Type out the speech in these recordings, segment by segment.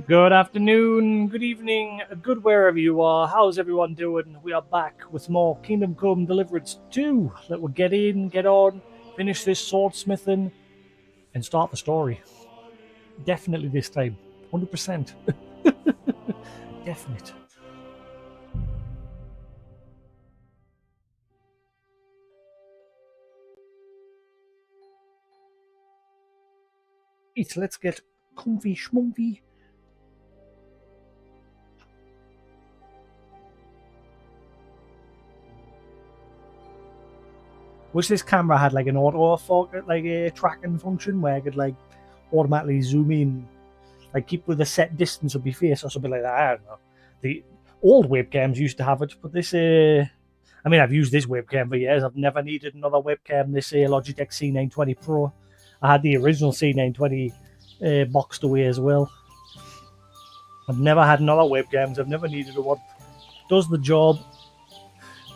Good afternoon, good evening, good wherever you are. How's everyone doing? We are back with more Kingdom Come Deliverance 2. Let us get in, get on, finish this swordsmithing, and start the story. Definitely this time. 100%. Definite. Right, let's get comfy schmumpy. Wish this camera had like an auto focus, like a tracking function where I could like automatically zoom in, like keep with a set distance of my face or something like that. I don't know. The old webcams used to have it, but this, I mean, I've used this webcam for years. I've never needed another webcam. This Logitech C920 Pro. I had the original C920 boxed away as well. I've never had another webcams. I've never needed a one. Does the job.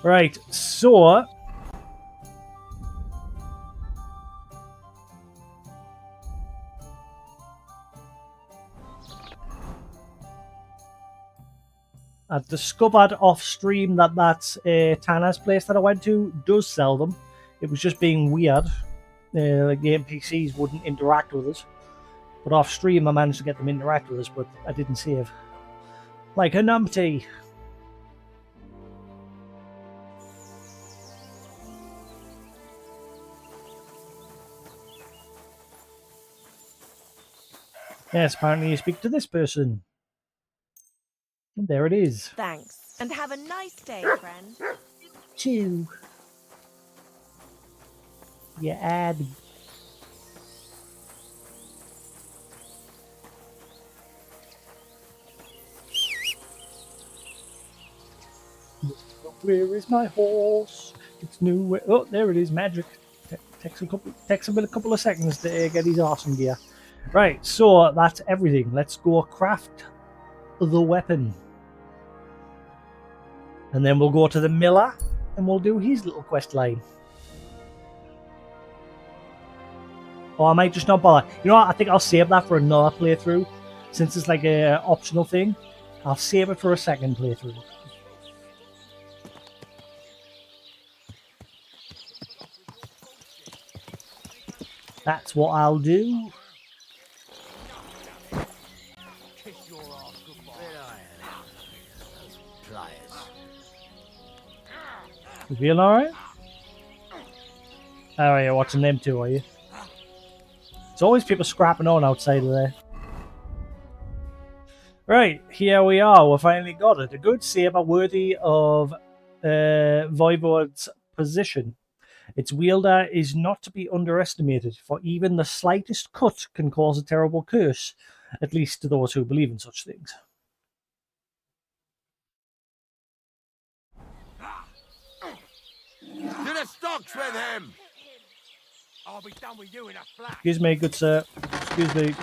Right, so I've discovered off stream that Tana's place that I went to does sell them. It was just being weird. Like the NPCs wouldn't interact with us. But off stream, I managed to get them to interact with us, but I didn't save. Like a numpty. Yes, apparently you speak to this person. And there it is. Thanks, and have a nice day, friend. Chew. Yeah, Abby. Where is my horse? It's new. Oh, there it is. Magic. Takes him a couple of seconds to get his awesome gear. Right, so that's everything. Let's go craft the weapon, and then we'll go to the miller and we'll do his little quest line. Or I might just not bother. You know what? I think I'll save that for another playthrough, since it's like a optional thing. I'll save it for a second playthrough. That's what I'll do. You feeling alright? Oh, you're watching them too, are you? There's always people scrapping on outside of there. Right, here we are. We finally got it. A good saber worthy of Voivod's position. Its wielder is not to be underestimated, for even the slightest cut can cause a terrible curse, at least to those who believe in such things. To the stocks with him! I'll be done with you in a flash. Excuse me, good sir. Excuse me.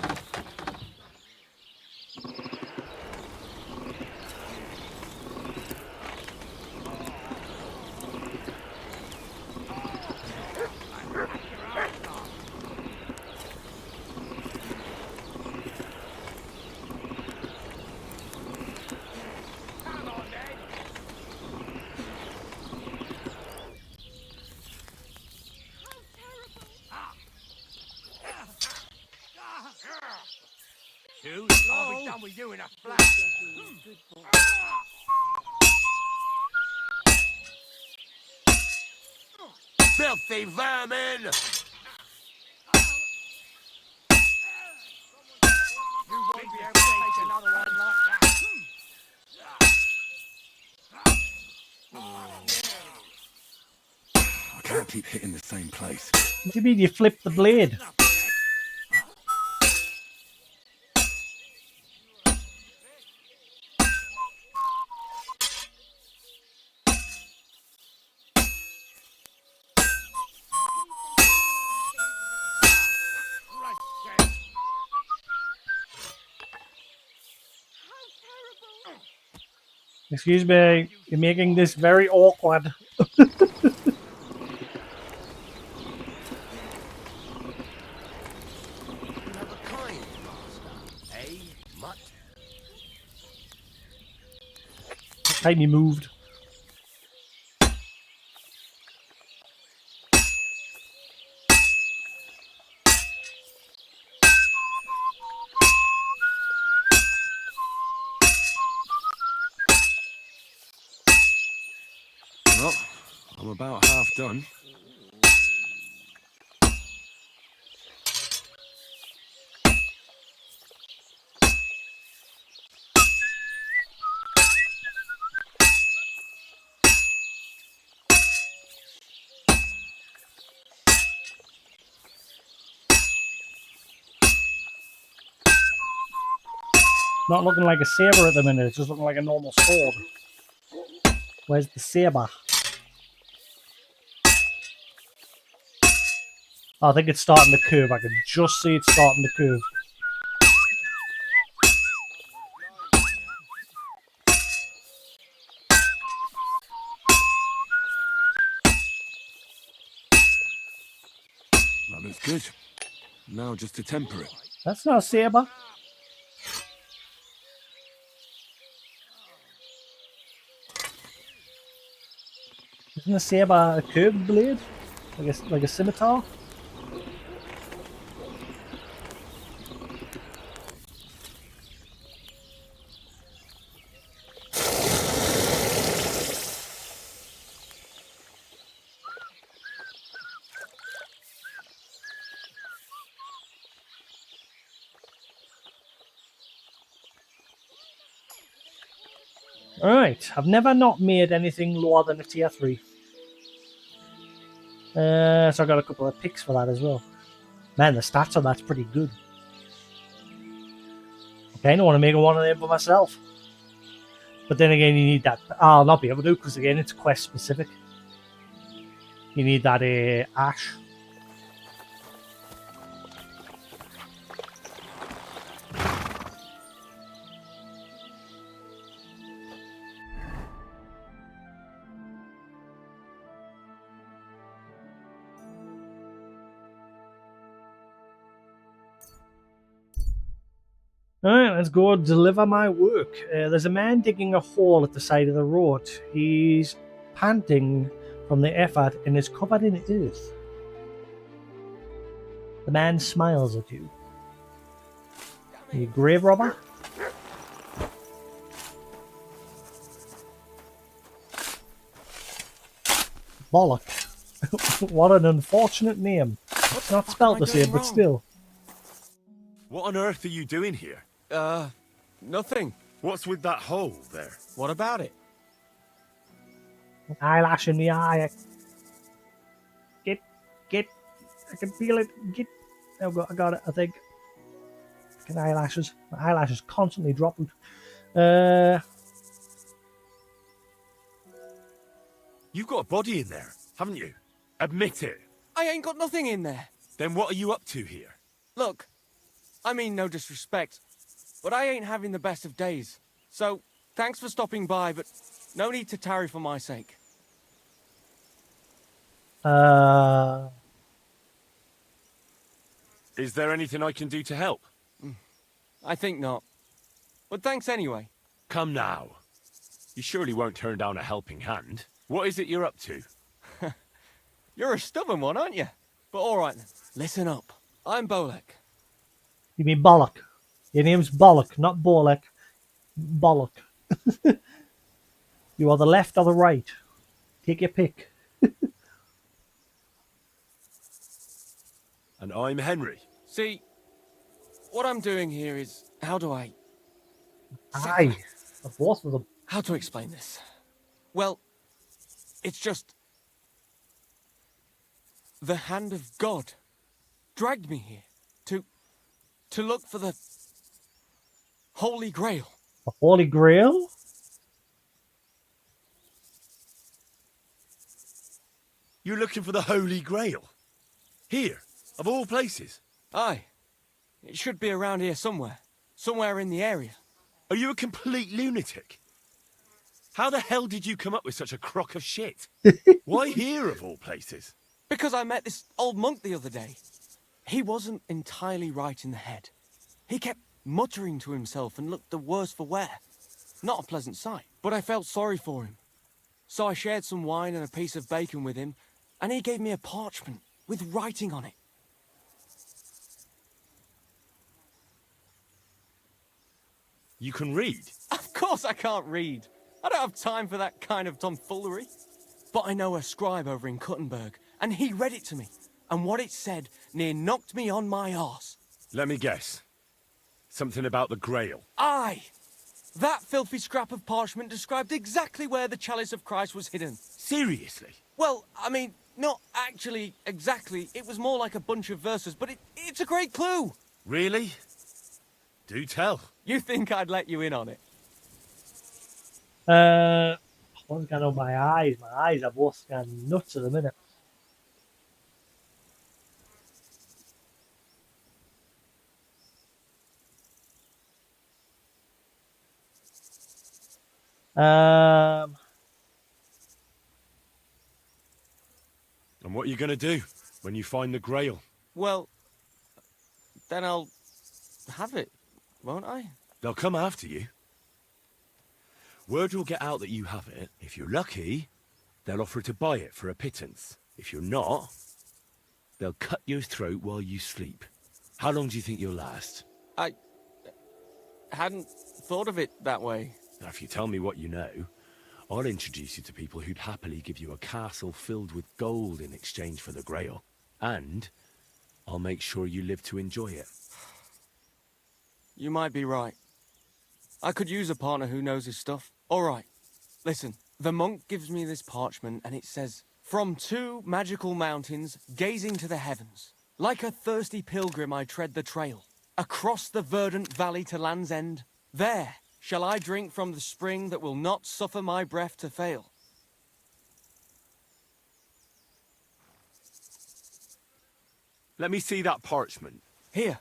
I'll be done with you in a flash. Filthy vermin! You won't be able to take another one like that. I can't keep hitting the same place. What do you mean you flipped the blade? Excuse me, you're making this very awkward. Time you moved. Well, I'm about half done. Not looking like a saber at the minute, it's just looking like a normal sword. Where's the saber? I think it's starting to curve. I can just see it starting to curve. That looks good. Now just to temper it. That's not a saber. Isn't a saber a curved blade? Like a scimitar? Alright, I've never not made anything lower than a tier 3. So I got a couple of picks for that as well. Man, the stats on that's pretty good. Okay, I don't want to make one of them for myself. But then again, you need that. I'll not be able to because again, it's quest specific. You need that ash. Alright, let's go deliver my work. There's a man digging a hole at the side of the road. He's panting from the effort and is covered in earth. The man smiles at you. Are you a grave robber? Bollock. What an unfortunate name. It's not spelt the same, but still. What on earth are you doing here? Nothing. What's with that hole there? What about it? Eyelash in the eye. Get. I can feel it. Get. Oh, I got it, I think. Fucking eyelashes. My eyelashes constantly dropping. You've got a body in there, haven't you? Admit it. I ain't got nothing in there. Then what are you up to here? Look, I mean no disrespect, but I ain't having the best of days. So, thanks for stopping by, but no need to tarry for my sake. Is there anything I can do to help? I think not. But thanks anyway. Come now. You surely won't turn down a helping hand. What is it you're up to? You're a stubborn one, aren't you? But alright then, listen up. I'm Bolek. You mean Bollock? Your name's Bollock, not Bolek. Bollock. You are the left or the right. Take your pick. And I'm Henry. See, what I'm doing here is, how do I Both of them. How to explain this? Well, it's just... The hand of God dragged me here to look for the Holy Grail. The Holy Grail? You're looking for the Holy Grail? Here, of all places? Aye. It should be around here somewhere. Somewhere in the area. Are you a complete lunatic? How the hell did you come up with such a crock of shit? Why here, of all places? Because I met this old monk the other day. He wasn't entirely right in the head. He kept muttering to himself and looked the worse for wear. Not a pleasant sight. but I felt sorry for him. So I shared some wine and a piece of bacon with him, and he gave me a parchment with writing on it. You can read? Of course I can't read. I don't have time for that kind of tomfoolery. But I know a scribe over in Kuttenberg, and he read it to me. And what it said near knocked me on my arse. Let me guess. Something about the Grail. Aye! That filthy scrap of parchment described exactly where the chalice of Christ was hidden. Seriously? Well, I mean, not actually exactly. It was more like a bunch of verses, but it's a great clue. Really? Do tell. You think I'd let you in on it? What's going on with my eyes? My eyes are both going nuts at the minute. And what are you going to do when you find the Grail? Well, then I'll have it, won't I? They'll come after you. Word will get out that you have it. If you're lucky, they'll offer to buy it for a pittance. If you're not, they'll cut your throat while you sleep. How long do you think you'll last? I hadn't thought of it that way. Now, if you tell me what you know, I'll introduce you to people who'd happily give you a castle filled with gold in exchange for the Grail. And I'll make sure you live to enjoy it. You might be right. I could use a partner who knows his stuff. All right, listen. The monk gives me this parchment and it says, "From 2 magical mountains, gazing to the heavens. Like a thirsty pilgrim I tread the trail. Across the verdant valley to Land's End. There shall I drink from the spring that will not suffer my breath to fail." Let me see that parchment. Here.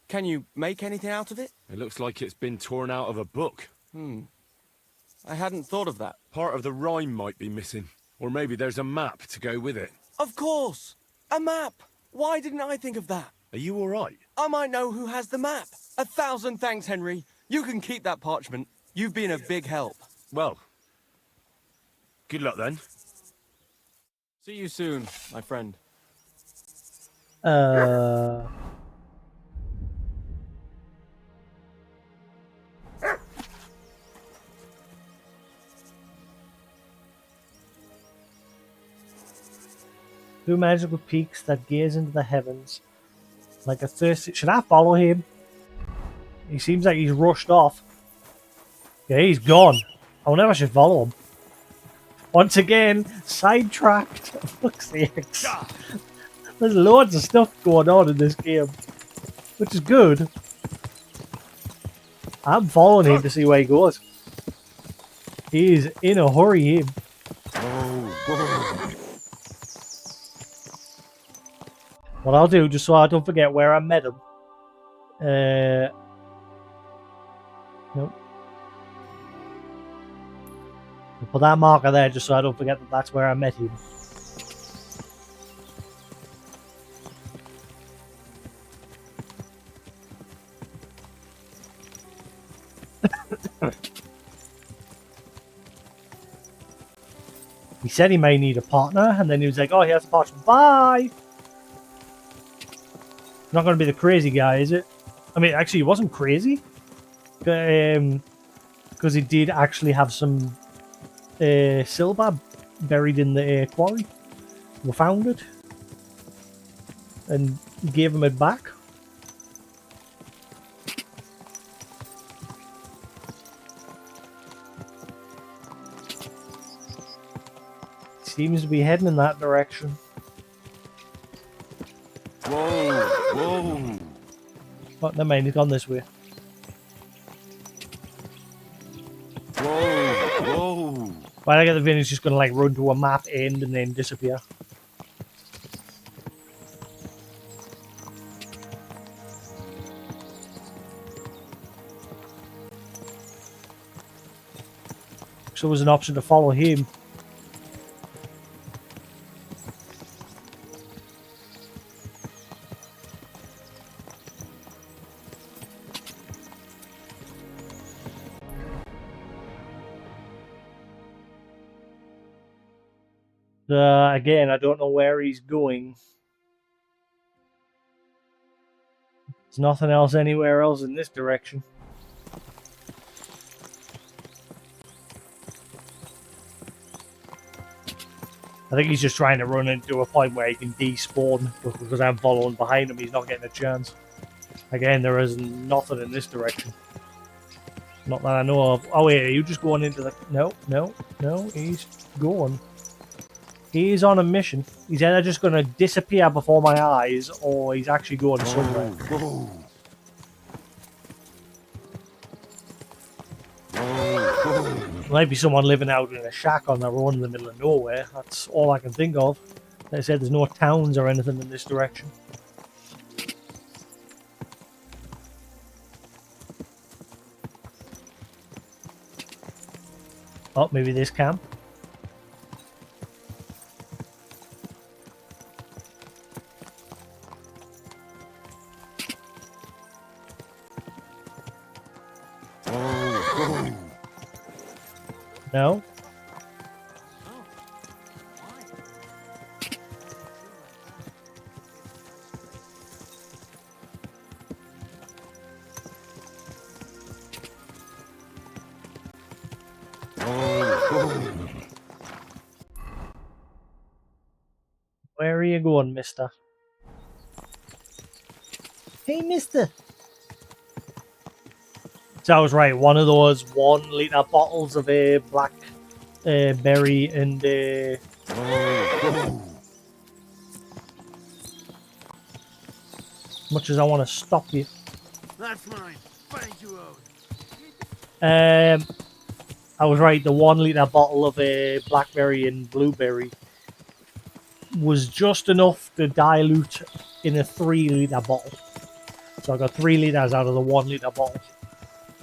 Can you make anything out of it? It looks like it's been torn out of a book. I hadn't thought of that. Part of the rhyme might be missing. Or maybe there's a map to go with it. Of course! A map! Why didn't I think of that? Are you all right? I might know who has the map. 1,000 thanks, Henry. You can keep that parchment. You've been a big help. Well, good luck then. See you soon, my friend. Two magical peaks that gaze into the heavens like a thirsty. Should I follow him? He seems like he's rushed off. Yeah, he's gone. I wonder if I should follow him. Once again, sidetracked. Fuck's sakes. There's loads of stuff going on in this game, which is good. I'm following him to see where he goes. He's in a hurry, him. What I'll do, just so I don't forget where I met him. Nope. I'll put that marker there just so I don't forget that that's where I met him. He said he may need a partner, and then he was like, "Oh, here's a partner. Bye." Not going to be the crazy guy, is it? I mean, actually, he wasn't crazy. Because he did actually have some silver buried in the quarry. We found it. And gave him it back. Seems to be heading in that direction. Whoa, whoa. Oh, never mind, he's gone this way. Whoa, whoa. But I get the feeling he's just going to like run to a map end and then disappear. So there was an option to follow him. Again, I don't know where he's going. There's nothing else anywhere else in this direction. I think he's just trying to run into a point where he can despawn, because I'm following behind him, he's not getting a chance. Again, there is nothing in this direction. Not that I know of. Oh wait, are you just going into the... No, he's going. He's on a mission. He's either just going to disappear before my eyes, or he's actually going somewhere. Might be someone living out in a shack on their own in the middle of nowhere. That's all I can think of. Like I said, there's no towns or anything in this direction. Oh, maybe this camp. No? Where are you going, mister? Hey, mister! So I was right, one of those 1 litre bottles of a black berry and much as I want to stop you. That's mine. Find you out. I was right, the 1 litre bottle of a blackberry and blueberry was just enough to dilute in a 3 litre bottle. So I got 3 litres out of the 1 litre bottle.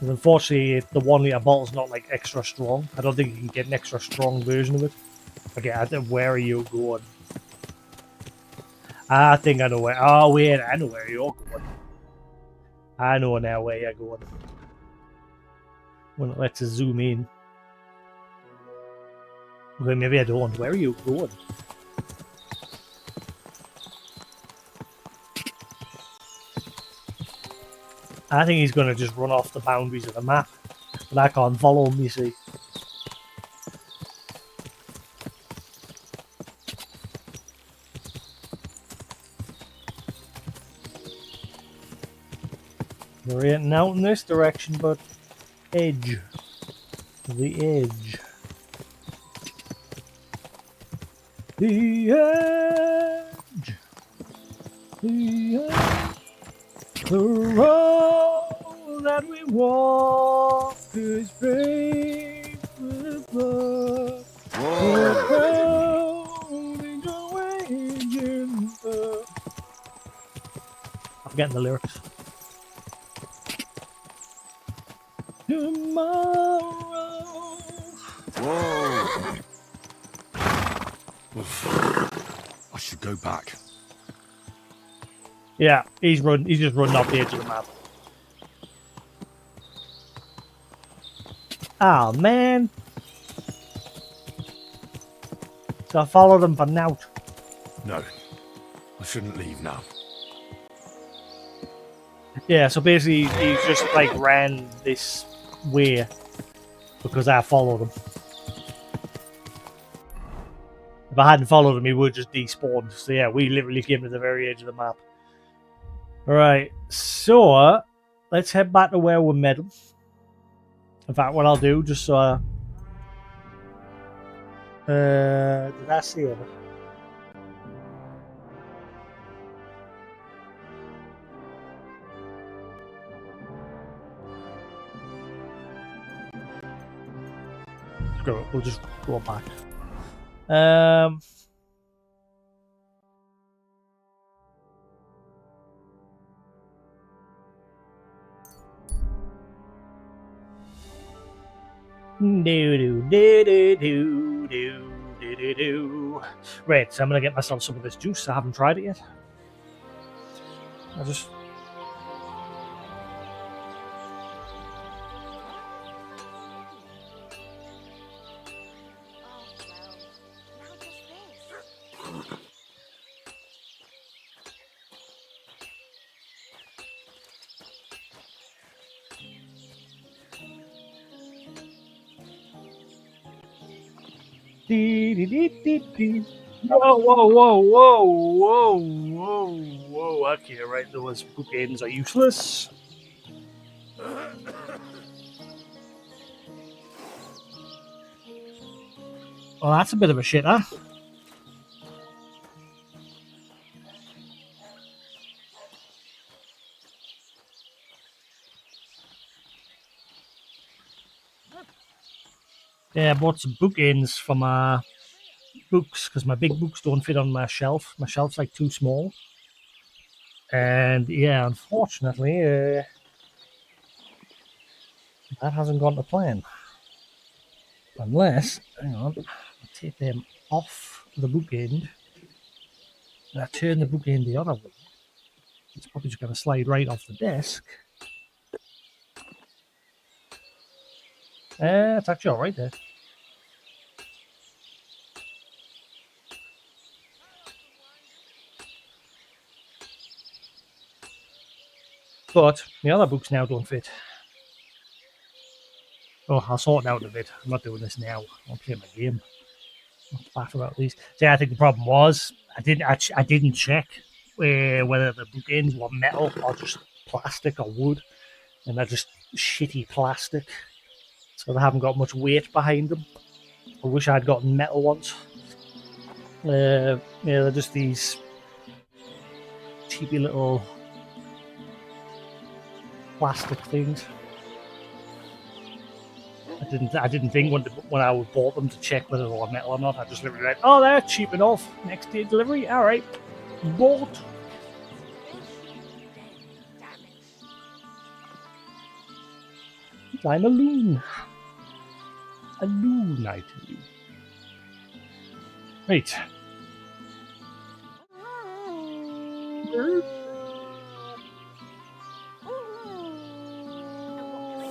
And unfortunately, the 1 litre bottle's not like extra strong. I don't think you can get an extra strong version of it. Okay, where are you going? I think I know where. Oh, wait, I know where you're going. I know now where you're going. Well, let's zoom in. Okay, maybe I don't. Where are you going? I think he's going to just run off the boundaries of the map. But I can't follow him, you see. We're heading out in this direction, but edge. The edge. The edge. The edge. The road that we walk is paved with blood. The road is waging blood. I'm forgetting the lyrics. Tomorrow. Whoa! I should go back. Yeah, he's just running off the edge of the map. Oh man. So I followed him for nout. No, I shouldn't leave now. Yeah, so basically he just like ran this way because I followed him. If I hadn't followed him, he would just despawned. So yeah, we literally came to the very edge of the map. Alright, so let's head back to where we met him. In fact, what I'll do, just so did I see it? Screw it, we'll just go back. Right, so I'm gonna get myself some of this juice. I haven't tried it yet. I just Whoa, whoa, whoa, whoa, whoa, whoa, whoa. Okay, right, those bookends are useless. Well, that's a bit of a shitter. Yeah, I bought some bookends for my books because my big books don't fit on my shelf. My shelf's like too small. And yeah, unfortunately, that hasn't gone to plan. Unless, hang on, I take them off the bookend and I turn the bookend the other way. It's probably just going to slide right off the desk. It's actually alright there. But the other books now don't fit. Oh, I'll sort it out in a bit. I'm not doing this now. I'll play my game. Not laugh about these. See, I think the problem was I didn't check whether the bookends were metal or just plastic or wood, and they're just shitty plastic, so they haven't got much weight behind them. I wish I'd gotten metal ones. Yeah, they're just these cheapy little plastic things. I didn't think when I bought them to check whether they were metal or not. I just literally went, oh, they're cheap enough. Next day delivery, all right, bought. I'm a loon. A loon, I tell you. Right.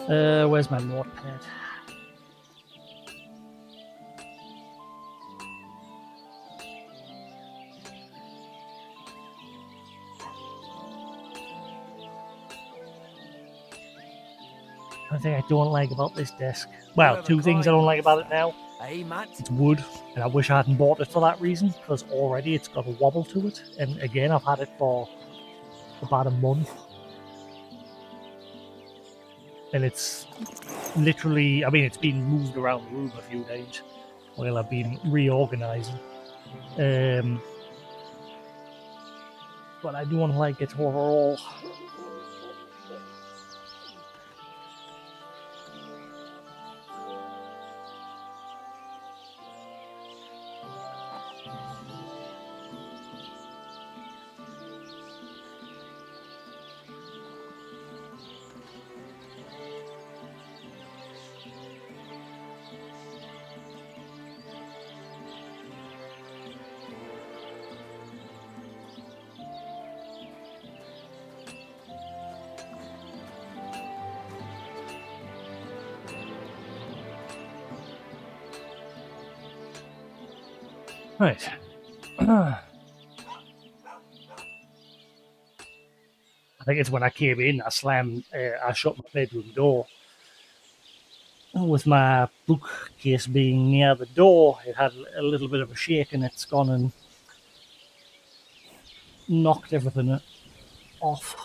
Where's my notepad? One thing I don't like about this desk. Well, two things I don't like about it now. Hey, Matt. It's wood, and I wish I hadn't bought it for that reason, because already it's got a wobble to it. And again, I've had it for about a month. And it's literally, I mean, it's been moved around the room a few times while I've been reorganizing. But I don't like it overall. Right. I think it's when I came in, I shut my bedroom door. With my bookcase being near the door, it had a little bit of a shake and it's gone and knocked everything off.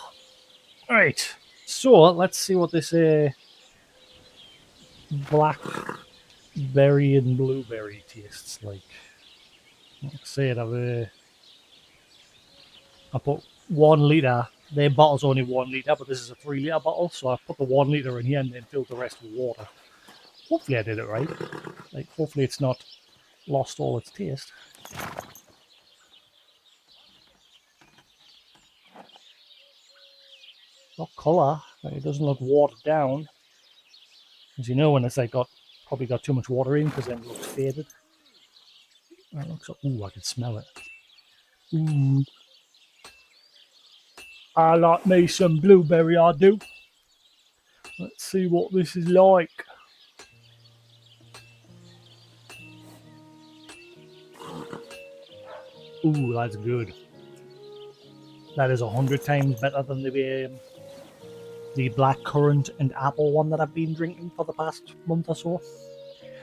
Right. So, let's see what this blackberry and blueberry tastes like. Like I said, I put 1 litre. Their bottle's only 1 litre, but this is a 3 litre bottle, so I put the 1 litre in here and then filled the rest with water. Hopefully I did it right. Like, hopefully it's not lost all its taste. Not colour. Like, it doesn't look watered down. As you know, when it's like probably got too much water in, because then it looks faded. It looks like, ooh, I can smell it. Ooh. I like me some blueberry, I do. Let's see what this is like. Ooh, that's good. That is 100 times better than the black currant and apple one that I've been drinking for the past month or so.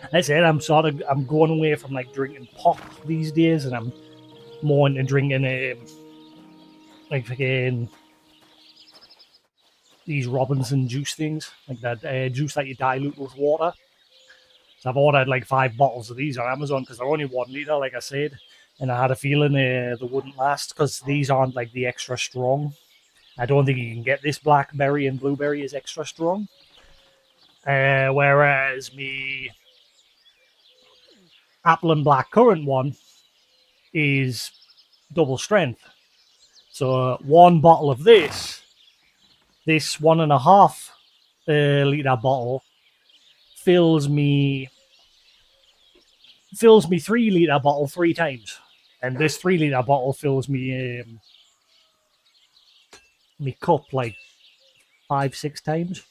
That's it. I'm going away from like drinking pop these days, and I'm more into drinking like fucking these Robinson juice things, like that juice that you dilute with water. So I've ordered like 5 bottles of these on Amazon because they're only 1 liter, like I said, and I had a feeling they wouldn't last because these aren't like the extra strong. I don't think you can get this blackberry and blueberry is extra strong. Whereas me apple and blackcurrant one is double strength. So 1 bottle of this 1.5 liter bottle fills me 3 liter bottle 3 times, and this 3 liter bottle fills me cup like 5-6 times.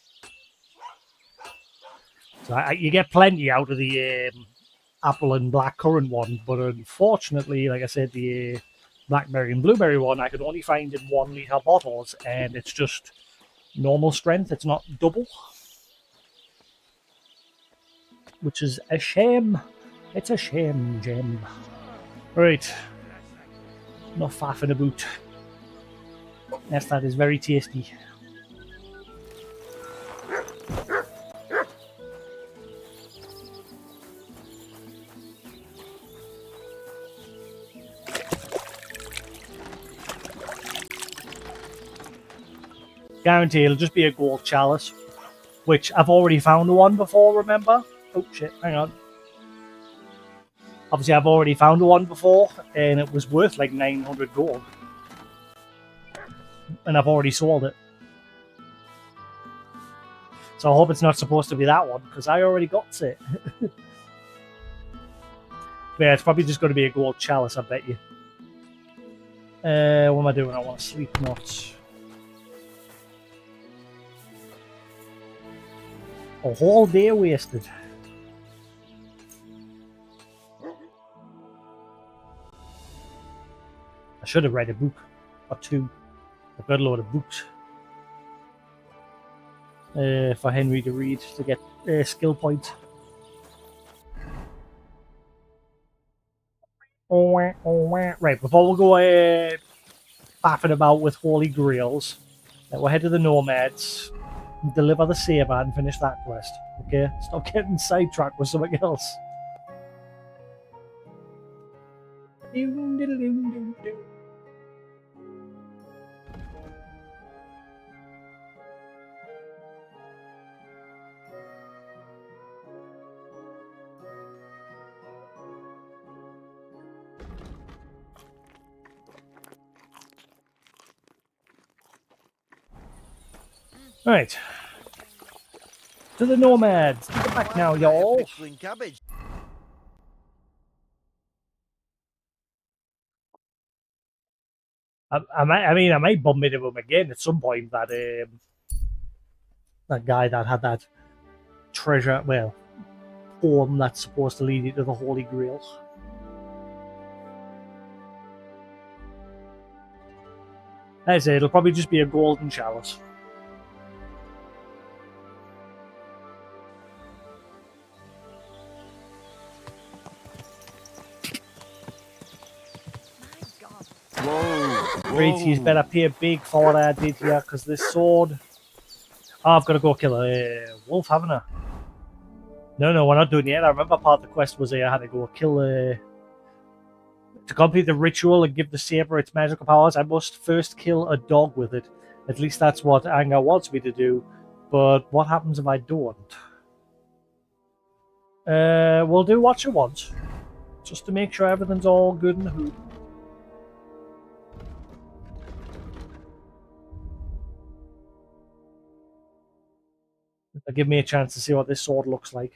So you get plenty out of the apple and blackcurrant one, but unfortunately, like I said, the blackberry and blueberry one I could only find in 1 liter bottles, and it's just normal strength. It's not double, which is a shame. It's a shame, Jim. Right, enough faffing about. Yes, that is very tasty. Guarantee it'll just be a gold chalice, which I've already found one before, remember? Oh shit, hang on. Obviously, I've already found one before, and it was worth like 900 gold. And I've already sold it. So I hope it's not supposed to be that one, because I already got it. Yeah, it's probably just going to be a gold chalice, I bet you. What am I doing? I want to sleep not. A whole day wasted. I should have read a book or 2. I've got a load of books for Henry to read to get skill points. Right, before we go faffing about with Holy Grails, we'll head to the Nomads, deliver the saber, and finish that quest. Okay? Stop getting sidetracked with something else. Alright. To the Nomads. Get back now, y'all. Cabbage. I might bump into him again at some point. That guy that had that treasure, well, poem that's supposed to lead you to the Holy Grail. As I say, it'll probably just be a golden chalice. Whoa! Raids better pay big for what I did here, because this sword. Oh, I've got to go kill a wolf, haven't I? No, we're not doing it yet. I remember part of the quest was I had to go kill a. To complete the ritual and give the saber its magical powers, I must first kill a dog with it. At least that's what Anga wants me to do. But what happens if I don't? We'll do what you want. Just to make sure everything's all good in the hoop. Give me a chance to see what this sword looks like.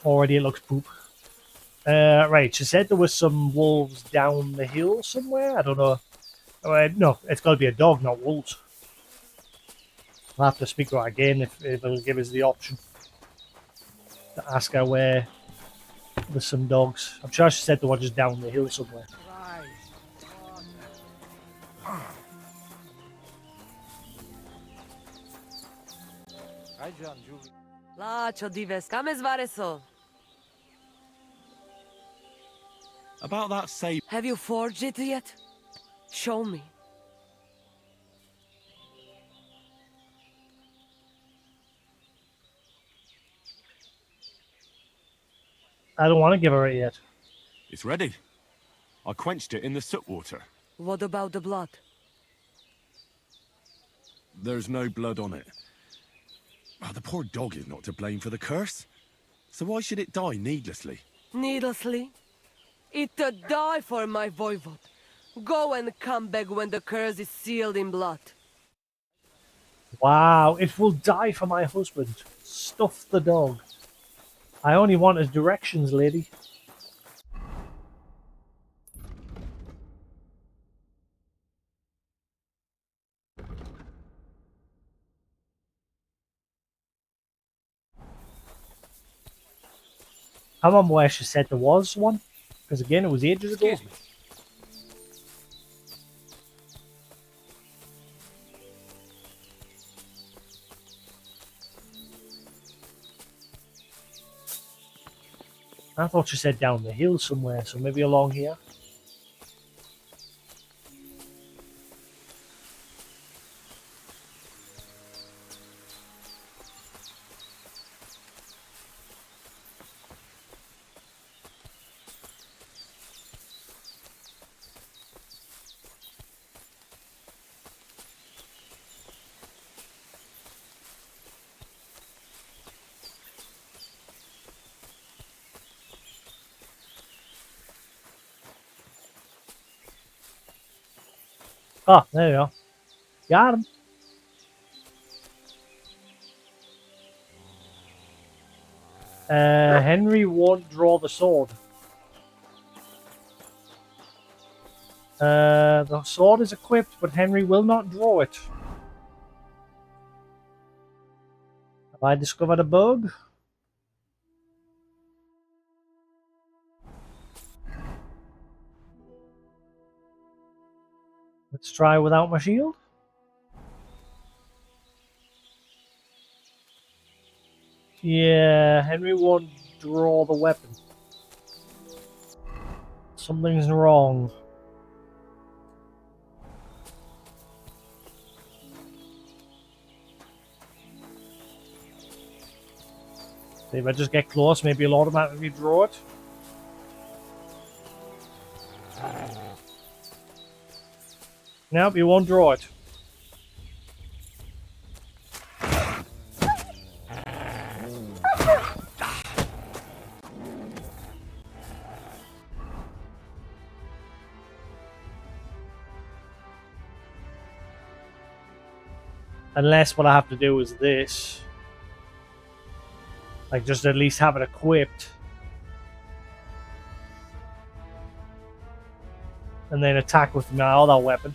Already it looks poop. Right, she said there was some wolves down the hill somewhere. I don't know. No, it's got to be a dog, not wolves. I'll have to speak to her again if it'll give us the option to ask her where there's some dogs. I'm sure she said they were just down the hill somewhere. Lacho dives, kames vareso. About that same... Have you forged it yet? Show me. I don't want to give her it yet. It's ready. I quenched it in the soot water. What about the blood? There's no blood on it. Oh, the poor dog is not to blame for the curse. So why should it die needlessly? Needlessly? It to die for my voivod. Go and come back when the curse is sealed in blood. Wow, it will die for my husband. Stuff the dog. I only wanted directions, lady. I remember where she said there was one. Because again, it was ages ago. Excuse me. I thought she said down the hill somewhere, so maybe along here. Oh, there you go. Got him. Henry won't draw the sword. The sword is equipped, but Henry will not draw it. Have I discovered a bug? Let's try without my shield. Yeah, Henry won't draw the weapon. Something's wrong. If I just get close, maybe he'll automatically draw it. Nope, he won't draw it. Unless what I have to do is this. Like, just at least have it equipped. And then attack with my other weapon.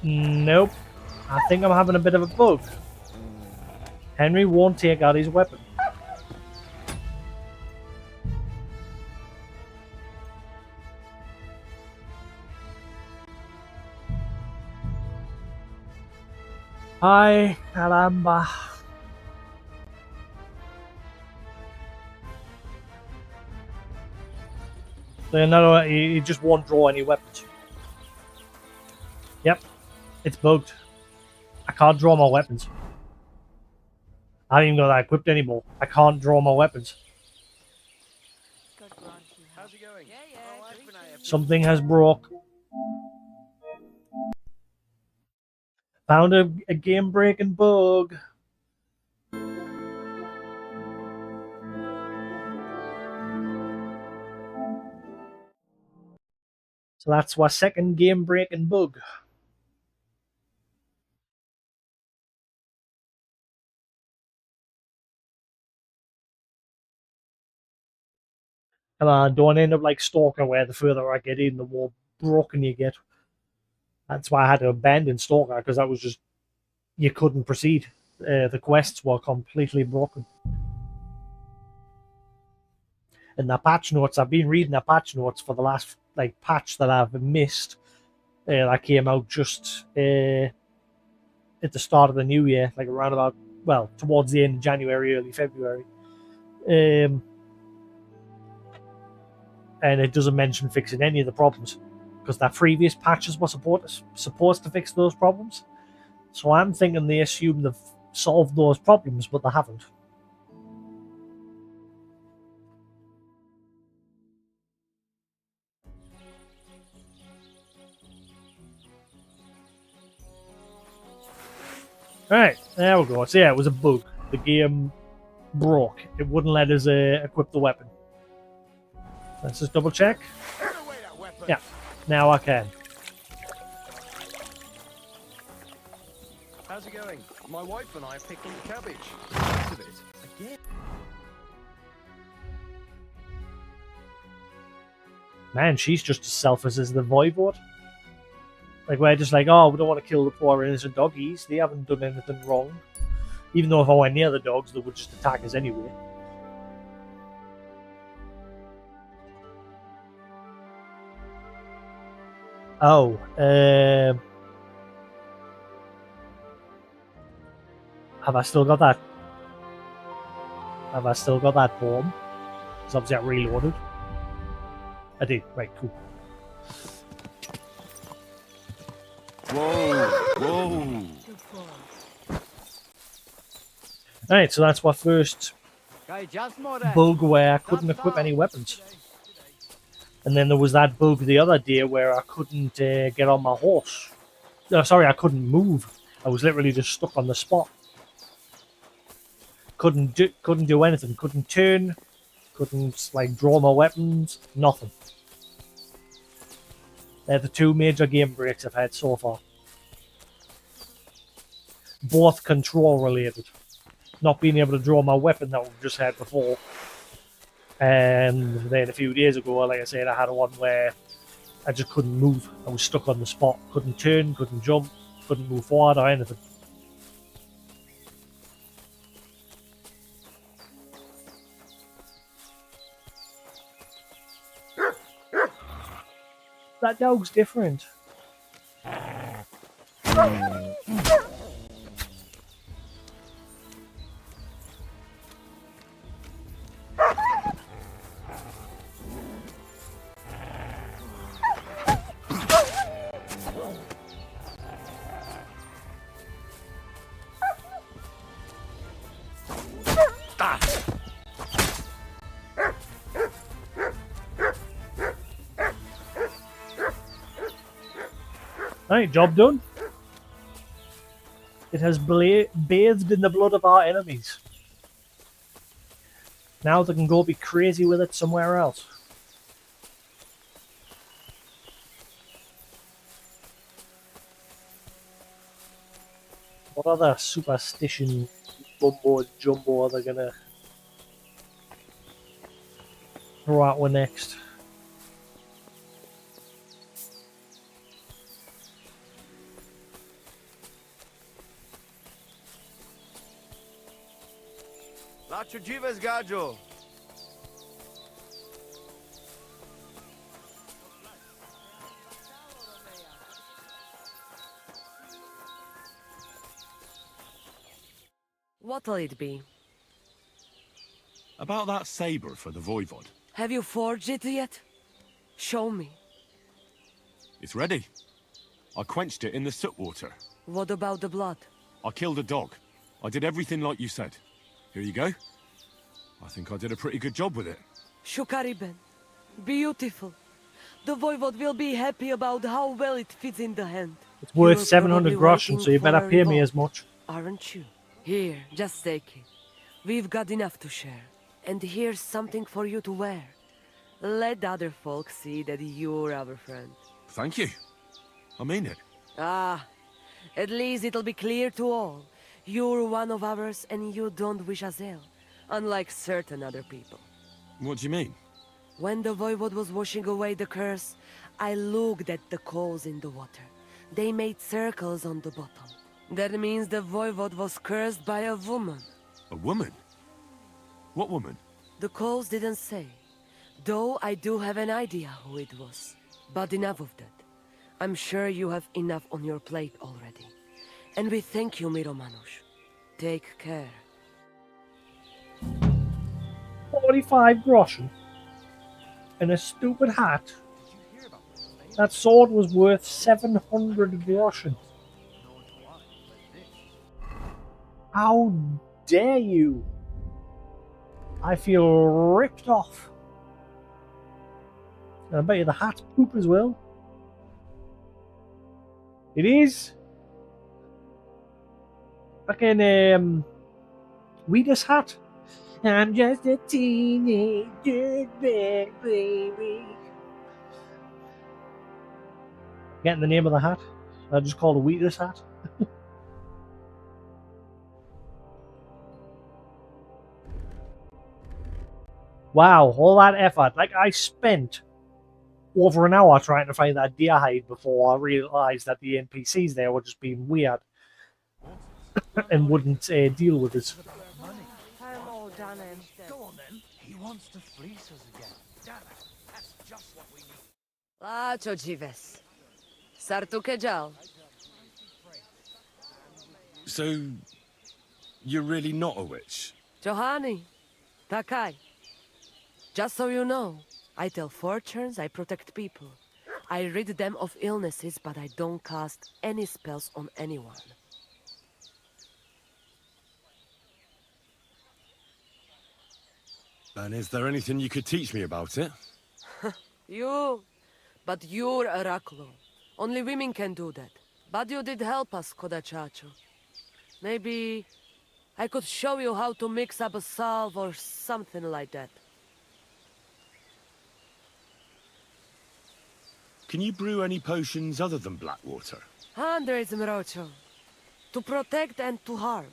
Nope. I think I'm having a bit of a bug. Henry won't take out his weapon. Ay, caramba. So no, he just won't draw any weapons. Yep, it's bugged. I can't draw my weapons. I haven't even got that equipped anymore. I can't draw my weapons. How's it going? Something has broke. Found a game-breaking bug. So that's my second game-breaking bug. Come on, don't end up like Stalker, where the further I get in, the more broken you get. That's why I had to abandon Stalker, because that was just, you couldn't proceed. The quests were completely broken. And the patch notes, I've been reading the patch notes for the last like patch that I've missed. That came out just at the start of the new year, like around about, well, towards the end of January, early February. And it doesn't mention fixing any of the problems because that previous patches were supposed to fix those problems. So I'm thinking they assume they've solved those problems, but they haven't. Alright, there we go. So yeah, it was a bug. The game broke. It wouldn't let us equip the weapon. Let's just double check. Yeah, now I can. How's it going? My wife and I are picking cabbage. Lots of it. Again. Man, she's just as selfish as the Voivod. Like, we're just like, oh, we don't want to kill the poor innocent doggies. They haven't done anything wrong. Even though if I went near the dogs, they would just attack us anyway. Oh, have I still got that? Have I still got that bomb? Because obviously I reloaded. I did. Right, cool. Whoa, whoa. Alright, so that's my first bug where I couldn't equip any weapons. And then there was that bug the other day where I couldn't get on my horse. No, sorry, I couldn't move. I was literally just stuck on the spot. Couldn't do anything. Couldn't turn. Couldn't like draw my weapons. Nothing. They're the two major game breaks I've had so far. Both control related. Not being able to draw my weapon that we've just had before. And then a few days ago, like I said, I had one where I just couldn't move. I was stuck on the spot. Couldn't turn, couldn't jump, couldn't move forward or anything. That dog's different. Right, job done. It has bathed in the blood of our enemies. Now they can go be crazy with it somewhere else. What other superstition mumbo jumbo are they gonna throw out with next? Lacho dziwes gajo. What'll it be? About that saber for the Voivod. Have you forged it yet? Show me. It's ready. I quenched it in the soot water. What about the blood? I killed a dog. I did everything like you said. Here you go. I think I did a pretty good job with it. Shukariben. Beautiful. The Voivod will be happy about how well it fits in the hand. It's worth You're 700 probably groschen, waiting so you for better a pay me revolt, as much. Aren't you? Here, just take it. We've got enough to share. And here's something for you to wear. Let other folk see that you're our friend. Thank you. I mean it. Ah, at least it'll be clear to all. You're one of ours and you don't wish us ill, unlike certain other people. What do you mean? When the Voivod was washing away the curse, I looked at the coals in the water. They made circles on the bottom. That means the Voivod was cursed by a woman. A woman? What woman? The coals didn't say, though I do have an idea who it was. But enough of that. I'm sure you have enough on your plate already. And we thank you, Miromanush. Take care. 45 groschen. And a stupid hat. That sword was worth 700 groschen. How dare you? I feel ripped off. I bet you the hat's poop as well. It is. Fucking Wheatus hat. I'm just a teenage dirtbag baby. Getting the name of the hat. I just called a Wheatus hat. Wow, all that effort. Like, I spent over an hour trying to find that deer hide before I realised that the NPCs there were just being weird and wouldn't deal with us. Hello, Danen. Go on then. He wants to fleece us again. Damn it. That's just what we need. Lacho dzives. Sartu kejal. So, you're really not a witch? Johani. Takai. Just so you know, I tell fortunes, I protect people. I rid them of illnesses, but I don't cast any spells on anyone. And is there anything you could teach me about it? But you're a Raklo. Only women can do that. But you did help us, Kodachacho. Maybe I could show you how to mix up a salve or something like that. Can you brew any potions other than black water? Hundreds, Mrocho. To protect and to harm.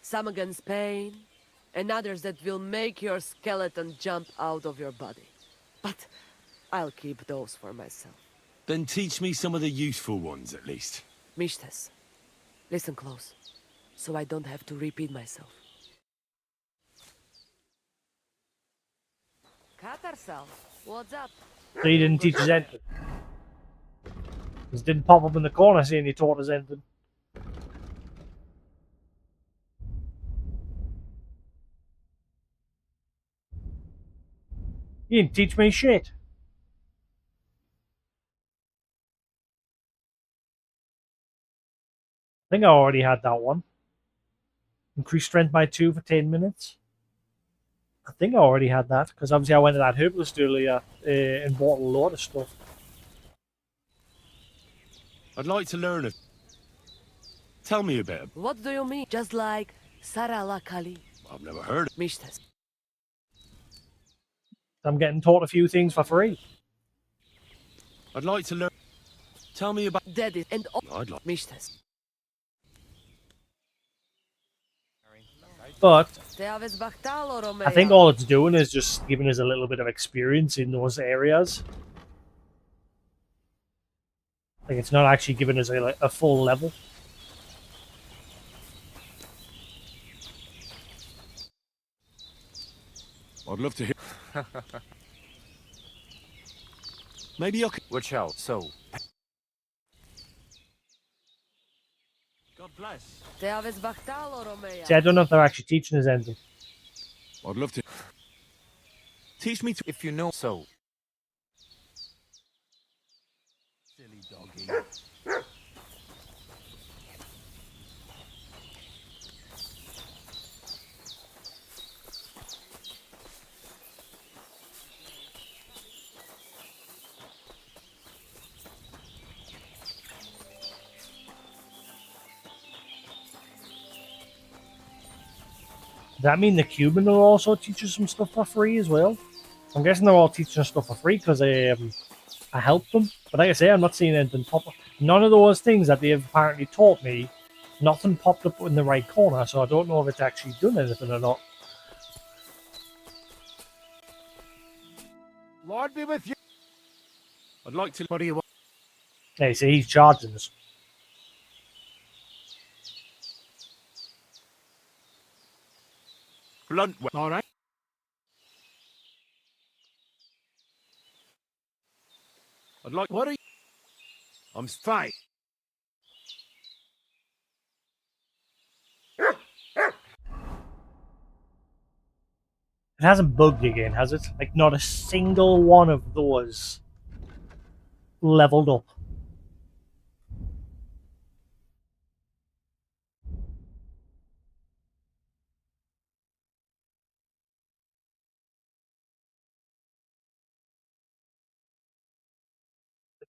Some against pain, and others that will make your skeleton jump out of your body. But I'll keep those for myself. Then teach me some of the useful ones, at least. Mishtes, listen close, so I don't have to repeat myself. Katarsal, what's up? So he didn't teach us anything. Just didn't pop up in the corner saying he taught us anything. He didn't teach me shit. I think I already had that one. Increase strength by 2 for 10 minutes. I think I already had that, because obviously I went to that herbalist earlier and bought a lot of stuff. I'd like to learn it. Tell me a bit. What do you mean? Just like Saralakali. I've never heard of Mishtes. I'm getting taught a few things for free. I'd like to learn. Tell me about. Daddy and all. I'd like. Mishtes. But I I think all it's doing is just giving us a little bit of experience in those areas. Like, it's not actually giving us a full level. I'd love to hear. Maybe I could. Watch out. So. God bless. See, I don't know if they're actually teaching us anything. I'd love to. Teach me to. If you know so. Silly doggy. Does that mean the Cuban will also teach us some stuff for free as well? I'm guessing they're all teaching us stuff for free because I helped them. But like I say, I'm not seeing anything pop up. None of those things that they've apparently taught me, nothing popped up in the right corner, so I don't know if it's actually done anything or not. Lord be with you. I'd like to. What do you want? Hey, see, he's charging us. Blunt. All right. I'd like. What are you? I'm fine. It hasn't bugged again, has it? Like, not a single one of those leveled up.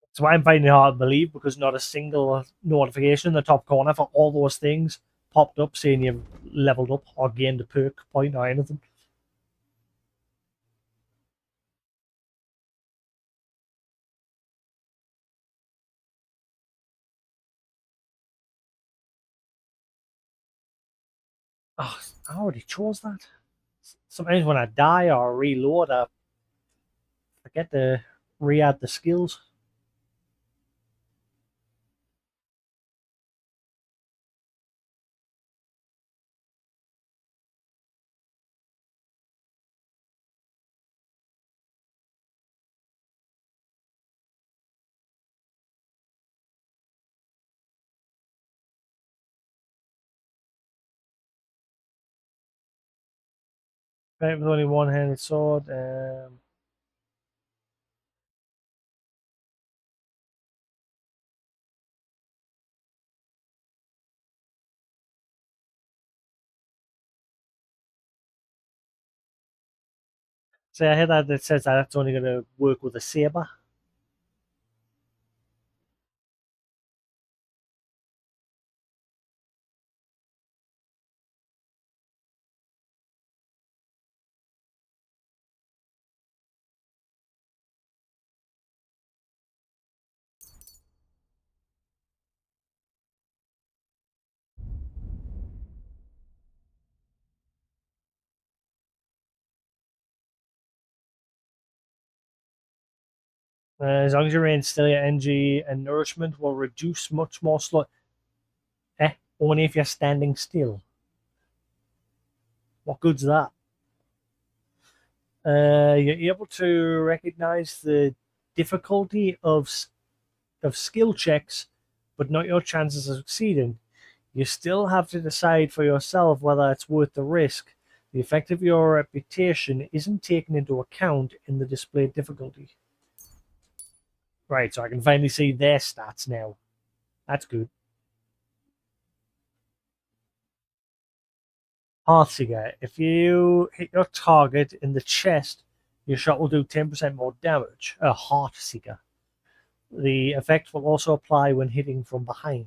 That's why I'm finding it hard to believe, because not a single notification in the top corner for all those things popped up saying you've leveled up or gained a perk point or anything. Oh, I already chose that. Sometimes when I die or reload, I forget to re-add the skills. Right, with only one-handed sword. So I hear that it says that it's only going to work with a saber. As long as you remain still, your energy and nourishment will reduce much more slowly. Only if you're standing still. What good's that? You're able to recognize the difficulty of skill checks, but not your chances of succeeding. You still have to decide for yourself whether it's worth the risk. The effect of your reputation isn't taken into account in the displayed difficulty. Right, so I can finally see their stats now. That's good. Heartseeker. If you hit your target in the chest, your shot will do 10% more damage. A Heartseeker. The effect will also apply when hitting from behind.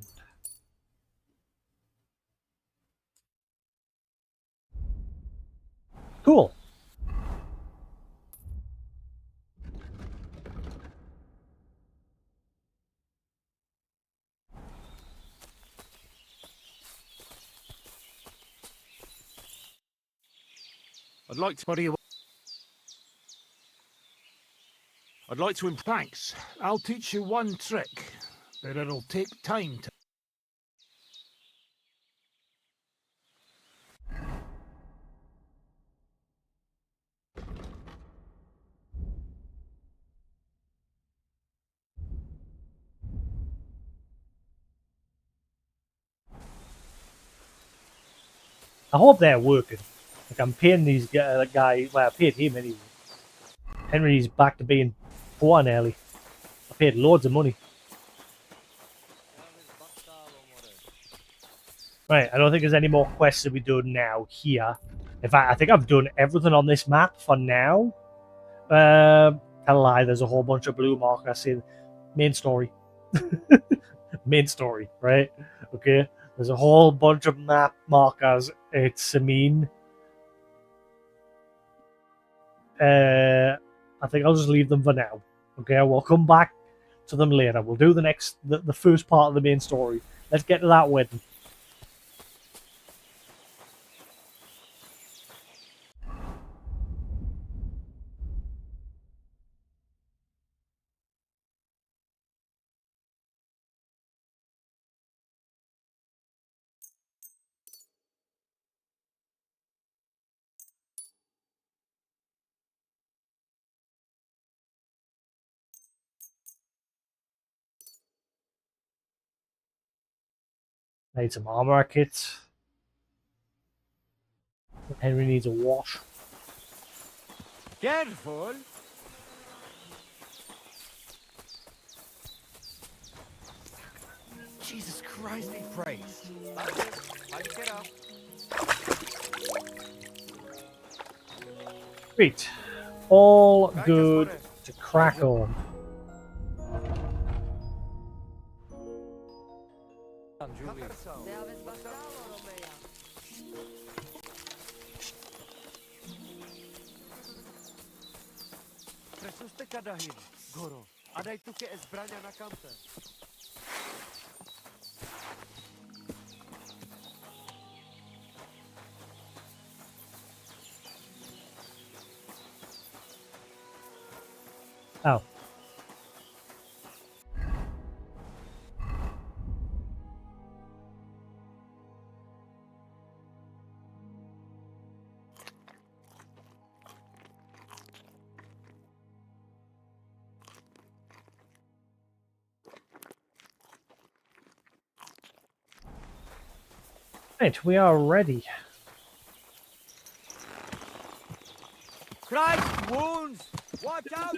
Cool. I'd like to. What do you? I'd like to. Thanks. I'll teach you one trick, but it'll take time to. I hope they're working. Like, I'm paying these guy. Well, I paid him anyway. Henry's back to being poor nearly. I paid loads of money. Right, I don't think there's any more quests to be done now here. In fact, I think I've done everything on this map for now. Tell a lie, there's a whole bunch of blue markers saying main story. Main story, right? Okay. There's a whole bunch of map markers. It's Samin. I think I'll just leave them for now. Okay, we'll come back to them later. We'll do the first part of the main story. Let's get to that wedding. Need some armor kits. Henry needs a wash. Careful! Jesus Christ, he prays. That's it. Time to get up. Sweet. All Thank us good for it. to crack on. Julius. Te aveți vasalo, Romea. Presuste Kadahin, Goro. A daj tu ke zbraňa na kampe. Oh. Right, we are ready. Christ wounds! Watch out!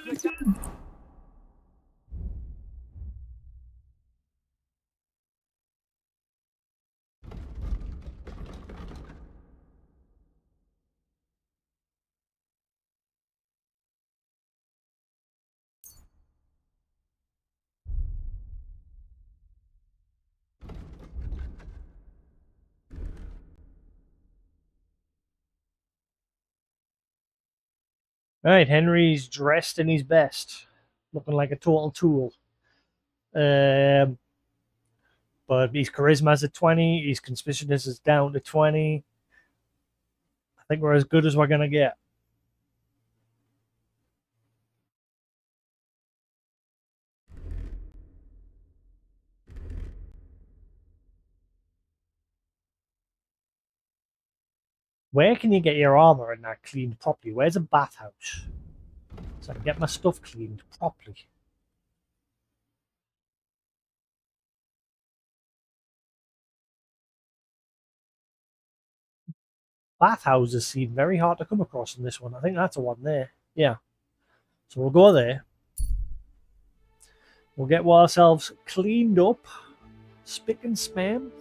Right, Henry's dressed in his best, looking like a total tool. But his charisma's at 20, his conspicuousness is down to 20. I think we're as good as we're gonna get. Where can you get your armor in that cleaned properly? Where's a bathhouse? So I can get my stuff cleaned properly. Bathhouses seem very hard to come across in this one. I think that's a one there. Yeah. So we'll go there. We'll get ourselves cleaned up. Spick and span.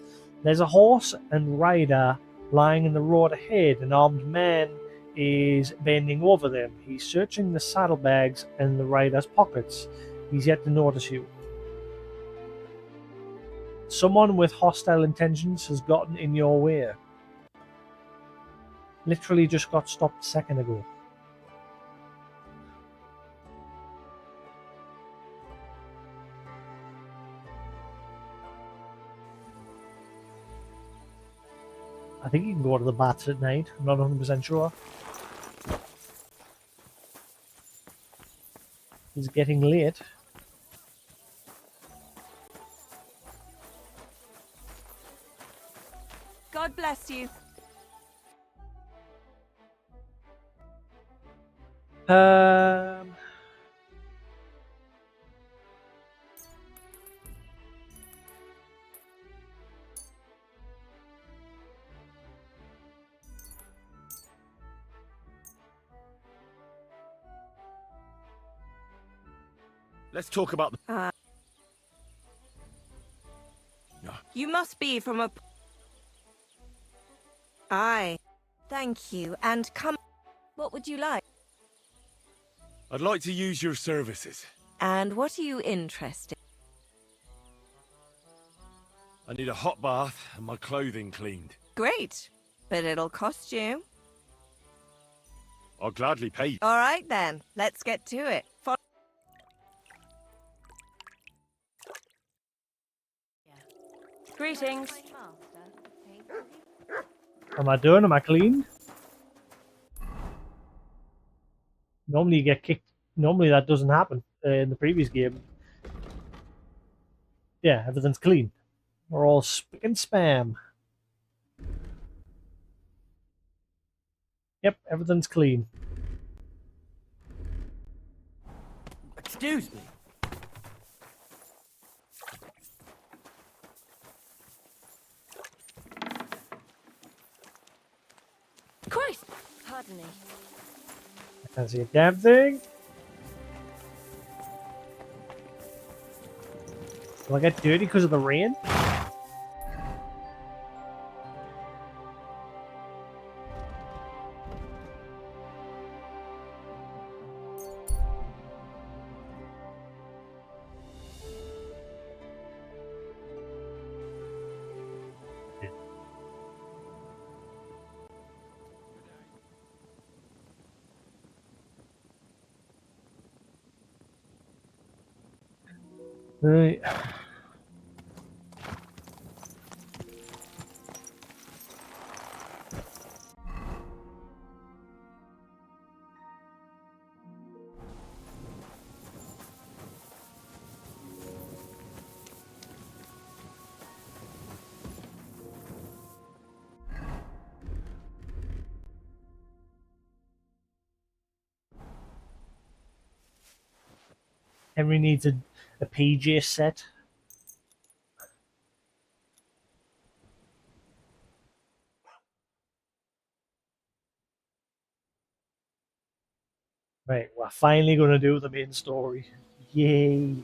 There's a horse and rider lying in the road ahead. An armed man is bending over them. He's searching the saddlebags and the rider's pockets. He's yet to notice you. Someone with hostile intentions has gotten in your way. Literally just got stopped a second ago. I think you can go to the bats at night. I'm not 100% sure. It's getting late. God bless you. Um, Let's talk about the... You must be from a... Aye. Thank you, and come... What would you like? I'd like to use your services. And what are you interested I need a hot bath and my clothing cleaned. Great, but it'll cost you. I'll gladly pay you. All right then, let's get to it. Greetings. am I done? Am I clean? Normally you get kicked. Normally that doesn't happen in the previous game. Yeah, everything's clean. We're all spick and spam. Yep, everything's clean. Excuse me. Christ! Pardon me. Can't see a damn thing. Will I get dirty because of the rain? Right. Henry needs a PJ set. Right, we're finally going to do the main story. Yay.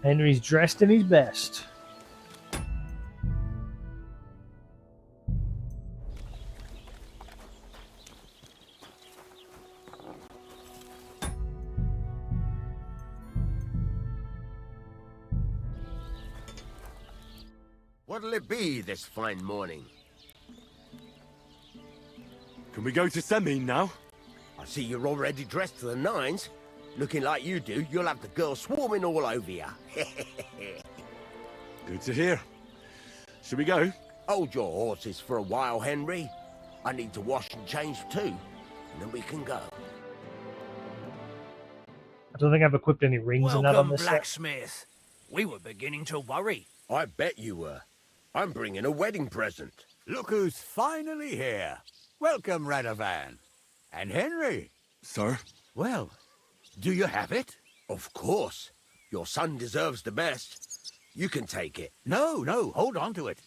Henry's dressed in his best. What'll it be this fine morning? Can we go to Semin now? I see you're already dressed to the nines. Looking like you do, you'll have the girls swarming all over you. Good to hear. Should we go? Hold your horses for a while, Henry. I need to wash and change too, and then we can go. I don't think I've equipped any rings in that on Welcome, this set. blacksmith. We were beginning to worry. I bet you were. I'm bringing a wedding present. Look who's finally here. Welcome, Radovan. And Henry. Sir? Well, do you have it? Of course. Your son deserves the best. You can take it. No, hold on to it.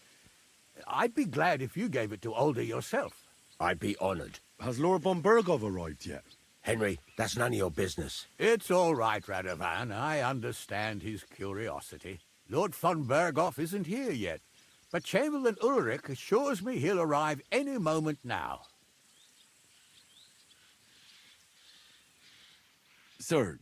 I'd be glad if you gave it to Older yourself. I'd be honored. Has Lord von Bergov arrived yet? Henry, that's none of your business. It's all right, Radovan. I understand his curiosity. Lord von Bergov isn't here yet, but Chamberlain Ulrich assures me he'll arrive any moment now. Sir,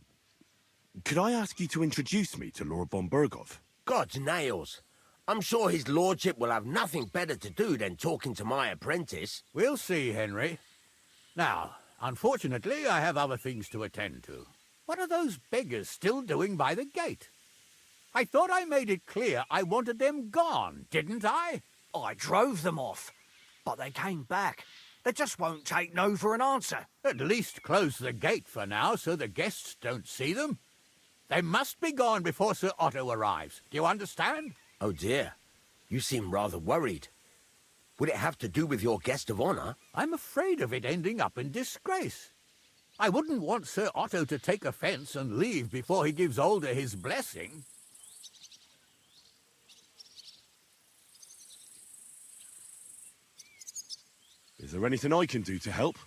could I ask you to introduce me to Lord von Bergov? God's nails. I'm sure his lordship will have nothing better to do than talking to my apprentice. We'll see, Henry. Now, unfortunately, I have other things to attend to. What are those beggars still doing by the gate? I thought I made it clear I wanted them gone, didn't I? I drove them off, but they came back. They just won't take no for an answer. At least close the gate for now so the guests don't see them. They must be gone before Sir Otto arrives. Do you understand? Oh dear, you seem rather worried. Would it have to do with your guest of honor? I'm afraid of it ending up in disgrace. I wouldn't want Sir Otto to take offense and leave before he gives Older his blessing. Is there anything I can do to help?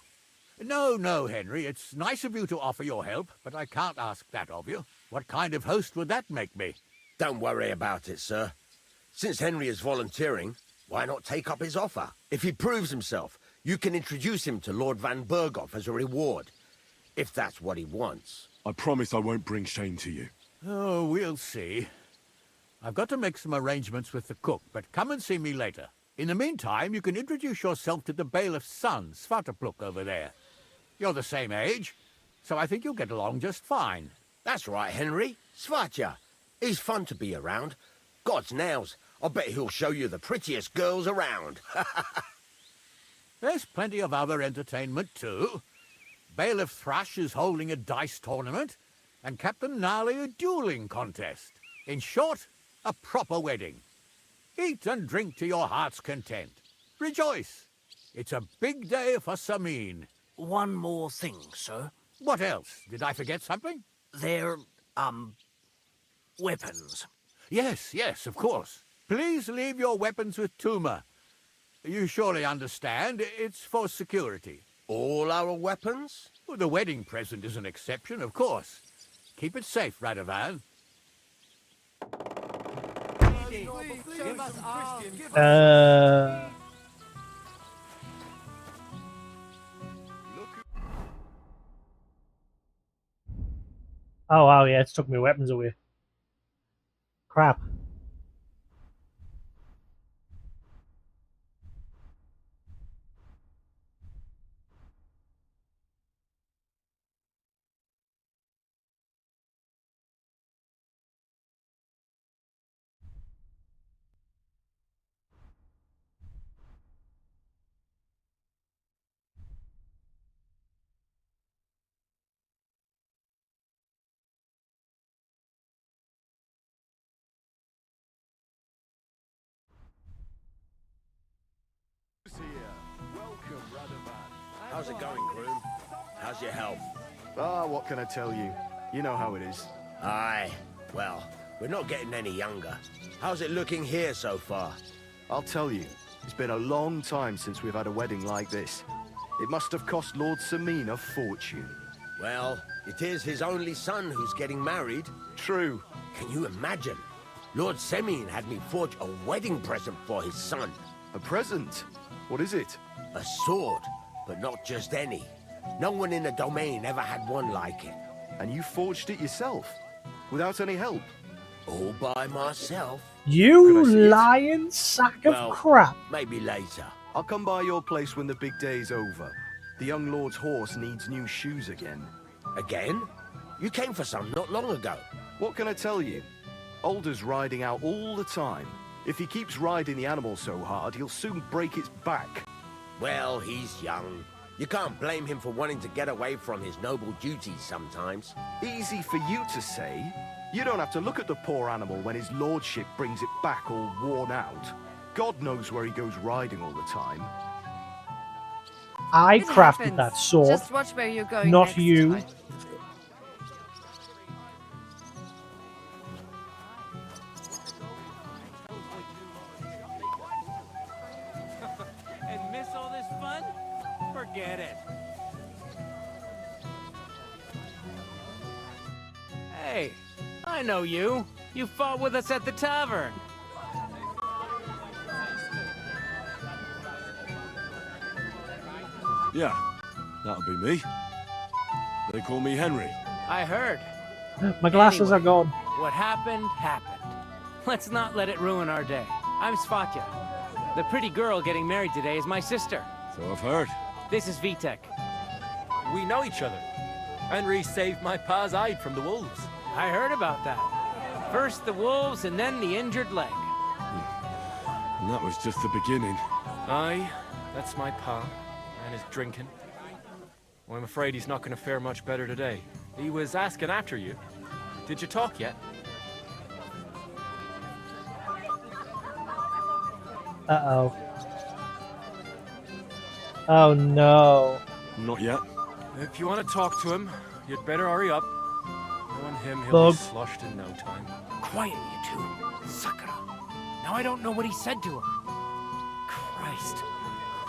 No, Henry. It's nice of you to offer your help, but I can't ask that of you. What kind of host would that make me? Don't worry about it, sir. Since Henry is volunteering, why not take up his offer? If he proves himself, you can introduce him to Lord Van Berghoff as a reward, if that's what he wants. I promise I won't bring shame to you. Oh, we'll see. I've got to make some arrangements with the cook, but come and see me later. In the meantime, you can introduce yourself to the bailiff's son, Svatopluk, over there. You're the same age, so I think you'll get along just fine. That's right, Henry. Svatja. He's fun to be around. God's nails, I bet he'll show you the prettiest girls around. There's plenty of other entertainment, too. Bailiff Thrush is holding a dice tournament, and Captain Gnarly a dueling contest. In short, a proper wedding. Eat and drink to your heart's content. Rejoice. It's a big day for Samin. One more thing, sir. What else? Did I forget something? They're, weapons. Yes, yes, of course. Please leave your weapons with Tuma. You surely understand, it's for security. All our weapons? Well, the wedding present is an exception, of course. Keep it safe, Radovan. Oh wow, yeah, it's took my weapons away. Crap. How's it going, groom? How's your health? Ah, what can I tell you? You know how it is. Aye. Well, we're not getting any younger. How's it looking here so far? I'll tell you, it's been a long time since we've had a wedding like this. It must have cost Lord Samin a fortune. Well, it is his only son who's getting married. True. Can you imagine? Lord Samin had me forge a wedding present for his son. A present? What is it? A sword, but not just any. No one in the domain ever had one like it. And you forged it yourself? Without any help? All by myself. You Could I see it? lying sack of Well, crap. maybe later. I'll come by your place when the big day's over. The young lord's horse needs new shoes again. Again? You came for some not long ago. What can I tell you? Alder's riding out all the time. If he keeps riding the animal so hard, he'll soon break its back. Well, he's young. You can't blame him for wanting to get away from his noble duties sometimes. Easy for you to say. You don't have to look at the poor animal when his lordship brings it back all worn out. God knows where he goes riding all the time. I It crafted happens. that sword, Just watch where you're going not next you. time. And miss all this fun? Forget it. Hey, I know you. You fought with us at the tavern. Yeah, that'll be me. They call me Henry. I heard. My glasses are Anyway. gone. What happened, happened. Let's not let it ruin our day. I'm Svatya. The pretty girl getting married today is my sister. So I've heard. This is Vitek. We know each other. Henry saved my pa's hide from the wolves. I heard about that. First the wolves and then the injured leg. And that was just the beginning. Aye, that's my pa. And his drinking. Well, I'm afraid he's not going to fare much better today. He was asking after you. Did you talk yet? Uh-oh. Oh no. Not yet. If you want to talk to him, you'd better hurry up. Knowing him, he'll Bug. be sloshed in no time. Quiet, you two. Sakura. Now I don't know what he said to her. Christ.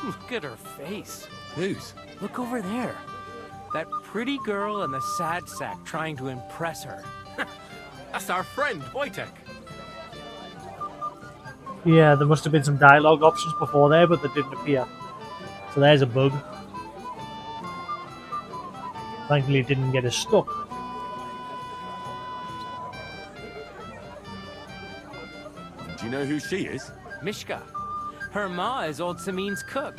Look at her face. Whose? Look over there. That pretty girl and the sad sack trying to impress her. That's our friend, Wojtek. Yeah, there must have been some dialogue options before there, but they didn't appear. So there's a bug. Thankfully, it didn't get us stuck. Do you know who she is? Mishka. Her ma is old Samin's cook.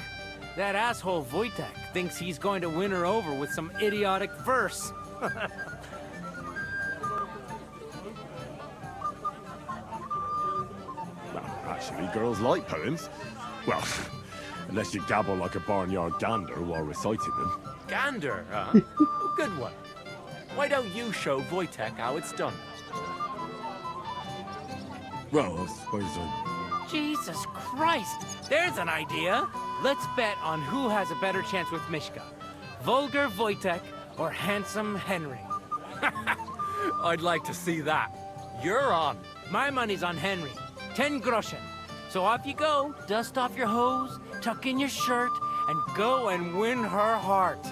That asshole Wojtek thinks he's going to win her over with some idiotic verse. Well, actually, girls like poems. Well, unless you gabble like a barnyard gander while reciting them. Gander, huh? Good one. Why don't you show Wojtek how it's done? Well, I suppose I... Jesus Christ! There's an idea! Let's bet on who has a better chance with Mishka. Vulgar Wojtek or handsome Henry. I'd like to see that. You're on. My money's on Henry. 10 groschen. So off you go, dust off your hose, tuck in your shirt, and go and win her heart.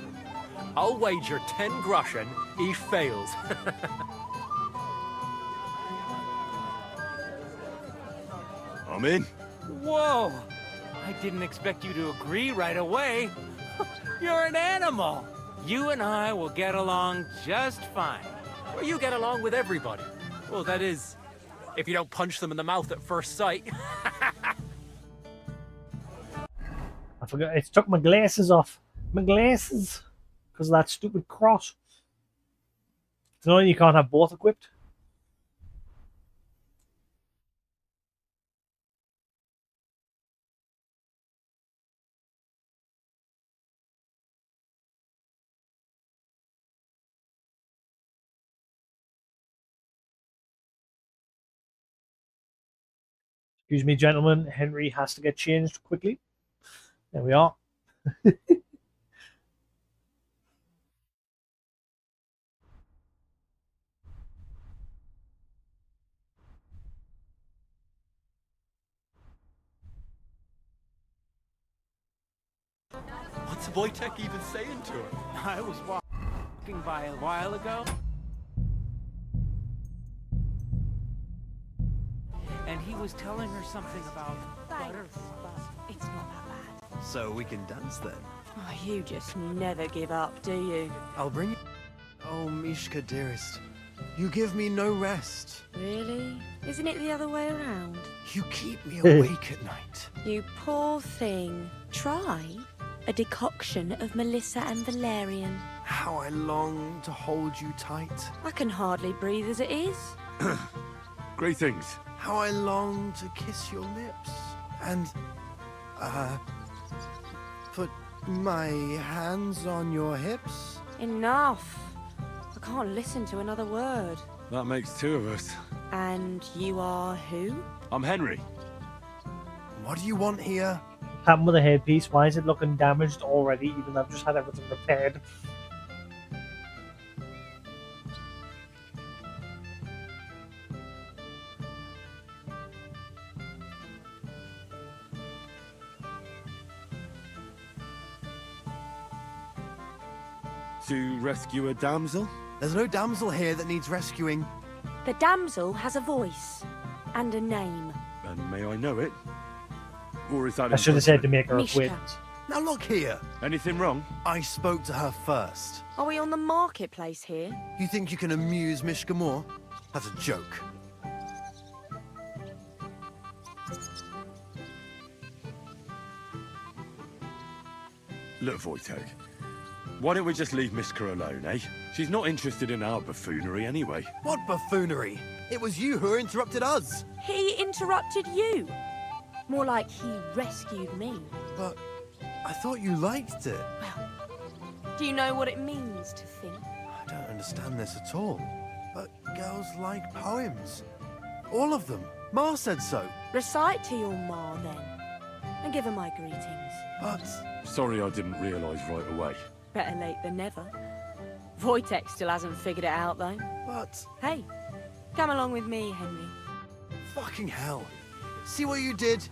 I'll wager 10 groschen he fails. I'm in. Whoa! I didn't expect you to agree right away. You're an animal. You and I will get along just fine. Well, you get along with everybody. Well, that is, if you don't punch them in the mouth at first sight. I forgot. It took my glasses off. My glasses. Because of that stupid cross. So you can't have both equipped. Excuse me, gentlemen. Henry has to get changed quickly. There we are. What's Wojtek even saying to her? I was walking by a while ago. And he was telling her something about butter. It's not that bad. So we can dance then. Oh, you just never give up, do you? I'll bring you. Oh, Mishka, dearest. You give me no rest. Really? Isn't it the other way around? You keep me awake at night. You poor thing. Try a decoction of Melissa and Valerian. How I long to hold you tight. I can hardly breathe as it is. Greetings. How I long to kiss your lips. And, put my hands on your hips. Enough. I can't listen to another word. That makes two of us. And you are who? I'm Henry. What do you want here? Happened with the headpiece. Why is it looking damaged already, even though I've just had everything repaired? To rescue a damsel? There's no damsel here that needs rescuing. The damsel has a voice and a name. And may I know it? Or is that I should have said to make her Mishka. acquaintance. Now look here. Anything wrong? I spoke to her first. Are we on the marketplace here? You think you can amuse Mishka more? That's a joke. Look, Wojtek. Why don't we just leave Mishka alone, eh? She's not interested in our buffoonery anyway. What buffoonery? It was you who interrupted us. He interrupted you. More like he rescued me. But I thought you liked it. Well, do you know what it means to think? I don't understand this at all. But girls like poems. All of them. Ma said so. Recite to your ma then. And give her my greetings. But Sorry I didn't realise right away. Better late than never. Wojtek still hasn't figured it out though. But Hey, come along with me, Henry. fucking hell. See what you did?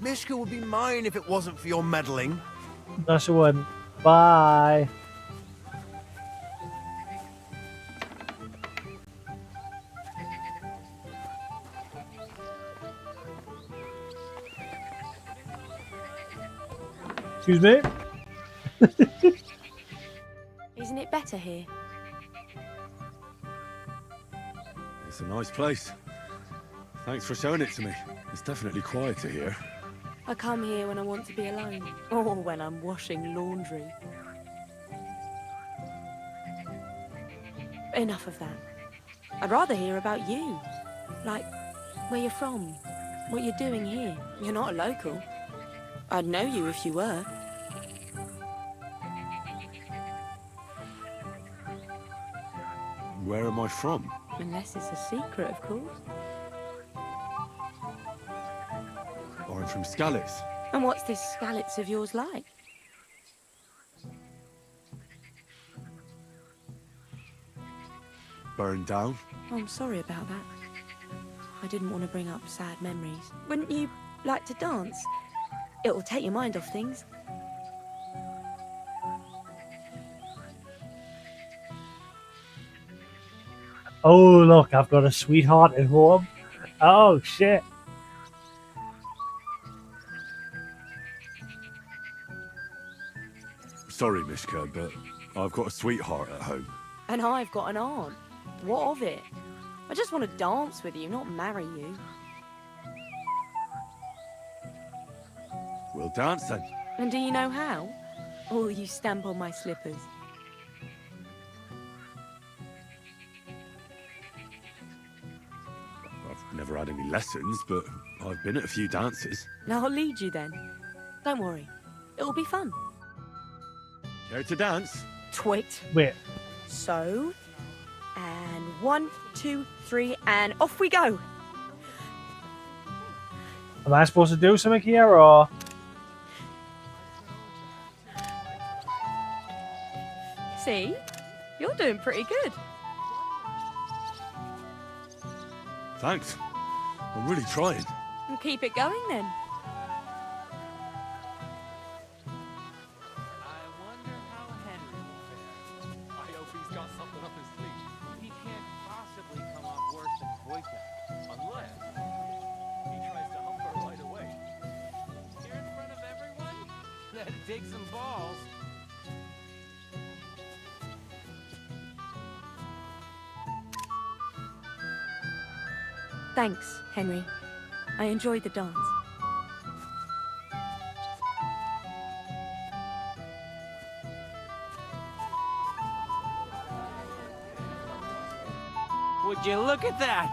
Mishka would be mine if it wasn't for your meddling. No, she wouldn't. Bye. Excuse me? Isn't it better here? It's a nice place. Thanks for showing it to me. It's definitely quieter here. I come here when I want to be alone. Or when I'm washing laundry. Enough of that. I'd rather hear about you. Like, where you're from. What you're doing here. You're not a local. I'd know you if you were. Where am I from? Unless it's a secret, of course. I'm from Skalitz. And what's this Skalitz of yours like? Burned down. Oh, I'm sorry about that. I didn't want to bring up sad memories. Wouldn't you like to dance? It'll take your mind off things. Oh, look, I've got a sweetheart at home. Oh, shit. Sorry, Mishka, but I've got a sweetheart at home. And I've got an aunt. What of it? I just want to dance with you, not marry you. We'll dance then. And do you know how? Or will you stamp on my slippers? I've never had any lessons, but I've been at a few dances. Now I'll lead you then. Don't worry. It'll be fun. Care to dance? Twit. Wait. So, and 1, 2, 3, and off we go. Am I supposed to do something here, or? See? You're doing pretty good. Thanks. I'm really trying. And keep it going then. I wonder how Henry will fare. I hope he's got something up his sleeve. He can't possibly come off worse than Voika, unless he tries to hump her right away. Here in front of everyone? That'd take some balls. Thanks, Henry. I enjoyed the dance. Would you look at that?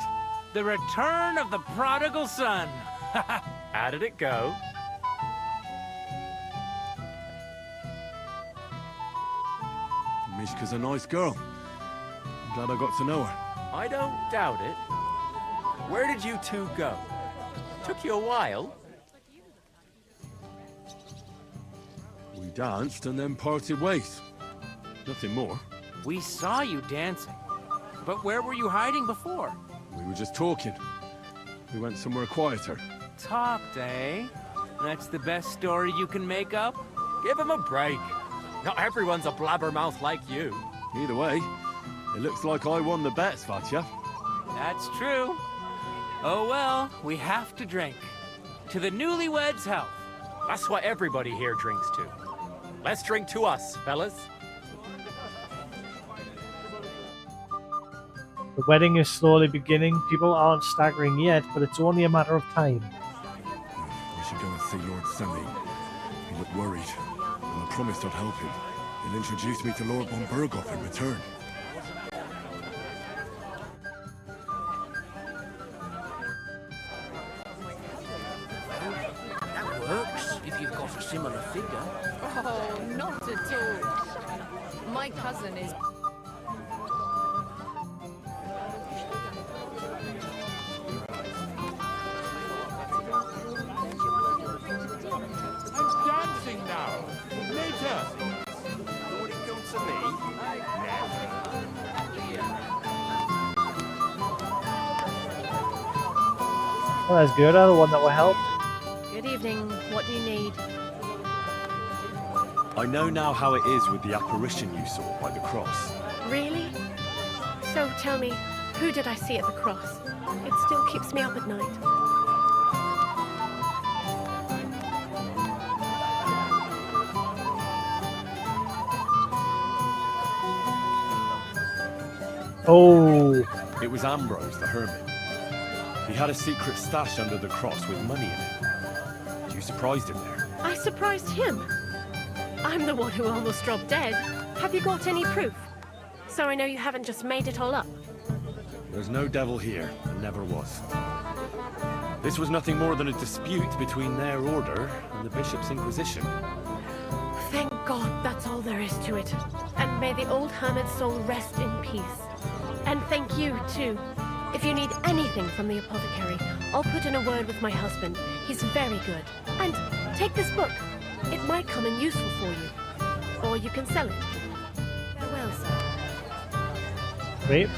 The return of the prodigal son. How did it go? Mishka's a nice girl. I'm glad I got to know her. I don't doubt it. Where did you two go? Took you a while. We danced and then parted ways. Nothing more. We saw you dancing. But where were you hiding before? We were just talking. We went somewhere quieter. Talked, eh? That's the best story you can make up? Give him a break. Not everyone's a blabbermouth like you. Either way, it looks like I won the bet, Svatya. That's true. Oh well, we have to drink. To the newlyweds' health. That's what everybody here drinks to. Let's drink to us, fellas. The wedding is slowly beginning. People aren't staggering yet, but it's only a matter of time. We should go and see Lord Semi. He looked worried, and I promised I'd help him. He'll introduce me to Lord von Burghoff in return. That works, if you've got a similar figure. Oh, not at all. My cousin is... I'm dancing now. Later. Would it come to me? Well, that's good. The one that will help. Good evening. What do you need? I know now how it is with the apparition you saw by the cross. Really? So tell me, who did I see at the cross? It still keeps me up at night. Oh. It was Ambrose, the hermit. He had a secret stash under the cross with money in it. You surprised him there. I surprised him. I'm the one who almost dropped dead. Have you got any proof? So I know you haven't just made it all up. There's no devil here, and never was. This was nothing more than a dispute between their order and the Bishop's Inquisition. Thank God that's all there is to it. And may the old hermit's soul rest in peace. And thank you, too. If you need anything from the apothecary, I'll put in a word with my husband. He's very good. And take this book. It might come in useful for you. Or you can sell it. Farewell, sir. Wait.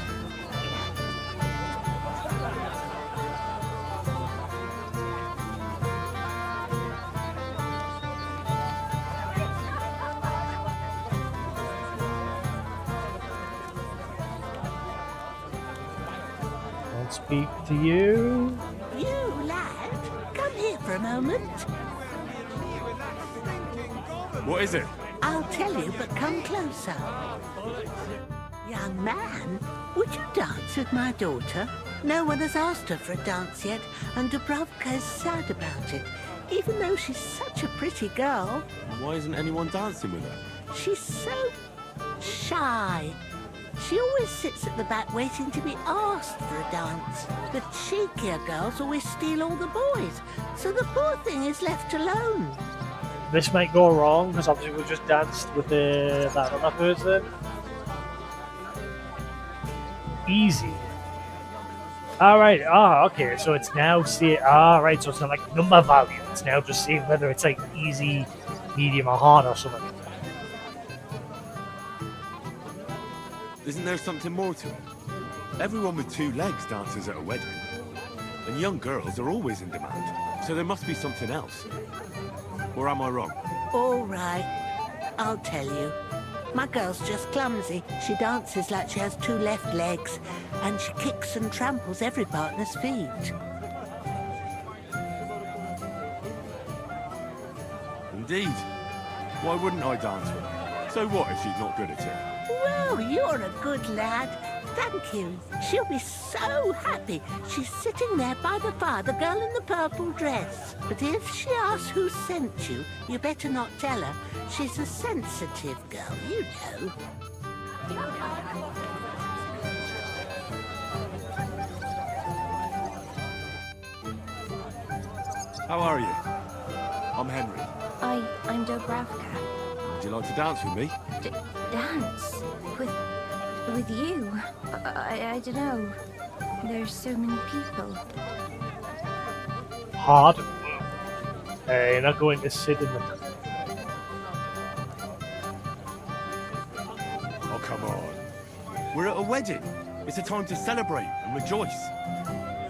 speak to you. You, lad, come here for a moment. What is it? I'll tell you, but come closer. Young man, would you dance with my daughter? No one has asked her for a dance yet, and Dubravka is sad about it, even though she's such a pretty girl. Why isn't anyone dancing with her? She's so shy. She always sits at the back waiting to be asked for a dance. The cheekier girls always steal all the boys, so the poor thing is left alone. This might go wrong because obviously we just danced with that other person. Easy. Alright, okay, so it's now alright, so it's not like number value, it's now just seeing whether it's like easy, medium, or hard or something. Isn't there something more to it? Everyone with 2 legs dances at a wedding. And young girls are always in demand, so there must be something else. Or am I wrong? All right, I'll tell you. My girl's just clumsy. She dances like she has 2 left legs, and she kicks and tramples every partner's feet. Indeed. Why wouldn't I dance with her? So what if she's not good at it? Well, you're a good lad. Thank you. She'll be so happy. She's sitting there by the fire, the girl in the purple dress. But if she asks who sent you, you better not tell her. She's a sensitive girl, you know. How are you? I'm Henry. I'm Dubravka. Would you like to dance with me? Dance? With you? I don't know. There's so many people. Hard. You're not going to sit in the... Oh, come on. We're at a wedding. It's a time to celebrate and rejoice.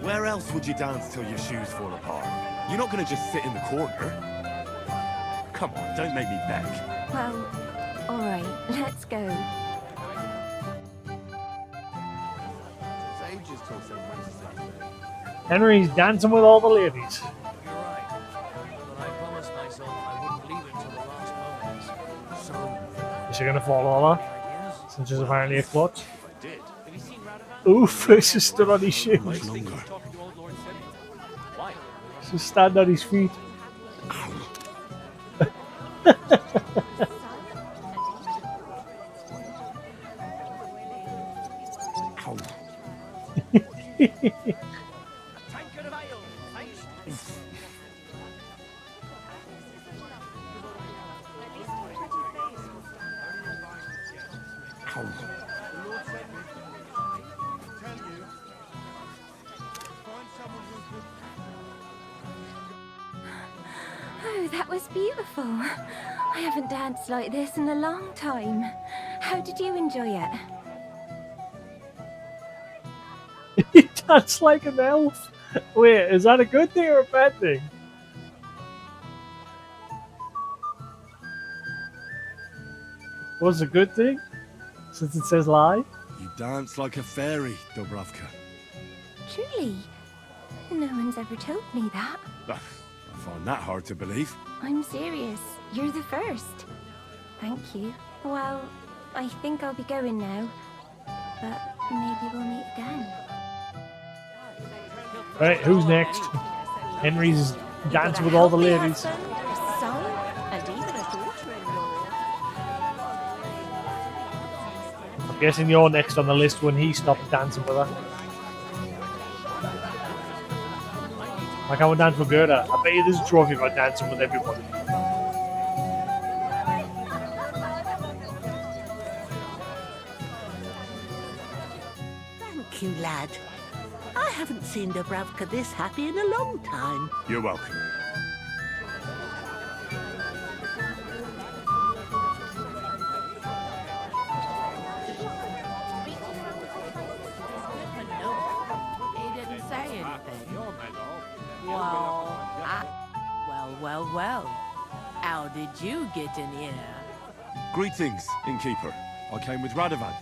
Where else would you dance till your shoes fall apart? You're not going to just sit in the corner. Come on, don't make me beg. Well, alright, let's go. Henry's dancing with all the ladies. You're right. But I promised myself I wouldn't leave it till the last moment. So... Is she going to fall over? Since she's apparently a klutz. I did. Have you seen Oof, she's stood on his shoes. Much longer. She's standing on his feet. Oh, that was beautiful. I haven't danced like this in a long time. How did you enjoy it? He danced like an elf. Wait, is that a good thing or a bad thing? What's a good thing? Since it says lie? You dance like a fairy, Dubravka. Truly? No one's ever told me that. I find that hard to believe. I'm serious. You're the first. Thank you. Well, I think I'll be going now. But maybe we'll meet again. Right, who's next? Henry's dancing with all the ladies. Son, and even a daughter-in-law. I'm guessing you're next on the list when he stopped dancing with her. I can't dance with Gerda. I bet you there's a trophy for dancing with everybody. Thank you, lad. I haven't seen Dubravka this happy in a long time. You're welcome. He didn't say anything. Well. How did you get in here? Greetings, innkeeper. I came with Radovan.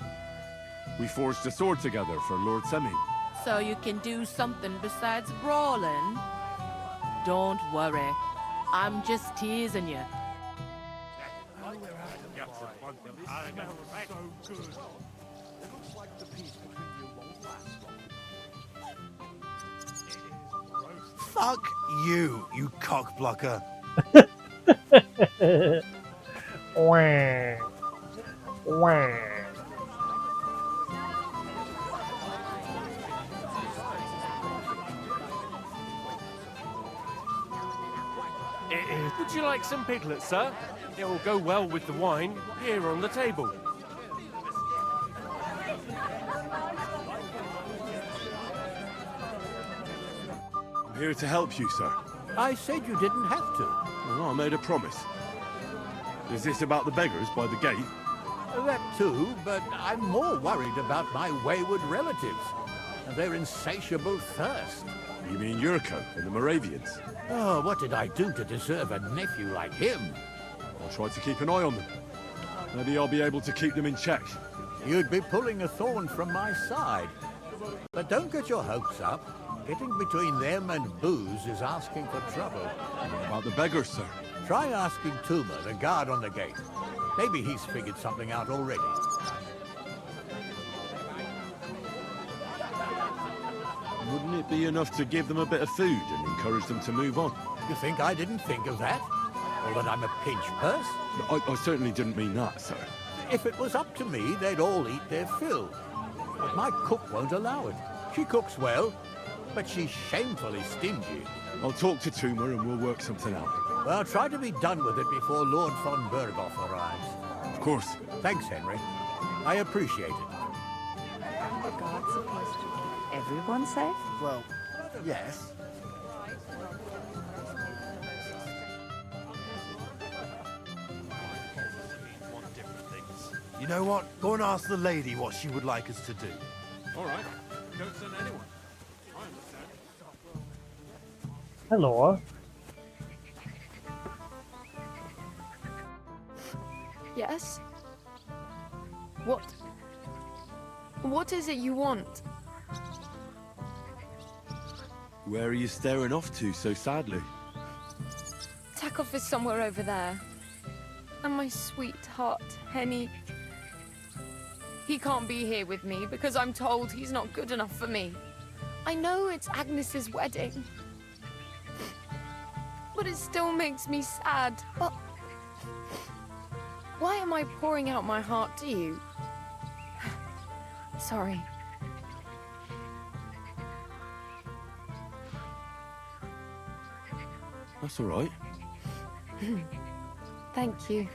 We forged a sword together for Lord Semmi. so you can do something besides brawling? Don't worry. I'm just teasing you. Fuck you, you cockblocker. Wah. Wah. Would you like some piglets, sir? It will go well with the wine here on the table. I'm here to help you, sir. I said you didn't have to. Well, I made a promise. Is this about the beggars by the gate? That too, but I'm more worried about my wayward relatives and their insatiable thirst. You mean Yurko and the Moravians? Oh, what did I do to deserve a nephew like him? I'll try to keep an eye on them. Maybe I'll be able to keep them in check. You'd be pulling a thorn from my side. But don't get your hopes up. Getting between them and booze is asking for trouble. What about the beggars, sir? Try asking Tuma, the guard on the gate. Maybe he's figured something out already. Wouldn't it be enough to give them a bit of food and encourage them to move on? You think I didn't think of that? Or that I'm a pinch purse? I certainly didn't mean that, sir. If it was up to me, they'd all eat their fill. But my cook won't allow it. She cooks well, but she's shamefully stingy. I'll talk to Tuma and we'll work something out. Well, try to be done with it before Lord von Berghoff arrives. Of course. Thanks, Henry. I appreciate it. The guard's supposed to keep everyone safe? Well, yes. You know what? Go and ask the lady what she would like us to do. All right. Don't send anyone. I understand. Hello. Yes? What is it you want? Where are you staring off to so sadly? Takov is somewhere over there. And my sweetheart, Henny. He can't be here with me because I'm told he's not good enough for me. I know it's Agnes's wedding. But it still makes me sad. But why am I pouring out my heart to you? Sorry. That's all right. Thank you.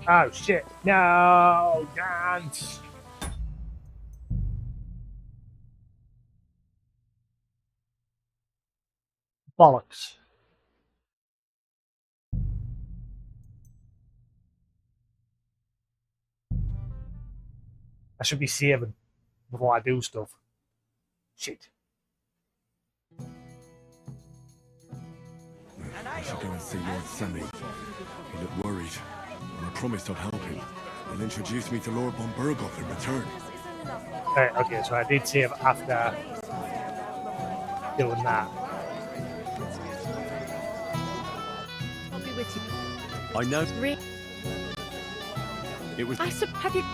Oh shit! No, dance. Bollocks. I should be saving before I do stuff. Shit. I should go and see Lord Sammy. He looked worried, and I promised I'd help him. He'll introduce me to Lord von Berghoff in return. Right, okay, so I did save after doing that. I'll be with you. I know. It was. have you.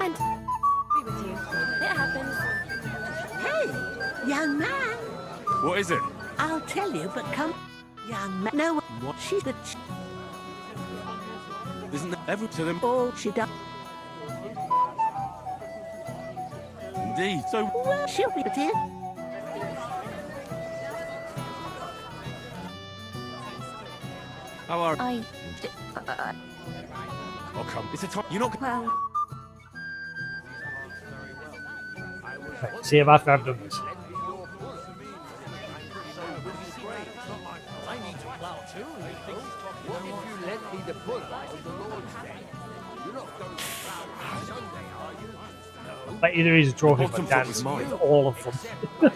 And be with you. It happens. Hey, young man. What is it? I'll tell you, but come. Young man. No, What? she's the. Isn't that ever to them? All she does. Indeed. So. Well, she'll be here. How are? Oh, come. It's a time. You're not. well, Right, save after I've done this. I need to plow too. What if you let me the pull on the Lord's Day? You're not going to plow on Sunday, are you? No. But either he's a trophy Bottom for foot dance was mine. with all of them.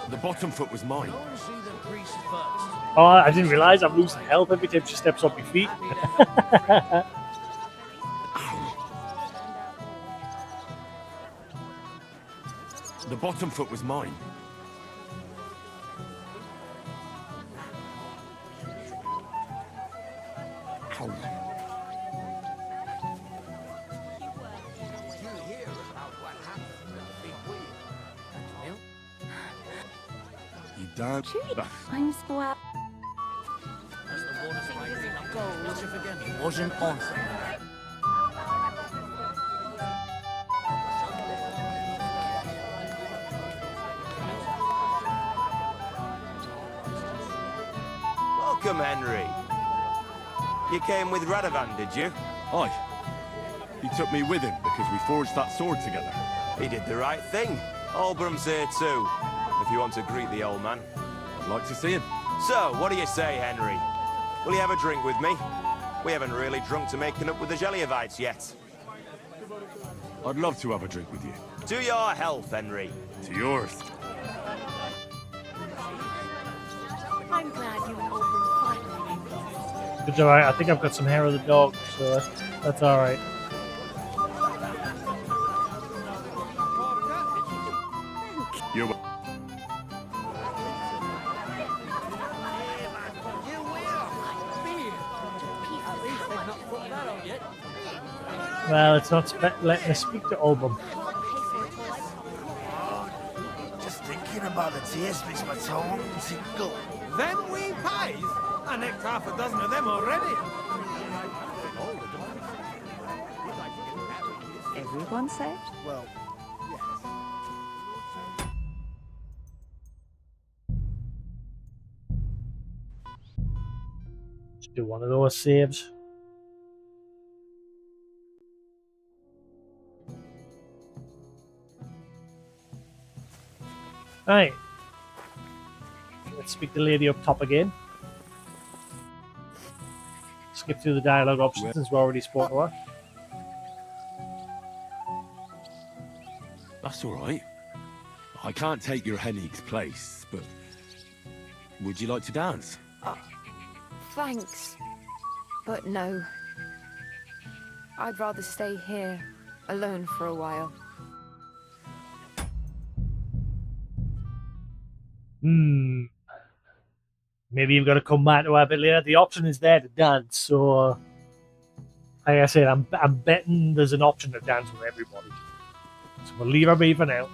The bottom foot was mine. Go and see the priest first. Oh, I didn't realise I'm losing health every time she steps on my feet. The bottom foot was mine. Ow. You don't. I'm spoiled. It wasn't on. Welcome, Henry. You came with Radovan, did you? Aye. He took me with him because we forged that sword together. He did the right thing. Olbram's here too, if you want to greet the old man. I'd like to see him. So, what do you say, Henry? Will you have a drink with me? We haven't really drunk to making up with the Jelliavites yet. I'd love to have a drink with you. To your health, Henry. To yours. I'm glad you and Oldham finally. It's alright, I think I've got some hair of the dog, so that's alright. You're Well, it's not letting us speak to Album. Just thinking about the taste makes my tongue tingle. Them wee pies? I nicked half a dozen of them already. Everyone said? Well, Let's do one of those saves. Right. Let's speak to the lady up top again. Skip through the dialogue options since we already spoke to her. That's all right. I can't take your Henig's place, but would you like to dance? Thanks. But no. I'd rather stay here, alone for a while. Maybe you've got to come back to her a bit later. The option is there to dance, so like I said, I'm betting there's an option to dance with everybody. So we'll leave her be for now.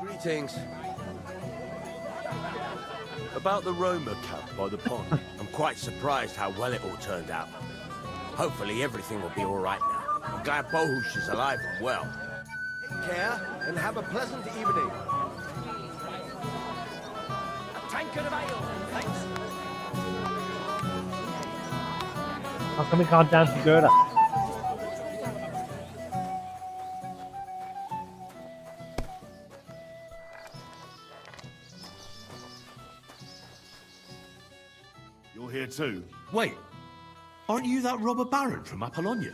Greetings. About the Roma camp by the pond. I'm quite surprised how well it all turned out. Hopefully everything will be all right now. I'm glad Bohush is alive and well. Take care and have a pleasant evening. A tankard of ale, thanks. How come we can't dance with Gerda? You're here too? Wait, aren't you that robber baron from Apollonia?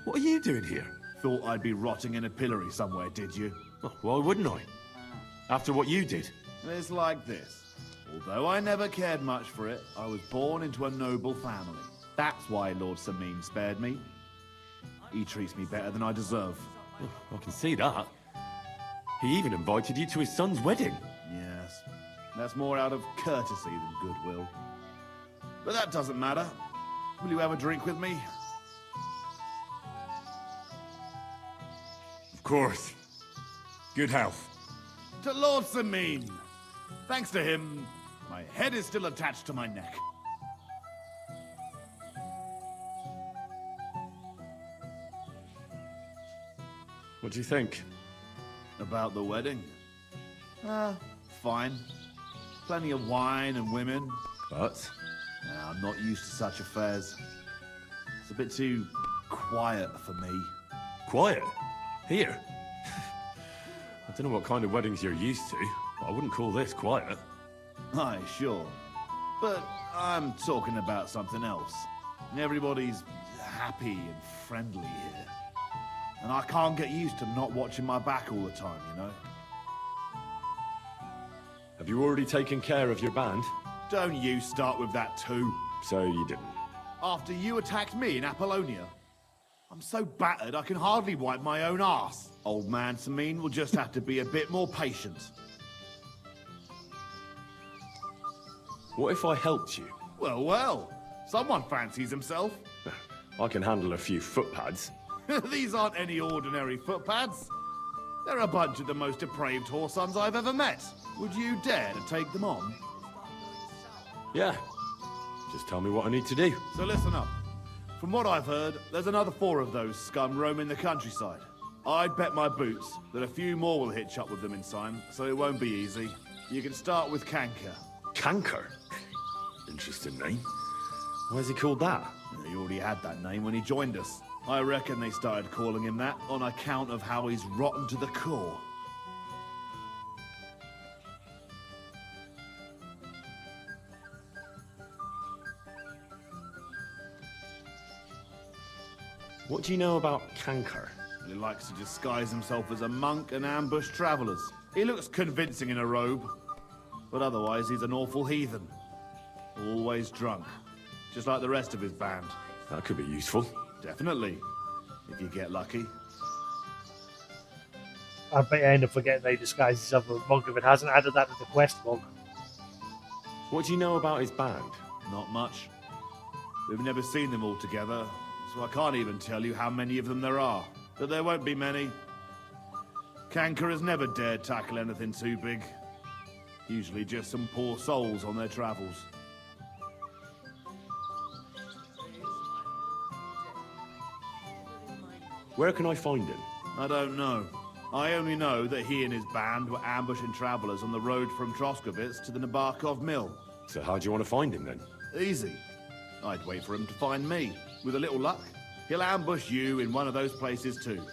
What are you doing here? Thought I'd be rotting in a pillory somewhere, did you? Oh, why wouldn't I? After what you did. It's like this. Although I never cared much for it, I was born into a noble family. That's why Lord Sameen spared me. He treats me better than I deserve. Oh, I can see that. He even invited you to his son's wedding. Yes. That's more out of courtesy than goodwill. But that doesn't matter. Will you have a drink with me? Of course. Good health. To Lord Sameen. Thanks to him, my head is still attached to my neck. What do you think? About the wedding? Fine. Plenty of wine and women. But? I'm not used to such affairs. It's a bit too quiet for me. Quiet? Here? I don't know what kind of weddings you're used to, but I wouldn't call this quiet. Aye, sure. But I'm talking about something else. Everybody's happy and friendly here. And I can't get used to not watching my back all the time, you know? Have you already taken care of your band? Don't you start with that too. So you didn't. After you attacked me in Apollonia? I'm so battered I can hardly wipe my own arse. Old man Samine will just have to be a bit more patient. What if I helped you? Well, well. Someone fancies himself. I can handle a few footpads. These aren't any ordinary footpads. They're a bunch of the most depraved whoresons I've ever met. Would you dare to take them on? Yeah. Just tell me what I need to do. So listen up. From what I've heard, there's another 4 of those scum roaming the countryside. I'd bet my boots that a few more will hitch up with them in time, so it won't be easy. You can start with Canker. Canker? Interesting name. Why is he called that? He already had that name when he joined us. I reckon they started calling him that on account of how he's rotten to the core. What do you know about Canker? He likes to disguise himself as a monk and ambush travelers. He looks convincing in a robe, but otherwise he's an awful heathen. Always drunk, just like the rest of his band. That could be useful. Definitely, if you get lucky. I bet you end up forgetting they disguise himself as a monk if it hasn't added that to the quest log. What do you know about his band? Not much. We've never seen them all together, so I can't even tell you how many of them there are. But there won't be many. Canker has never dared tackle anything too big. Usually just some poor souls on their travels. Where can I find him? I don't know. I only know that he and his band were ambushing travelers on the road from Troskovitz to the Nabarkov mill. So how do you want to find him then? Easy. I'd wait for him to find me. With a little luck, he'll ambush you in one of those places too.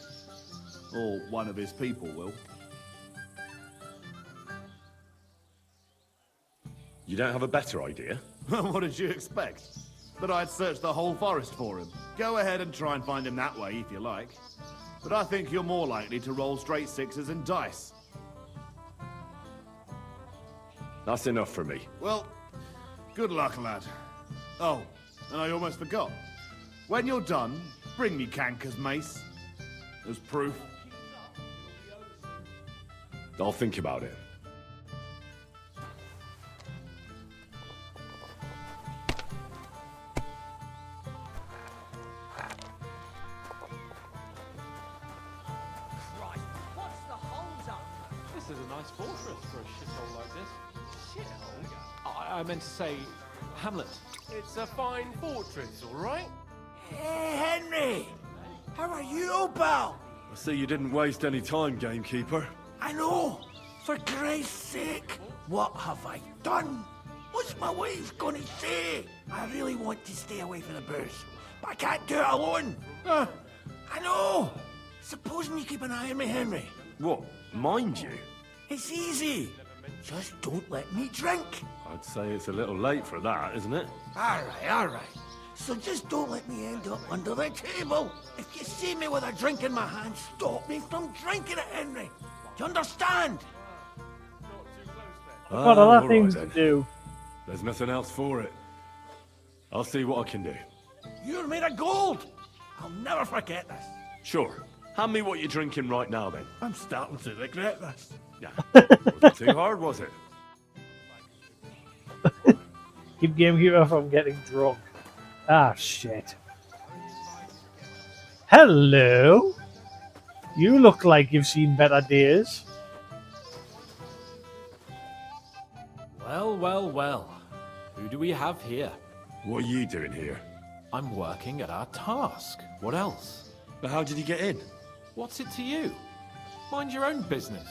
Or one of his people will. You don't have a better idea? What did you expect? That I'd search the whole forest for him? Go ahead and try and find him that way if you like. But I think you're more likely to roll straight 6s and dice. That's enough for me. Well, good luck, lad. Oh, and I almost forgot. When you're done, bring me Canker's mace. As proof. I'll think about it. This is a nice fortress for a shithole like this. Shithole? I meant to say, Hamlet. It's a fine fortress, all right? Hey, Henry! How are you, pal? I see you didn't waste any time, gamekeeper. I know! For Christ's sake! What have I done? What's my wife gonna say? I really want to stay away from the booze, but I can't do it alone. I know! Supposing you keep an eye on me, Henry. What? Mind you? It's easy. Just don't let me drink. I'd say it's a little late for that, isn't it? All right. So just don't let me end up under the table. If you see me with a drink in my hand, stop me from drinking it, Henry. Do you understand? I've got a lot of all things right to then. do. There's nothing else for it. I'll see what I can do. You're made of gold. I'll never forget this. Sure. Hand me what you're drinking right now, then. I'm starting to regret this. Yeah. Wasn't too hard, was it? Keep gamekeeper from getting drunk. Ah, shit. Hello? You look like you've seen better days. Well. Who do we have here? What are you doing here? I'm working at our task. What else? But how did you get in? What's it to you? Mind your own business.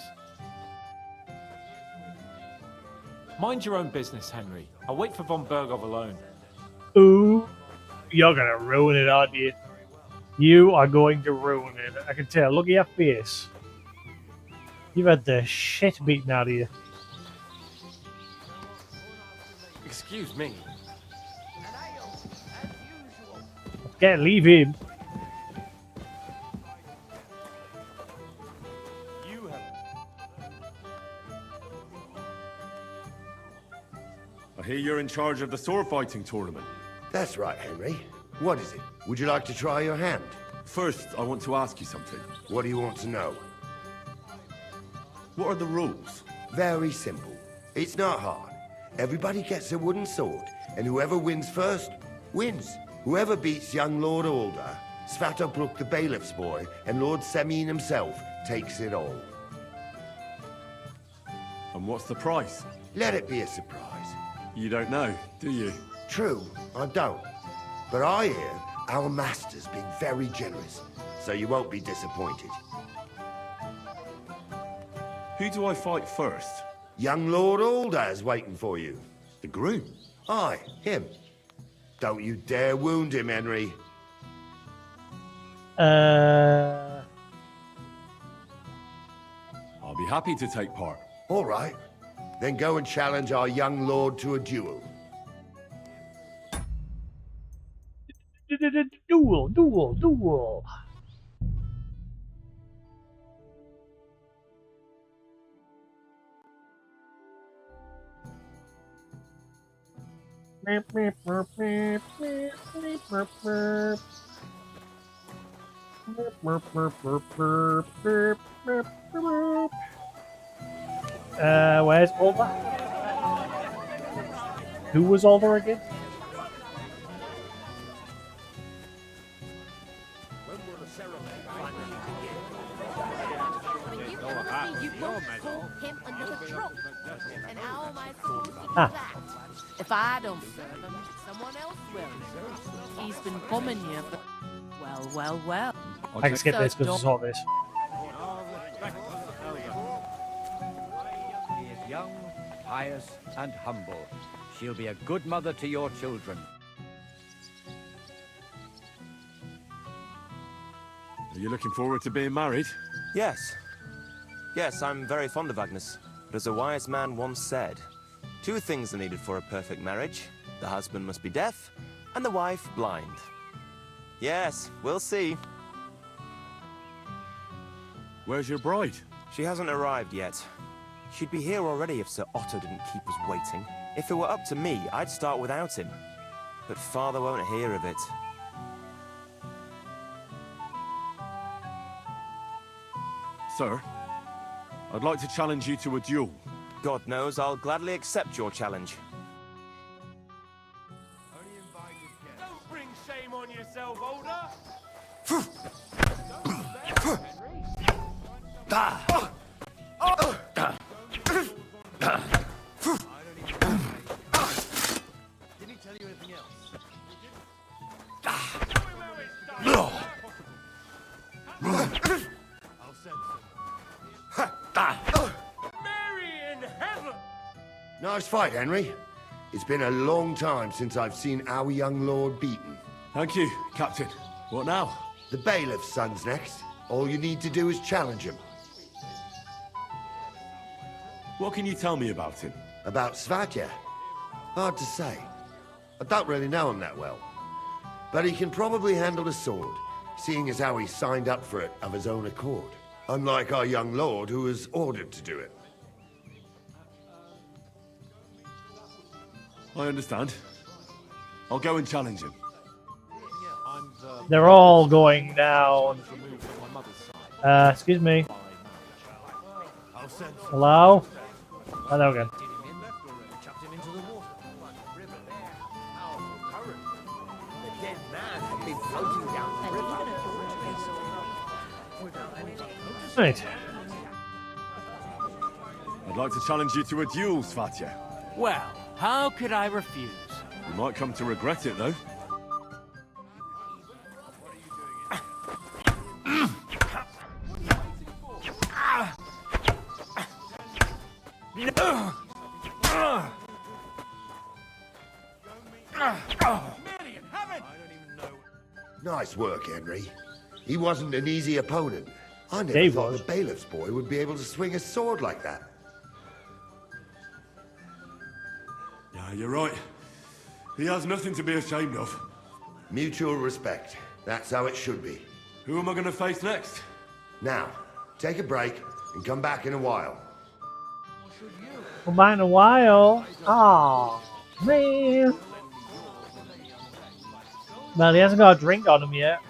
Mind your own business, Henry. I'll wait for von Bergov alone. Ooh, you're gonna ruin it, aren't you? You are going to ruin it. I can tell. Look at your face. You've had the shit beaten out of you. Excuse me. Can't leave him. I hear you're in charge of the sword fighting tournament. That's right, Henry. What is it? Would you like to try your hand? First, I want to ask you something. What do you want to know? What are the rules? Very simple. It's not hard. Everybody gets a wooden sword, and whoever wins first, wins. Whoever beats young Lord Alder, Svatopluk the bailiff's boy, and Lord Semyon himself takes it all. And what's the price? Let it be a surprise. You don't know, do you? True, I don't. But I hear our master's been very generous, so you won't be disappointed. Who do I fight first? Young Lord Alder is waiting for you. The groom? Aye, him. Don't you dare wound him, Henry. I'll be happy to take part. All right. Then go and challenge our young lord to a duel. Duel. Where's Alder? Who was Alder again? If I don't serve him, someone else will. He's been bumming you, but well. I can skip this because it's all this. She is young, pious, and humble. She'll be a good mother to your children. Are you looking forward to being married? Yes. Yes, I'm very fond of Agnes. But as a wise man once said, 2 things are needed for a perfect marriage. The husband must be deaf, and the wife blind. Yes, we'll see. Where's your bride? She hasn't arrived yet. She'd be here already if Sir Otto didn't keep us waiting. If it were up to me, I'd start without him. But Father won't hear of it. Sir, I'd like to challenge you to a duel. God knows I'll gladly accept your challenge. Don't bring shame on yourself, Alder! Did he tell you anything else? I'll send some. Mary in heaven! Nice fight, Henry. It's been a long time since I've seen our young lord beaten. Thank you, Captain. What now? The bailiff's son's next. All you need to do is challenge him. What can you tell me about him? About Svatya? Hard to say. I don't really know him that well. But he can probably handle a sword, seeing as how he signed up for it of his own accord. Unlike our young lord, who was ordered to do it. I understand. I'll go and challenge him. They're all going down. Excuse me. Hello? Oh, there we go. The dead man had been floating down the river. Right. I'd like to challenge you to a duel, Svatya. Well, how could I refuse? You might come to regret it, though. Nice work, Henry. He wasn't an easy opponent. I never Dave thought was. the bailiff's boy would be able to swing a sword like that. Yeah, you're right. He has nothing to be ashamed of. Mutual respect. That's how it should be. Who am I going to face next? Now, take a break and come back in a while. Come back in a while. Aw, man. Well, he hasn't got a drink on him yet.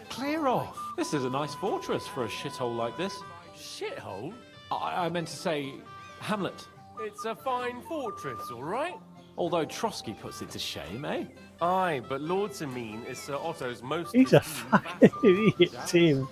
Clear off. This is a nice fortress for a shithole like this. Shithole? I meant to say Hamlet. It's a fine fortress, all right? Although Trotsky puts it to shame, eh? Aye, but Lord Samine is Sir Otto's most... He's a fucking idiot, too.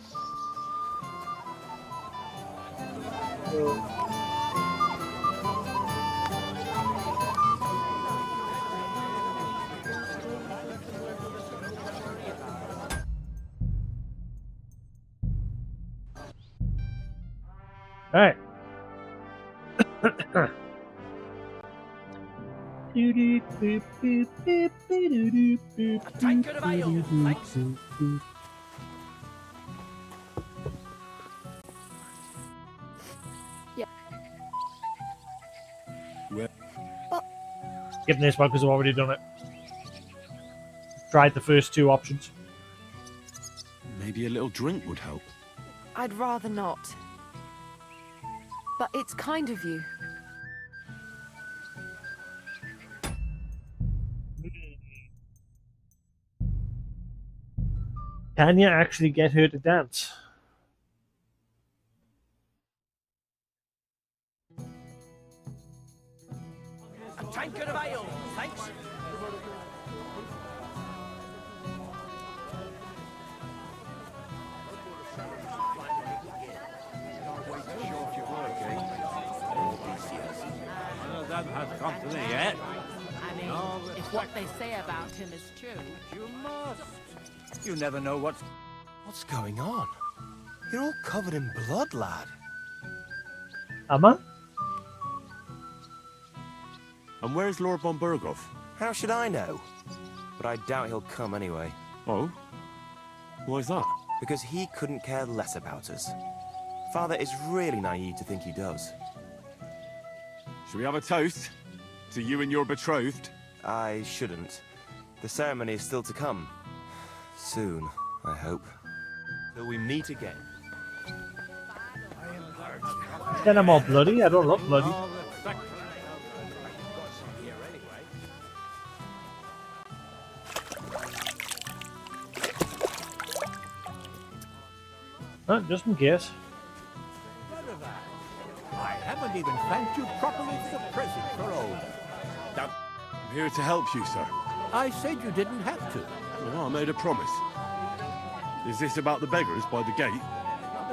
Alright. tankard of ale, thanks. Yeah. Skipping this one because I've already done it. Tried the first two options. Maybe a little drink would help. I'd rather not. But it's kind of you. Can you actually get her to dance? A tankard of ale, thanks. That has come to me yet. I mean, if what they say about him is true, You must. You never know what's... What's going on? You're all covered in blood, lad. Am I? And where's Lord von Burghoff? How should I know? But I doubt he'll come anyway. Oh? Why's that? Because he couldn't care less about us. Father is really naive to think he does. Should we have a toast? To you and your betrothed? I shouldn't. The ceremony is still to come. Soon, I hope. Till we meet again. Then I'm all bloody. I don't look bloody. Just in case. I haven't even thanked you properly for the present for old. I'm here to help you, sir. I said you didn't have to. Well, I made a promise. Is this about the beggars by the gate?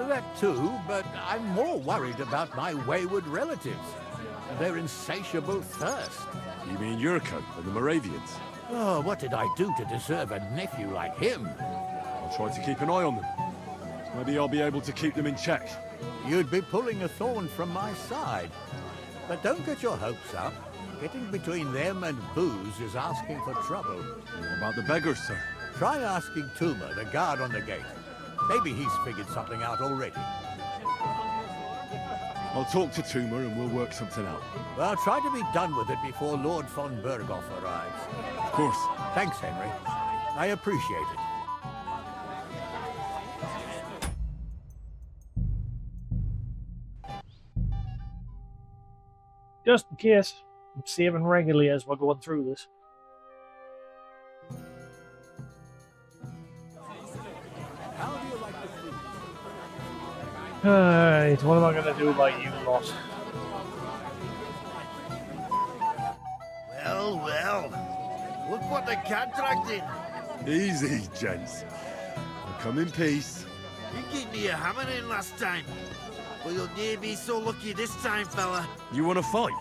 That too, but I'm more worried about my wayward relatives. Their insatiable thirst. You mean Yurko and the Moravians? Oh, what did I do to deserve a nephew like him? I'll try to keep an eye on them. Maybe I'll be able to keep them in check. You'd be pulling a thorn from my side. But don't get your hopes up. Getting between them and booze is asking for trouble. What about the beggars, sir? Try asking Tuma, the guard on the gate. Maybe he's figured something out already. I'll talk to Tuma and we'll work something out. Well, try to be done with it before Lord von Burghoff arrives. Of course. Thanks, Henry. I appreciate it. Just in case. I'm saving regularly as we're going through this. Alright, what am I going to do about you lot? Well, well. Look what the contracted. Easy, gents. I'll come in peace. You gave me a hammer in last time. But you'll never be so lucky this time, fella. You want to fight?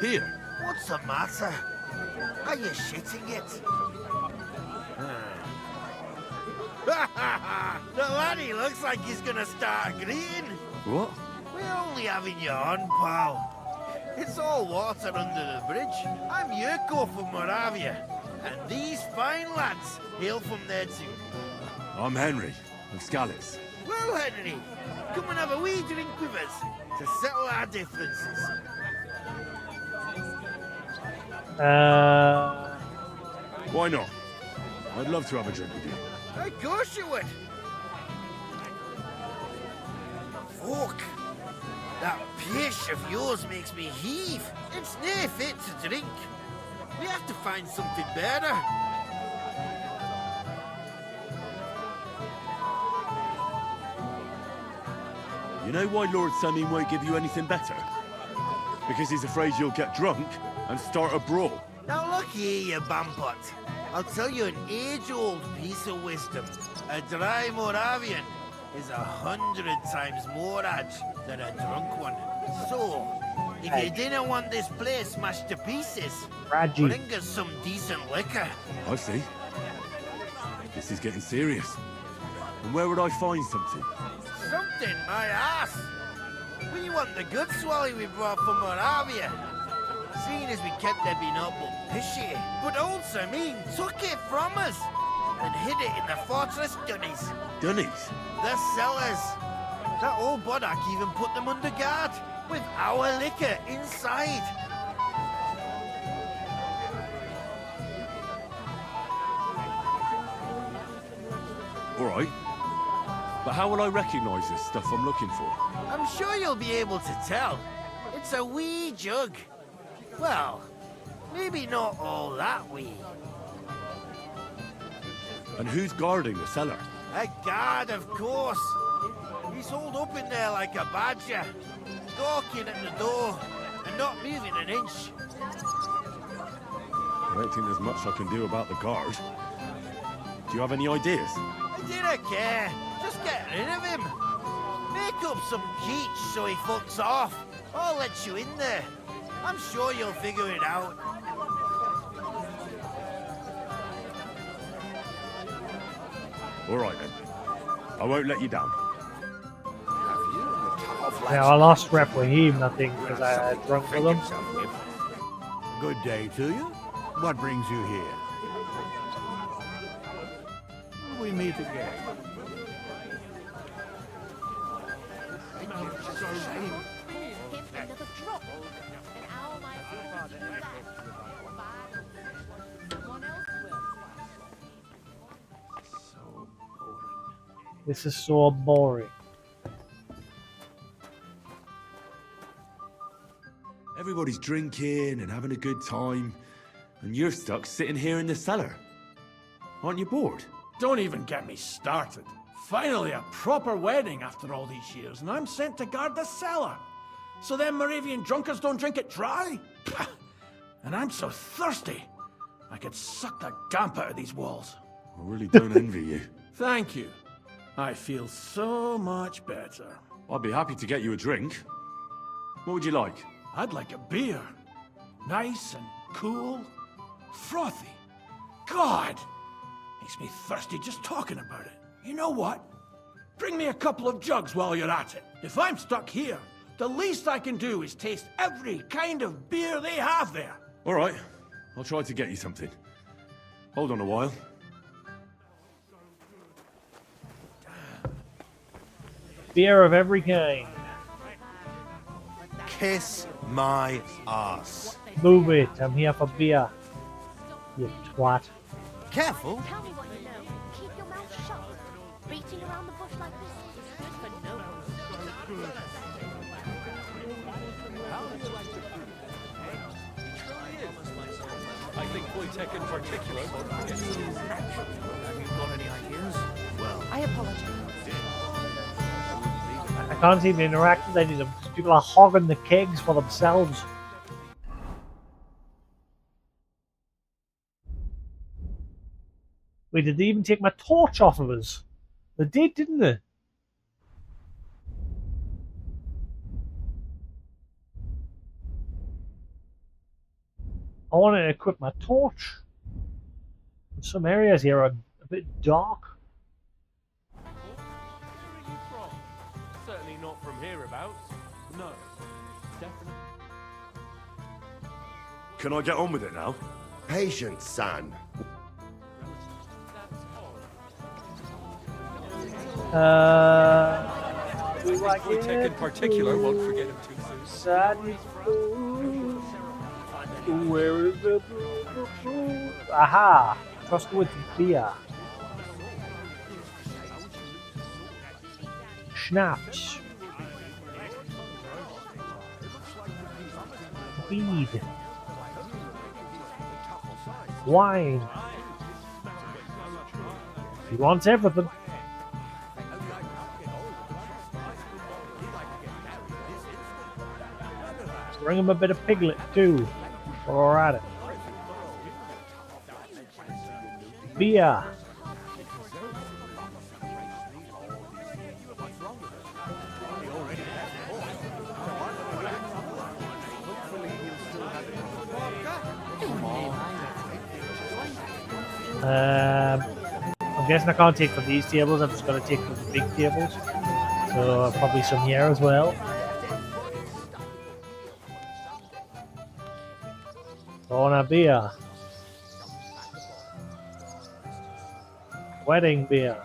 Here. What's the matter? Are you shitting it? The laddie looks like he's gonna start agreeing. What? We're only having you on, pal. It's all water under the bridge. I'm Yurko from Moravia, and these fine lads hail from there too. I'm Henry, of Scalitz. Well, Henry, come and have a wee drink with us to settle our differences. Why not? I'd love to have a drink with you. Of course you would. Fuck. That pish of yours makes me heave. It's near fit to drink. We have to find something better. You know why Lord Samin won't give you anything better? Because he's afraid you'll get drunk and start a brawl. Now look here, you bampot. I'll tell you an age-old piece of wisdom. A dry Moravian is 100 times more raj than a drunk one. So, if you didn't want this place smashed to pieces, Raji. bring us some decent liquor. I see. This is getting serious. And where would I find something? Something, my ass. We want the good swally we brought from Moravia. Seeing as we kept Ebbing up but pishy. But old Samin took it from us and hid it in the fortress dunnies. Dunnies? The cellars. That old Bodak even put them under guard with our liquor inside. All right. But how will I recognize this stuff I'm looking for? I'm sure you'll be able to tell. It's a wee jug. Well, maybe not all that wee. And who's guarding the cellar? A guard, of course. He's holed up in there like a badger, gawking at the door and not moving an inch. I don't think there's much I can do about the guard. Do you have any ideas? I didn't care. Just get rid of him. Make up some keech so he fucks off. I'll let you in there. I'm sure you'll figure it out. All right then. I won't let you down. Yeah, I lost rep with him, I think, because I had drunk with him. Good day to you. What brings you here? We meet again. This is so boring. Everybody's drinking and having a good time, and you're stuck sitting here in the cellar. Aren't you bored? Don't even get me started. Finally, a proper wedding after all these years, and I'm sent to guard the cellar. So them Moravian drunkards don't drink it dry? Pah! And I'm so thirsty, I could suck the damp out of these walls. I really don't envy you. Thank you. I feel so much better. I'd be happy to get you a drink. What would you like? I'd like a beer. Nice and cool. Frothy. God! Makes me thirsty just talking about it. You know what? Bring me a couple of jugs while you're at it. If I'm stuck here, the least I can do is taste every kind of beer they have there. All right. I'll try to get you something. Hold on a while. Beer of every kind. Kiss my ass. Move it, I'm here for beer. You twat. Careful. Tell me what you know. Keep your mouth shut. Beating around the bush like this is good for no one. I think Wojtek in particular won't forget. Have you got any ideas? Well, I apologize. I can't seem to interact with any of them because people are hogging the kegs for themselves. Wait, did they even take my torch off of us? They did, didn't they? I want to equip my torch. Some areas here are a bit dark. Certainly not from hereabouts. No. Definitely. Can I get on with it now? Patience, son. Wojtek in particular won't forget him too soon. Where is it? Aha! Trust with beer. Schnapps. Weed. Wine. He wants everything. bring him a bit of piglet too. While we're at it. Beer. I'm guessing I can't take from these tables. I'm just going to take from the big tables. So probably some here as well. On a beer. Wedding beer.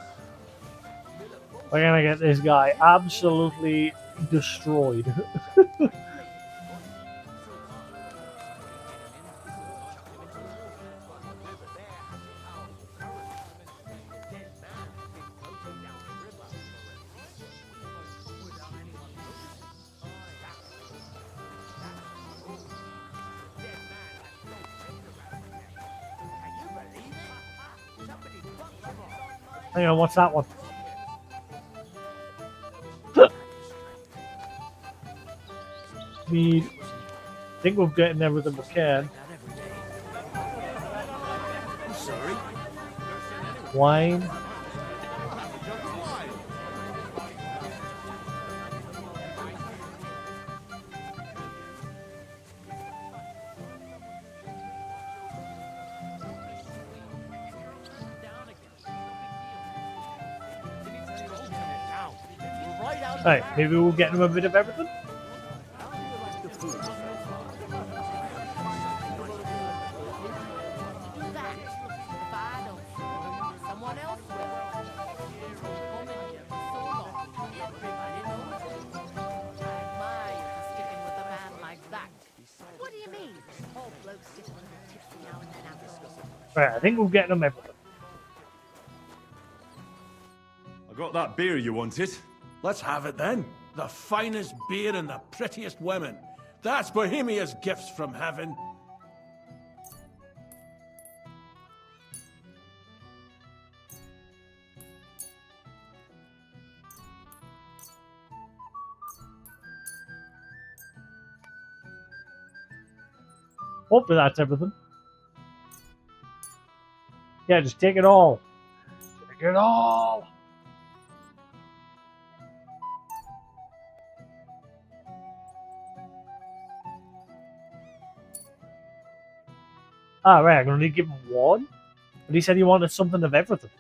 We're going to get this guy absolutely destroyed. Hang on, what's that one? I think we've gotten everything we can. Sorry. Wine. Right, maybe we'll get him a bit of everything. What do you mean? All blokes get a little tipsy now and then, Right, I think we'll get him everything. I got that beer you wanted. Let's have it then. The finest beer and the prettiest women. That's Bohemia's gifts from heaven. Hopefully that's everything. Yeah, just take it all. Take it all. Ah, right, I'm going to give him one. But he said he wanted something of everything.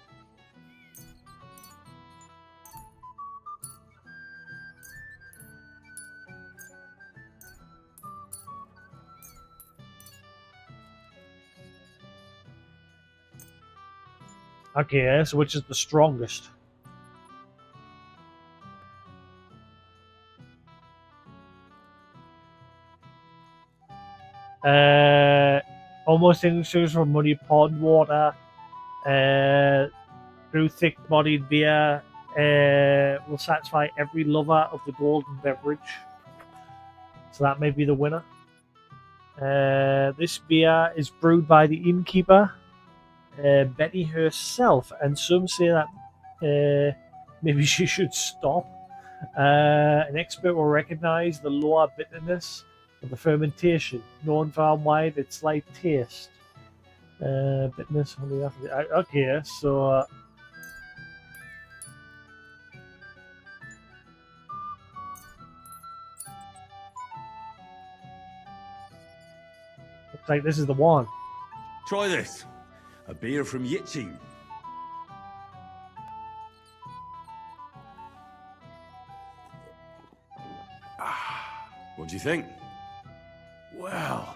Okay, so which is the strongest? Almost indistinguishable from muddy pond water. Through thick-bodied beer will satisfy every lover of the golden beverage. So that may be the winner. This beer is brewed by the innkeeper, Betty herself, and some say that maybe she should stop. An expert will recognize the lower bitterness of the fermentation, known far and wide its slight taste. Bitterness, okay, so looks like this is the one. Try this. A beer from Yitching. What do you think? Well,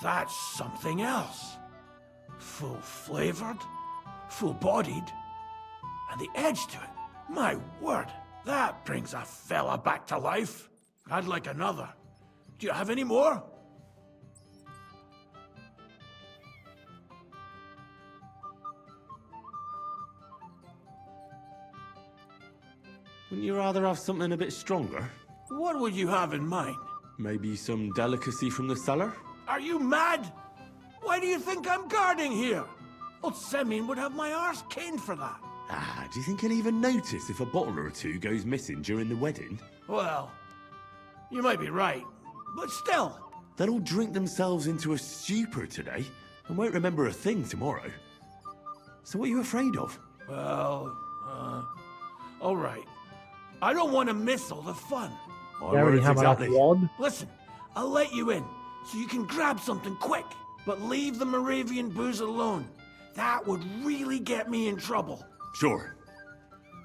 that's something else. Full-flavored, full-bodied, and the edge to it. My word, that brings a fella back to life. I'd like another. Do you have any more? Wouldn't you rather have something a bit stronger? What would you have in mind? Maybe some delicacy from the cellar? Are you mad? Why do you think I'm guarding here? Old Semin would have my arse caned for that. Ah, do you think he'll even notice if a bottle or two goes missing during the wedding? Well, you might be right, but still. They'll all drink themselves into a stupor today and won't remember a thing tomorrow. So what are you afraid of? Well, all right. I don't want to miss all the fun. My words exactly. Listen, I'll let you in, so you can grab something quick. But leave the Moravian booze alone. That would really get me in trouble. Sure.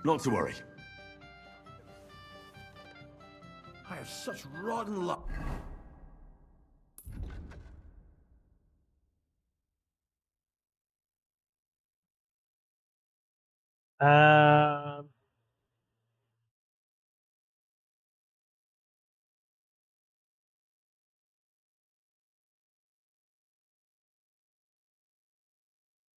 Not to worry. I have such rotten luck.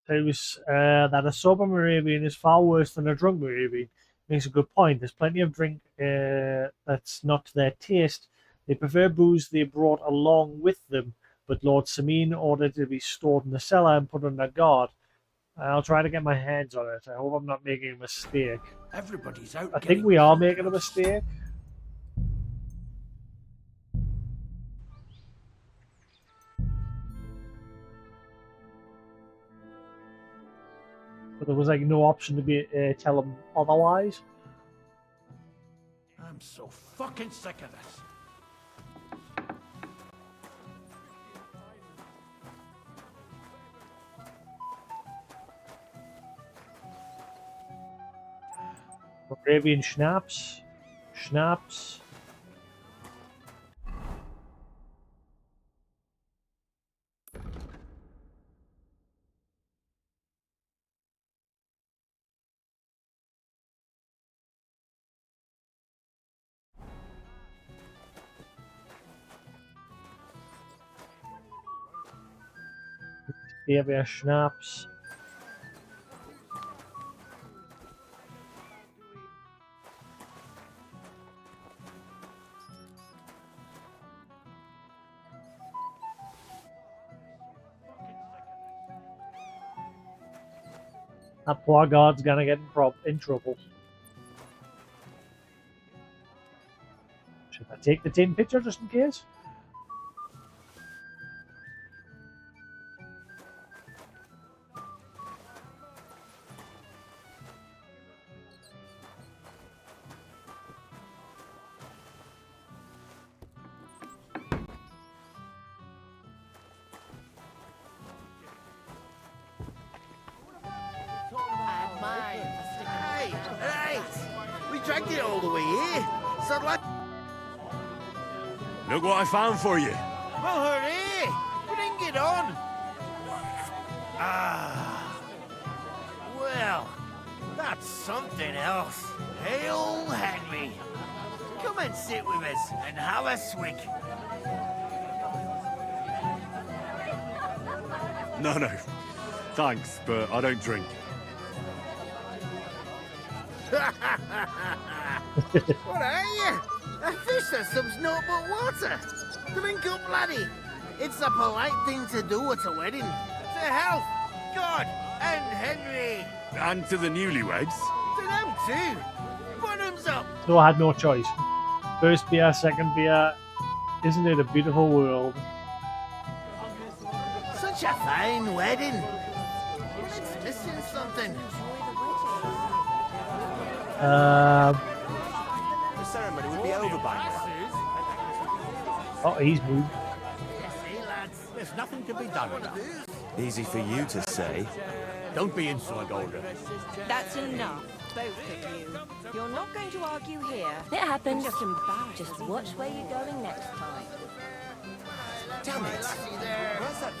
Who's that a sober Moravian is far worse than a drunk Moravian makes a good point. There's plenty of drink that's not to their taste. They prefer booze they brought along with them, but Lord Samine ordered it to be stored in the cellar and put under guard. I'll try to get my hands on it. I hope I'm not making a mistake. Everybody's out. I think we are making a mistake. But there was like no option to be tell them otherwise. I'm so fucking sick of this. Moravian schnapps. Schnapps. Bavia schnapps. That poor guard's gonna get in trouble. Should I take the tin picture just in case? Hey, right. We dragged it all the way here. So like... Look what I found for you. Well, hooray! Bring it on. Ah. Well, that's something else. Hail Henry. Come and sit with us and have a swig. No. Thanks, but I don't drink. What are you? A fish that swims naught but water. Drink up, laddie. It's a polite thing to do at a wedding. To health, God, and Henry. And to the newlyweds. To them too. Bottoms up. So I had no choice. First beer, second beer. Isn't it a beautiful world? Such a fine wedding. It's missing something. The ceremony would be over by now. Oh, he's moved. There's nothing to be done now. Easy for you to say. Don't be insolent, Olga. That's enough, both of you. You're not going to argue here. It happens. Just embarrassed. Just watch where you're going next time. Damn it. Where's that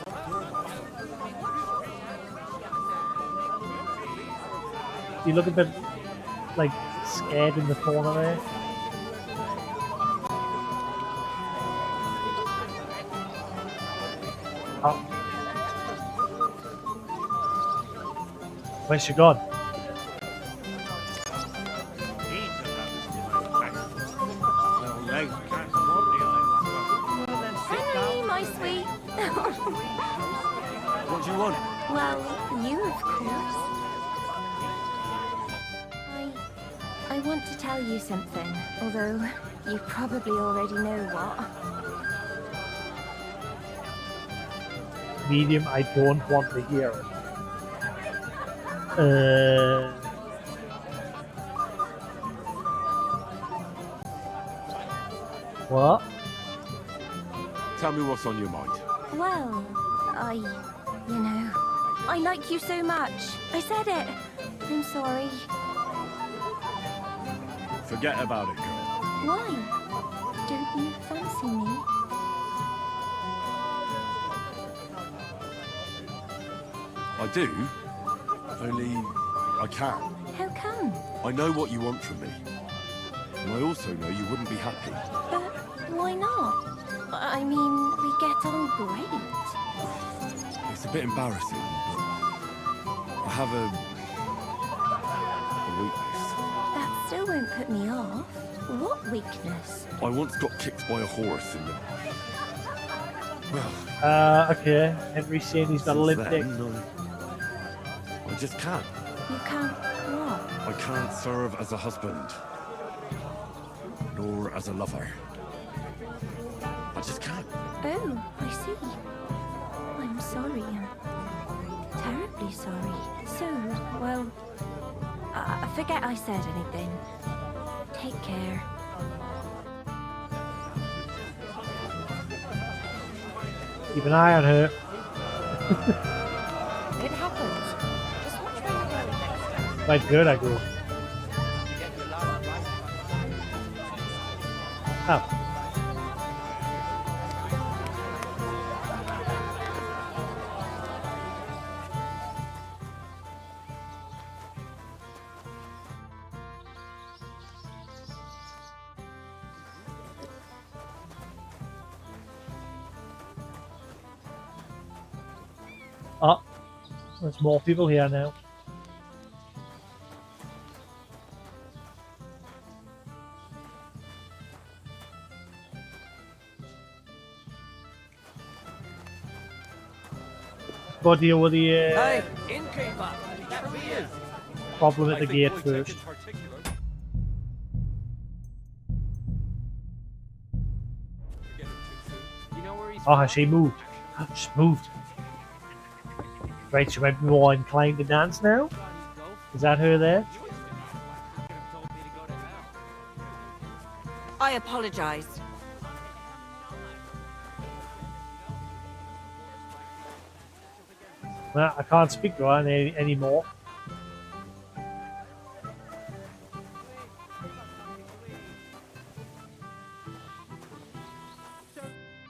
You look a bit like scared in the corner there. Oh. Where's she gone? Henry, my sweet. What do you want? Well, you, of course. I want to tell you something, although you probably already know what. medium, I don't want to hear it. What? Tell me what's on your mind. Well, I like you so much. I said it. I'm sorry. Forget about it, girl. Why? Don't you fancy me? I do. Only I can't. How come? I know what you want from me. And I also know you wouldn't be happy. But why not? I mean, we get on great. It's a bit embarrassing, but I have a weakness. That still won't put me off. What weakness? I once got kicked by a horse in the... Well... Okay. Henry's saying he's got a limp dick. I just can't. You can't what? I can't serve as a husband. Nor as a lover. I just can't. Oh, I see. I'm sorry. I'm terribly sorry. So, well, forget I said anything. Take care. Keep an eye on her. It happens. Just watch where you're going next time. Quite good, I go. Oh. Oh, there's more people here now. Go deal with the Hey, innkeeper! That be you! problem at the gate first. Oh, has she moved? She's moved. Right, she might be more inclined to dance now. Is that her there? I apologize. Well, I can't speak to her anymore.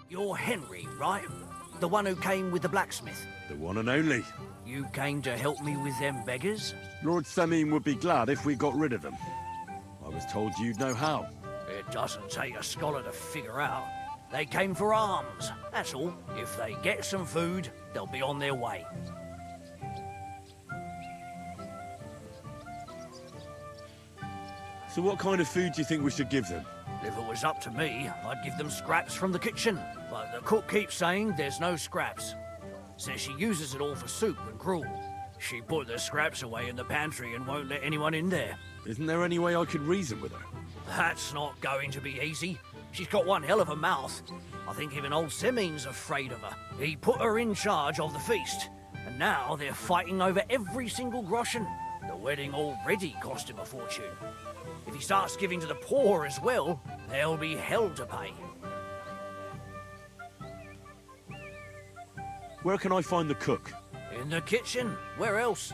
You're Henry, right? The one who came with the blacksmith. The one and only. You came to help me with them beggars? Lord Semine would be glad if we got rid of them. I was told you'd know how. It doesn't take a scholar to figure out. They came for alms, that's all. If they get some food, they'll be on their way. So what kind of food do you think we should give them? If it was up to me, I'd give them scraps from the kitchen. But the cook keeps saying there's no scraps. Says she uses it all for soup and gruel. She put the scraps away in the pantry and won't let anyone in there. Isn't there any way I could reason with her? That's not going to be easy. She's got one hell of a mouth. I think even old Semine's afraid of her. He put her in charge of the feast, and now they're fighting over every single groschen. The wedding already cost him a fortune. If he starts giving to the poor as well, there'll be hell to pay. Where can I find the cook? In the kitchen. Where else?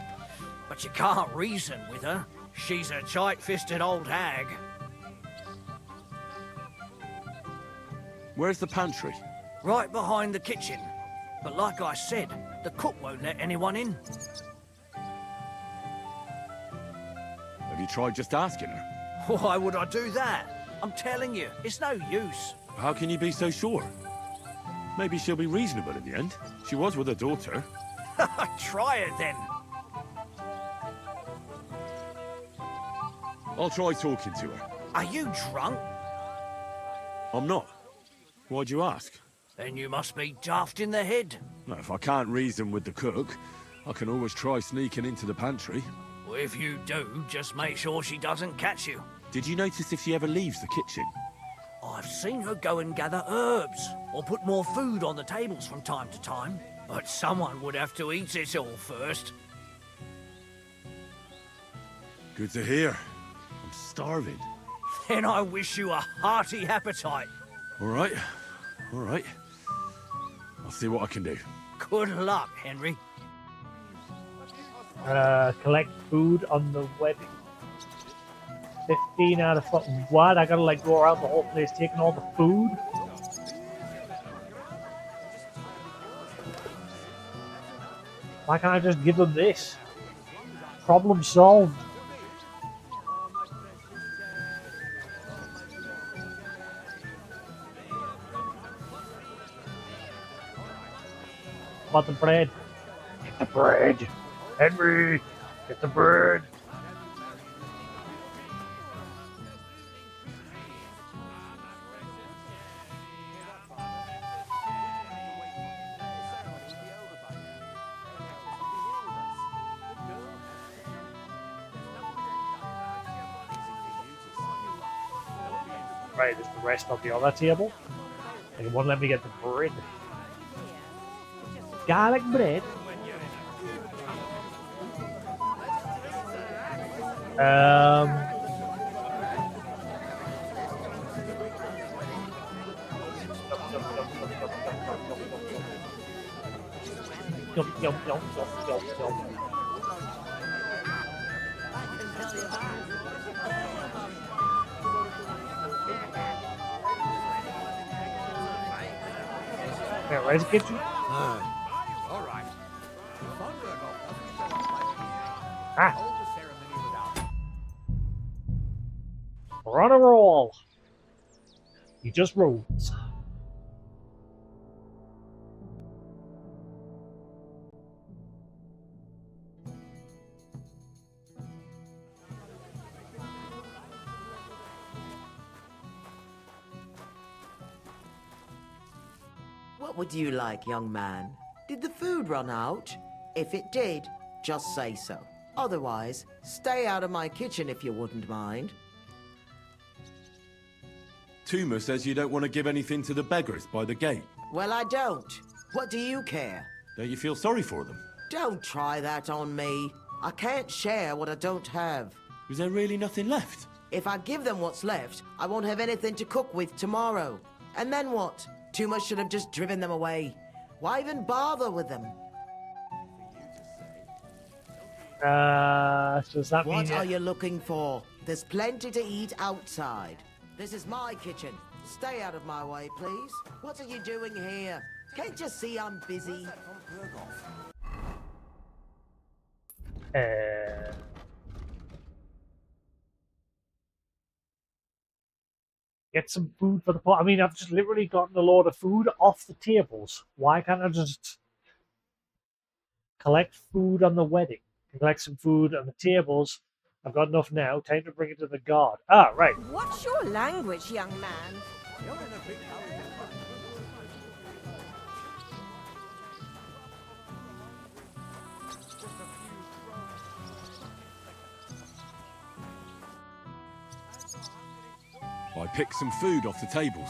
But you can't reason with her. She's a tight-fisted old hag. Where's the pantry? Right behind the kitchen. But like I said, the cook won't let anyone in. Have you tried just asking her? Why would I do that? I'm telling you, it's no use. How can you be so sure? Maybe she'll be reasonable in the end. She was with her daughter. Try it then. I'll try talking to her. Are you drunk? I'm not. Why'd you ask? Then you must be daft in the head. No, if I can't reason with the cook, I can always try sneaking into the pantry. Well, if you do, just make sure she doesn't catch you. Did you notice if she ever leaves the kitchen? I've seen her go and gather herbs. or put more food on the tables from time to time. But someone would have to eat it all first. Good to hear. I'm starving. Then I wish you a hearty appetite. All right. All right. I'll see what I can do. Good luck, Henry. Collect food on the wedding. 15 out of fucking what? I gotta like go around the whole place taking all the food? Why can't I just give them this? Problem solved. Want the bread? Get the bread! Henry! Get the bread! Right, there's the rest of the other table. And it won't let me get the bread. Garlic bread? Yum, yum, yum, yum, yum, yum. Yeah, where's the kitchen? All right. Ah. We're on a roll. He just rolls. What would you like, young man? Did the food run out? If it did, just say so. Otherwise, stay out of my kitchen if you wouldn't mind. Tuma says you don't want to give anything to the beggars by the gate. Well, I don't. What do you care? Don't you feel sorry for them? Don't try that on me. I can't share what I don't have. Is there really nothing left? If I give them what's left, I won't have anything to cook with tomorrow. And then what? Tuma should have just driven them away. Why even bother with them? So does that mean... What are you looking for? There's plenty to eat outside. This is my kitchen. Stay out of my way, please. What are you doing here? Can't you see I'm busy? Get some food for the pot. I mean, I've just literally gotten a load of food off the tables. Why can't I just collect food on the wedding? Collect some food on the tables. I've got enough now. Time to bring it to the guard. Ah, right. What's your language, young man? I picked some food off the tables.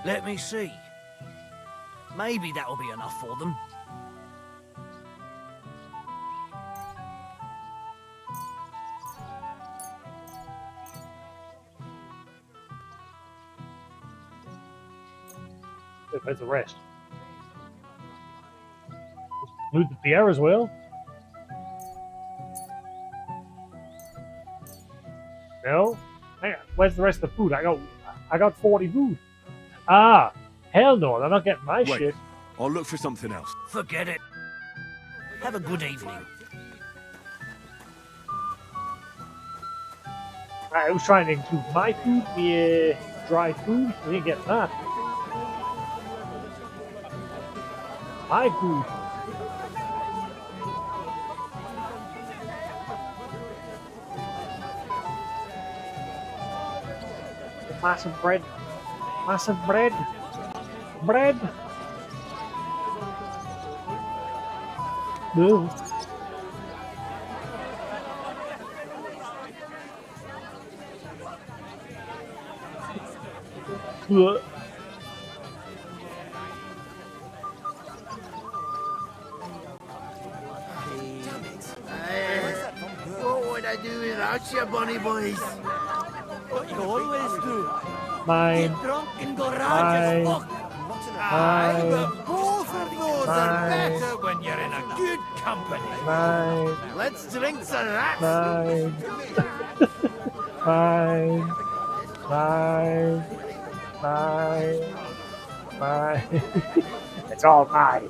Let me see. Maybe that'll be enough for them. Where's the rest? Include the beer as well. No? Hang on. Where's the rest of the food? I got 40 food. Ah, hell no, they're not getting my Wait, shit. I'll look for something else. Forget it. Have a good evening. I was trying to include my food, the dry food. I didn't get that. My food. Massive bread. Massive bread. Bread. No. do without you, bunny boys. What you always do. Mine. Get drunk and go rag Mine. as fuck. Aye, but both of those are better when you're in a good company. Mine. Let's drink to that. Mine. Mine. Mine. Mine. Mine. It's all mine.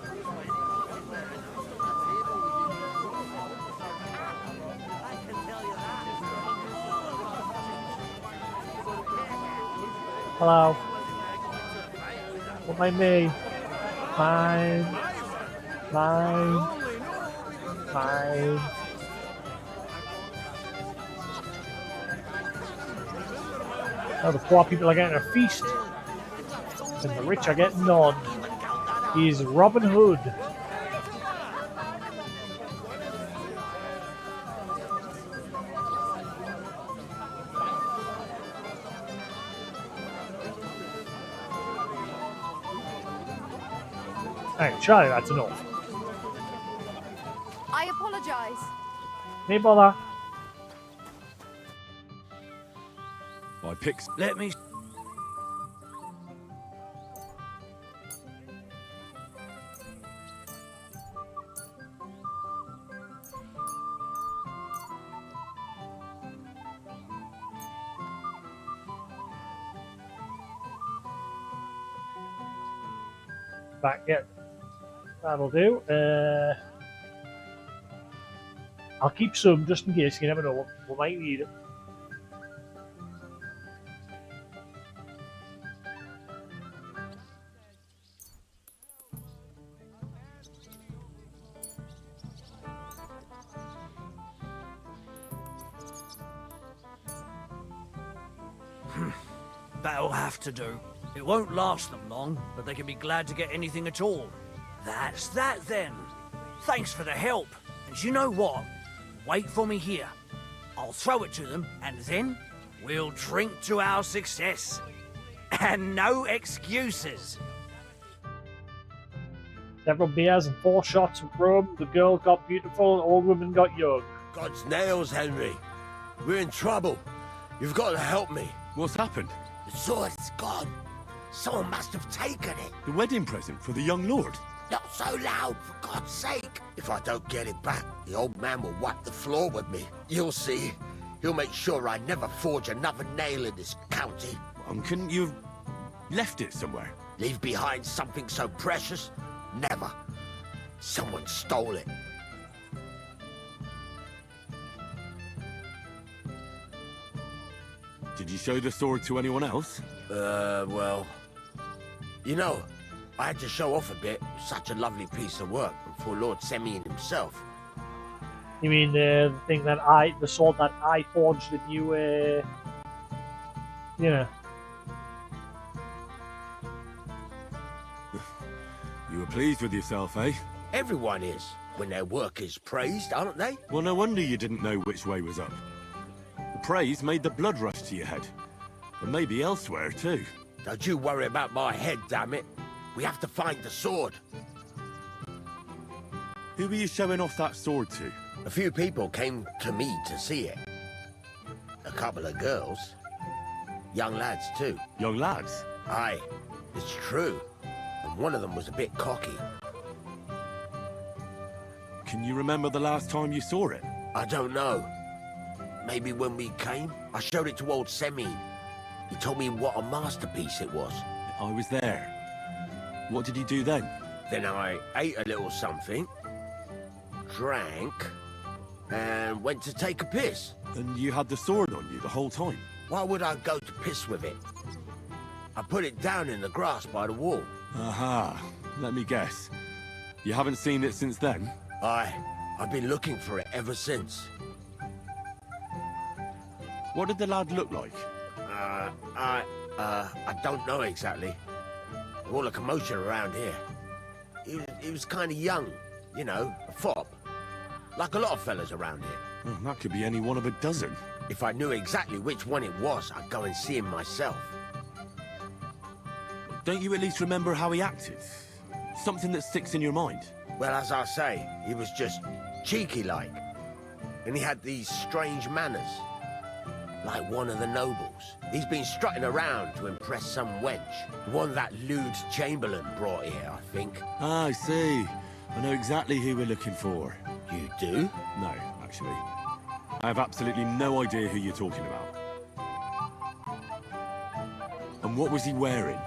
Hello. What mind me? Mine. Mine. Mine. Now the poor people are getting a feast, and the rich are getting none. He's Robin Hood. Hey, Charlie, that's enough. I apologize. No bother. I picked. Let me. Back, yeah. That'll do. I'll keep some just in case. You never know. We might need it. That'll have to do. It won't last them long, but they can be glad to get anything at all. That's that then. Thanks for the help. And you know what? Wait for me here. I'll throw it to them, and then we'll drink to our success. And no excuses. Several beers and 4 shots of rum. The girl got beautiful, old women got young. God's nails, Henry. We're in trouble. You've got to help me. What's happened? The sword's gone. Someone must have taken it. The wedding present for the young lord? Not so loud, for God's sake. If I don't get it back, the old man will wipe the floor with me. You'll see. He'll make sure I never forge another nail in this county. Couldn't you have left it somewhere? Leave behind something so precious? Never. Someone stole it. Did you show the sword to anyone else? Well... You know, I had to show off a bit. Such a lovely piece of work for Lord Semyon himself. You mean the thing that the sword that I forged that you, You were pleased with yourself, eh? Everyone is, when their work is praised, aren't they? Well, no wonder you didn't know which way was up. The praise made the blood rush to your head. And maybe elsewhere, too. Don't you worry about my head, damn it. We have to find the sword. Who were you showing off that sword to? A few people came to me to see it. A couple of girls. Young lads, too. Young lads? Aye, it's true. And one of them was a bit cocky. Can you remember the last time you saw it? I don't know. Maybe when we came, I showed it to old Semyon. He told me what a masterpiece it was. I was there. What did he do then? Then I ate a little something, drank, and went to take a piss. And you had the sword on you the whole time? Why would I go to piss with it? I put it down in the grass by the wall. Aha. Let me guess. You haven't seen it since then? Aye. I've been looking for it ever since. What did the lad look like? I don't know exactly. All the commotion around here. He was kind of young, you know, a fop. Like a lot of fellas around here. Well, that could be any one of a dozen. If I knew exactly which one it was, I'd go and see him myself. Don't you at least remember how he acted? Something that sticks in your mind? Well, as I say, he was just cheeky-like. and he had these strange manners. Like one of the nobles. He's been strutting around to impress some wench. One that lewd Chamberlain brought here, I think. Ah, I see. I know exactly who we're looking for. You do? No, actually. I have absolutely no idea who you're talking about. And what was he wearing?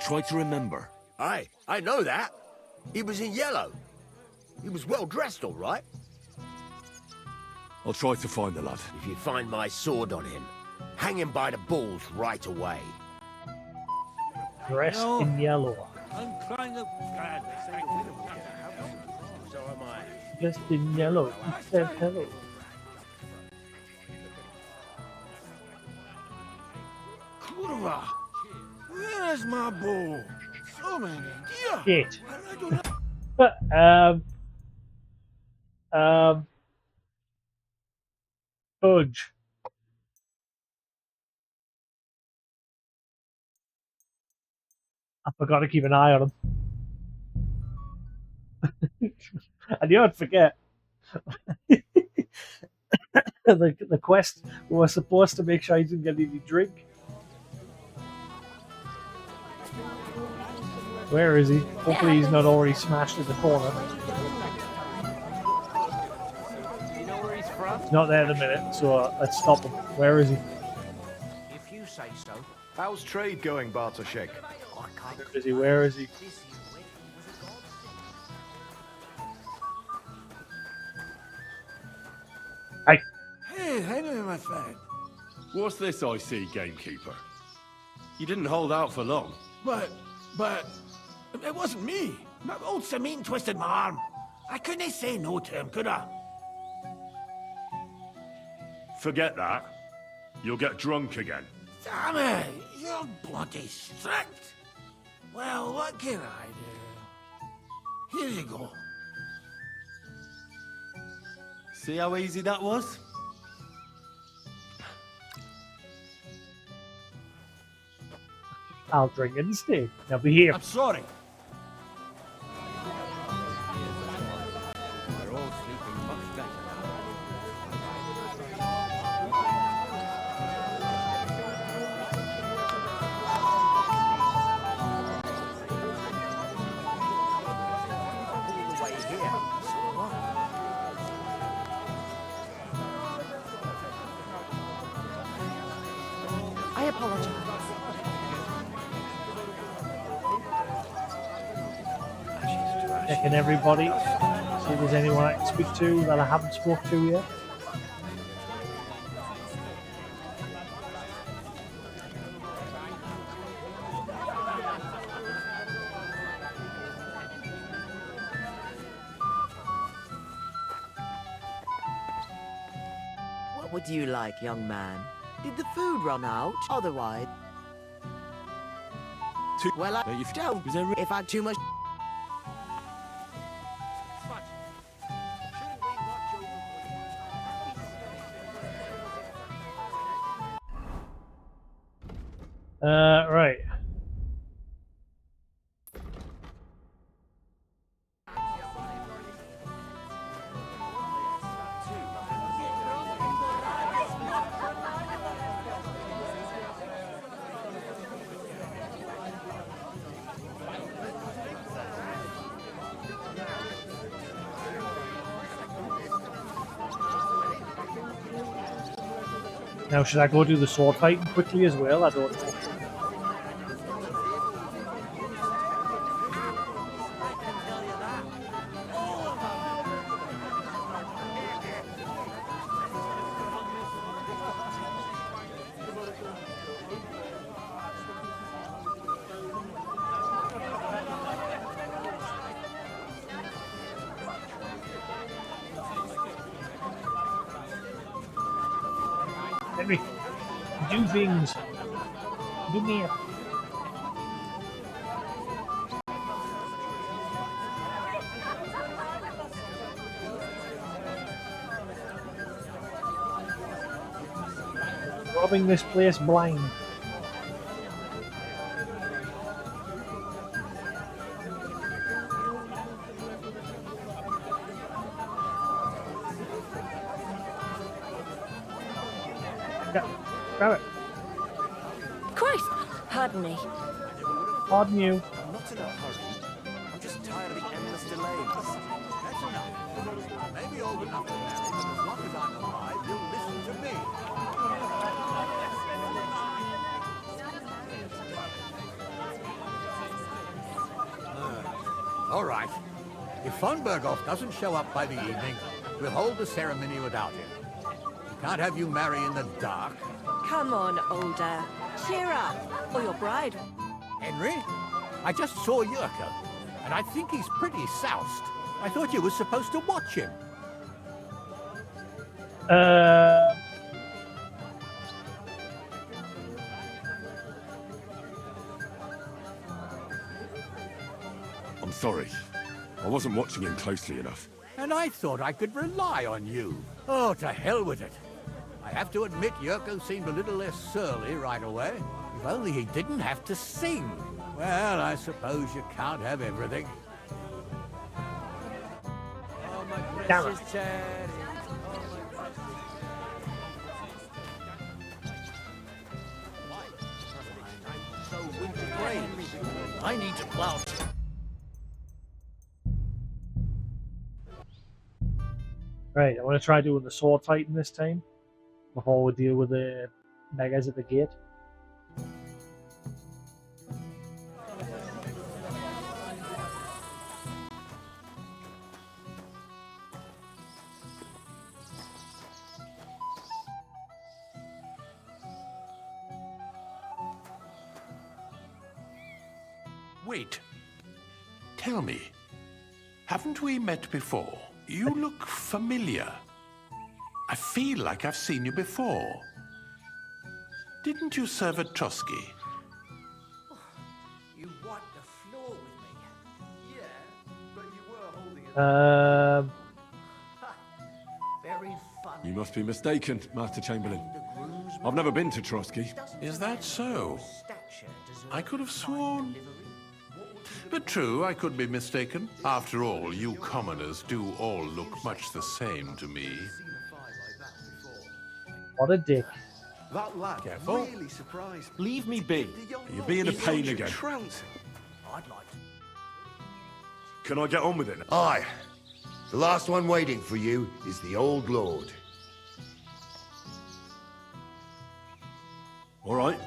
Try to remember. Aye, I know that. He was in yellow. He was well dressed, all right. I'll try to find the lad. If you find my sword on him, hang him by the balls right away. Dressed in yellow. I'm kind of glad. So am I. Dressed in yellow. He said hello. Kurva! Where's my bow? So many deer! Shit. I don't know. Fudge. I forgot to keep an eye on him. I knew I'd forget. the quest was supposed to make sure he didn't get any drink. Where is he? Hopefully he's not already smashed in the corner. You know where he's from? He's not there at the minute, so let's stop him. Where is he? If you say so. How's trade going, Bartoszek? Where is he? Where is he? Hey. Hey, Henry, my friend. What's this I see, gamekeeper? You didn't hold out for long. But, it wasn't me. My old Samin twisted my arm. I couldn't say no to him, could I? Forget that. You'll get drunk again. Damn it, you're bloody strict. Well, what can I do? Here you go. See how easy that was? I'll drink instead. I'll be here. I'm sorry. We're all sleeping much better All the way here. I apologize. Checking everybody. See if there's anyone I can speak to that I haven't spoke to yet. What would you like, young man? Did the food run out? Otherwise... Well, I don't. If I had too much... Right. Now, should I go do the sword fighting quickly as well? I don't know. Henry, do things. Do me. Robbing this place blind. Grab it. Christ! Pardon me. Pardon you. I'm not in a hurry. I'm just tired of the endless delays. That's enough. Maybe old enough to marry, but as long as I'm alive, you'll listen to me. All right. If von Berghoff doesn't show up by the evening, we'll hold the ceremony without him. We can't have you marry in the dark. Come on, Older. Cheer up, or your bride. Henry, I just saw Yurka, and I think he's pretty soused. I thought you were supposed to watch him. I'm sorry. I wasn't watching him closely enough. And I thought I could rely on you. Oh, to hell with it. I have to admit, Yurko seemed a little less surly right away. If only he didn't have to sing. Well, I suppose you can't have everything. Oh, my Damn precious Chad. I need to plow. Right, I'm going to try doing the sword fighting this time before we deal with the megas at the gate. Wait. Tell me, haven't we met before? You look familiar. I feel like I've seen you before. Didn't you serve at Trotsky? You wiped the floor with me. Yeah, but you were holding it. Very funny. You must be mistaken, Master Chamberlain. I've never been to Trotsky. Is that so? I could have sworn. But true, I could be mistaken. After all, you commoners do all look much the same to me. What a dick. That lad Careful. really surprised. Leave me be. You're being a pain again. I'd like to. Can I get on with it? Aye. The last one waiting for you is the Old Lord. All right.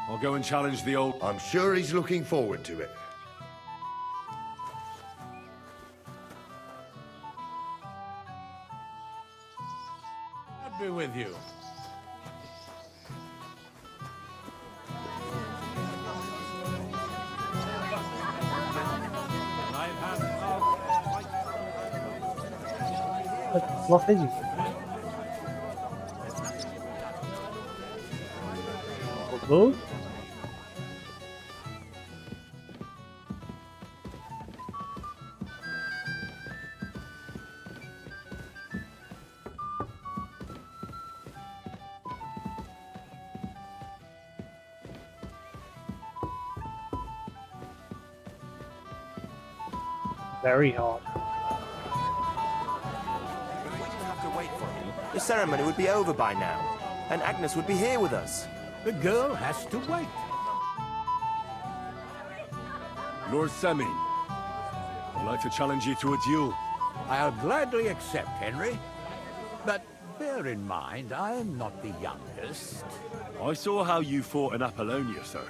I'll go and challenge the old... I'm sure he's looking forward to it. I'll be with you. What is it? Good. Very hard. If we didn't have to wait for him, the ceremony would be over by now, and Agnes would be here with us. The girl has to wait. Lord Semi, I'd like to challenge you to a duel. I'll gladly accept, Henry. But bear in mind, I am not the youngest. I saw how you fought in Apollonia, sir.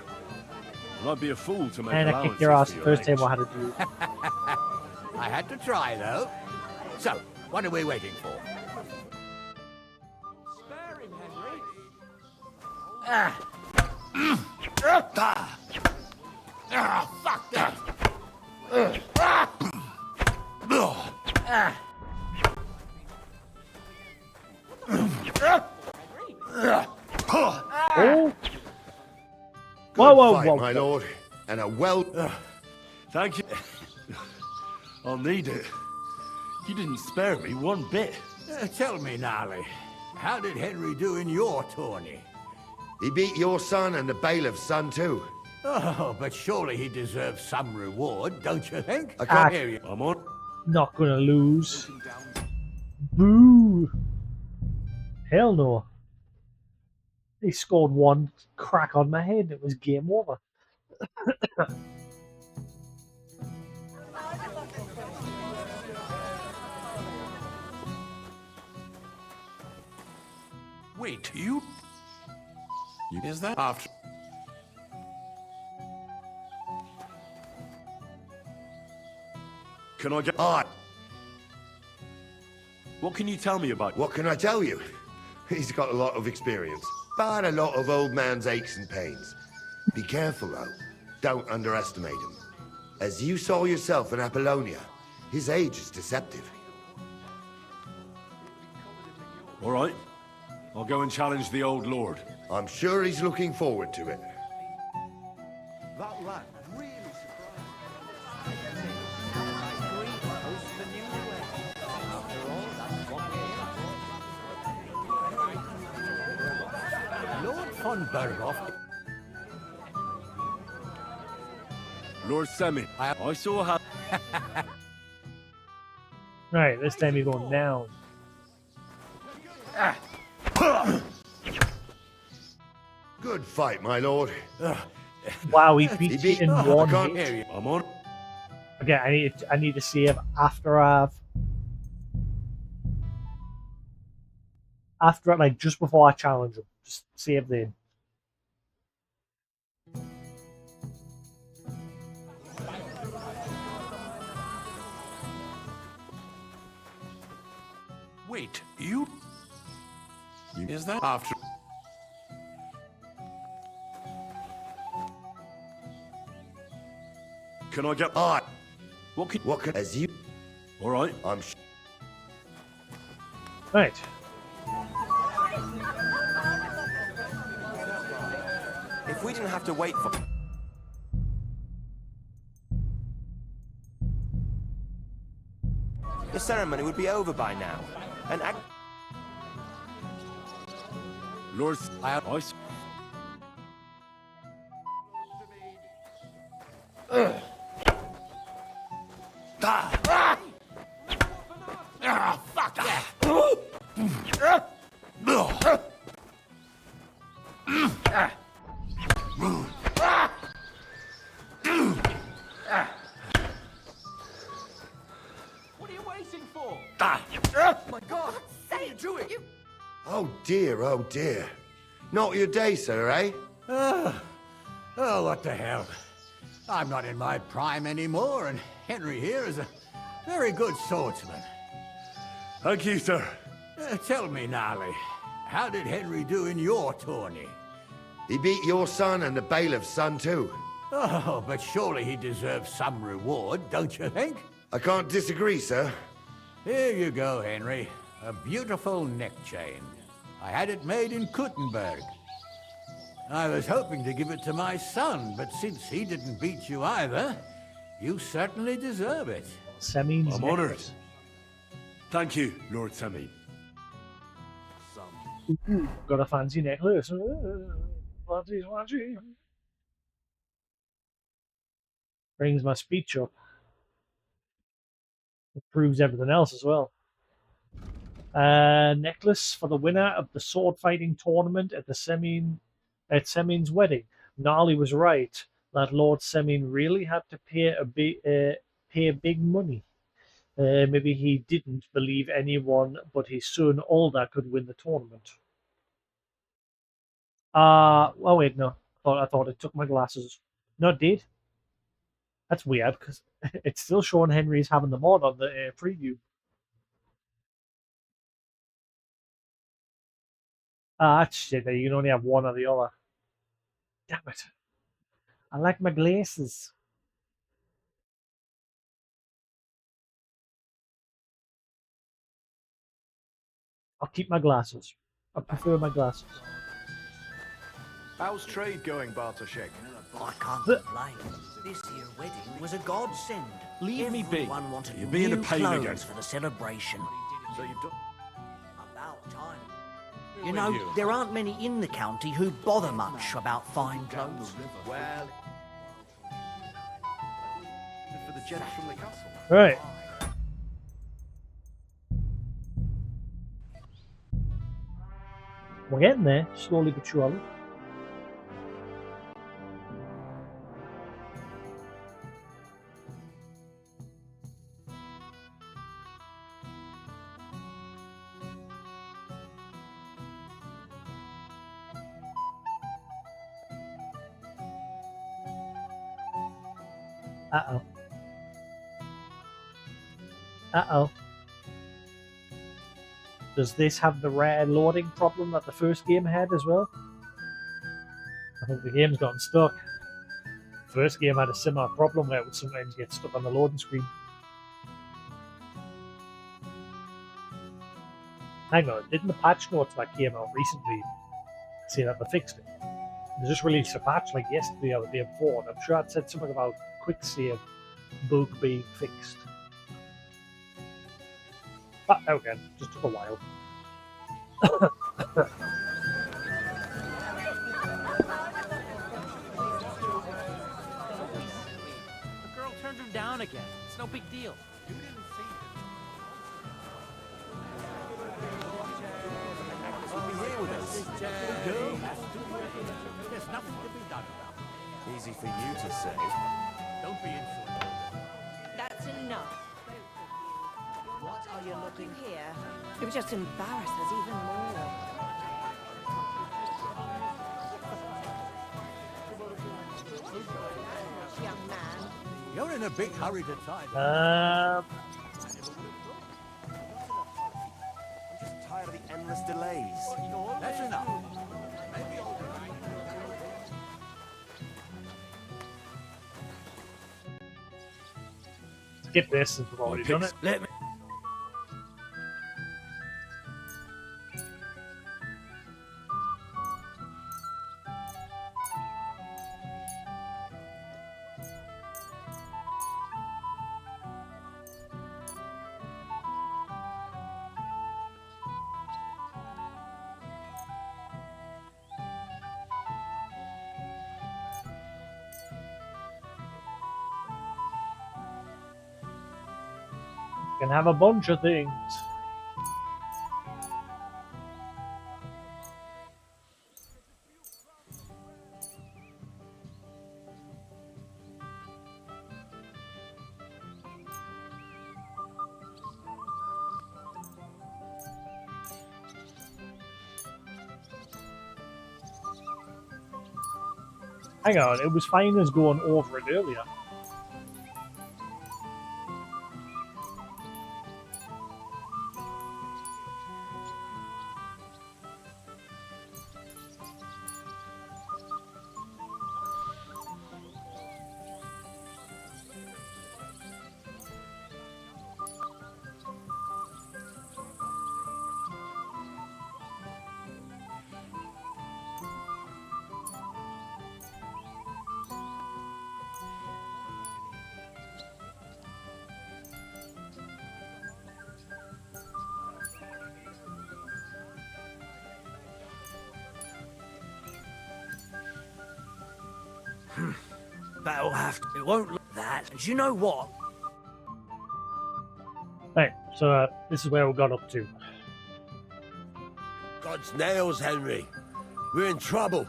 And I'd be a fool to make And I allowances kicked your ass for the your first time age. I had to do it. I had to try, though. So, what are we waiting for? Spare him, Henry. Fuck that! Oh! Whoa, whoa, Fight, whoa. my lord, and a well... Thank you. I'll need it. You didn't spare me one bit. Tell me, Gnarly, how did Henry do in your tourney? He beat your son and the bailiff's son, too. Oh, but surely he deserves some reward, don't you think? I can't hear you. I'm on. Not gonna lose. Boo! Hell no. He scored one crack on my head. It was game over. Wait, you... Is that after... Can I get... What can you tell me about... What can I tell you? He's got a lot of experience, but a lot of old man's aches and pains. Be careful, though. Don't underestimate him. As you saw yourself in Apollonia, his age is deceptive. All right. I'll go and challenge the old lord. I'm sure he's looking forward to it. That lad really Lord von Bergoff. Lord Semi, I saw how... Right, this time he's going down. Good fight, my lord. Wow, he beat you in one can't hit. hear you. I'm on. Okay, I need to save after like just before I challenge him. Just save then. Wait, you... Is that after... Can I get... What can... As you... All right. I'm... Right. If we didn't have to wait for... The ceremony would be over by now. And Lord... I... Fuck that! What are you waiting for? My God! What are you doing? Oh dear. Not your day, sir, eh? Oh, what the hell. I'm not in my prime anymore, and Henry here is a very good swordsman. Thank you, sir. Tell me, Gnarly, how did Henry do in your tourney? He beat your son and the bailiff's son, too. Oh, but surely he deserves some reward, don't you think? I can't disagree, sir. Here you go, Henry. A beautiful neck chain. I had it made in Kuttenberg. I was hoping to give it to my son, but since he didn't beat you either, you certainly deserve it. Semin's I'm honored. Thank you, Lord Semi. Got a fancy necklace. Fancy. Brings my speech up. It proves everything else as well. Necklace for the winner of the sword fighting tournament at Semin's wedding. Gnarly was right that Lord Semin really had to pay big money. Maybe he didn't believe anyone but his son Alda could win the tournament. Oh wait, no. I thought it took my glasses. No, it did. That's weird because it's still showing Henry's having them on the preview. That's shit. You can only have one or the other. Damn it. I like my glasses. I'll keep my glasses. I prefer my glasses. How's trade going, Bartoszek? I can't complain. This here wedding was a godsend. Leave me be. Everyone wanted You're being a new pain clothes again. for the celebration. So you've done... About time. You know, there aren't many in the county who bother much about fine clothes. Well... For the gents from the castle. Right. We're getting there, slowly but surely. Uh-oh. Uh-oh. Does this have the rare loading problem that the first game had as well? I think the game's gotten stuck. The first game had a similar problem where it would sometimes get stuck on the loading screen. Hang on, didn't the patch notes that came out recently say that they fixed it? They just released a patch like yesterday or the day before, and I'm sure it said something about quick save bug being fixed. But again, just took a while. The girl turned him down again. It's no big deal. You didn't see Agnes will be here with us. Girl has to wait. There's nothing to be done about it. Easy for you to say. Don't be insolent. That's enough. What are you looking here? It would just embarrass us even more. Young man. You're in a big hurry to tie them. I'm just tired of the endless delays. That's enough. Skip this since we've already done it. Let me. Can have a bunch of things. Hang on, it was fine as going over it earlier. That'll have to. It won't look that. And you know what? Right, so this is where we got up to. God's nails, Henry. We're in trouble.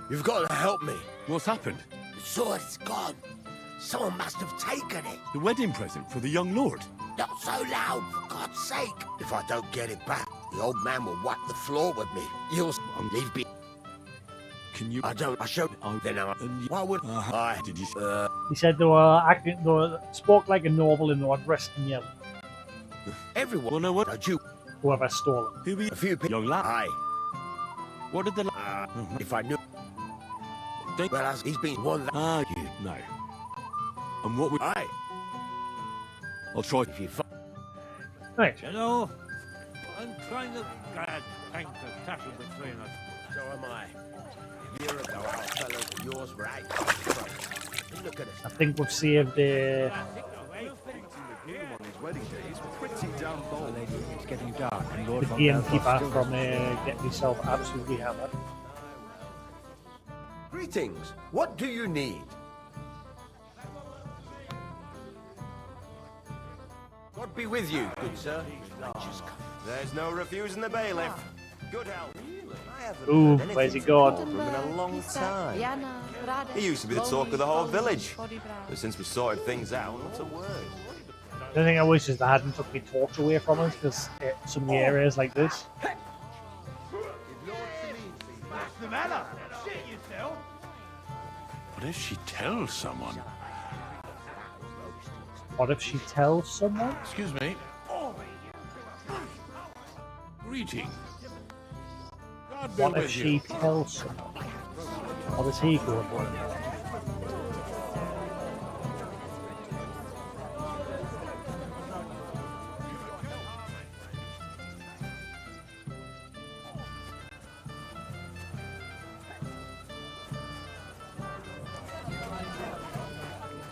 You've got to help me. What's happened? The sword's gone. Someone must have taken it. The wedding present for the young lord? Not so loud, for God's sake. If I don't get it back, the old man will wipe the floor with me. You'll leave me. Can you? I showed. Oh, then I. Why would I? Did you? He said they were acting, spoke like a novel and they were dressed in yellow. Everyone. Well, no one. A Jew. Whoever stole it. Who be? A few people. Young lad. Aye. What did the? If I knew. Well, as he's been one. You no. And what would? Aye. I'll try. If you. Right. You know, I'm trying to tank the tackle between us. So am I. A year ago, our fellows of yours were out. Look at us. I think we've saved his wedding days were pretty damn bold. It's getting dark and Lord the von gamekeeper Belfast from getting himself absolutely hammered. Greetings. What do you need? God be with you, good sir. There's no refusing the bailiff. Good health. Ooh, where's he gone? In a long time. He used to be the talk of the whole village. But since we sorted things out, not a word. The only thing I wish is they hadn't took me torch away from us, because some of the areas like this. What's the matter? Shit yourself. What if she tells someone? What if she tells someone? Excuse me. Greeting. God be What if with she you. tells someone? What is he going for?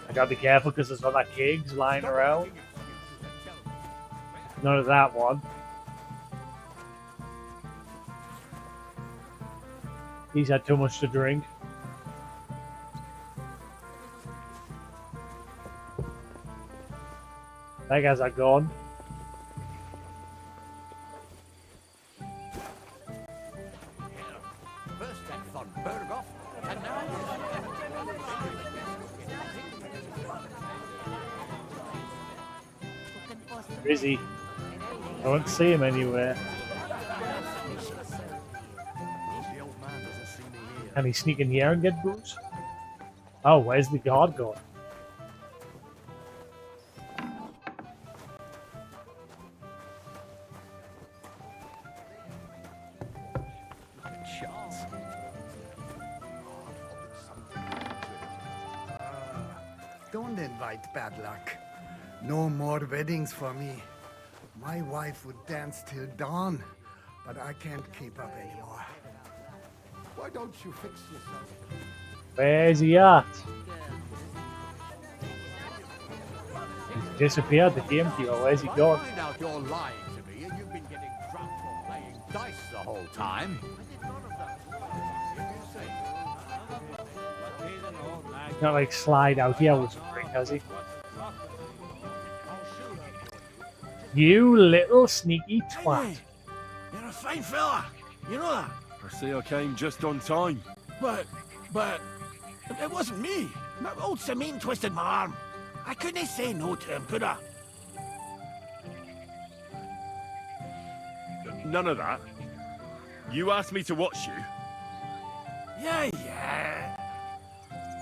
I gotta be careful because there's other kegs lying around. None of that one. He's had too much to drink. That guy's are gone. First that von Berghoff, and now... Where is he? I don't see him anywhere. Can he sneak in here and get booze? Oh, where's the guard going? Don't invite bad luck. No more weddings for me. My wife would dance till dawn, but I can't keep up anymore. Why don't you fix yourself? Where's he at? He's disappeared, the gamekeeper. Where's he gone? Find out you're lying to me and you've been getting drunk or playing dice the whole time. He can't like slide out here with some drink, has he? You little sneaky twat. Hey, you're a fine fella. You know that. I see I came just on time. But, it wasn't me. My old Samin twisted my arm. I couldn't say no to him, could I? None of that. You asked me to watch you. Yeah.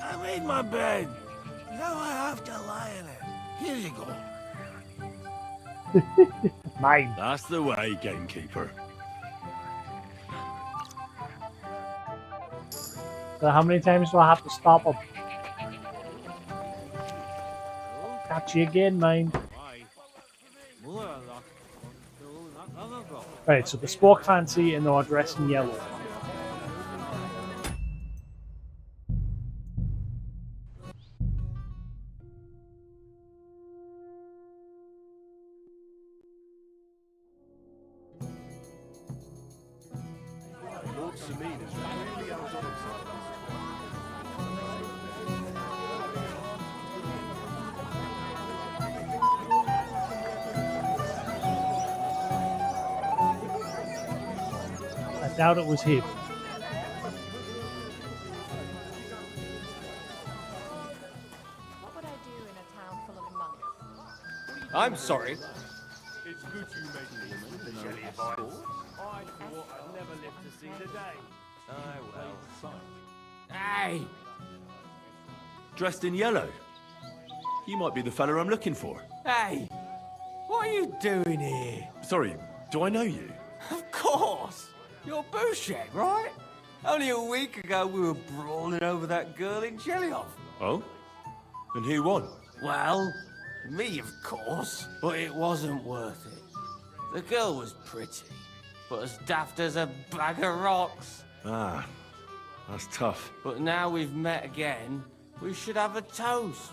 I made my bed. Now I have to lie in it. Here you go. Mine. That's the way, gamekeeper. So how many times do I have to stop him? Catch you again, mine. Right, so the spoke fancy and they're dressed in yellow. Lord Samin is really outdone himself. I doubt it was him. What would I do in a town full of monks? I'm sorry. It's good you made me the jelly boys. I thought I'd never live to see the day. Aye, well. Hey! Dressed in yellow. You might be the fella I'm looking for. Hey! What are you doing here? Sorry, do I know you? Of course! You're Bouchek, right? Only a week ago we were brawling over that girl in Jelioff. Oh? And who won? Well, me, of course. But it wasn't worth it. The girl was pretty, but as daft as a bag of rocks. Ah, that's tough. But now we've met again, we should have a toast.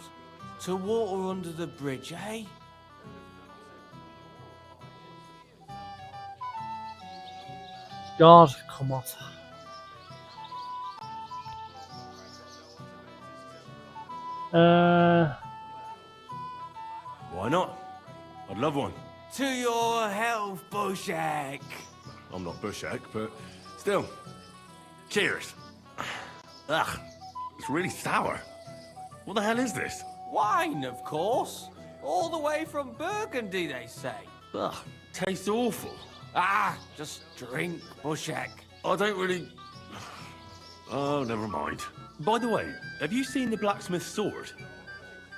To water under the bridge, eh? God, come off. Why not? I'd love one. To your health, Bouchek. I'm not Bushak, but Still. Cheers. Ugh, it's really sour. What the hell is this? Wine, of course. All the way from Burgundy, they say. Ugh, tastes awful. Ah, just drink, Bushek. I don't really... Oh, never mind. By the way, have you seen the blacksmith's sword?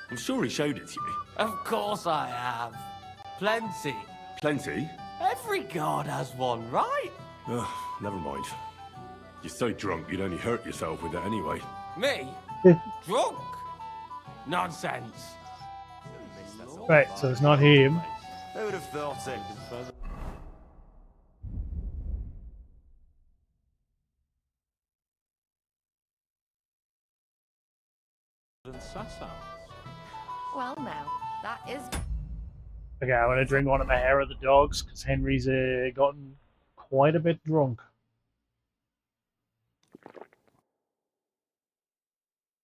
I'm sure he showed it to you. Of course I have. Plenty. Plenty? Every god has one, right? Ugh, never mind. You're so drunk you'd only hurt yourself with it anyway. Me? Drunk? Nonsense. Right, so it's not him. Who would have thought it? Well, now, that is. Okay, I'm gonna drink one of my hair of the dogs because Henry's gotten quite a bit drunk.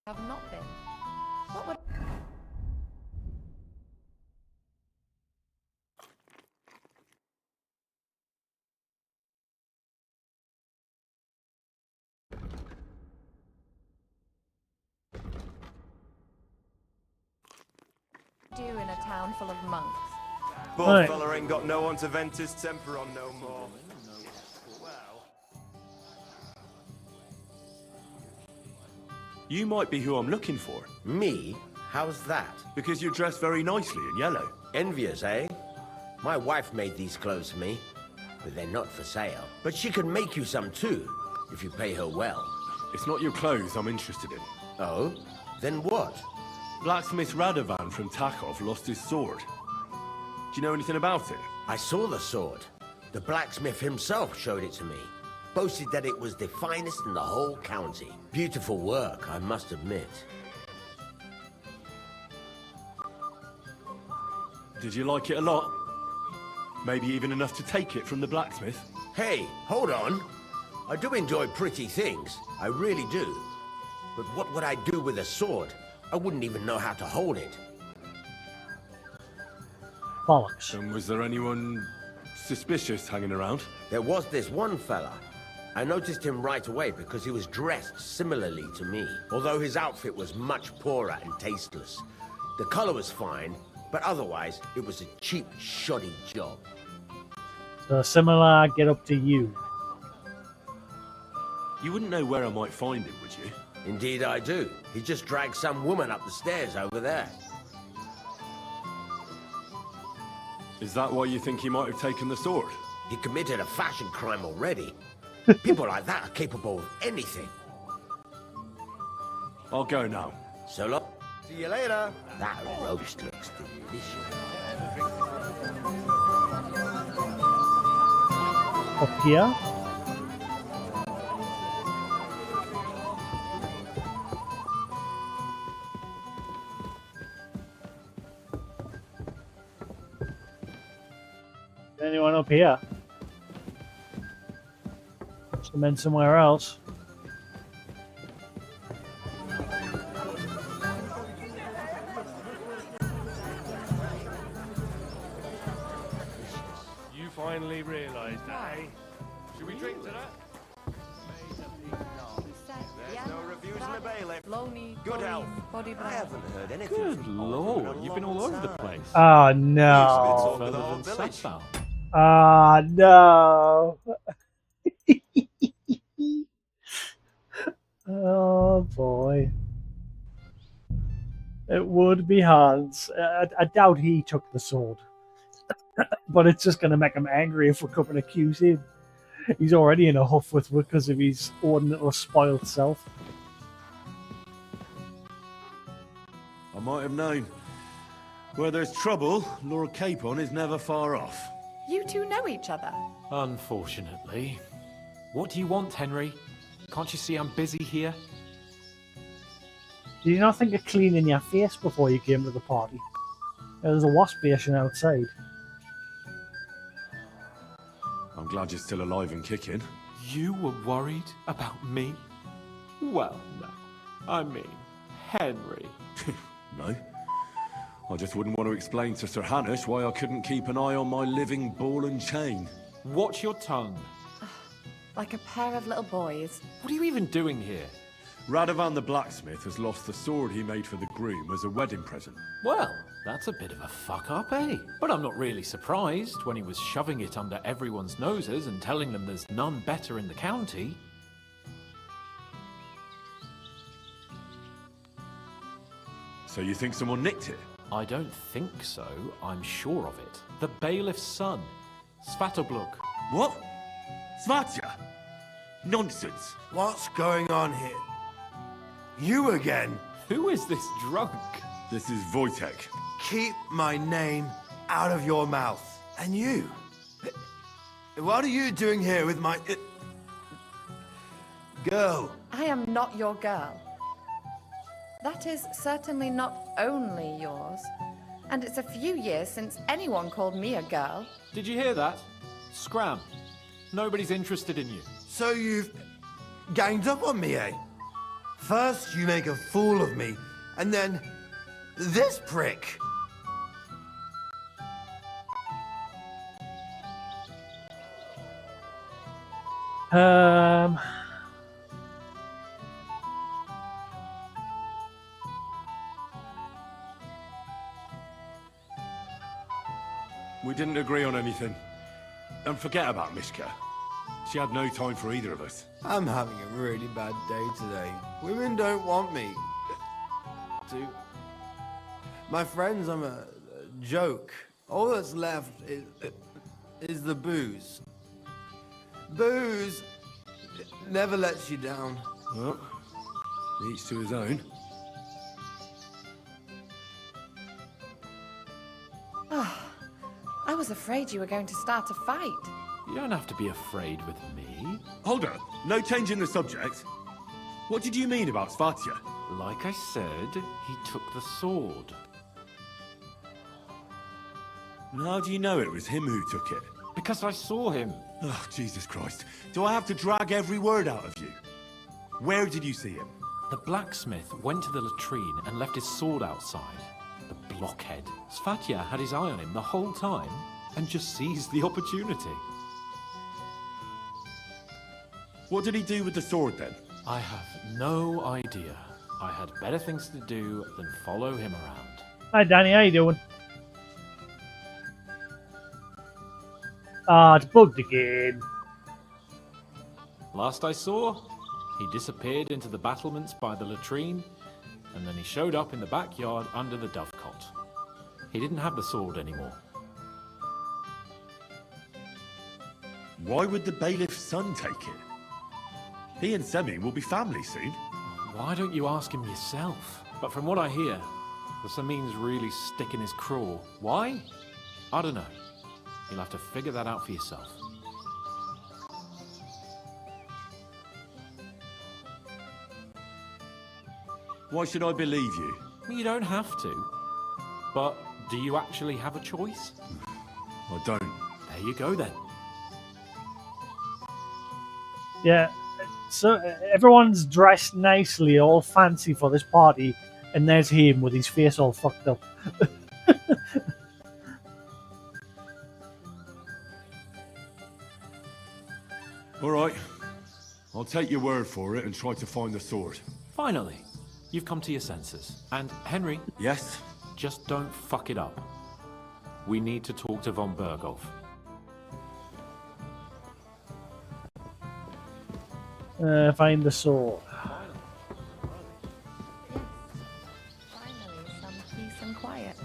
Have not been. What would. Do in a town full of monks? Poor fella ain't got no one to vent his temper on no more. You might be who I'm looking for. Me? How's that? Because you're dressed very nicely in yellow. Envious, eh? My wife made these clothes for me, but they're not for sale. But she can make you some too, if you pay her well. It's not your clothes I'm interested in. Oh? Then what? Blacksmith Radovan from Takov lost his sword. Do you know anything about it? I saw the sword. The blacksmith himself showed it to me. Boasted that it was the finest in the whole county. Beautiful work, I must admit. Did you like it a lot? Maybe even enough to take it from the blacksmith? Hey, hold on. I do enjoy pretty things. I really do. But what would I do with a sword? I wouldn't even know how to hold it. Bollocks. And was there anyone suspicious hanging around? There was this one fella. I noticed him right away because he was dressed similarly to me, although his outfit was much poorer and tasteless. The color was fine, but otherwise it was a cheap, shoddy job. So similar, get up to you. You wouldn't know where I might find him, would you? Indeed I do. He just dragged some woman up the stairs over there. Is that why you think he might have taken the sword? He committed a fashion crime already. People like that are capable of anything. I'll go now. So long. See you later. That roast looks delicious. Up here. Anyone up here? Some men somewhere else. You finally realised, eh? Should we drink to that? There's no reviews in the bailiff. Lonely, Good health. body I haven't heard anything. Good lord, you've been all over the place. Oh no. Further than Sassal. Ah no. Oh boy. It would be Hans. I doubt he took the sword. But it's just going to make him angry if we come and accuse him. He's already in a huff with because of his own little spoiled self. I might have known. Where there's trouble, Lord Capon is never far off. You two know each other? Unfortunately. What do you want, Henry? Can't you see I'm busy here? Did you not think of cleaning your face before you came to the party? There's a wasp basin outside. I'm glad you're still alive and kicking. You were worried about me? Well, no. I mean, Henry. No. I just wouldn't want to explain to Sir Hanush why I couldn't keep an eye on my living ball and chain. Watch your tongue. like a pair of little boys. What are you even doing here? Radovan the blacksmith has lost the sword he made for the groom as a wedding present. Well, that's a bit of a fuck up, eh? But I'm not really surprised when he was shoving it under everyone's noses and telling them there's none better in the county. So you think someone nicked it? I don't think so, I'm sure of it. The bailiff's son, Svatobluk. What? Svatya? Nonsense. What's going on here? You again? Who is this drunk? This is Wojtek. Keep my name out of your mouth. And you? What are you doing here with my... girl? I am not your girl. That is certainly not only yours. And it's a few years since anyone called me a girl. Did you hear that? Scram. Nobody's interested in you. So you've ganged up on me, eh? First you make a fool of me, and then this prick. We didn't agree on anything. And forget about Mishka. She had no time for either of us. I'm having a really bad day today. Women don't want me. My friends, I'm a joke. All that's left is the booze. Booze never lets you down. Well, each to his own. Oh, I was afraid you were going to start a fight. You don't have to be afraid with me. Hold on, no change in the subject. What did you mean about Svatya? Like I said, he took the sword. And how do you know it was him who took it? Because I saw him. Oh, Jesus Christ. Do I have to drag every word out of you? Where did you see him? The blacksmith went to the latrine and left his sword outside. The blockhead. Svatya had his eye on him the whole time and just seized the opportunity. What did he do with the sword then? I have no idea. I had better things to do than follow him around. Hi Danny, how you doing? Ah, it's bugged again. Last I saw, he disappeared into the battlements by the latrine, and then he showed up in the backyard under the dovecot. He didn't have the sword anymore. Why would the bailiff's son take it? He and Semi will be family soon. Why don't you ask him yourself? But from what I hear, the Samin's really sticking his craw. Why? I don't know. You'll have to figure that out for yourself. Why should I believe you? You don't have to. But do you actually have a choice? I don't. There you go then. Yeah, so everyone's dressed nicely, all fancy for this party, and there's him with his face all fucked up. All right. I'll take your word for it and try to find the sword. Finally, you've come to your senses. And Henry? Yes? Just don't fuck it up. We need to talk to von Berghoff. Find the sword. Finally, some peace and quiet.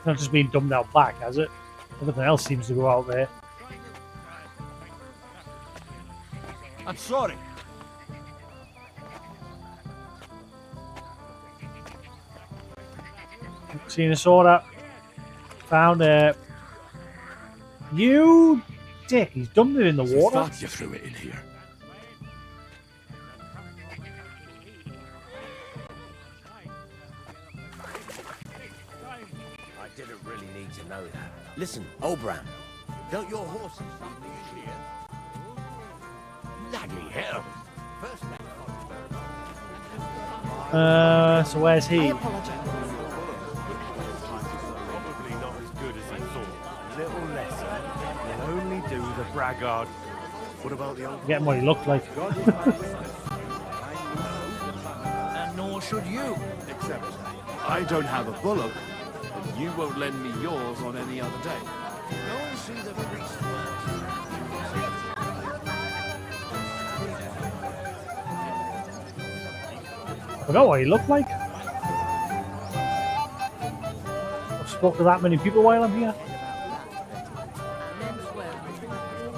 Not just being dumbed out back, has it? Everything else seems to go out there. I'm sorry. Seen a sword up. Found it. You dick, he's dumped it in the water. You threw it in here. didn't really need to know that. Listen, Obram, don't your horses leave me here? Bloody hell! First So where's he? Probably not as good as he thought. Little lesson. Will only do the braggart. What about the old... Getting what he looked like. And nor should you. Except I don't have a bullock, and you won't lend me yours on any other day. Go and see the priest first. Forgot what he looked like. I've spoken to that many people while I'm here.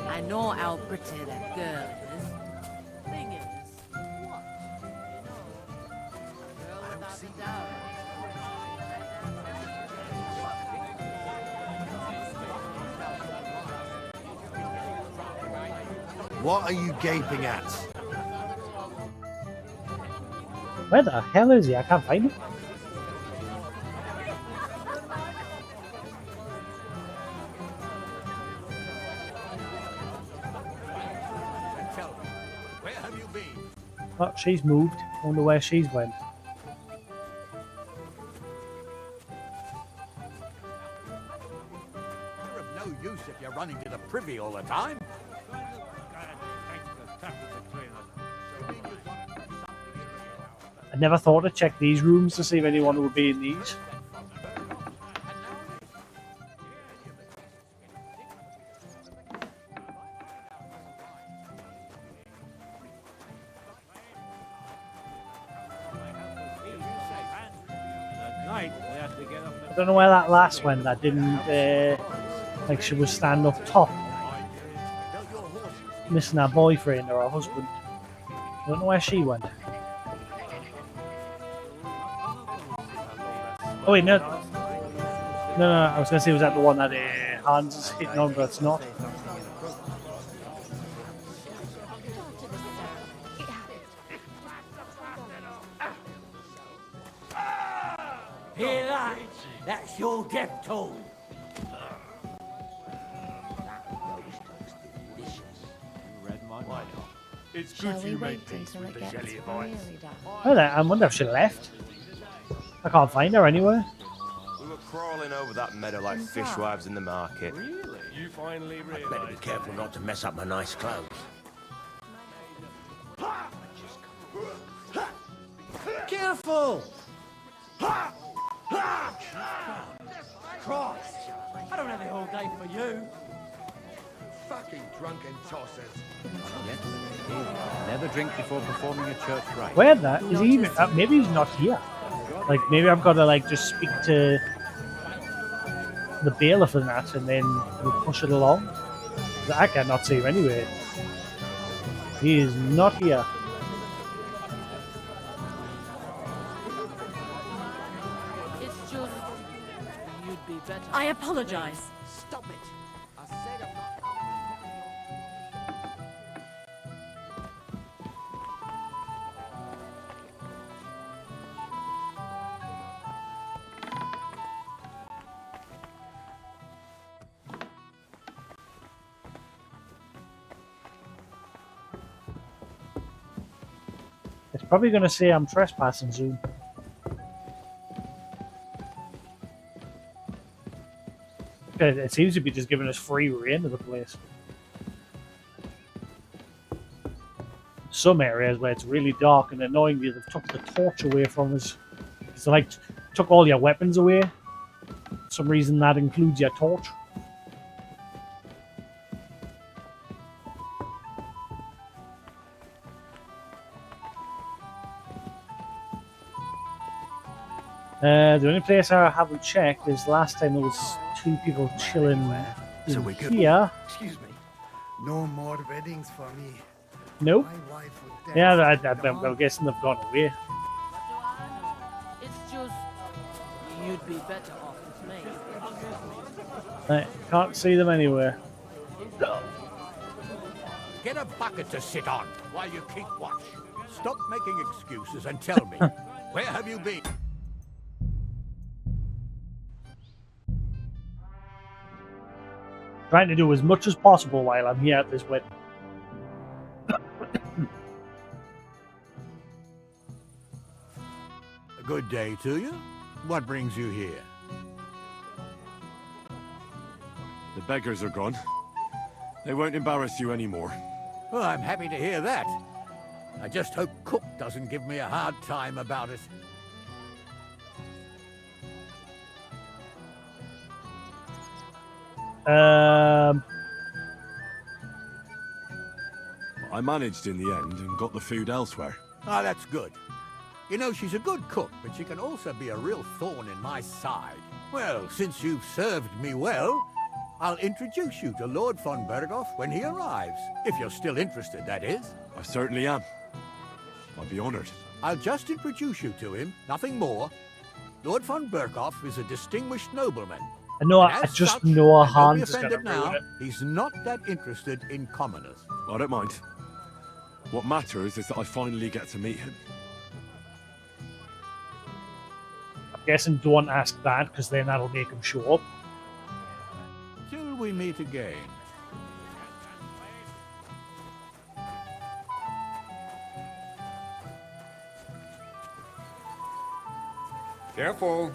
I know how pretty that girl is. Thing is, What are you gaping at? Where the hell is he? I can't find him. Where have you been? Oh, she's moved. I wonder where she's went. You're of no use if you're running to the privy all the time. I never thought to check these rooms to see if anyone would be in these. I don't know where that last went that didn't, like she was standing up top. Missing her boyfriend or her husband. I don't know where she went. Oh wait, no. No, I was going to say was that the one that Hans is hitting on, but it's not. Hear that? That's your death toll. It's Shall good we you wait made peace until with it the gets Jelly really Bites. dark? Oh, I wonder if she left. I can't find her anywhere. We were crawling over that meadow like fishwives in the market. Really? You finally I'd better be realised... careful not to mess up my nice clothes. Careful! Christ! I don't have the whole day for you. Fucking drunken tossers. Yes, never drink before performing a church rite. Where that is he even? Maybe he's not here. Like maybe I've got to like just speak to the bailiff and that, and then we'll push it along. I cannot see him anyway. He is not here. it's just you'd be better. I apologize. Stop it! I said I'm not... It's probably going to say I'm trespassing soon. It seems to be just giving us free reign of the place. Some areas where it's really dark and annoyingly they've took the torch away from us. So like took all your weapons away. For some reason that includes your torch. The only place I haven't checked is last time there was 2 people chilling So in we good? here. Excuse me. No more weddings for me. Nope. My wife would Yeah, dance I'm guessing they've gone away. It's just you'd be better off with me. Right, can't see them anywhere. Get a bucket to sit on while you keep watch. Stop making excuses and tell me, where have you been? Trying to do as much as possible while I'm here at this wedding. A good day to you. What brings you here? The beggars are gone. They won't embarrass you anymore. Well, I'm happy to hear that. I just hope Cook doesn't give me a hard time about it. I managed in the end and got the food elsewhere. Ah, that's good. You know, she's a good cook, but she can also be a real thorn in my side. Well, since you've served me well, I'll introduce you to Lord von Berghoff when he arrives. If you're still interested, that is. I certainly am. I'd be honored. I'll just introduce you to him, nothing more. Lord von Berghoff is a distinguished nobleman. I know. And I as just such, know and don't be Hans is going to offended ruin now, it. he's not that interested in commoners. I don't mind. What matters is that I finally get to meet him. I'm guessing don't ask that, because then that'll make him show up. Till we meet again. Careful.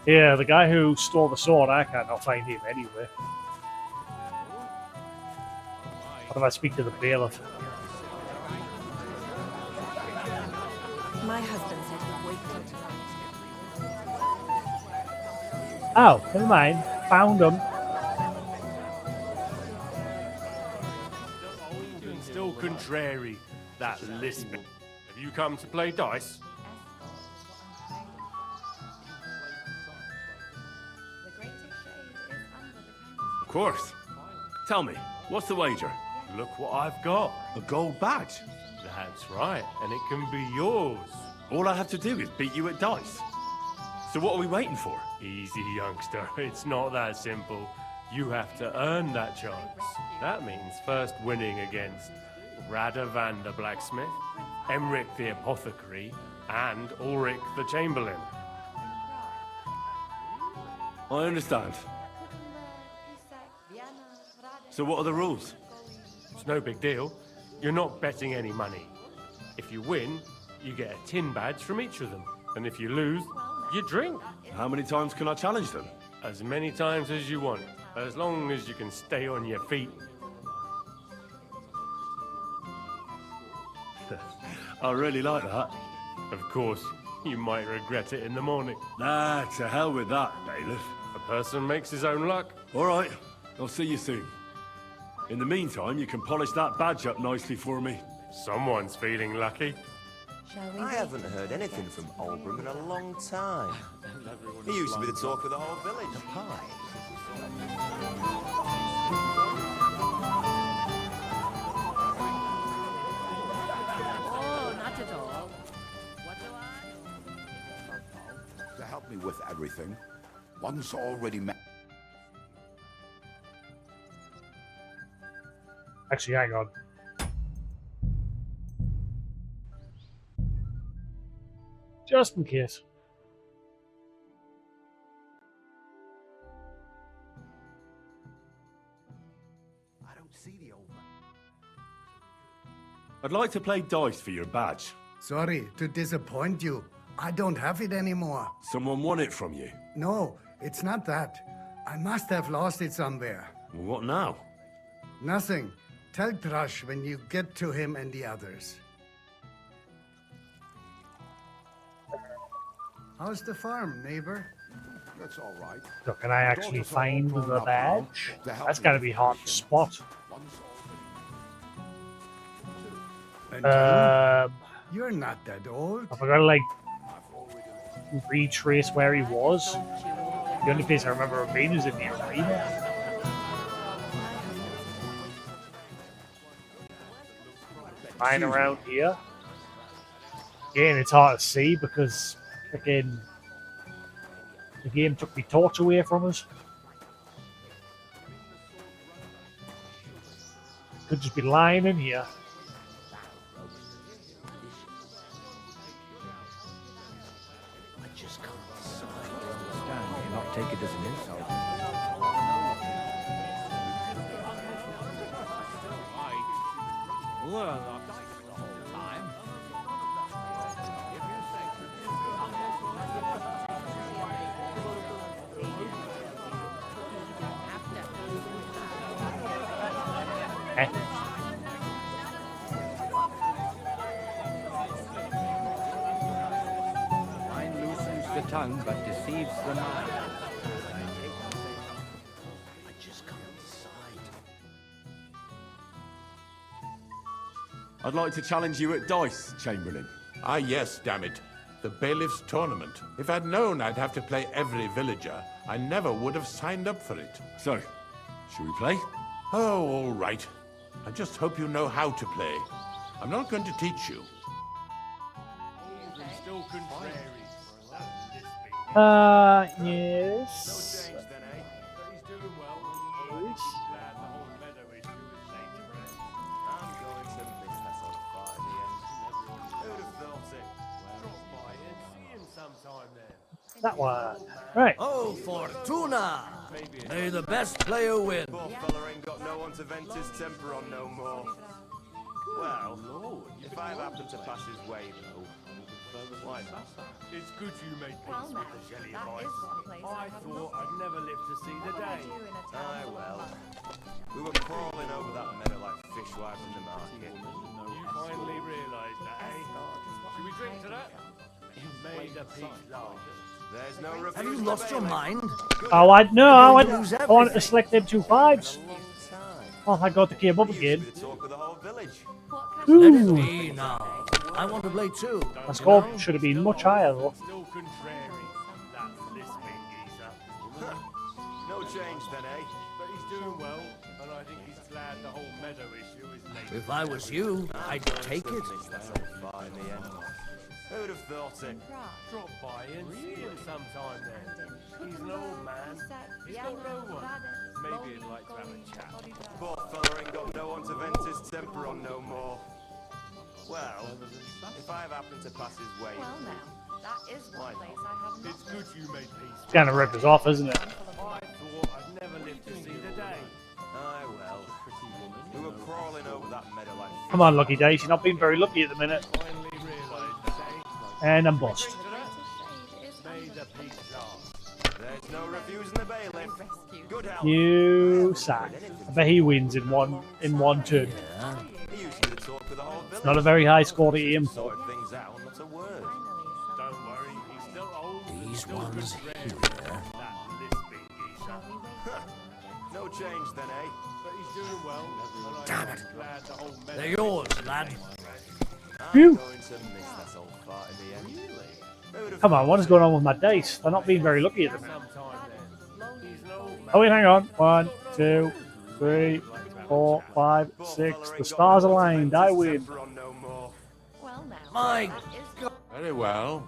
Yeah, the guy who stole the sword, I cannot find him anywhere. What if I speak to the bailiff? My husband said he'd wait till tonight. Oh, never mind. Found him. Still contrary, that lisp. Have you come to play dice? Of course. Tell me, what's the wager? Look what I've got. A gold badge? That's right, and it can be yours. All I have to do is beat you at dice. So what are we waiting for? Easy, youngster. It's not that simple. You have to earn that chance. That means first winning against Radovan the blacksmith, Emric the apothecary, and Ulrich the chamberlain. I understand. So what are the rules? It's no big deal. You're not betting any money. If you win, you get a tin badge from each of them. And if you lose, you drink. How many times can I challenge them? As many times as you want, as long as you can stay on your feet. I really like that. Of course, you might regret it in the morning. Nah, to hell with that, bailiff. A person makes his own luck. All right, I'll see you soon. In the meantime, you can polish that badge up nicely for me. Someone's feeling lucky. I haven't heard anything from Olbram in a long time. He used to be the talk of the whole village. A Oh, not at all. What do I? To help me with everything, one's already met. Actually, hang on. Just in case. I don't see the old man. I'd like to play dice for your badge. Sorry to disappoint you. I don't have it anymore. Someone won it from you. No, it's not that. I must have lost it somewhere. Well, what now? Nothing. Tell Thrush when you get to him and the others. How's the farm, neighbor? That's all right. So can I actually find the badge? That's got to be hard to spot. And you're not that old. Have I got to like retrace where he was? The only place I remember him being is in the arena. Lying around here. Again, it's hard to see because again, the game took my torch away from us. Could just be lying in here. I just can't decide. Not take it as an insult. Well, the whole time. Wine loosens the tongue but deceives the mind. I just can't decide. I'd like to challenge you at dice, Chamberlain. Ah, yes, damn it. The bailiff's tournament. If I'd known I'd have to play every villager, I never would have signed up for it. So, shall we play? Oh, all right. I just hope you know how to play. I'm not going to teach you. Still contrary. Yes. No change then, eh? But he's doing well. Yes. Glad the whole meadow issue is laid to rest. I'm going to miss that on fire in the end. Who'd have thought it? Drop by and see him sometime then. That one. Right. Oh, Fortuna! May the best player win. Poor fella ain't got no one to vent his temper on no more. Well, if I happen to pass his way, though, why not? It's good you made Well, peace now, with the jelly that bites. is one place I I have thought not I'd never live to see the day. Aye, well. We were crawling over that meadow like fishwives in the market. You finally realised that, eh? Should we drink to that? May the peace last. There's no Have you refusing lost the your bailiff. mind? Oh, I lose wanted to select them 2 5s. Long time. Oh, I got the came up He used to again. be the talk of the whole village. Let it Ooh. be now. I want to play too. My score should have been much higher though. Still contrary. That lisping geezer. No change then, eh? But he's doing well, and I think he's glad the whole meadow issue is laid. If I was you, I'd take it. That's all fine in the end. Who'd have thought it? Drop by and see him sometime then. He's an old man. He's got no one. Maybe he'd like to have a chat. Poor fella ain't got no one to vent his temper on no more. Well, if I happen to pass his way, Well, now, that is one place I have not It's good you made peace. It's kind of ripped us off, isn't it? I thought I'd never live to see the day. aye well. We were crawling over that meadow like Come on, Lucky Dice. You're not being very lucky at the minute. Finally realised that, eh? And I'm bust. May the peace last. there's no refusing the bailiff. Good help. You sack. I bet he wins in one turn. He used to be the talk of the whole village. Not a very high score to aim. Sorted things out, not a word. Don't worry, he's still old. These still ones contrary. here. That lisping geezer. No change then, eh? But he's doing well. And Damn I'm it. glad the whole meadow They're yours, lad. I'm Phew. going to miss that old fart in the end. Who'd have Come on, what is going on with my dice? They're not being very lucky at the minute. sometime then. He's an old man. Oh wait, hang on. 1, 2, 3, 4, 5, 6. The stars aligned. I win. temper on no more. Well, now, My that is Very well.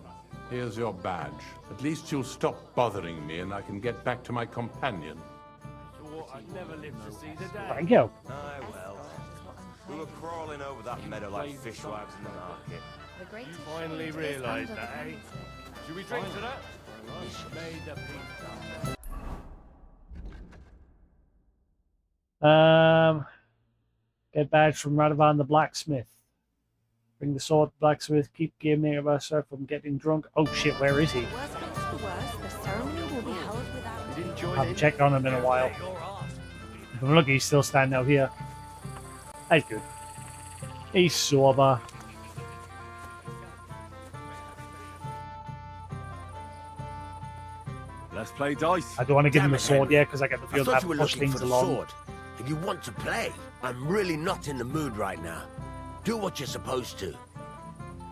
Here's your badge. At least you'll stop bothering me and I can get back to my companion. Thought I'd never live to see the day. Thank you. Aye well. We were crawling over that meadow like fishwives in the market. the greatest Finally shade is realised under that, the eh? Should we drink to that? May the peace last. Get badge from Radovan the blacksmith. Bring the sword to the blacksmith. Keep game near myself from getting drunk. Oh shit, where is he? Worst comes to worst, the ceremony will be held without. I haven't checked on him in a while. If I'm lucky, he's still standing out here. That's good. He's sober. Let's play dice. I don't want to give him Damn a it, sword Henry. yet because I get the I feeling I thought have you to were push looking things for the along. sword, and you want to play. I'm really not in the mood right now. Do what you're supposed to.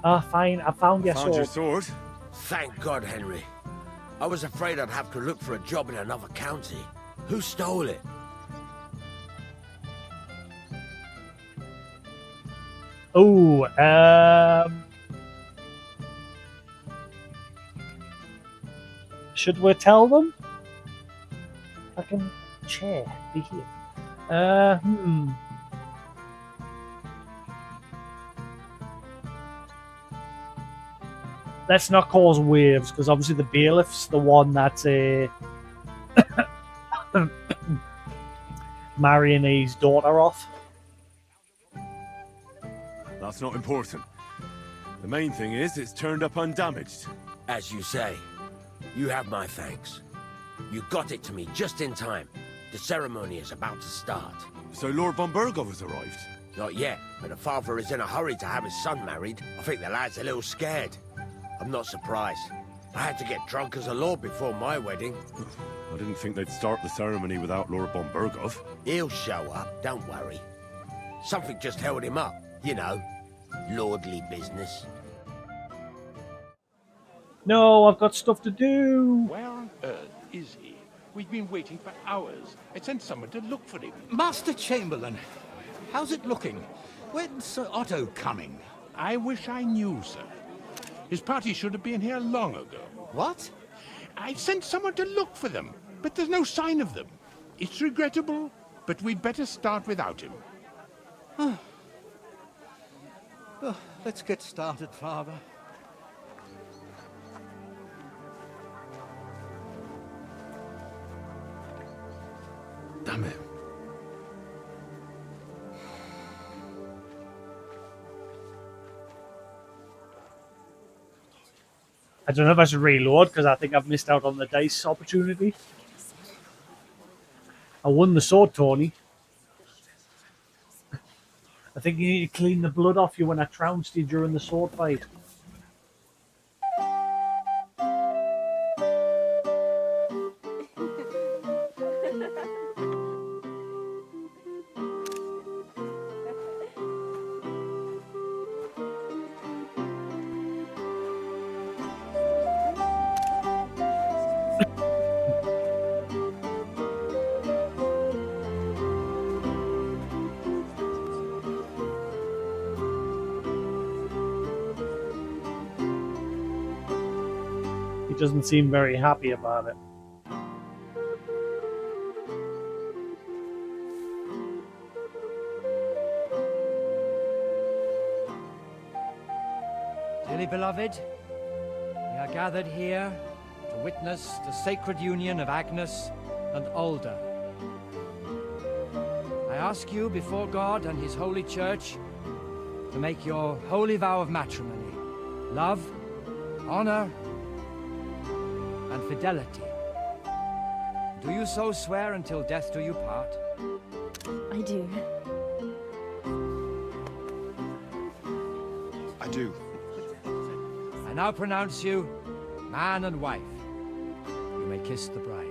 Ah, fine. I found your Found sword. your sword. Thank God, Henry. I was afraid I'd have to look for a job in another county. Who stole it? Oh, should we tell them? Fucking chair, be here. Let's not cause waves because obviously the bailiff's the one that's marrying his daughter off. That's not important. The main thing is it's turned up undamaged. As you say, you have my thanks. You got it to me just in time. The ceremony is about to start. So Lord von Burgov has arrived? Not yet, but the father is in a hurry to have his son married. I think the lad's a little scared. I'm not surprised. I had to get drunk as a lord before my wedding. I didn't think they'd start the ceremony without Lord von Burgov. He'll show up, don't worry. Something just held him up, you know. Lordly business. No, I've got stuff to do. Where on earth is he? We've been waiting for hours. I sent someone to look for him. Master Chamberlain, how's it looking? When's Sir Otto coming? I wish I knew, sir. His party should have been here long ago. What? I sent someone to look for them, but there's no sign of them. It's regrettable, but we'd better start without him. Well, let's get started, Father. Damn it. I don't know if I should reload because I think I've missed out on the dice opportunity. I won the sword, Tony. I think you need to clean the blood off you when I trounced you during the sword fight. He doesn't seem very happy about it. Dearly beloved, we are gathered here to witness the sacred union of Agnes and Alda. I ask you before God and His holy church to make your holy vow of matrimony, love, honor, and fidelity. Do you so swear until death do you part? I do. I do. I now pronounce you man and wife. You may kiss the bride.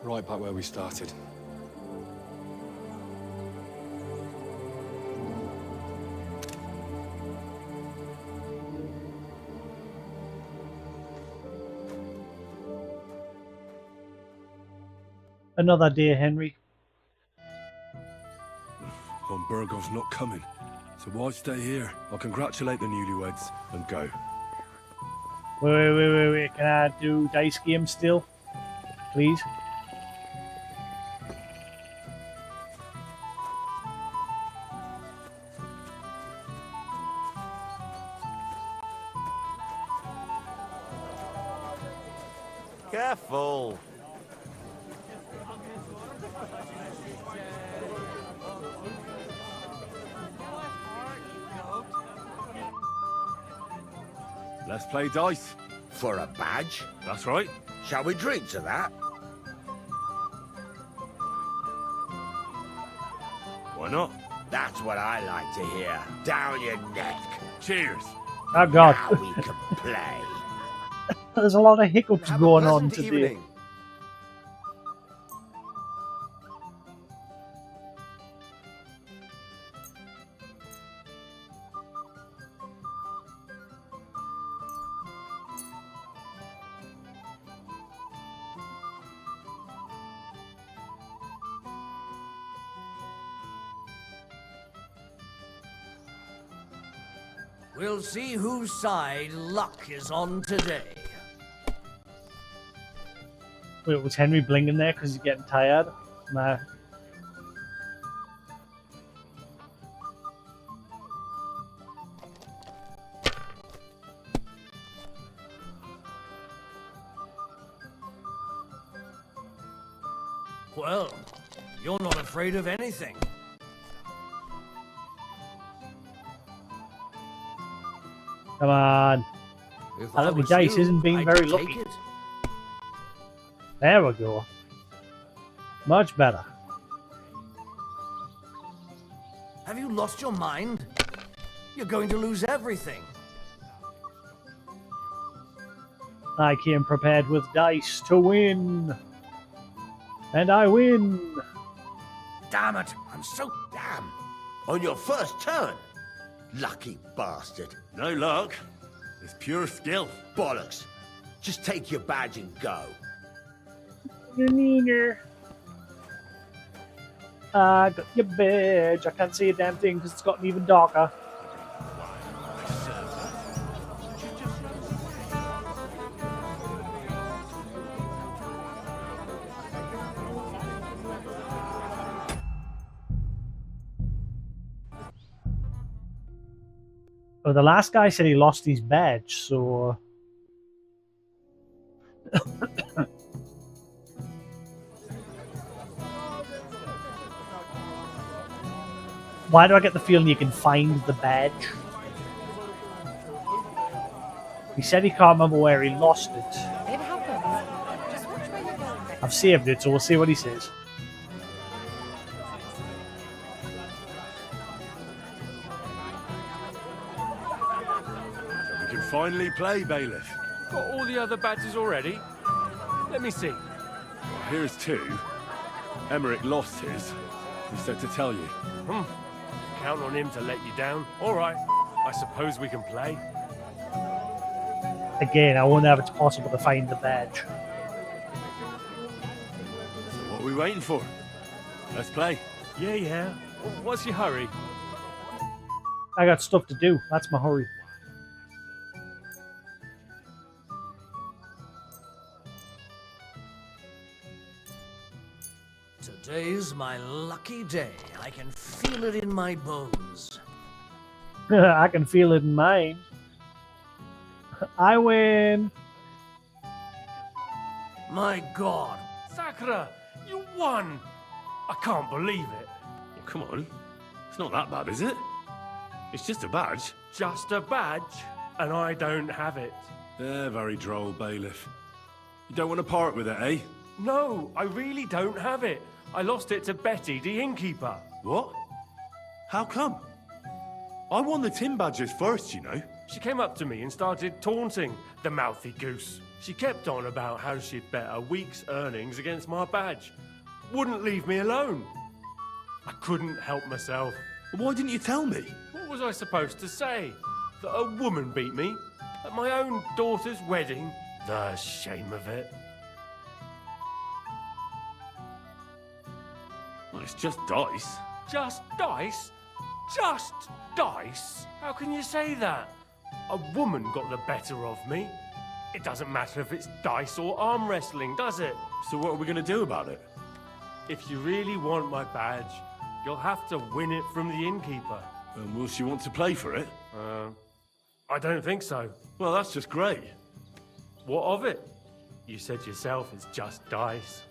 Right back where we started. Another day, Henry. Von Burgov's not coming, so why stay here? I'll congratulate the newlyweds and go. Wait. Can I do dice games still? Please? Careful. Let's play dice. For a badge? That's right. Shall we drink to that? Why not? That's what I like to hear. Down your neck. Cheers. Oh God. Now we can play. There's a lot of hiccups Have a going on pleasant today. evening. We'll see whose side luck is on today. Wait, was Henry blinking there because he's getting tired? Nah. Well, you're not afraid of anything. Come on. If That I lucky was dice you, isn't being I'd very take lucky. it. There we go. Much better. Have you lost your mind? You're going to lose everything. I came prepared with dice to win. And I win. Damn it, I'm so damn. On your first turn. Lucky bastard. No luck. It's pure skill. Bollocks. Just take your badge and go. You're meaner. I got your badge. I can't see a damn thing because it's gotten even darker. Oh, the last guy said he lost his badge, so... Why do I get the feeling you can find the badge? He said he can't remember where he lost it. It happens. Just watch where you're going next. I've saved it, so we'll see what he says. We can finally play, Bailiff. Got all the other badges already? Let me see. Here's two. Emmerich lost his. He said to tell you. Count on him to let you down. All right. I suppose we can play. Again, I wonder if it's possible to find the badge. So what are we waiting for? Let's play. Yeah. What's your hurry? I got stuff to do. That's my hurry. Today's my lucky day. I can feel it in my bones. I can feel it in mine. I win. My God. Sakura, you won! I can't believe it. Well, come on. It's not that bad, is it? It's just a badge. Just a badge, and I don't have it. They're very droll, Bailiff. You don't want to part with it, eh? No, I really don't have it. I lost it to Betty, the innkeeper. What? How come? I won the tin badges first, you know. She came up to me and started taunting, the mouthy goose. She kept on about how she'd bet a week's earnings against my badge. Wouldn't leave me alone. I couldn't help myself. Why didn't you tell me? What was I supposed to say? That a woman beat me? At my own daughter's wedding? The shame of it. Well, it's just dice. Just dice? Just dice? How can you say that? A woman got the better of me. It doesn't matter if it's dice or arm wrestling, does it? So what are we going to do about it? If you really want my badge, you'll have to win it from the innkeeper. And will she want to play for it? I don't think so. Well, that's just great. What of it? You said yourself it's just dice.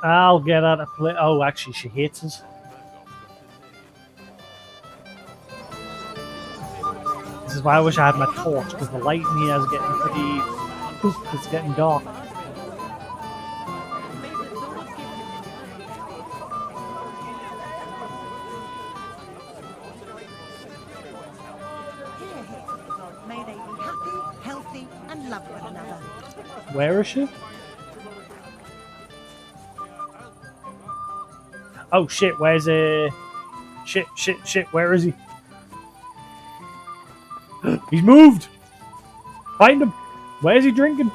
I'll get her to play. Oh, actually, she hates us. This is why I wish I had my torch, because the light in here is getting pretty... It's getting dark. May they be happy, healthy, and love one another. Where is she? Oh shit, where's shit, where is he? He's moved! Find him! Where's he drinking?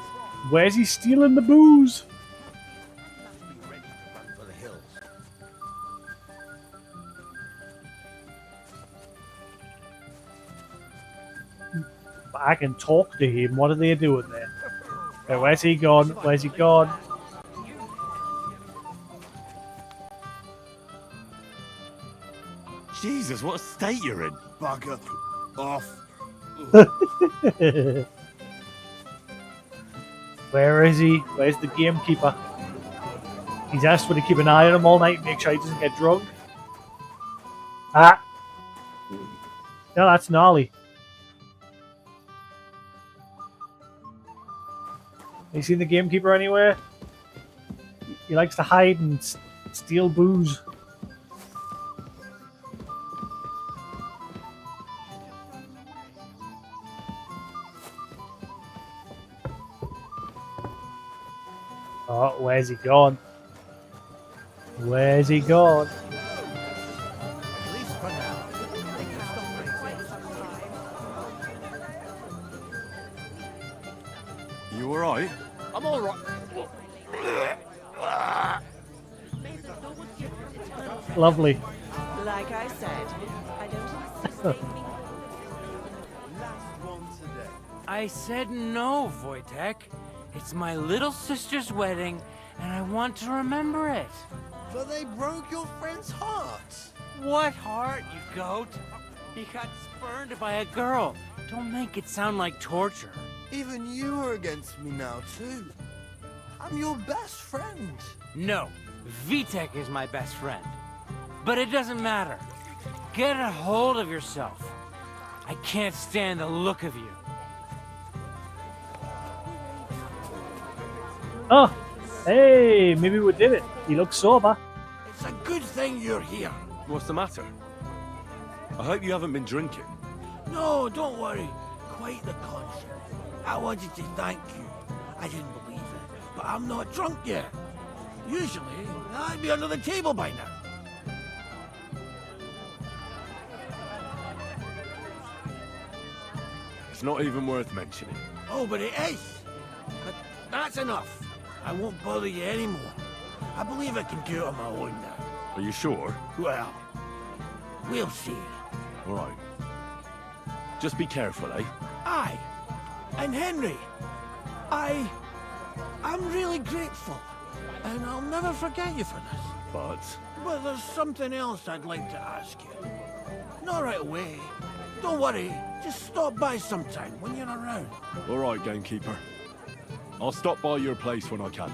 Where's he stealing the booze? For the hills. I can talk to him. What are they doing there? Hey, where's he gone? Where's he gone? Jesus, what a state you're in. Bugger off. Where is he? Where's the gamekeeper? He's asked me to keep an eye on him all night and make sure he doesn't get drunk. Ah! No, that's gnarly. You seen the gamekeeper anywhere? He likes to hide and steal booze. Oh, where's he gone? Where's he gone? At least for now. They can stop racing. You alright? I'm all right. Lovely. Like I said, I don't anticipate me. I said no, Wojtek. It's my little sister's wedding, and I want to remember it. But they broke your friend's heart. What heart, you goat? He got spurned by a girl. Don't make it sound like torture. Even you are against me now, too. I'm your best friend. No, Vitek is my best friend. But it doesn't matter. Get a hold of yourself. I can't stand the look of you. Oh, hey, maybe we did it. He looks sober. It's a good thing you're here. What's the matter? I hope you haven't been drinking. No, don't worry. Quite the contrary. I wanted to thank you. I didn't believe it, but I'm not drunk yet. Usually, I'd be under the table by now. It's not even worth mentioning. Oh, but it is. But that's enough. I won't bother you anymore. I believe I can do it on my own now. Are you sure? Well, we'll see. All right. Just be careful, eh? Aye. And Henry, I'm really grateful. And I'll never forget you for this. But there's something else I'd like to ask you. Not right away. Don't worry. Just stop by sometime when you're around. All right, gamekeeper. I'll stop by your place when I can.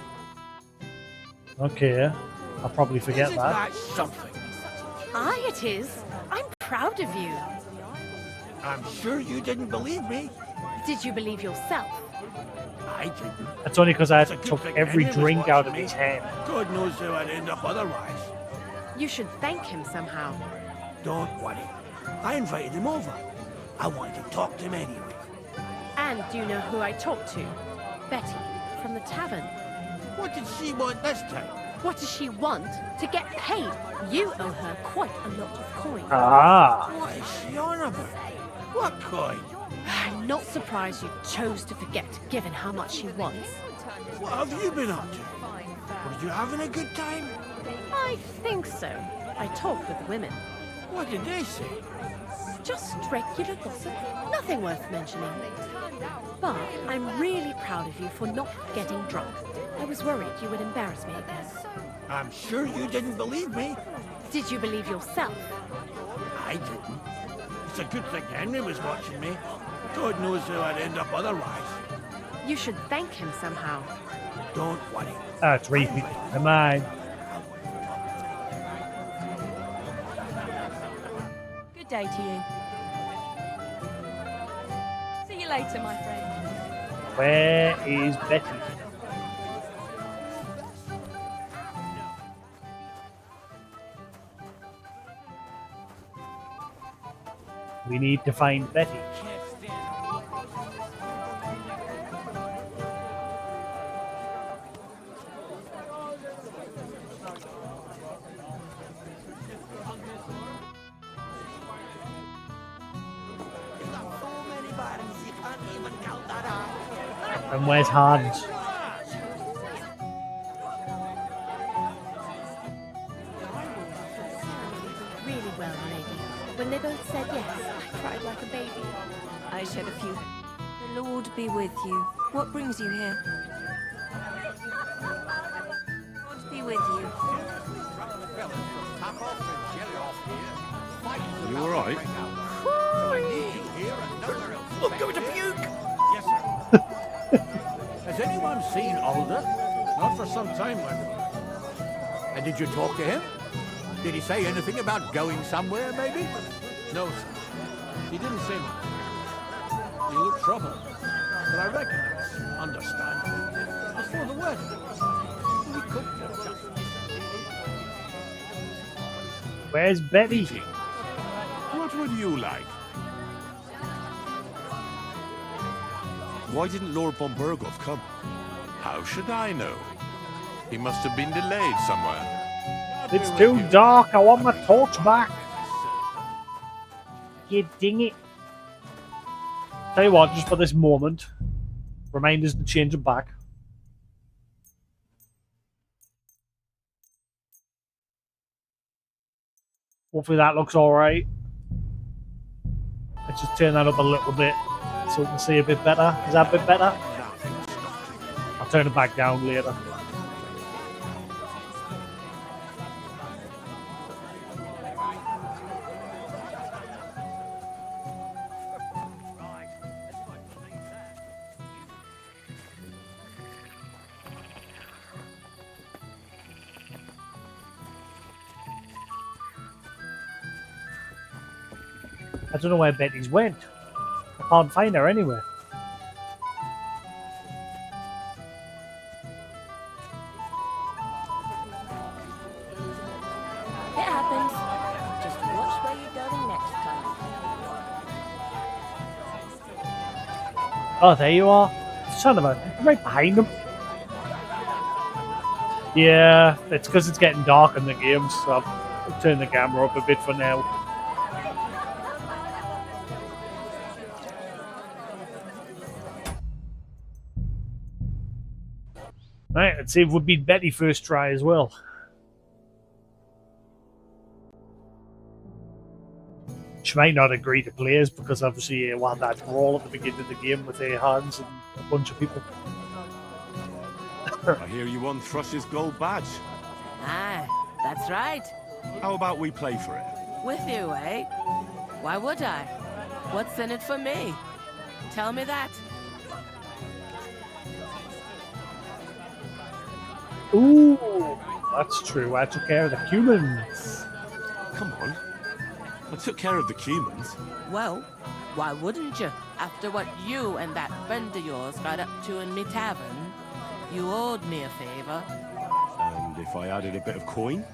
Okay, I'll probably forget Isn't that. that something? Aye, it is. I'm proud of you. I'm sure you didn't believe me. Did you believe yourself? I didn't. That's only because I It's a good took thing every Henry was drink out of watching his me. hand. God knows how I'd end up otherwise. You should thank him somehow. Don't worry. I invited him over. I wanted to talk to him anyway. And do you know who I talked to? Betty, from the tavern. What did she want this time? What does she want? To get paid. You owe her quite a lot of coin. Ah. What is she on about? What coin? I'm not surprised you chose to forget, given how much she wants. What have you been up to? Were you having a good time? I think so. I talked with the women. What did they say? Just regular gossip. Nothing worth mentioning. But I'm really proud of you for not getting drunk. I was worried you would embarrass me again. I'm sure you didn't believe me. Did you believe yourself? I didn't. It's a good thing Henry was watching me. God knows how I'd end up otherwise. You should thank him somehow. Don't worry. That's repeat. Am I? Good day to you. See you later, my friend. Where is Betty? We need to find Betty. And where's Hans? Really well, lady. When they both said yes, I cried like a baby. I shed a few. Lord be with you. What brings you here? Lord be with you. You alright? I'm going to puke! Yes, sir. Has anyone seen Alder? Not for some time, my lord. And did you talk to him? Did he say anything about going somewhere, maybe? No, sir. He didn't say much. He looked troubled, but I reckon it's understandable. Before the wedding, we couldn't have just... Where's Betty? What would you like? Why didn't Lord von Berghoff come? How should I know? He must have been delayed somewhere. It's too dark. I want my torch back. You ding it. Tell you what, just for this moment, remind us to change it back. Hopefully that looks alright. Let's just turn that up a little bit so we can see a bit better. Is that a bit better? I'll turn it back down later. I don't know where Betty's went. I can't find her anywhere. It happens. Just watch where you're going next time. Oh, there you are. Son of a... right behind him. Yeah, it's because it's getting dark in the game, so I'll turn the camera up a bit for now. Right, let's see if we beat Betty first try as well. She might not agree to players because obviously you want that brawl at the beginning of the game with their hands and a bunch of people. I hear you won Thrush's gold badge. Ah, that's right. How about we play for it? With you, eh? Why would I? What's in it for me? Tell me that. Ooh, that's true. I took care of the humans. Come on. I took care of the humans. Well, why wouldn't you? After what you and that friend of yours got up to in me tavern, you owed me a favor. And if I added a bit of coin?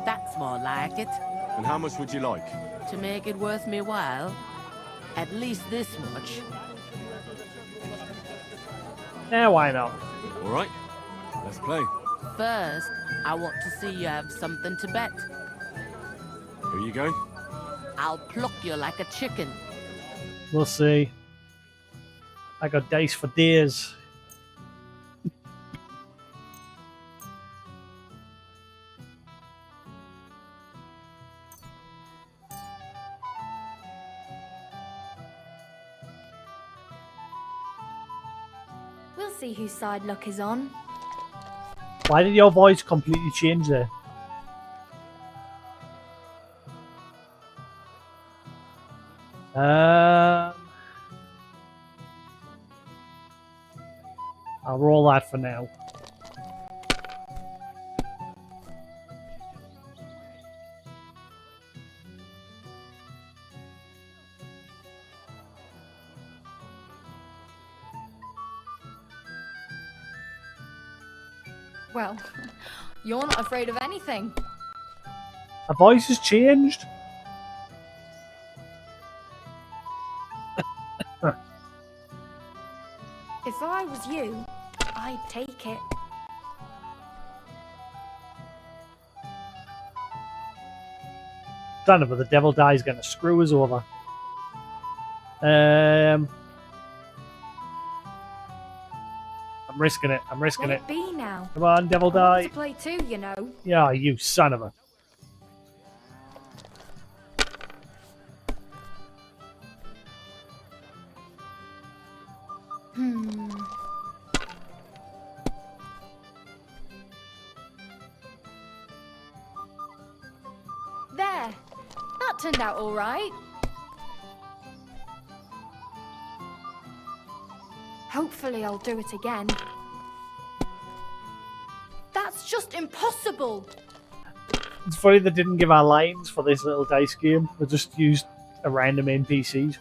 That's more like it. And how much would you like? To make it worth me while, at least this much. Yeah, why not? All right, let's play. First, I want to see you have something to bet. Here you go. I'll pluck you like a chicken. We'll see. I got dice for days. We'll see whose side luck is on. Why did your voice completely change there? I'll roll that for now. Well, you're not afraid of anything. My voice has changed. If I was you, I'd take it. Don't know, but the devil die is going to screw us over. I'm risking it. I'm risking Let it. it be now. Come on, devil I want die. to play too, you know. Yeah, you son of a. There. That turned out all right. Hopefully I'll do it again. That's just impossible. It's funny they didn't give our lines for this little dice game. They just used a random NPCs.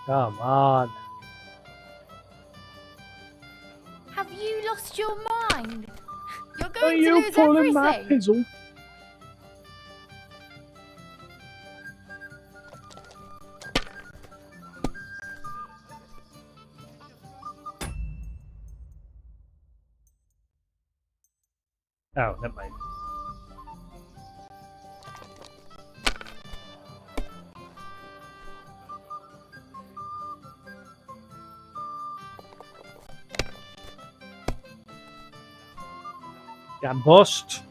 Come on. Have you lost your mind? You're Are going to you lose pulling my everything. pizzle? Oh, never mind. Damn bust.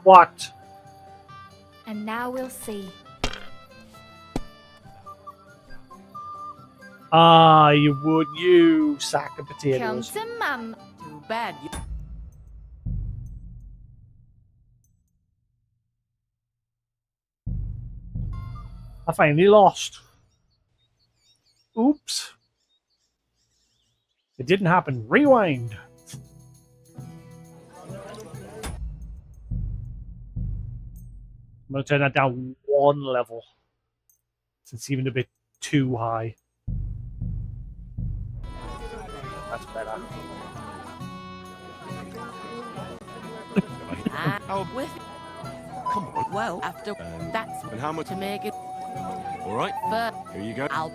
What? And now we'll see. Ah, you would, you sack of Come potatoes. to mum. Too bad you... I finally lost. Oops. It didn't happen. Rewind. I'm going to turn that down one level. It's even a bit too high. That's better. With... Come on. Well, after that's And how much? to make it... All right. But Here you go. I'll...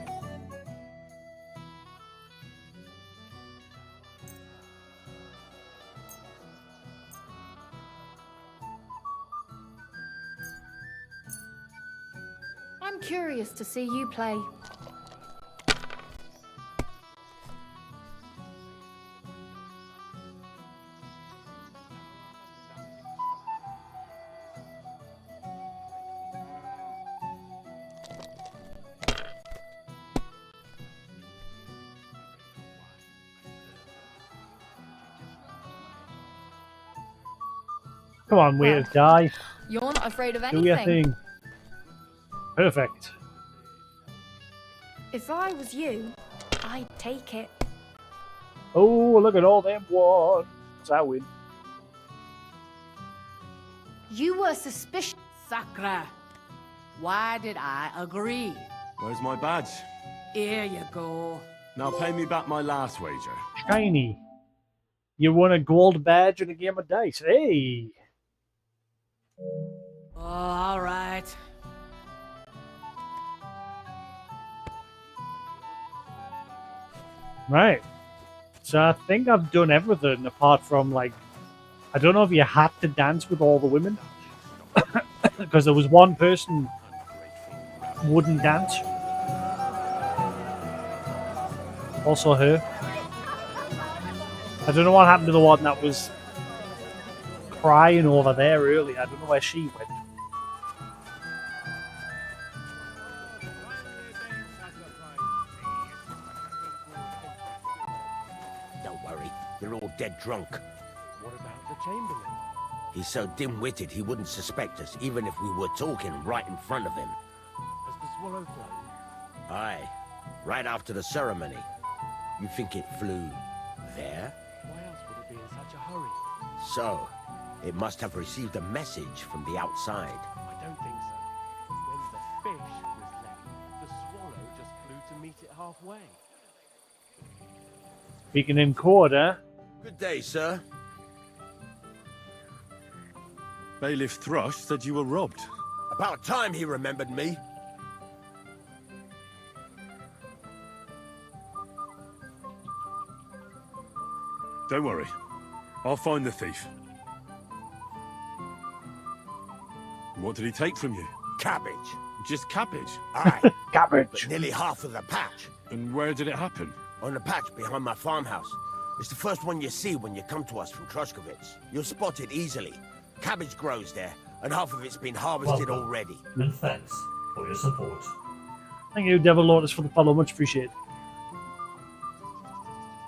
I'm curious to see you play. Come on, way to die. You're not afraid of Do anything. your thing. Perfect. If I was you, I'd take it. Oh, look at all them ones. I win. You were suspicious. Sakra. Why did I agree? Where's my badge? Here you go. Now pay me back my last wager. Shiny. You won a gold badge in a game of dice. Hey! Oh, all right. Right. So I think I've done everything apart from, like, I don't know if you had to dance with all the women. Because there was one person who wouldn't dance. Also her. I don't know what happened to the one that was crying over there earlier. I don't know where she went. Don't worry, they're all dead drunk. What about the Chamberlain? He's so dim-witted he wouldn't suspect us, even if we were talking right in front of him. Has the swallow flown? Aye, right after the ceremony. You think it flew there? Why else would it be in such a hurry? So, it must have received a message from the outside. I don't think so. When the fish was left, the swallow just flew to meet it halfway. Speaking in chord, eh? Good day, sir. Bailiff Thrush said you were robbed. About time he remembered me. Don't worry. I'll find the thief. What did he take from you? Cabbage. Just cabbage? Aye. Cabbage. But nearly half of the patch. And where did it happen? On the patch behind my farmhouse. It's the first one you see when you come to us from Truskowitz. You'll spot it easily. Cabbage grows there, and half of it's been harvested already. And thanks for your support. Thank you, Devil Lotus, for the follow. Much appreciated.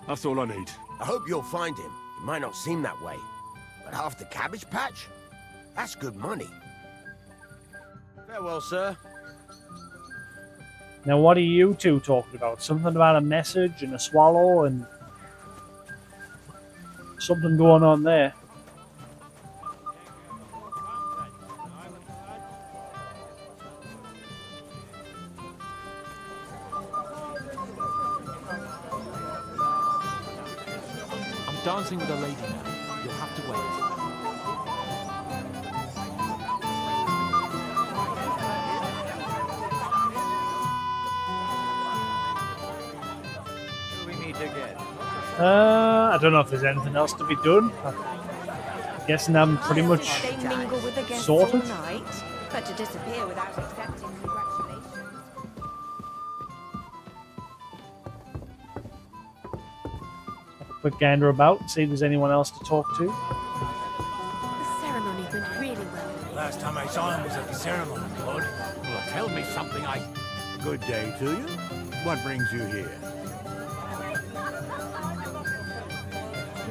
That's all I need. I hope you'll find him. It might not seem that way, but half the cabbage patch? That's good money. Farewell, sir. Now, what are you two talking about? Something about a message and a swallow and something going on there. I'm dancing with a lady now. You'll have to wait. I don't know if there's anything else to be done. I'm guessing I'm pretty much They mingle with the guests sorted. all night, but to disappear without accepting congratulations. Quick gander about, see if there's anyone else to talk to. The ceremony went really well. Last time I saw him was at the ceremony, Lord. Well, tell me something Good day to you. What brings you here?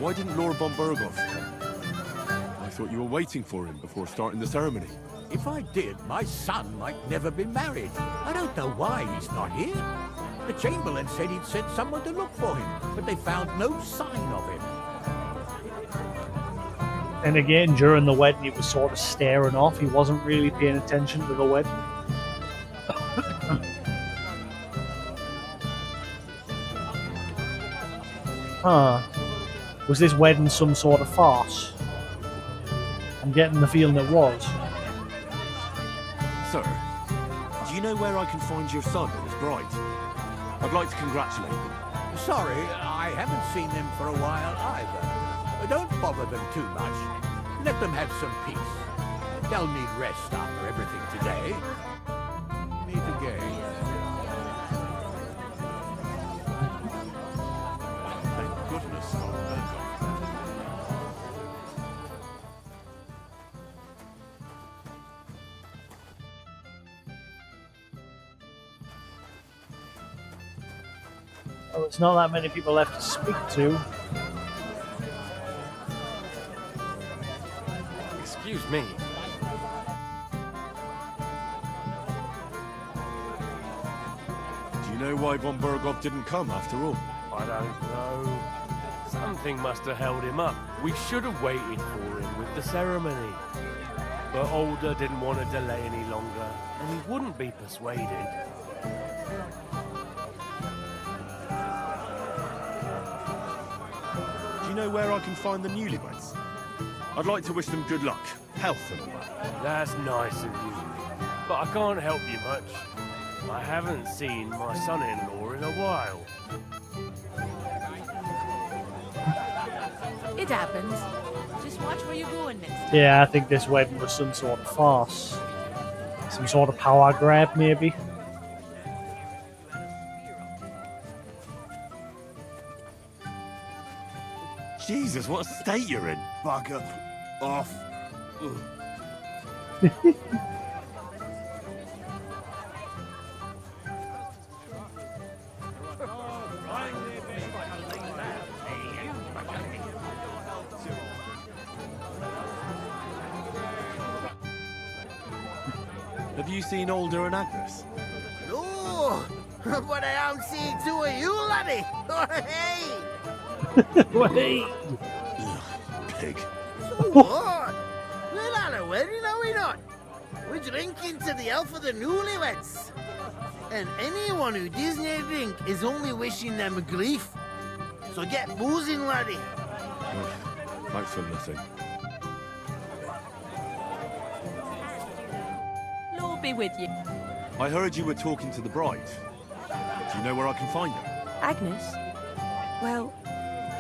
Why didn't Lord von Berghoff come? I thought you were waiting for him before starting the ceremony. If I did, my son might never be married. I don't know why he's not here. The Chamberlain said he'd sent someone to look for him, but they found no sign of him. And again, during the wedding, he was sort of staring off. He wasn't really paying attention to the wedding. Huh. Was this wedding some sort of farce? I'm getting the feeling it was. Sir, do you know where I can find your son and his bride? I'd like to congratulate them. Sorry, I haven't seen them for a while either. Don't bother them too much. Let them have some peace. They'll need rest after everything today. Meet again. Thank goodness. Well, it's not that many people left to speak to. Excuse me. Do you know why von Berghoff didn't come after all? I don't know. Something must have held him up. We should have waited for him with the ceremony. But Alder didn't want to delay any longer, and he wouldn't be persuaded. Do you know where I can find the newlyweds? I'd like to wish them good luck, health and all that. That's nice of you, but I can't help you much. I haven't seen my son-in-law in a while. It happens. Just watch where you're going next time. Yeah, I think this wedding was some sort of farce. Some sort of power grab, maybe. Jesus, what a state you're in. Bugger off. Have you seen Alder and Agnes? No, but I haven't seen two of you, laddie. Hey! Wait. Pig. So what? We're at a wedding, are we not? We're drinking to the health of the newlyweds. And anyone who doesn't drink is only wishing them grief. So get boozing, laddie. Thanks for nothing. Lord be with you. I heard you were talking to the bride. Do you know where I can find her? Agnes? Well,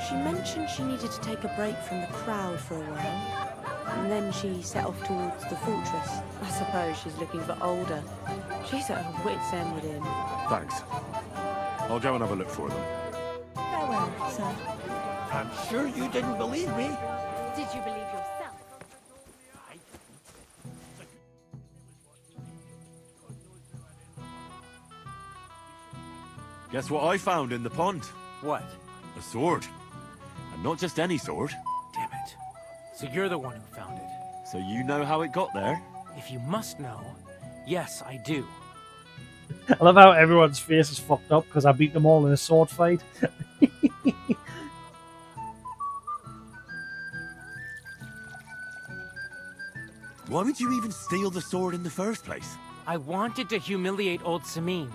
she mentioned she needed to take a break from the crowd for a while. And then she set off towards the fortress. I suppose she's looking for Older. She's at her wit's end with him. Thanks. I'll go and have a look for them. Farewell, sir. I'm sure you didn't believe me. Did you believe yourself? Guess what I found in the pond? What? A sword. And not just any sword. Damn it. So you're the one who found it. So you know how it got there? If you must know, yes, I do. I love how everyone's face is fucked up because I beat them all in a sword fight. Why would you even steal the sword in the first place? I wanted to humiliate old Samin.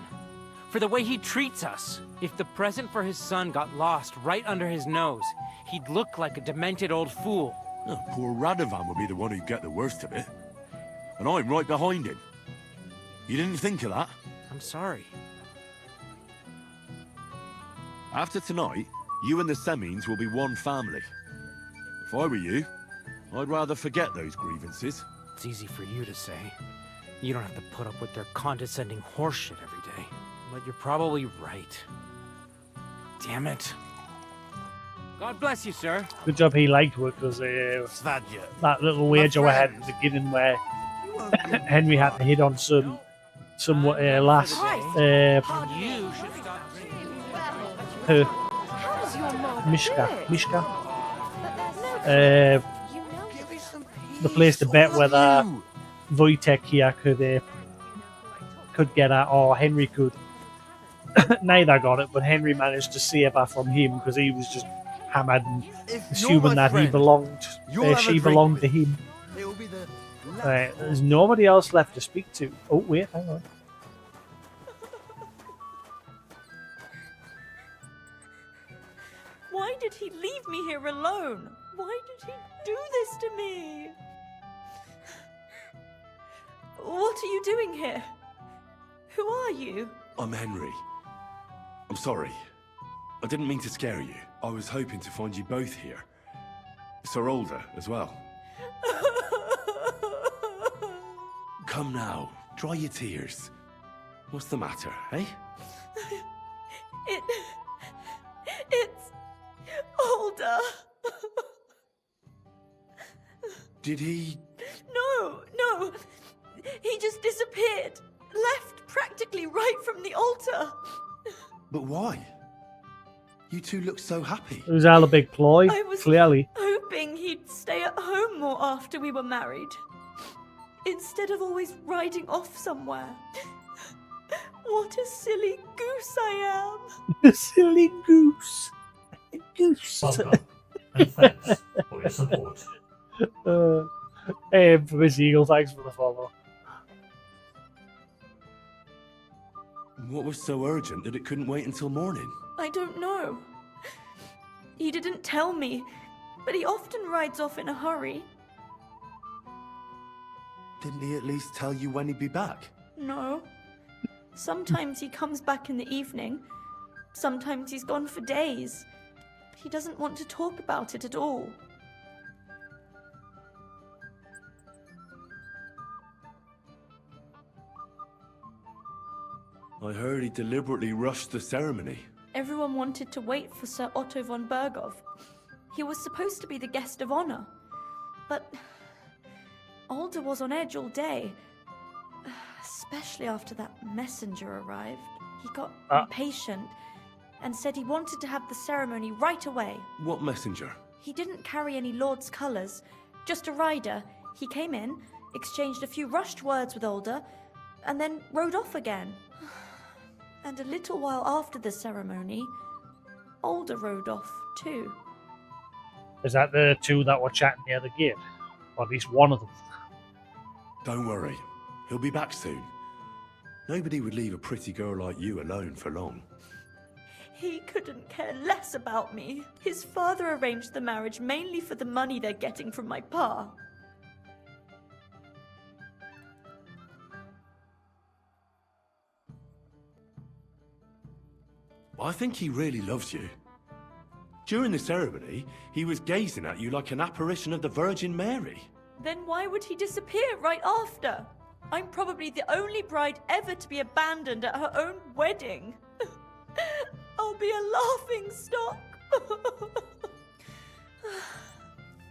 For the way he treats us. If the present for his son got lost right under his nose, he'd look like a demented old fool. Oh, poor Radovan would be the one who'd get the worst of it. And I'm right behind him. You didn't think of that? I'm sorry. After tonight, you and the Semines will be one family. If I were you, I'd rather forget those grievances. It's easy for you to say. You don't have to put up with their condescending horseshit every day. But you're probably right. Damn it. God bless you, sir. Good job he liked it because that little wager we had at the beginning where Henry had to hit on some lass. Mishka. The place to bet whether Wojtek here could get her or Henry could. Neither got it, but Henry managed to save her from him because he was just hammered and assuming that she belonged to him. There's nobody else left to speak to. Oh wait, hang on. Why did he leave me here alone? Why did he do this to me? What are you doing here? Who are you? I'm Henry. I'm sorry. I didn't mean to scare you. I was hoping to find you both here. Sir Older as well. Come now, dry your tears. What's the matter, eh? It's Older. Did he... No. He just disappeared. Left practically right from the altar. But why? You two look so happy. It was all a big ploy, I was clearly. hoping he'd stay at home more after we were married. Instead of always riding off somewhere. What a silly goose I am. Silly goose. Welcome, and thanks for your support. Hey, Miss Eagle, thanks for the follow. What was so urgent that it couldn't wait until morning? I don't know. He didn't tell me, but he often rides off in a hurry. Didn't he at least tell you when he'd be back? No. Sometimes he comes back in the evening. Sometimes he's gone for days. He doesn't want to talk about it at all. I heard he deliberately rushed the ceremony. Everyone wanted to wait for Sir Otto von Bergov. He was supposed to be the guest of honor. But Alder was on edge all day. Especially after that messenger arrived. He got impatient and said he wanted to have the ceremony right away. What messenger? He didn't carry any lord's colours, just a rider. He came in, exchanged a few rushed words with Alder, and then rode off again. And a little while after the ceremony, Alder rode off too. Is that the two that were chatting near the gate? Or at least one of them? Don't worry. He'll be back soon. Nobody would leave a pretty girl like you alone for long. He couldn't care less about me. His father arranged the marriage mainly for the money they're getting from my pa. I think he really loves you. During the ceremony, he was gazing at you like an apparition of the Virgin Mary. Then why would he disappear right after? I'm probably the only bride ever to be abandoned at her own wedding. I'll be a laughing stock.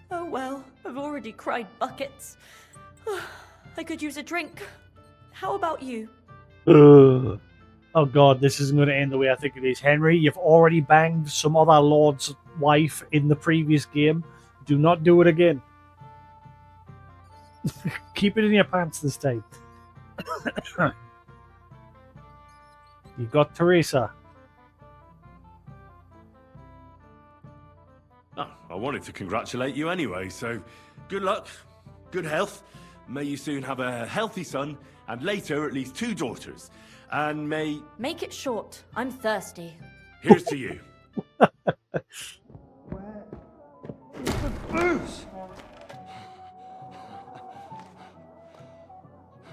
Oh well, I've already cried buckets. I could use a drink. How about you? Ugh. Oh god, this isn't going to end the way I think it is. Henry, you've already banged some other lord's wife in the previous game. Do not do it again. Keep it in your pants this time. You got Teresa. Oh, I wanted to congratulate you anyway, so good luck, good health. May you soon have a healthy son, and later at least 2 daughters. And may... Make it short. I'm thirsty. Here's to you. Booze!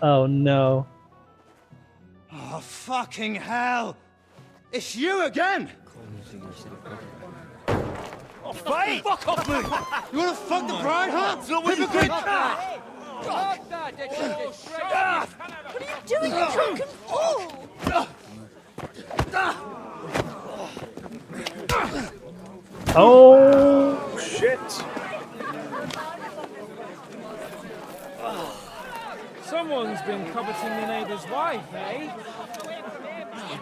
Oh no. Oh, fucking hell! It's you again! Oh, fight! Fuck off, Luke! You wanna fuck the bride, huh? It's not what you think! What are you doing, you drunken fool? Oh shit. Someone's been coveting the neighbour's wife, eh?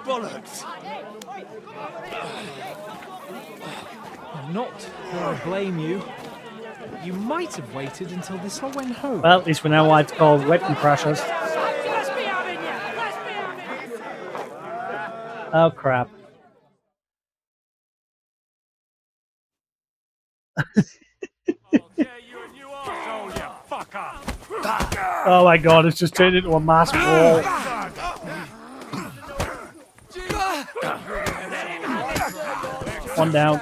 Bollocks! Not that I blame you. You might have waited until this all went home. Well, at least we know why it's called Wedding Crashers. Oh crap. Oh my god, it's just turned into a mass brawl. One down.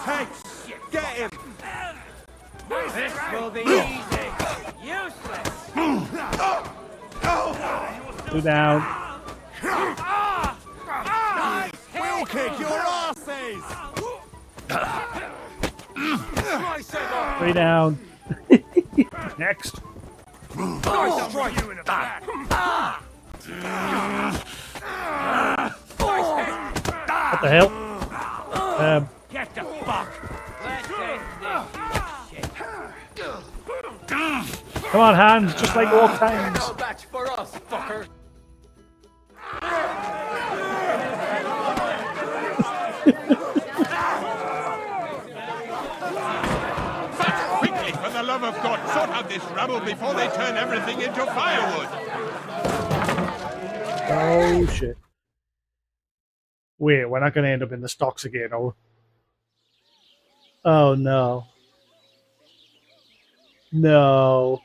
Hey, get him! This will be easy. Useless. 2 down. We'll kick your asses! 3 down. Next. Nice strike you in the back! What the hell? Get the fuck. Let's end this shit. Come on, hands, just like old times. No match for us, fucker. Quickly, for the love of God, sort out this rabble before they turn everything into firewood. Oh shit. Wait, we're not going to end up in the stocks again, are we? Oh no. No.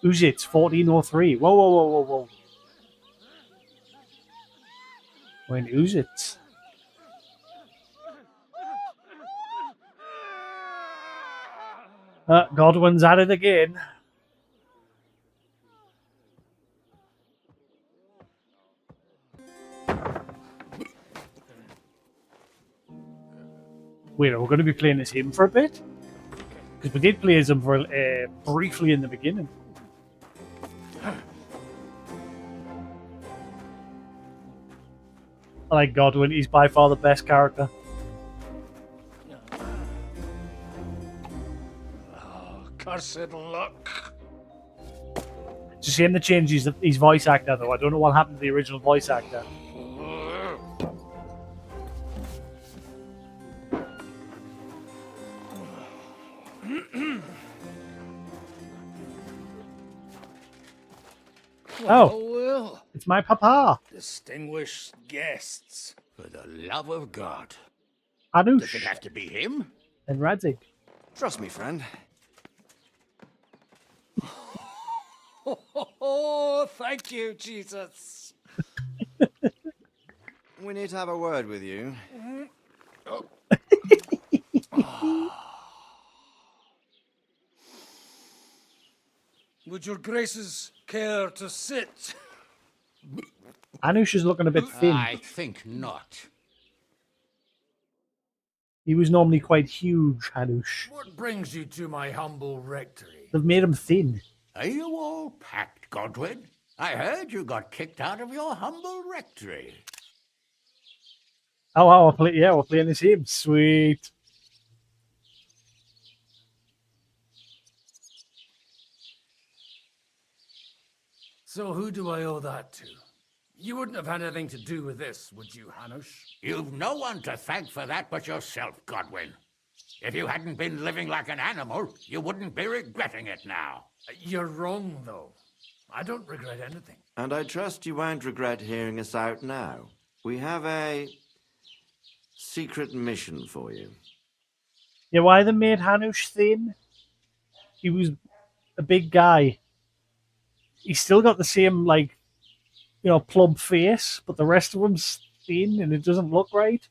Who's it? 1403. Whoa, whoa, whoa, whoa, whoa. When who's it? Godwin's at it again. Wait, are we going to be playing as him for a bit? Because we did play as him for briefly in the beginning. I like Godwin. He's by far the best character. Oh, cursed luck. It's a shame they changed his voice actor, though. I don't know what happened to the original voice actor. Oh, it's my papa. Distinguished guests. For the love of God. Anush. Does it have to be him? And Radzig. Trust me, friend. Oh, thank you, Jesus. We need to have a word with you. Would your graces care to sit? Hanush is looking a bit thin. I think not. He was normally quite huge, Hanush. What brings you to my humble rectory? They've made him thin. Are you all packed, Godwin? I heard you got kicked out of your humble rectory. Oh, wow, we're playing the same. Sweet. So who do I owe that to? You wouldn't have had anything to do with this, would you, Hanush? You've no one to thank for that but yourself, Godwin. If you hadn't been living like an animal, you wouldn't be regretting it now. You're wrong, though. I don't regret anything. And I trust you won't regret hearing us out now. We have a secret mission for you. Yeah, why they made Hanush thin? He was a big guy. He's still got the same, like, plump face, but the rest of him's thin and it doesn't look right.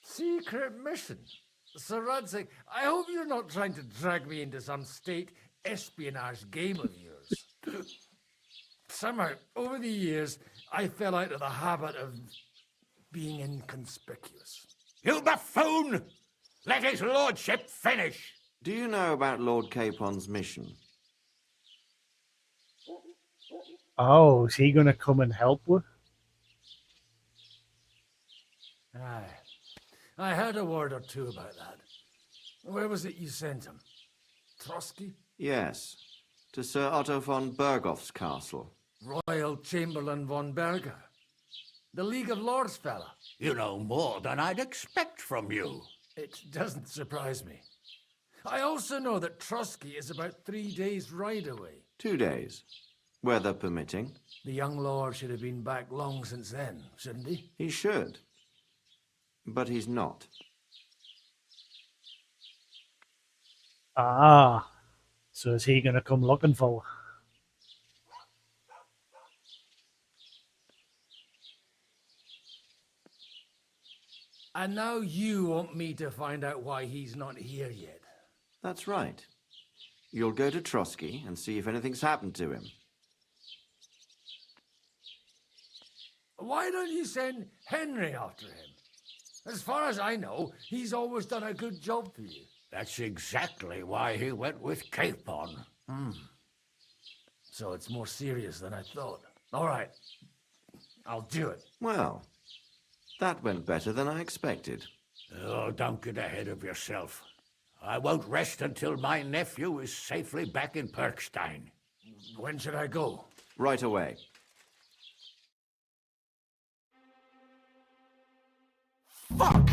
Secret mission? Sir Radzig, I hope you're not trying to drag me into some state espionage game of yours. Somehow, over the years, I fell out of the habit of being inconspicuous. You buffoon! Let his lordship finish! Do you know about Lord Capon's mission? Oh, is he going to come and help with? Aye. I heard a word or two about that. Where was it you sent him? Trotsky? Yes, to Sir Otto von Bergoff's castle. Royal Chamberlain von Berger. The League of Lords fella. You know more than I'd expect from you. It doesn't surprise me. I also know that Trotsky is about 3 days' ride away. 2 days, weather permitting. The young lord should have been back long since then, shouldn't he? He should. But he's not. Ah, so is he going to come looking for her? And now you want me to find out why he's not here yet. That's right. You'll go to Trotsky and see if anything's happened to him. Why don't you send Henry after him? As far as I know, he's always done a good job for you. That's exactly why he went with Capon. So it's more serious than I thought. All right. I'll do it. Well, that went better than I expected. Oh, don't get ahead of yourself. I won't rest until my nephew is safely back in Perkstein. When should I go? Right away. Fuck!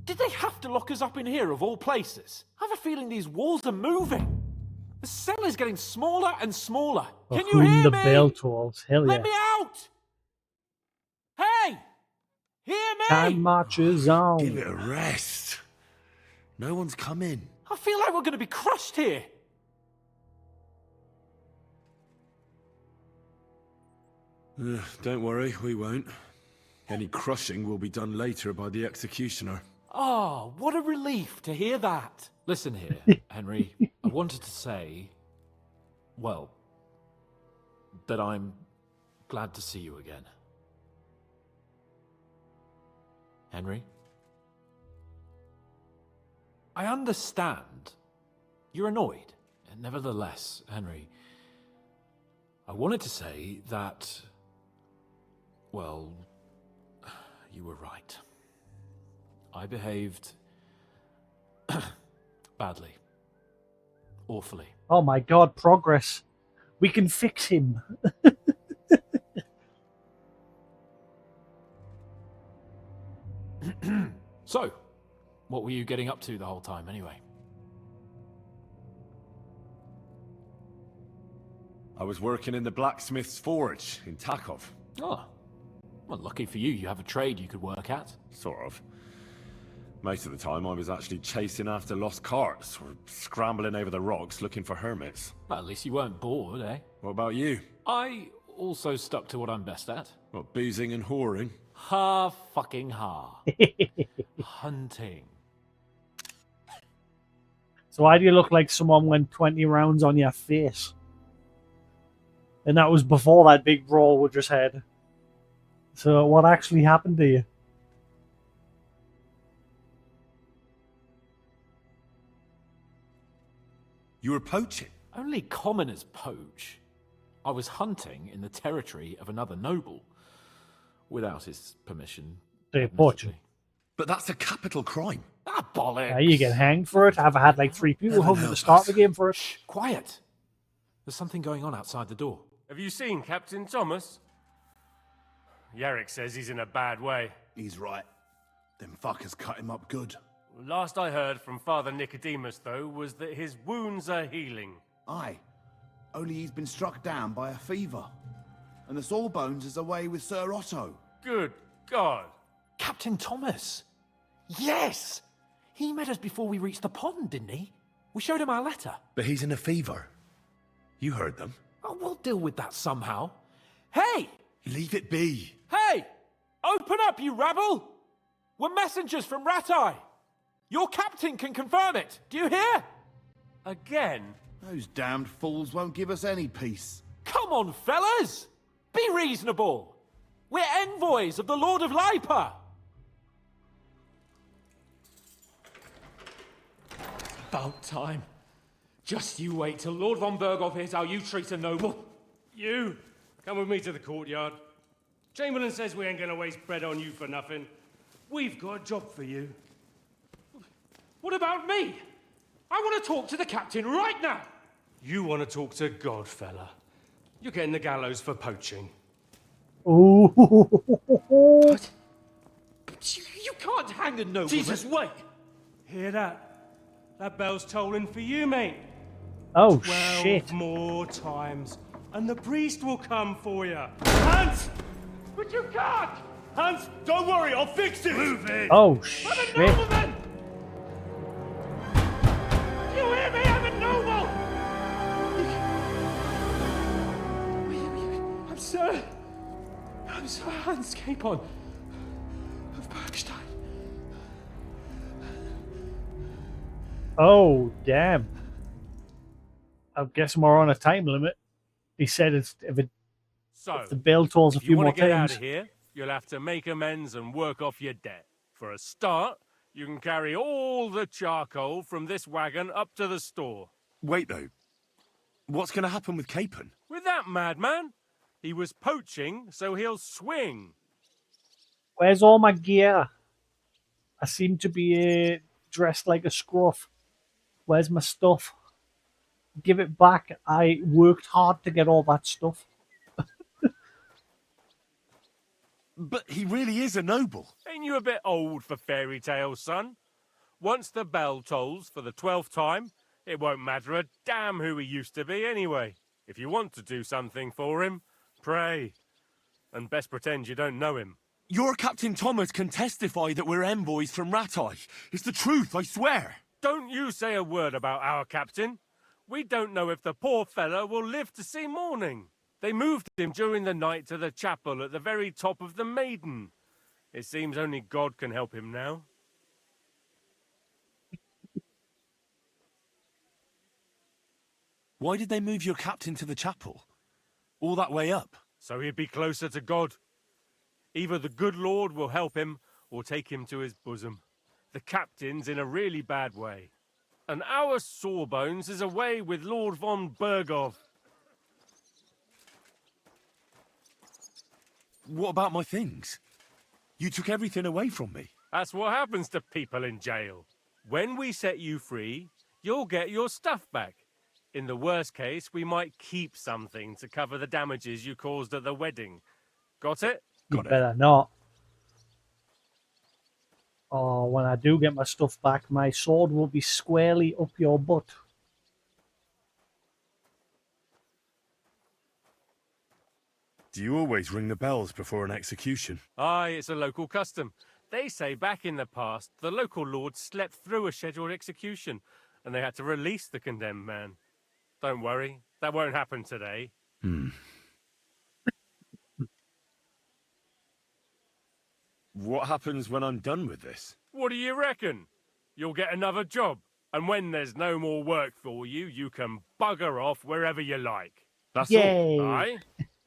Did they have to lock us up in here of all places? I have a feeling these walls are moving. The cell is getting smaller and smaller. Can you hear the me? bell tolls. Hell yeah. Let me out! Hey! Hear me! Time marches on. Give it a rest. No one's coming. I feel like we're going to be crushed here. Don't worry, we won't. Any crushing will be done later by the executioner. Oh, what a relief to hear that. Listen here, Henry. I wanted to say, well, that I'm glad to see you again. Henry? I understand you're annoyed. And nevertheless, Henry, I wanted to say that, well, you were right. I behaved badly. Awfully. Oh my god, progress. We can fix him. So, what were you getting up to the whole time anyway? I was working in the blacksmith's forge in Takov. Oh, well, lucky for you, you have a trade you could work at. Sort of. Most of the time I was actually chasing after lost carts or scrambling over the rocks looking for hermits. Well, at least you weren't bored, eh? What about you? I also stuck to what I'm best at. What, boozing and whoring? Ha fucking ha. Hunting. So why do you look like someone went 20 rounds on your face? And that was before that big brawl we just had. So what actually happened to you? You were poaching? Only commoners poach. I was hunting in the territory of another noble. Without his permission. They're poaching. But that's a capital crime. Ah, bollocks. Yeah, you get hanged for it. I've had like 3 people hung at the start of the game for it. Shh, quiet. There's something going on outside the door. Have you seen Captain Thomas? Yarrick says he's in a bad way. He's right. Them fuckers cut him up good. Last I heard from Father Nicodemus, though, was that his wounds are healing. Aye. Only he's been struck down by a fever. And the Sawbones is away with Sir Otto. Good God. Captain Thomas. Yes! He met us before we reached the pond, didn't he? We showed him our letter. But he's in a fever. You heard them. Oh, we'll deal with that somehow. Hey! Leave it be. Hey! Open up, you rabble! We're messengers from Ratai. Your captain can confirm it. Do you hear? Again? Those damned fools won't give us any peace. Come on, fellas! Be reasonable. We're envoys of the Lord of Lipa. About time. Just you wait till Lord von Berghoff hears how you treat a noble. You, come with me to the courtyard. Chamberlain says we ain't gonna waste bread on you for nothing. We've got a job for you. What about me? I want to talk to the captain right now. You want to talk to God, fella. You're getting the gallows for poaching. Ooh. But you can't hang a nobleman. Jesus, wait! Hear that? That bell's tolling for you, mate. Oh, 12 shit. more times, and the priest will come for you. Hans! But you can't! Hans, don't worry, I'll fix it! Move it! Oh, shit. I'm a nobleman! You hear me? I'm a noble! I'm Sir Hans Capon of Bergstein. Oh, damn. I guess we're on a time limit. He said if the bell tolls a if you few want more to get out times. of here, you'll have to make amends and work off your debt. For a start, you can carry all the charcoal from this wagon up to the store. Wait, though. What's going to happen with Capon? With that madman? He was poaching, so he'll swing. Where's all my gear? I seem to be dressed like a scruff. Where's my stuff? Give it back. I worked hard to get all that stuff. But he really is a noble. Ain't you a bit old for fairy tales, son? Once the bell tolls for the 12th time, it won't matter a damn who he used to be anyway. If you want to do something for him, pray. And best pretend you don't know him. Your Captain Thomas can testify that we're envoys from Ratai. It's the truth, I swear. Don't you say a word about our captain. We don't know if the poor fellow will live to see morning. They moved him during the night to the chapel at the very top of the Maiden. It seems only God can help him now. Why did they move your captain to the chapel? All that way up? So he'd be closer to God. Either the good Lord will help him or take him to his bosom. The captain's in a really bad way. And our Sawbones is away with Lord von Berghoff. What about my things? You took everything away from me. That's what happens to people in jail. When we set you free, you'll get your stuff back. In the worst case, we might keep something to cover the damages you caused at the wedding. Got it? You better not. Oh, when I do get my stuff back, my sword will be squarely up your butt. Do you always ring the bells before an execution? Aye, it's a local custom. They say back in the past, the local lord slept through a scheduled execution, and they had to release the condemned man. Don't worry, that won't happen today. What happens when I'm done with this? What do you reckon? You'll get another job. And when there's no more work for you, you can bugger off wherever you like. That's Yay. all, aye?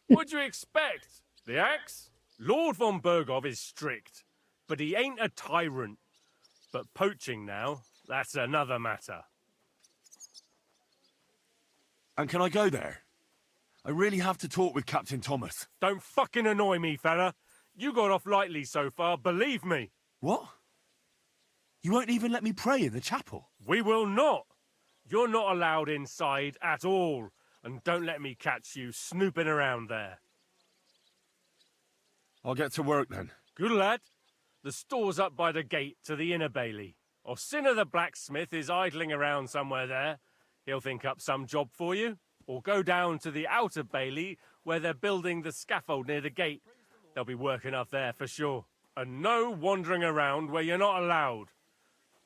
What'd you expect? The axe? Lord von Bergov is strict, but he ain't a tyrant. But poaching now, that's another matter. And can I go there? I really have to talk with Captain Thomas. Don't fucking annoy me, fella. You got off lightly so far, believe me. What? You won't even let me pray in the chapel? We will not. You're not allowed inside at all. And don't let me catch you snooping around there. I'll get to work then. Good lad. The store's up by the gate to the inner bailey. Orsina the blacksmith is idling around somewhere there. He'll think up some job for you. Or go down to the outer bailey where they're building the scaffold near the gate. They'll be working up there for sure. And no wandering around where you're not allowed.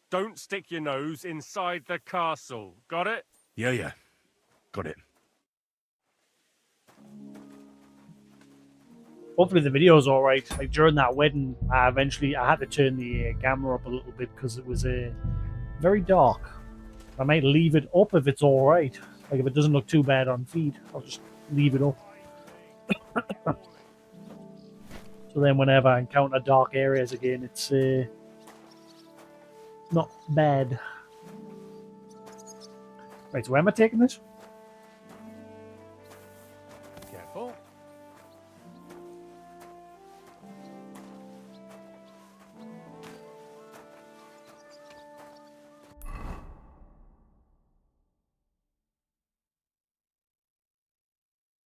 Don't stick your nose inside the castle. Got it? Yeah. Got it. Hopefully the video's all right. Like during that wedding, I had to turn the camera up a little bit because it was very dark. I might leave it up if it's all right. Like if it doesn't look too bad on feed, I'll just leave it up. So then whenever I encounter dark areas again, it's not bad. Right, so where am I taking this? Careful.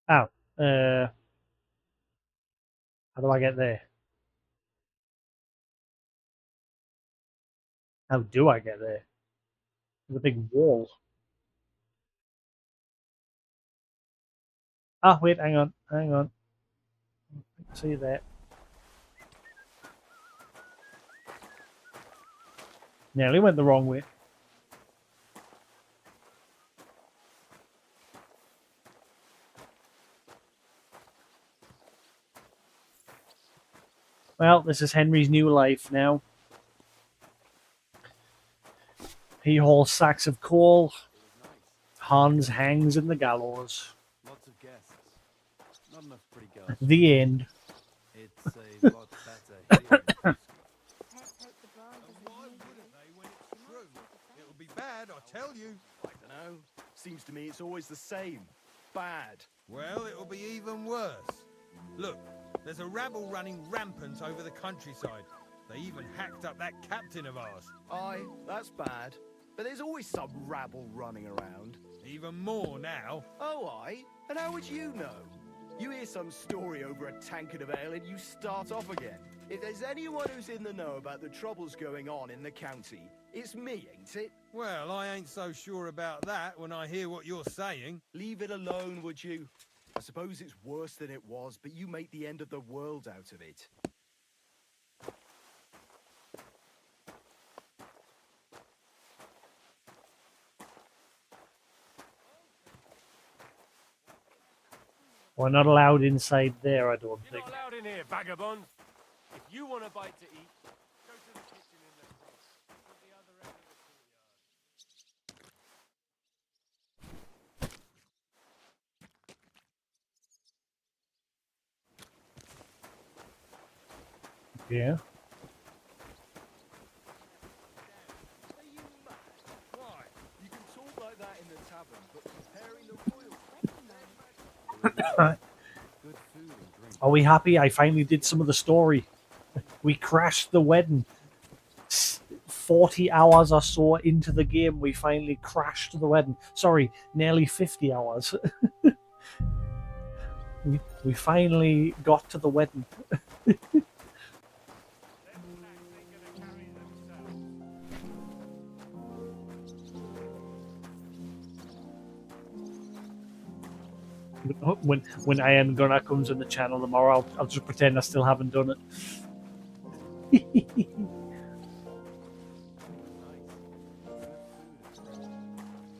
Oh, how do I get there? How do I get there? There's a big wall. Ah, wait, hang on. I can see that. Nearly went the wrong way. Well, this is Henry's new life now. He hauls sacks of coal. Hans hangs in the gallows. Lots of guests. Not enough pretty girls. The end. It's a lot better here. It'll be bad, I tell you. I don't know. Seems to me it's always the same. Bad. Well, it'll be even worse. Look, there's a rabble running rampant over the countryside. They even hacked up that captain of ours. Aye, that's bad. But there's always some rabble running around. Even more now. Oh, aye? And how would you know? You hear some story over a tankard of ale and you start off again. If there's anyone who's in the know about the troubles going on in the county, it's me, ain't it? Well, I ain't so sure about that when I hear what you're saying. Leave it alone, would you? I suppose it's worse than it was, but you make the end of the world out of it. We're not allowed inside there, I don't think. You're not allowed in here, vagabond. If you want a bite to eat, go to the kitchen in the front. At the other end of the Yeah. Why? You can talk like that in the tavern, but preparing the royal... Are we happy? I finally did some of the story. We crashed the wedding. 40 hours or so into the game, we finally crashed the wedding. Sorry, nearly 50 hours. we finally got to the wedding. When Iron Gunner comes on the channel tomorrow, I'll just pretend I still haven't done it.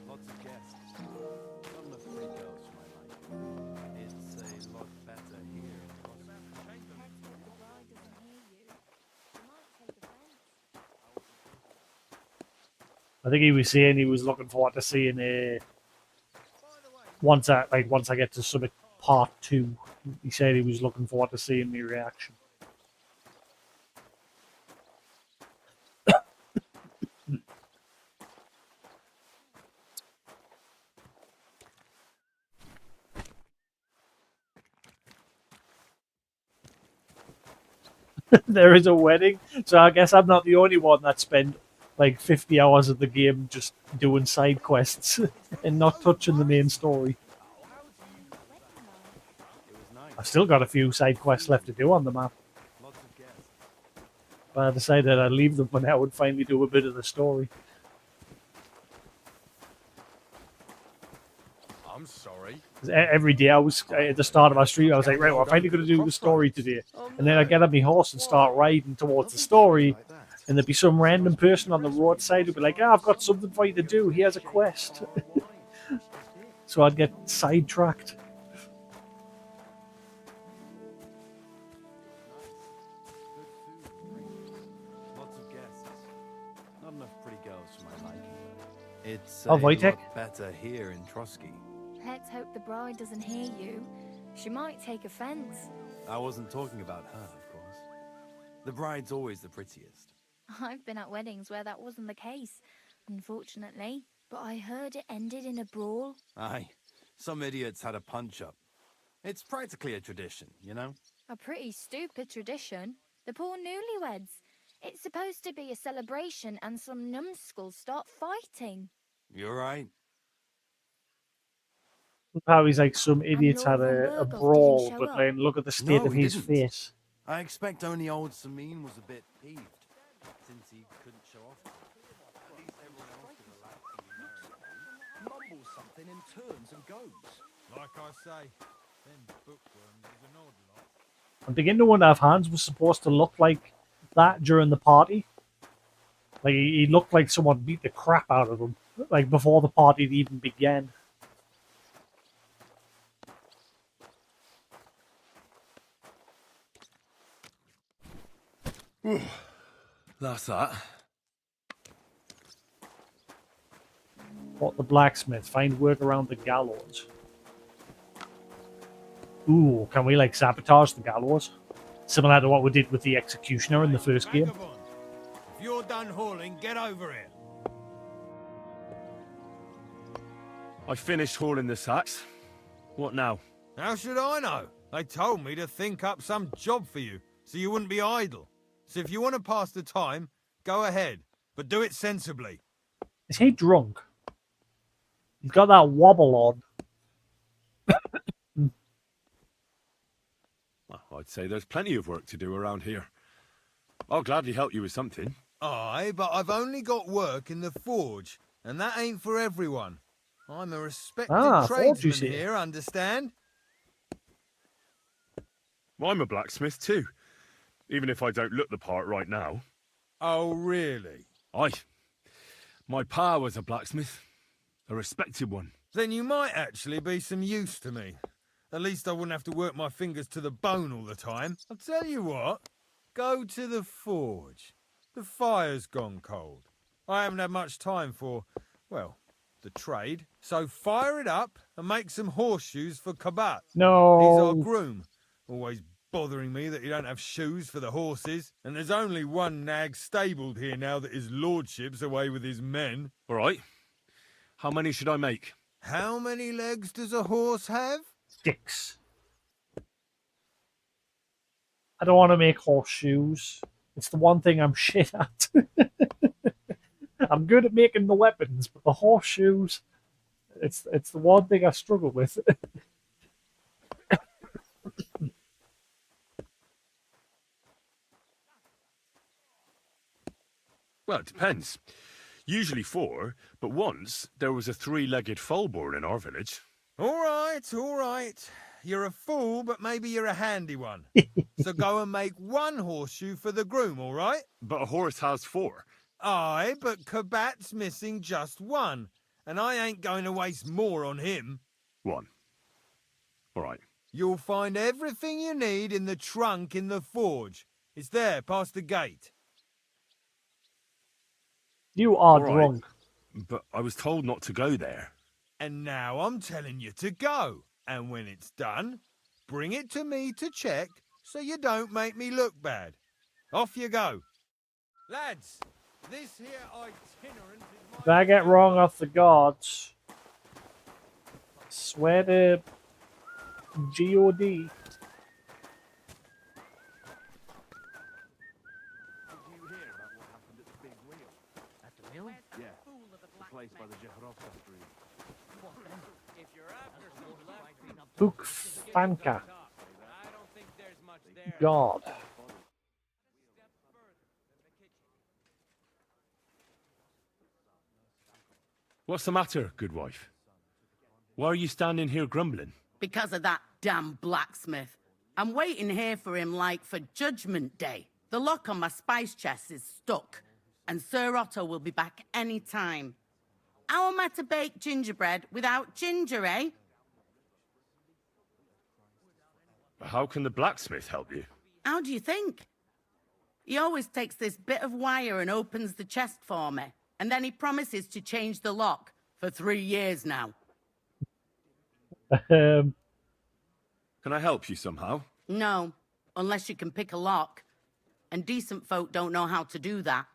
Lots of guests. Not enough pretty girls for my liking. It's a lot better here. I think he was saying he was looking forward to seeing once I get to Summit Part 2. He said he was looking forward to seeing my reaction. There is a wedding, so I guess I'm not the only one that spent like 50 hours of the game just doing side quests and not touching the main story. I've still got a few side quests left to do on the map, but I decided I'd leave them for now and finally do a bit of the story. I'm sorry. Every day I was at the start of my stream, I was like, right, well, I'm finally going to do the story today. And then I get on my horse and start riding towards the story, and there'd be some random person on the roadside who'd be like, I've got something for you to do. Here's a quest. So I'd get sidetracked. Lots of guests. Not enough pretty girls for my liking. It's Oh, a Wojtek? lot better here in Trotsky. Let's hope the bride doesn't hear you. She might take offense. I wasn't talking about her, of course. The bride's always the prettiest. I've been at weddings where that wasn't the case, unfortunately. But I heard it ended in a brawl. Aye, some idiots had a punch-up. It's practically a tradition, you know? A pretty stupid tradition. The poor newlyweds. It's supposed to be a celebration and some numbskulls start fighting. You're right. How he's like, some idiots had a brawl, show but up? then look at the state No, of he his didn't. face. I expect only old Samin was a bit peeved, since he couldn't show off. At least everyone else could relax and be merry. Mumbles something and turns and goes. Like I say, them bookworms is an odd lot. I'm beginning to wonder if Hans was supposed to look like that during the party. Like, he looked like someone beat the crap out of him, like, before the party even began. That's that. What, the blacksmith? Find work around the gallows. Ooh, can we, like, sabotage the gallows? Similar to what we did with the executioner in the first game. If you're done hauling, get over here. I finished hauling the sacks. What now? How should I know? They told me to think up some job for you, so you wouldn't be idle. So if you want to pass the time, go ahead, but do it sensibly. Is he drunk? He's got that wobble on. Well, I'd say there's plenty of work to do around here. I'll gladly help you with something. Aye, but I've only got work in the forge, and that ain't for everyone. I'm a respected forge, you tradesman see. here, understand? I'm a blacksmith too, even if I don't look the part right now. Oh, really? Aye. My pa was a blacksmith, a respected one. Then you might actually be some use to me. At least I wouldn't have to work my fingers to the bone all the time. I'll tell you what, go to the forge. The fire's gone cold. I haven't had much time for, well, the trade. So fire it up and make some horseshoes for Kabat. No. He's our groom. Always bothering me that you don't have shoes for the horses. And there's only one nag stabled here now that his lordship's away with his men. All right. How many should I make? How many legs does a horse have? 6. I don't want to make horseshoes. It's the one thing I'm shit at. I'm good at making the weapons, but the horseshoes, it's the one thing I struggle with. Well, it depends. Usually 4, but once there was a 3-legged foal born in our village. All right. You're a fool, but maybe you're a handy one. So go and make one horseshoe for the groom, all right? But a horse has 4. Aye, but Kabat's missing just one, and I ain't going to waste more on him. 1. All right. You'll find everything you need in the trunk in the forge. It's there, past the gate. You are All right. drunk. But I was told not to go there. And now I'm telling you to go. And when it's done, bring it to me to check so you don't make me look bad. Off you go. Lads, this here itinerant is If I get wrong off the gods, swear to God. At the mill? Yeah, the place by the Jehorovka Street. Bukfanka. God. What's the matter, good wife? Why are you standing here grumbling? Because of that damn blacksmith. I'm waiting here for him like for Judgment Day. The lock on my spice chest is stuck, and Sir Otto will be back any time. How am I to bake gingerbread without ginger, eh? How can the blacksmith help you? How do you think? He always takes this bit of wire and opens the chest for me, and then he promises to change the lock for 3 years now. Can I help you somehow? No, unless you can pick a lock. And decent folk don't know how to do that.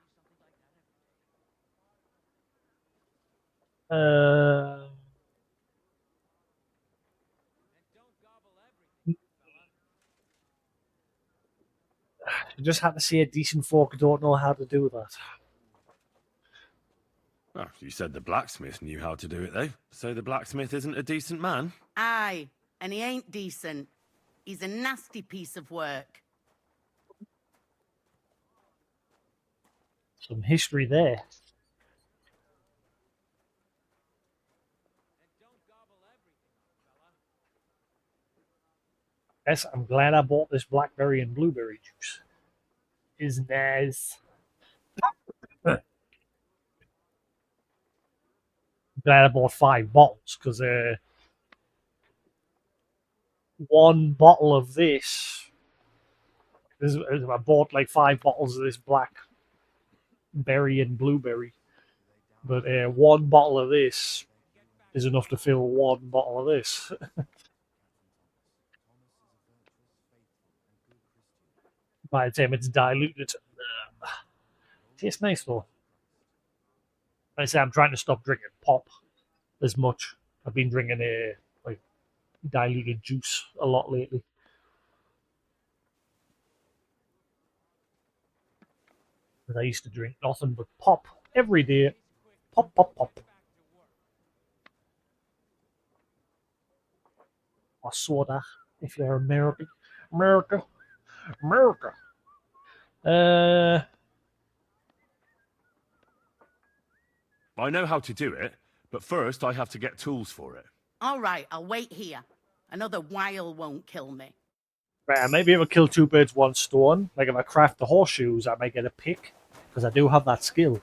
You just have to see a decent folk who don't know how to do that. Well, you said the blacksmith knew how to do it, though. So the blacksmith isn't a decent man? Aye, and he ain't decent. He's a nasty piece of work. Some history there. Yes, I'm glad I bought this blackberry and blueberry juice. Is nice. Glad I bought 5 bottles because one bottle of this. I bought like 5 bottles of this blackberry and blueberry, but one bottle of this is enough to fill 1 bottle of this. By the time it's diluted, tastes nice though. Like I say, I'm trying to stop drinking pop as much. I've been drinking like diluted juice a lot lately. But I used to drink nothing but pop every day. Pop, pop, pop. Or soda, if you're American. America. I know how to do it, but first I have to get tools for it. All right, I'll wait here. Another while won't kill me. Right, I might be able to kill 2 birds, 1 stone. Like if I craft the horseshoes, I might get a pick, because I do have that skill.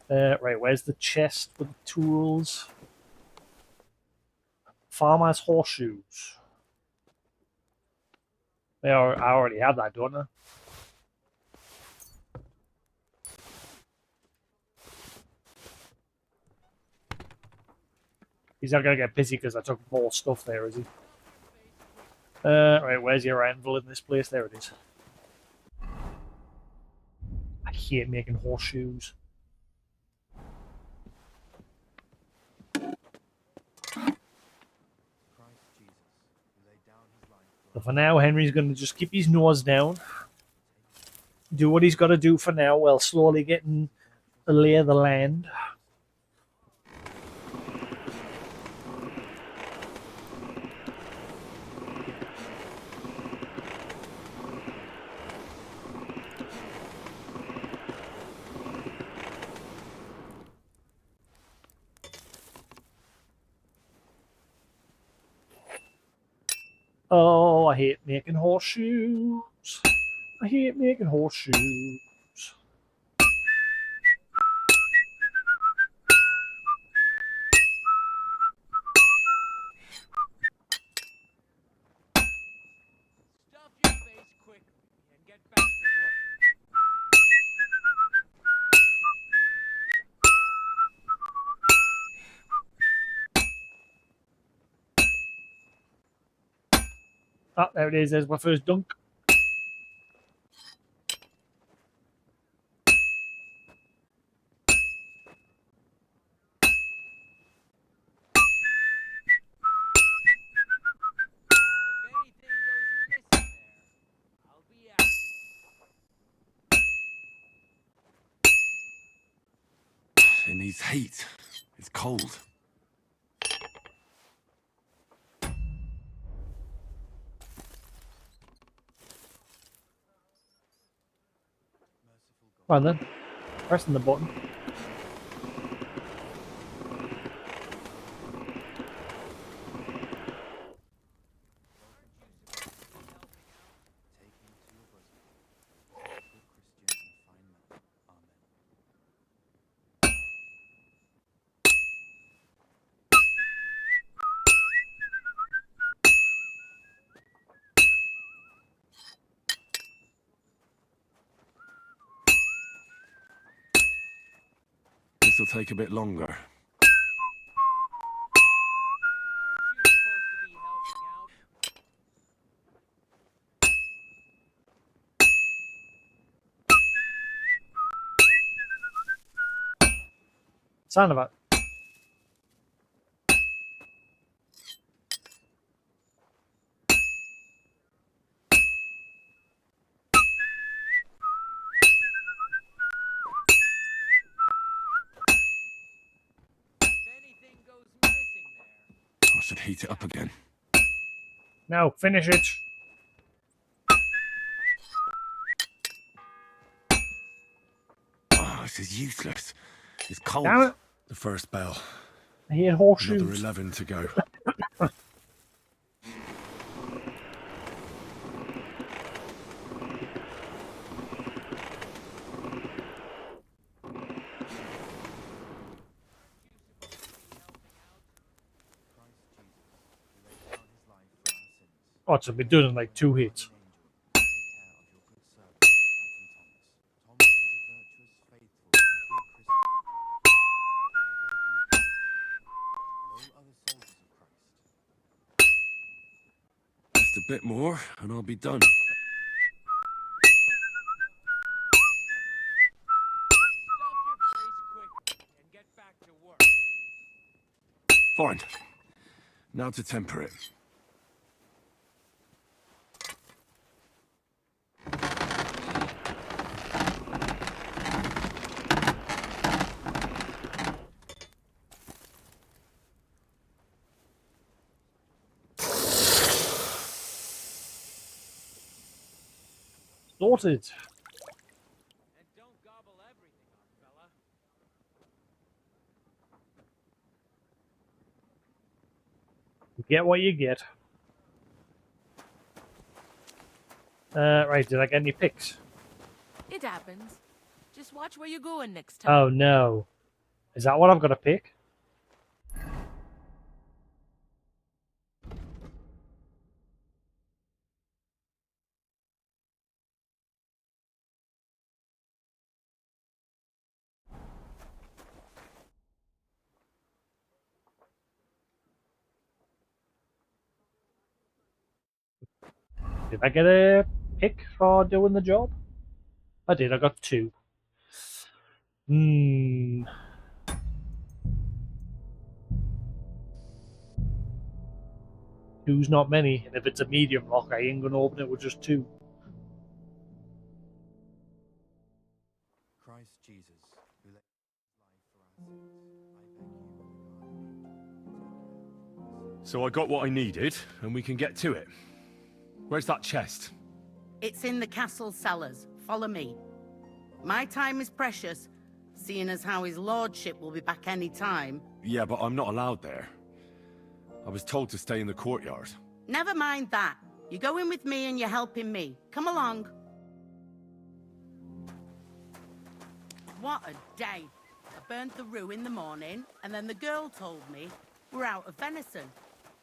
Right, where's the chest with the tools? Farmer's horseshoes. I already have that, don't I? He's not going to get busy because I took more stuff there, is he? Right, where's your anvil in this place? There it is. I hate making horseshoes. So for now, Henry's going to just keep his nose down. Do what he's got to do for now while slowly getting the lay of the land. Oh, I hate making horseshoes. I hate making horseshoes. Oh, there it is. There's my first dunk. It needs heat. It's cold. Come on then. Pressing the button. This'll take a bit longer. Sound of it. I should heat it up again. Now, finish it. Oh, this is useless. It's cold. Damn it. The first bell. I hear horseshoes. Another 11 to go. Oh, so be done in like 2 hits. Just a bit more, and I'll be done. Fine. Now to temper it. Sorted. You get what you get. Right, did I get any picks? It happens. Just watch where you're going next time. Oh no. Is that what I've got to pick? Did I get a pick for doing the job? I did, I got 2. Two's not many, and if it's a medium lock, I ain't gonna open it with just 2. Christ Jesus, who let life for us, So I got what I needed, and we can get to it. Where's that chest? It's in the castle cellars. Follow me. My time is precious, seeing as how his lordship will be back any time. Yeah, but I'm not allowed there. I was told to stay in the courtyard. Never mind that. You're going with me and you're helping me. Come along. What a day. I burnt the rue in the morning, and then the girl told me we're out of venison.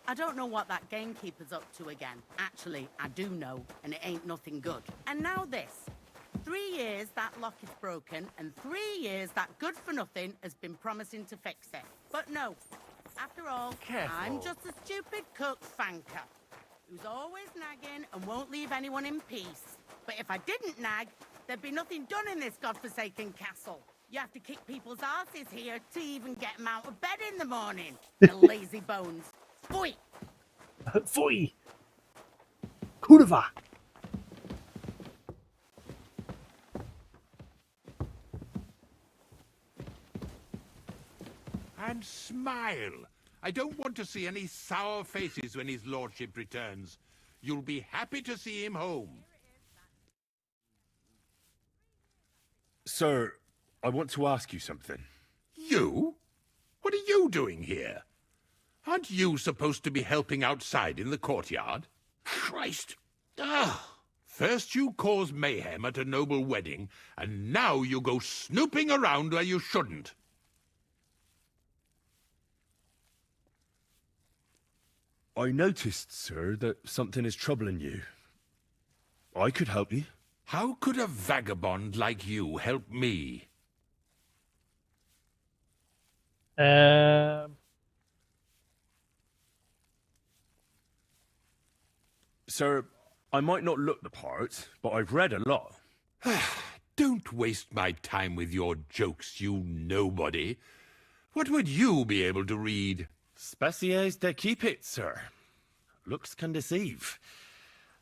I don't know what that gamekeeper's up to again. Actually, I do know, and it ain't nothing good. And now this. 3 years that lock is broken, and 3 years that good-for-nothing has been promising to fix it. But no. After all, Careful. I'm just a stupid cook fanker. who's always nagging and won't leave anyone in peace. But if I didn't nag, there'd be nothing done in this godforsaken castle. You have to kick people's asses here to even get them out of bed in the morning. The lazy bones. Pfui! Pfui! Kurwa! And smile. I don't want to see any sour faces when his lordship returns. You'll be happy to see him home. Sir, I want to ask you something. You? What are you doing here? Aren't you supposed to be helping outside in the courtyard? Christ! First you cause mayhem at a noble wedding, and now you go snooping around where you shouldn't. I noticed, sir, that something is troubling you. I could help you. How could a vagabond like you help me? Sir, I might not look the part, but I've read a lot. Don't waste my time with your jokes, you nobody. What would you be able to read? Species de keep it, sir. Looks can deceive.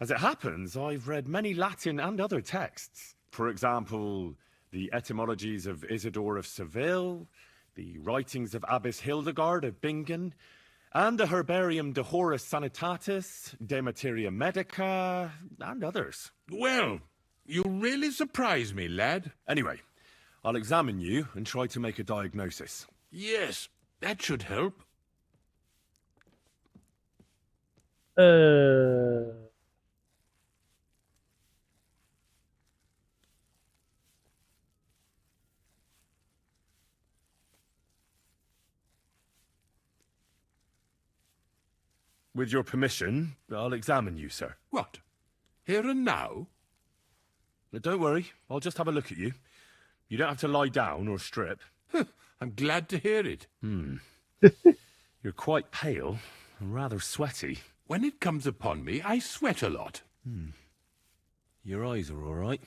As it happens, I've read many Latin and other texts. For example, the etymologies of Isidore of Seville, the writings of Abbess Hildegard of Bingen, and the Herbarium de Horis Sanitatis, De Materia Medica, and others. Well, you really surprise me, lad. Anyway, I'll examine you and try to make a diagnosis. Yes, that should help. With your permission, I'll examine you, sir. What? Here and now? Don't worry, I'll just have a look at you. You don't have to lie down or strip. I'm glad to hear it. You're quite pale and rather sweaty. When it comes upon me, I sweat a lot. Your eyes are all right.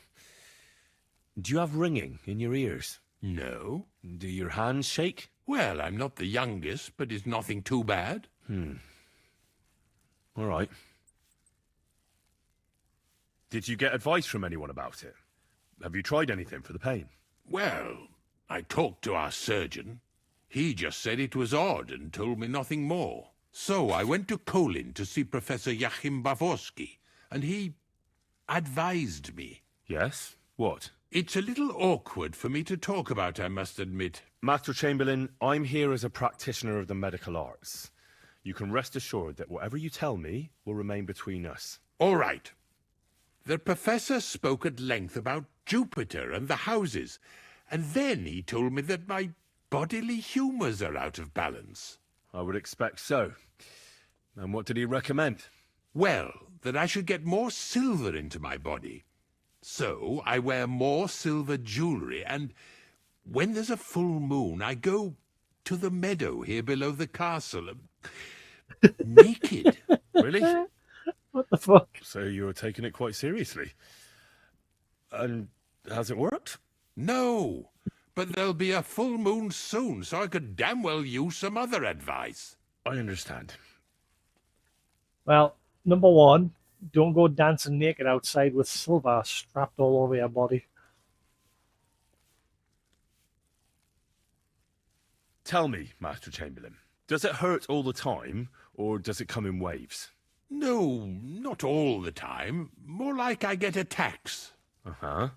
Do you have ringing in your ears? No. Do your hands shake? Well, I'm not the youngest, but it's nothing too bad. All right. Did you get advice from anyone about it? Have you tried anything for the pain? Well, I talked to our surgeon. He just said it was odd and told me nothing more. So I went to Kolin to see Professor Joachim Bavorski, and he advised me. Yes? What? It's a little awkward for me to talk about, I must admit. Master Chamberlain, I'm here as a practitioner of the medical arts. You can rest assured that whatever you tell me will remain between us. All right. The professor spoke at length about Jupiter and the houses, and then he told me that my bodily humours are out of balance. I would expect so. And what did he recommend? Well, that I should get more silver into my body. So I wear more silver jewellery, and when there's a full moon, I go to the meadow here below the castle, naked. Really? What the fuck? So you're taking it quite seriously. And has it worked? No, but there'll be a full moon soon, so I could damn well use some other advice. I understand. Well, number one, don't go dancing naked outside with silver strapped all over your body. Tell me, Master Chamberlain, does it hurt all the time, or does it come in waves? No, not all the time. More like I get attacks. Uh-huh.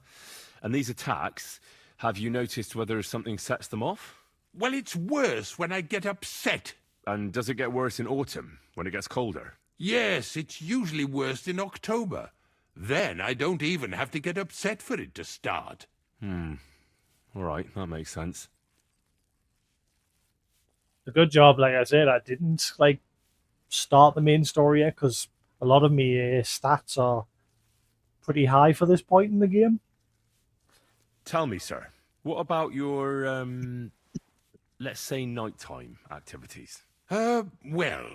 And these attacks, have you noticed whether something sets them off? Well, it's worse when I get upset. And does it get worse in autumn, when it gets colder? Yes, it's usually worst in October. Then I don't even have to get upset for it to start. All right, that makes sense. A good job, like I said, I didn't start the main story yet because a lot of me stats are pretty high for this point in the game. Tell me, sir, what about your, let's say, nighttime activities? Well,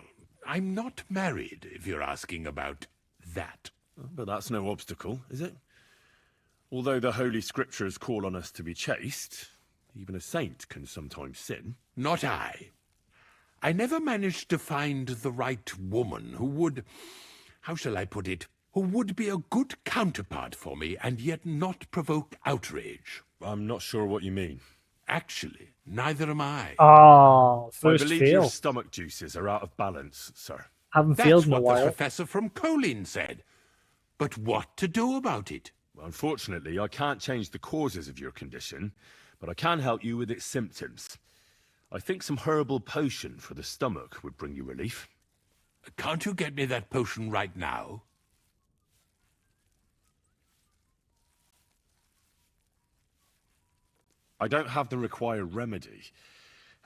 I'm not married, if you're asking about that. But that's no obstacle, is it? Although the Holy Scriptures call on us to be chaste, even a saint can sometimes sin. Not I. I never managed to find the right woman who would... how shall I put it? Who would be a good counterpart for me and yet not provoke outrage. I'm not sure what you mean. Actually, neither am I. Oh, I first believe your fail. stomach juices are out of balance, sir. Haven't That's failed in a what while. the professor from Colin said. But what to do about it? Well, unfortunately, I can't change the causes of your condition, but I can help you with its symptoms. I think some herbal potion for the stomach would bring you relief. Can't you get me that potion right now? I don't have the required remedy,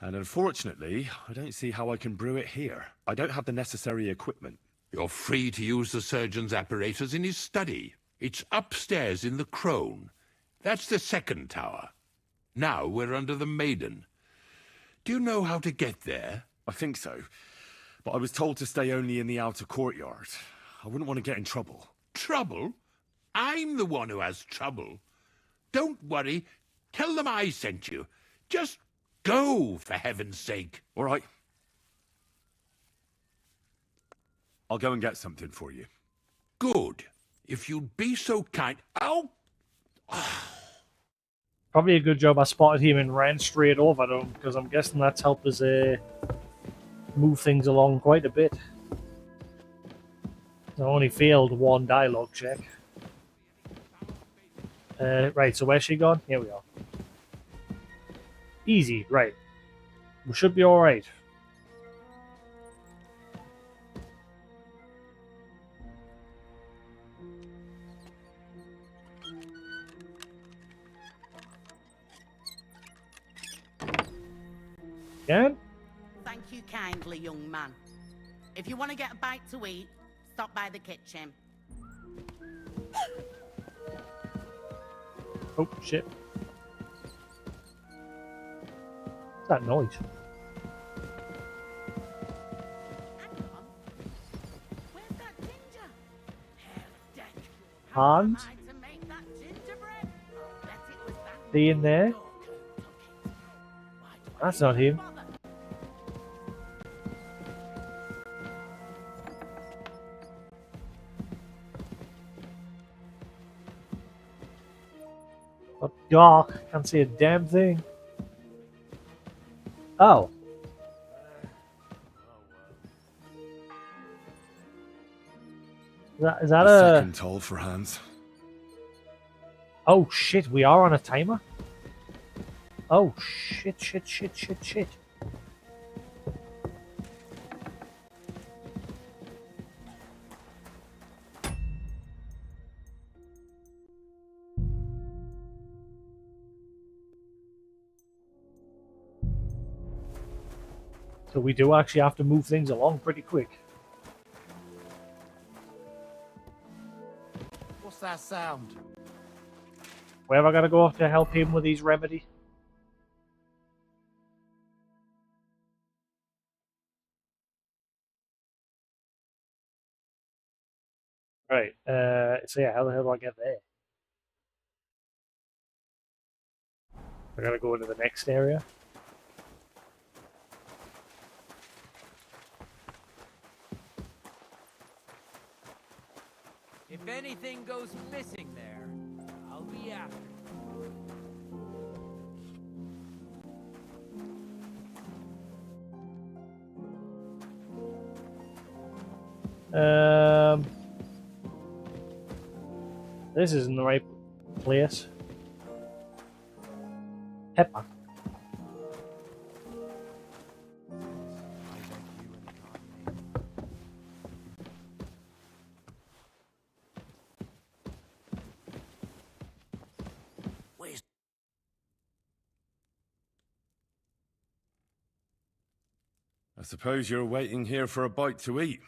and unfortunately, I don't see how I can brew it here. I don't have the necessary equipment. You're free to use the surgeon's apparatus in his study. It's upstairs in the Crone. That's the second tower. Now we're under the Maiden. Do you know how to get there? I think so, but I was told to stay only in the outer courtyard. I wouldn't want to get in trouble. Trouble? I'm the one who has trouble. Don't worry. Tell them I sent you. Just go, for heaven's sake. All right. I'll go and get something for you. Good. If you'd be so kind... Ow! Probably a good job I spotted him and ran straight over to him, because I'm guessing that's helped us move things along quite a bit. I only failed one dialogue check. Right, so where's she gone? Here we are. Easy, right. We should be alright. Again? Thank you kindly, young man. If you want to get a bite to eat, stop by the kitchen. Oh, shit. What's that noise? Hans? They in there? That's not him. What dark? Can't see a damn thing. Oh. Is that a second toll for Hans? Oh shit, we are on a timer? Oh shit. So we do actually have to move things along pretty quick. What's that sound? Where have I got to go to help him with his remedy? Right, so yeah, how the hell do I get there? I gotta go into the next area. If anything goes missing there, I'll be after This isn't the right place. Pepper. I suppose you're waiting here for a bite to eat.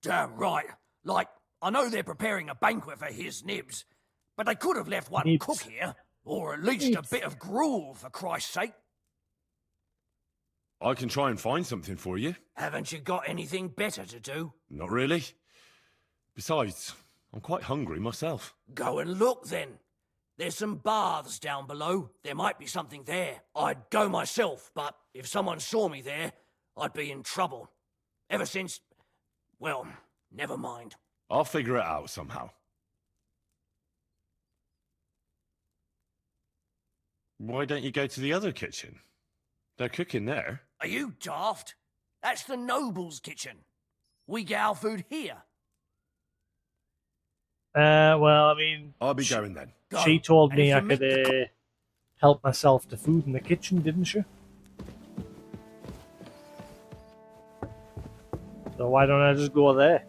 Damn right. Like, I know they're preparing a banquet for his nibs, but they could have left one Nibs. cook here, or at least a bit of gruel, for Christ's sake. I can try and find something for you. Haven't you got anything better to do? Not really. Besides, I'm quite hungry myself. Go and look then. There's some baths down below. There might be something there. I'd go myself, but if someone saw me there, I'd be in trouble. Ever since... well, never mind. I'll figure it out somehow. Why don't you go to the other kitchen? They're cooking there. Are you daft? That's the noble's kitchen. We get our food here. Well, I mean... I'll be going then. She told me I could help myself to food in the kitchen, didn't she? So why don't I just go there?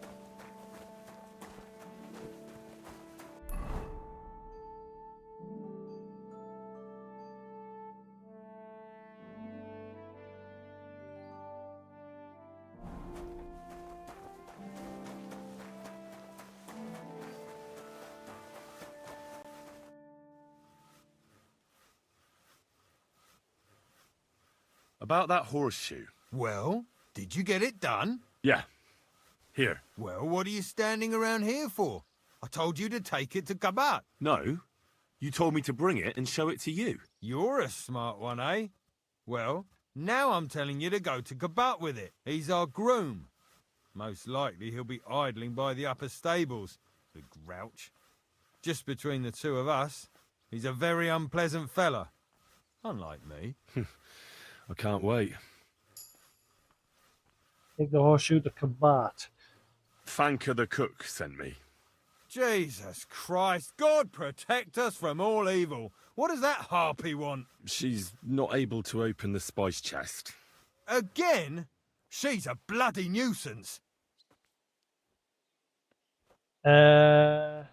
About that horseshoe. Well, did you get it done? Yeah. Here. Well, what are you standing around here for? I told you to take it to Kabat. No. You told me to bring it and show it to you. You're a smart one, eh? Well, now I'm telling you to go to Kabat with it. He's our groom. Most likely he'll be idling by the upper stables, the grouch. Just between the two of us, he's a very unpleasant fella. Unlike me. I can't wait. Take the horseshoe to Kabat. Thanker the cook sent me. Jesus Christ, God protect us from all evil. What does that harpy want? She's not able to open the spice chest. Again? She's a bloody nuisance. No,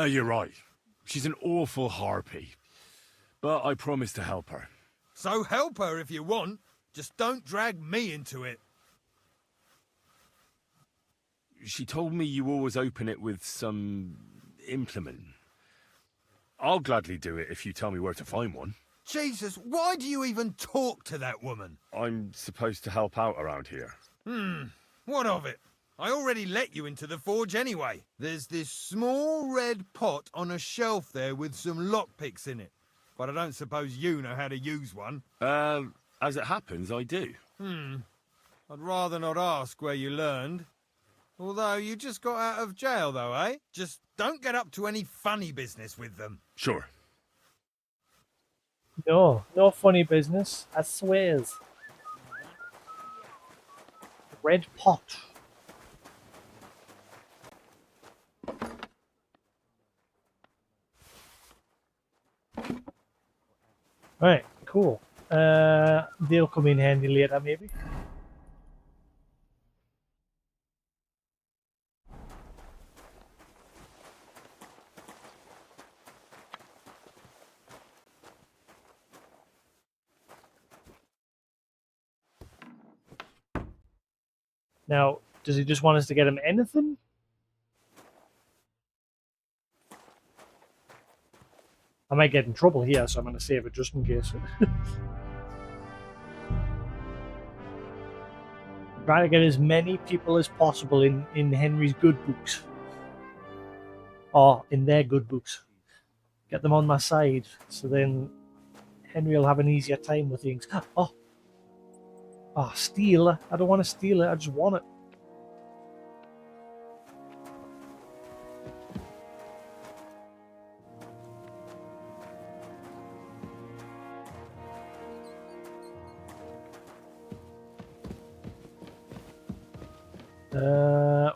you're right. She's an awful harpy. But I promise to help her. So help her if you want. Just don't drag me into it. She told me you always open it with some implement. I'll gladly do it if you tell me where to find one. Jesus, why do you even talk to that woman? I'm supposed to help out around here. What of it? I already let you into the forge anyway. There's this small red pot on a shelf there with some lockpicks in it. But I don't suppose you know how to use one. As it happens, I do. I'd rather not ask where you learned. Although you just got out of jail though, eh? Just don't get up to any funny business with them. Sure. No funny business. I swears. Red pot. Right, cool. They'll come in handy later, maybe. Now, does he just want us to get him anything? I might get in trouble here, so I'm going to save it just in case. Try to get as many people as possible in Henry's good books. Or in their good books. Get them on my side, so then Henry will have an easier time with things. Oh, steal. I don't want to steal it, I just want it.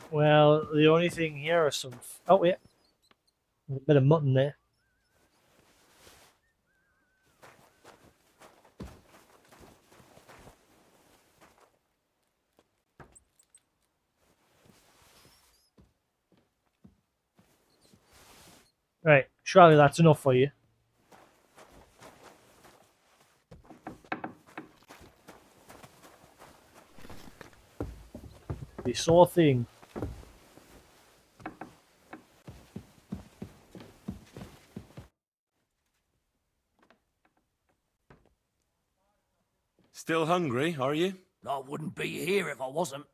Well, the only thing here is some... Oh, yeah. A bit of mutton there. Right, surely that's enough for you. The sore thing. Still hungry, are you? I wouldn't be here if I wasn't.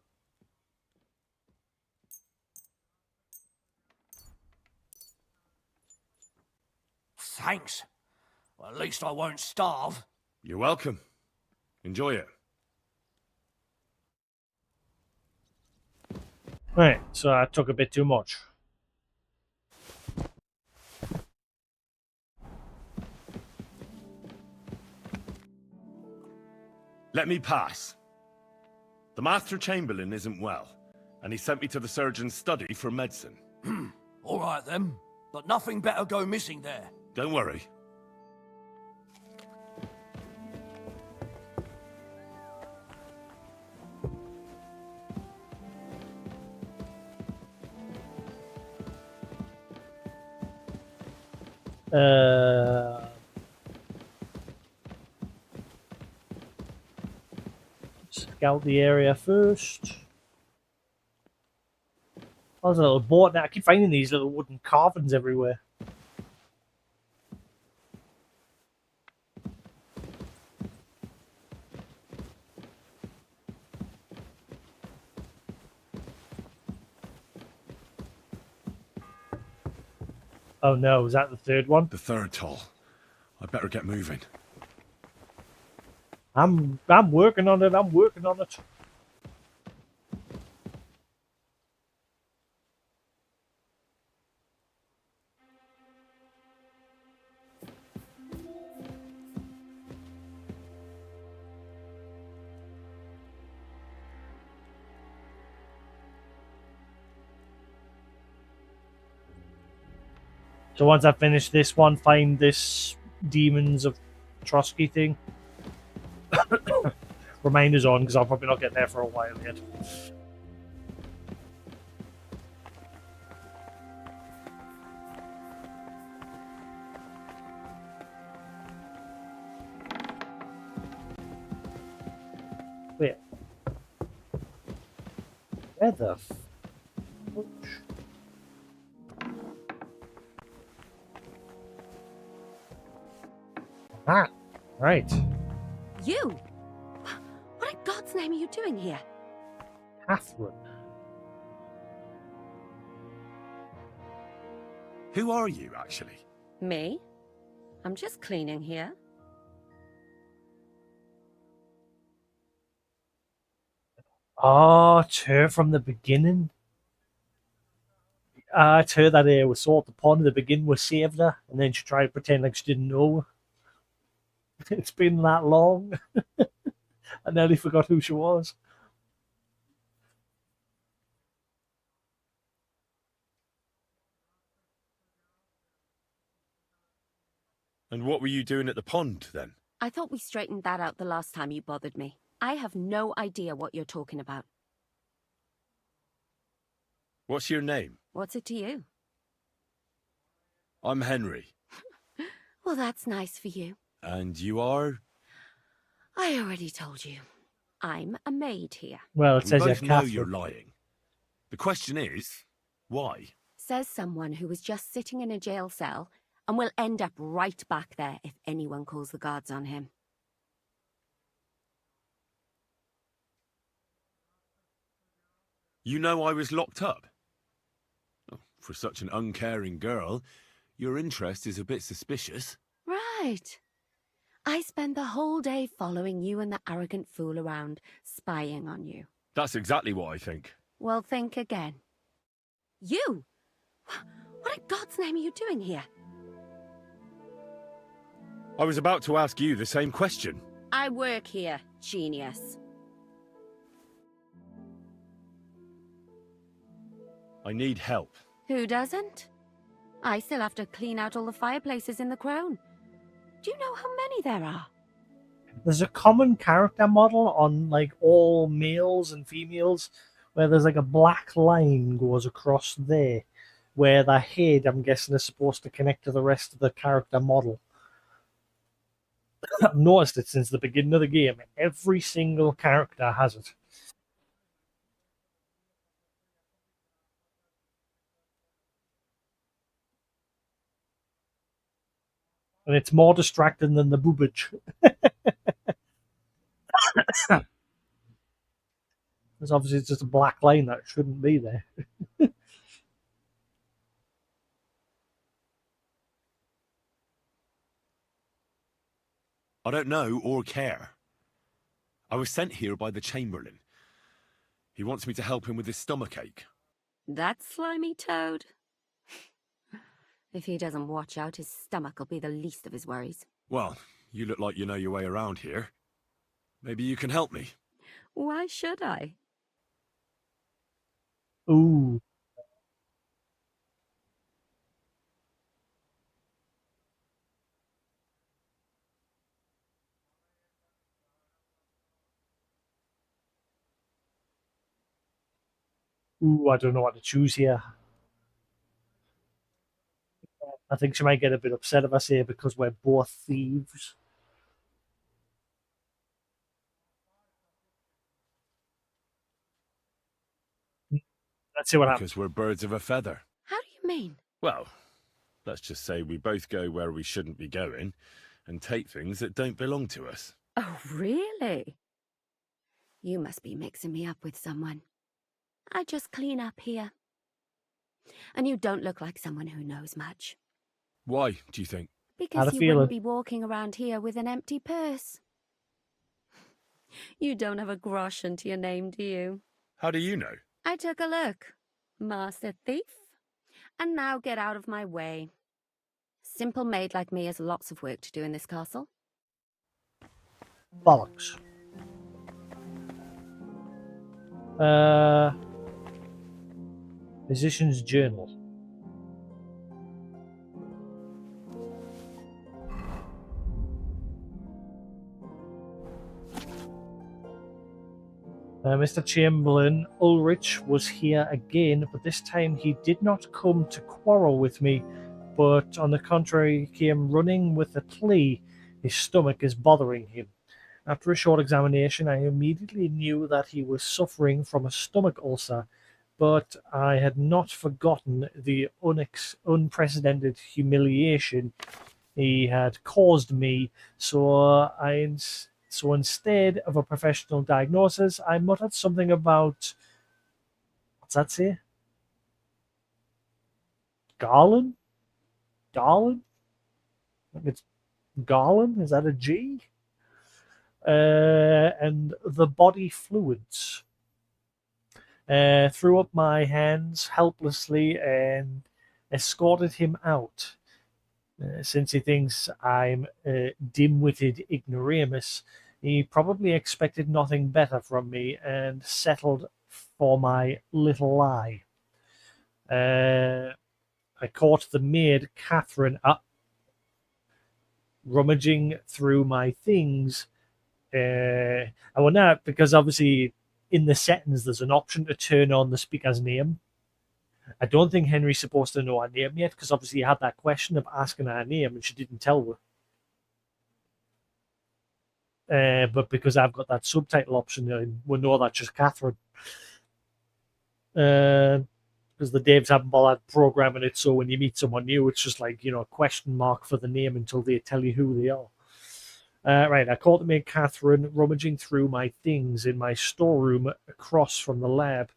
Thanks. Well, at least I won't starve. You're welcome. Enjoy it. Right, so I took a bit too much. Let me pass. The Master Chamberlain isn't well, and he sent me to the surgeon's study for medicine. All right then, but nothing better go missing there. Don't worry. Scout the area first. Oh, there's a little boat now. I keep finding these little wooden carvings everywhere. Oh no, is that the third one? The third toll. I better get moving. I'm working on it. I'm working on it. So once I finish this one, find this Demons of Trotsky thing. Reminders on, because I'll probably not get there for a while yet. Wait. Where the fuck? Ah, right. You? What in God's name are you doing here? Catherine. Who are you, actually? Me? I'm just cleaning here. Oh, it's her from the beginning. It's her that was sought upon in the beginning, was saved her, and then she tried to pretend like she didn't know. It's been that long. I nearly forgot who she was. And what were you doing at the pond, then? I thought we straightened that out the last time you bothered me. I have no idea what you're talking about. What's your name? What's it to you? I'm Henry. Well, that's nice for you. And you are? I already told you. I'm a maid here. Well, it We says both you're know Catherine. you're lying. The question is, why? Says someone who was just sitting in a jail cell and will end up right back there if anyone calls the guards on him. You know I was locked up? Oh, for such an uncaring girl, your interest is a bit suspicious. Right. I spend the whole day following you and the arrogant fool around, spying on you. That's exactly what I think. Well, think again. You? What in God's name are you doing here? I was about to ask you the same question. I work here, genius. I need help. Who doesn't? I still have to clean out all the fireplaces in the Crown. Do you know how many there are? There's a common character model on like all males and females where there's like a black line goes across there where the head, I'm guessing, is supposed to connect to the rest of the character model. I've noticed it since the beginning of the game. Every single character has it. And it's more distracting than the boobage. There's obviously just a black line that shouldn't be there. I don't know or care. I was sent here by the Chamberlain. He wants me to help him with his stomachache. That slimy toad? If he doesn't watch out, his stomach will be the least of his worries. Well, you look like you know your way around here. Maybe you can help me. Why should I? Ooh. Ooh, I don't know what to choose here. I think she might get a bit upset if I say because we're both thieves. Let's see what happens. Because we're birds of a feather. How do you mean? Well, let's just say we both go where we shouldn't be going and take things that don't belong to us. Oh, really? You must be mixing me up with someone. I just clean up here. And you don't look like someone who knows much. Why, do you think? Because you wouldn't be walking around here with an empty purse. You don't have a grosh into your name, do you? How do you know? I took a look. Master thief. And now get out of my way. Simple maid like me has lots of work to do in this castle. Bollocks. Physician's journal. Mr. Chamberlain, Ulrich was here again, but this time he did not come to quarrel with me, but on the contrary, he came running with a plea. His stomach is bothering him. After a short examination, I immediately knew that he was suffering from a stomach ulcer, but I had not forgotten the unprecedented humiliation he had caused me, so instead of a professional diagnosis, I muttered something about... What's that say? Garland? Darlin? It's Garland? Is that a G? And the body fluids. Threw up my hands helplessly and escorted him out. Since he thinks I'm a dim-witted ignoramus, he probably expected nothing better from me and settled for my little lie. I caught the maid, Catherine, up, rummaging through my things. I wonder, because obviously in the settings there's an option to turn on the speaker's name. I don't think Henry's supposed to know her name yet, because obviously he had that question of asking her name and she didn't tell her. But because I've got that subtitle option, we know that's just Catherine. Because the devs haven't bothered programming it, so when you meet someone new, it's just like, a question mark for the name until they tell you who they are. Right, I caught the maid Catherine rummaging through my things in my storeroom across from the lab.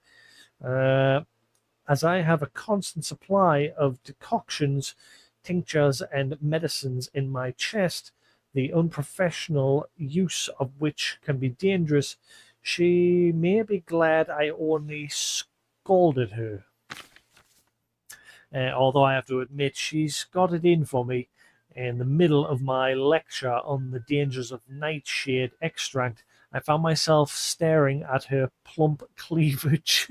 As I have a constant supply of decoctions, tinctures, and medicines in my chest, the unprofessional use of which can be dangerous, she may be glad I only scolded her. Although I have to admit, she's got it in for me. In the middle of my lecture on the dangers of nightshade extract, I found myself staring at her plump cleavage.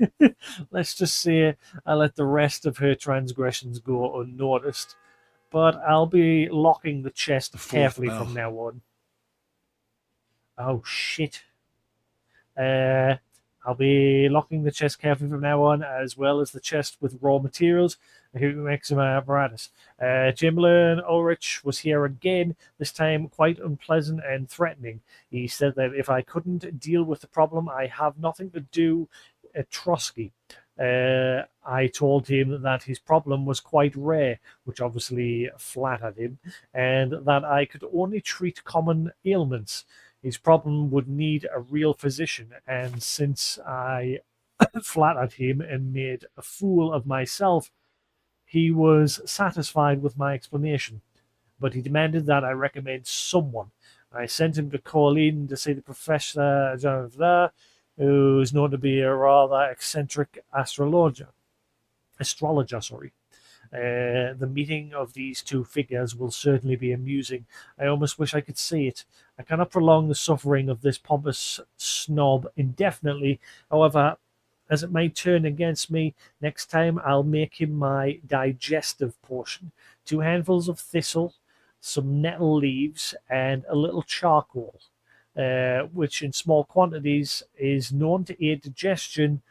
Let's just say I let the rest of her transgressions go unnoticed. But I'll be locking the chest carefully from now on. Oh, shit. I'll be locking the chest carefully from now on, as well as the chest with raw materials and who makes my apparatus. Chamberlain Ulrich was here again, this time quite unpleasant and threatening. He said that if I couldn't deal with the problem, I have nothing to do at Trotsky. I told him that his problem was quite rare, which obviously flattered him, and that I could only treat common ailments. His problem would need a real physician, and since I flattered him and made a fool of myself, he was satisfied with my explanation. But he demanded that I recommend someone. I sent him to call in to see the professor, who's known to be a rather eccentric astrologer. Sorry. The meeting of these two figures will certainly be amusing. I almost wish I could see it. I cannot prolong the suffering of this pompous snob indefinitely. However, as it may turn against me, next time I'll make him my digestive portion. 2 handfuls of thistle, some nettle leaves, and a little charcoal, which in small quantities is known to aid digestion,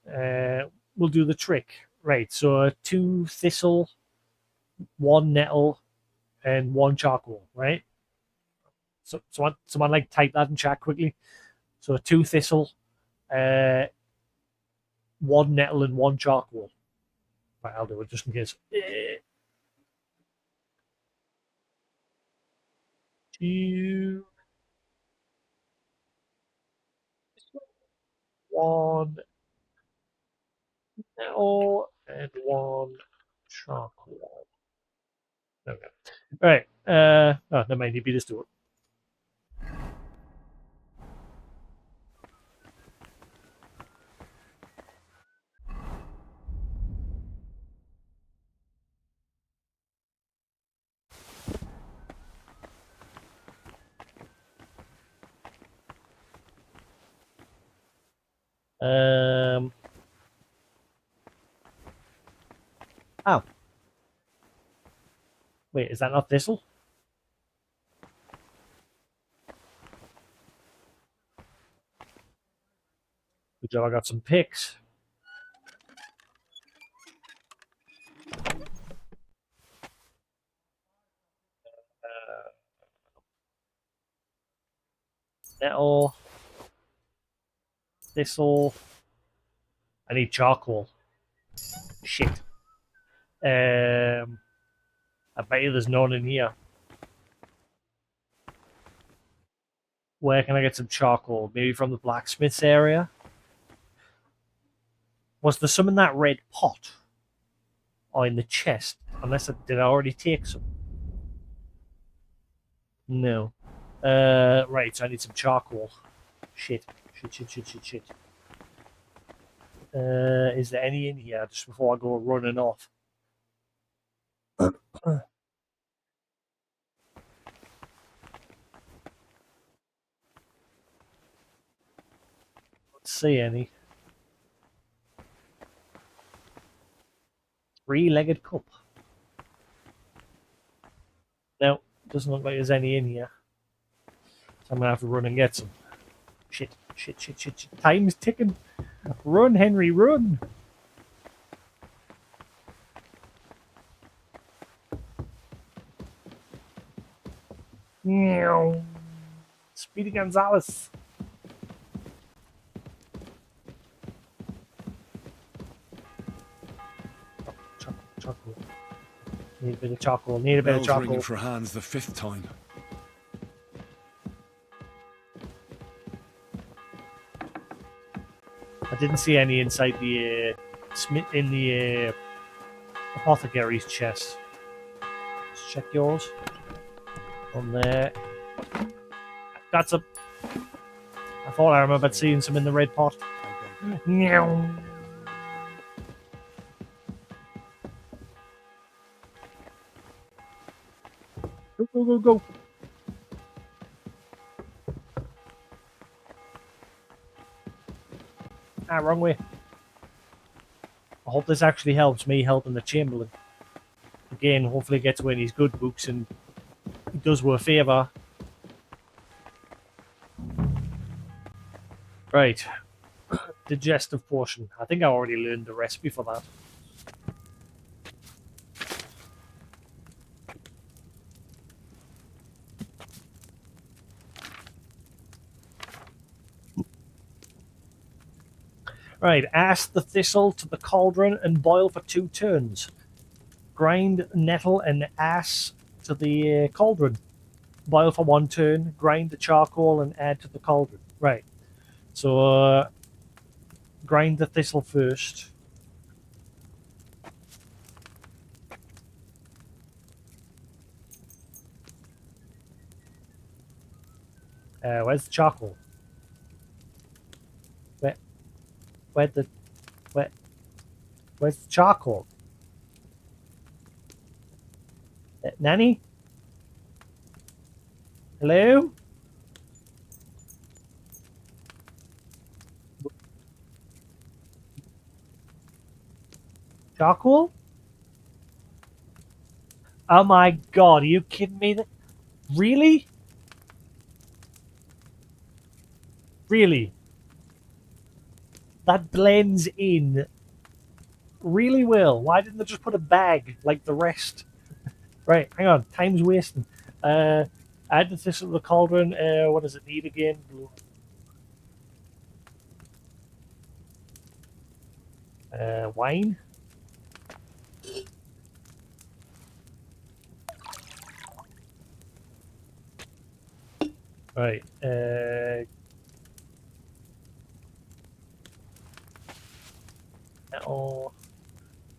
will do the trick. Right, so 2 thistle, 1 nettle, and 1 charcoal, right? So someone like type that in chat quickly. So 2 thistle, 1 nettle, and 1 charcoal. Right, I'll do it just in case. 2, 1 nettle, and 1 charcoal. Okay. All right. Oh, never mind. You beat us to it. Oh. Wait, is that not thistle? Good job, I got some picks. Nettle. Thistle. I need charcoal. Shit. I bet you there's none in here. Where can I get some charcoal? Maybe from the blacksmith's area? Was there some in that red pot? Or in the chest? Unless did I already take some? No. Right, so I need some charcoal. Shit. Shit. Is there any in here just before I go running off? Don't see any. 3-legged cup. No, doesn't look like there's any in here. So I'm gonna have to run and get some. Shit. Time's ticking. Run, Henry, run! Meow. Speedy Gonzales. Chocolate. Need a bit of charcoal. Need a bit of Bell's charcoal. ringing for Hans the 5th time. I didn't see any inside the apothecary's chest. Let's check yours. On there. That's a. I thought I remembered seeing some in the red pot. Meow. Go. Ah, wrong way. I hope this actually helps me helping the Chamberlain. Again, hopefully it gets away in his good books and it does her a favour. Right. Digestive portion. I think I already learned the recipe for that. Right, add the thistle to the cauldron and boil for 2 turns. Grind nettle and ass to the cauldron. boil for 1 turn, grind the charcoal and add to the cauldron. Right. So grind the thistle first. Where's the charcoal? Where's the charcoal? Nanny? Hello? Charcoal? Oh my god, are you kidding me? Really? Really? That blends in really well. Why didn't they just put a bag like the rest? Right, hang on. Time's wasting. Add this to the cauldron. What does it need again? Wine. Right. Oh,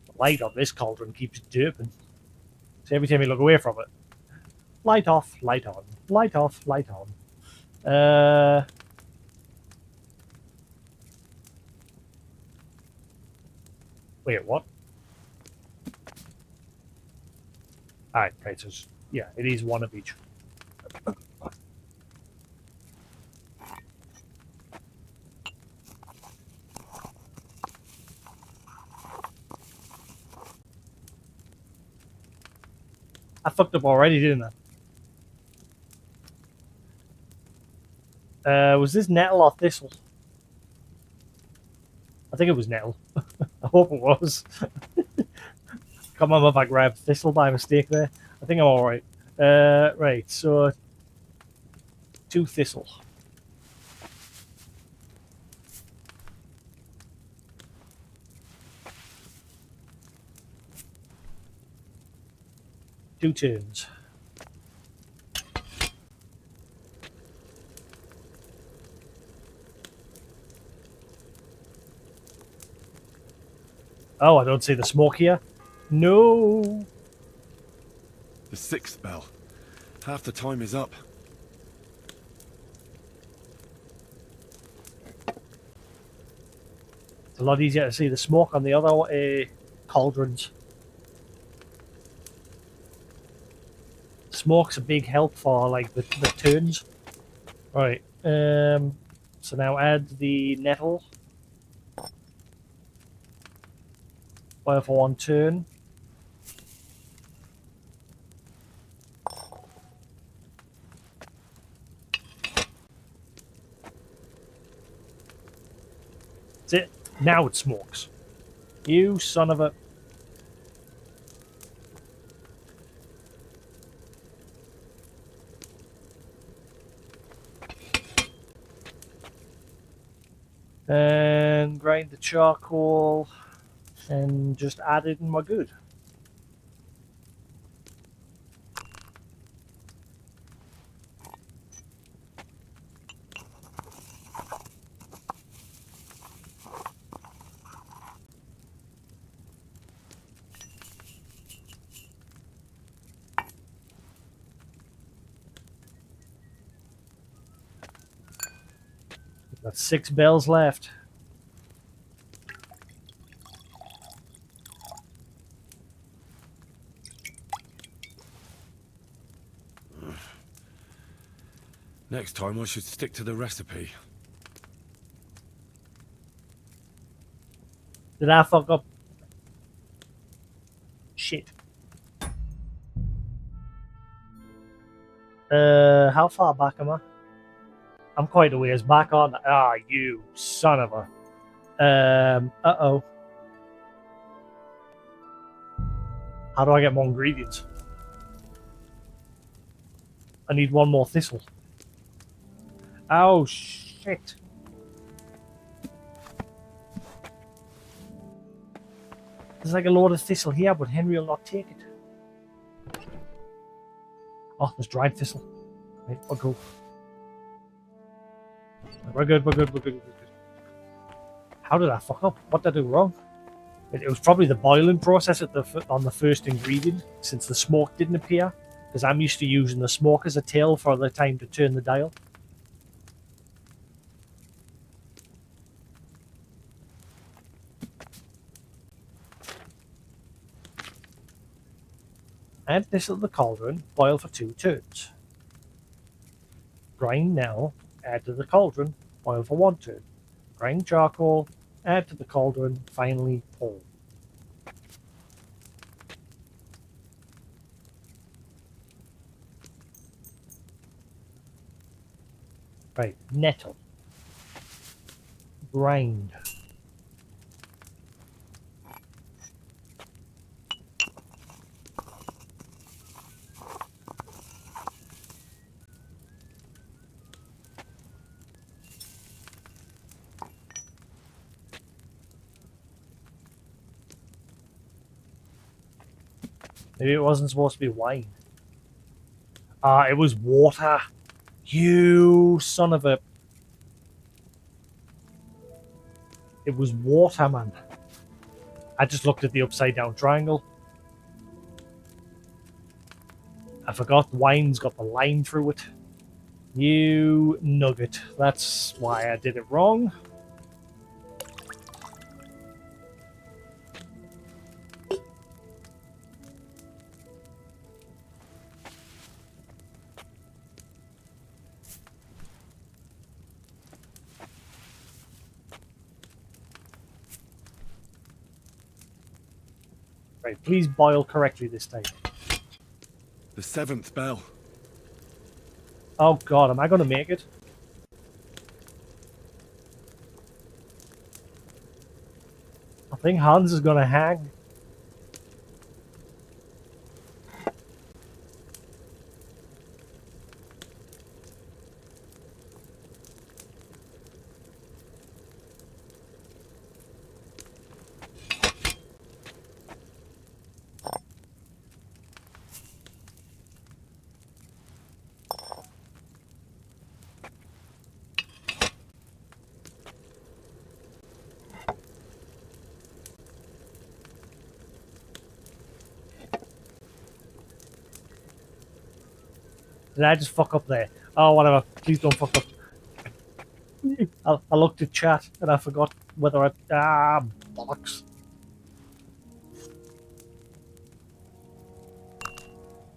the light on this cauldron keeps derping. So every time you look away from it, light off, light on, light off, light on. Wait, what? Alright, right, so yeah, it is one of each. I fucked up already, didn't I? Was this nettle or thistle? I think it was nettle. I hope it was. Come on, if I grabbed thistle by mistake there. I think I'm alright. Right, so 2 thistle. Two turns. Oh, I don't see the smoke here. No. The 6th bell. Half the time is up. It's a lot easier to see the smoke on the other cauldrons. Smoke's a big help for like the turns. Right. So now add the nettle. Boil for 1 turn. That's it. Now it smokes. You son of a... And grind the charcoal and just add it and we're good. We've got 6 bells left. Next time I should stick to the recipe. Did I fuck up? Shit. How far back am I? I'm quite a ways back on. Ah, you son of a. Uh-oh. How do I get more ingredients? I need 1 more thistle. Oh, shit. There's like a load of thistle here, but Henry will not take it. Oh, there's dried thistle. Right, we're cool. We're good, we're good, we're good, we're good. How did I fuck up? What did I do wrong? It was probably the boiling process on the first ingredient, since the smoke didn't appear, because I'm used to using the smoke as a tail for the time to turn the dial. Add this to the cauldron, boil for 2 turns. Grind now, add to the cauldron, boil for 1 turn. Grind charcoal, add to the cauldron, finally pour. Right, nettle. Grind. Maybe it wasn't supposed to be wine. It was water. You son of a... It was water, man. I just looked at the upside down triangle. I forgot wine's got the line through it. You nugget. That's why I did it wrong. Right, please boil correctly this time. The 7th bell. Oh god, am I going to make it? I think Hans is going to hang. Did I just fuck up there? Oh, whatever. Please don't fuck up. I looked at chat and I forgot whether I... Ah, bollocks.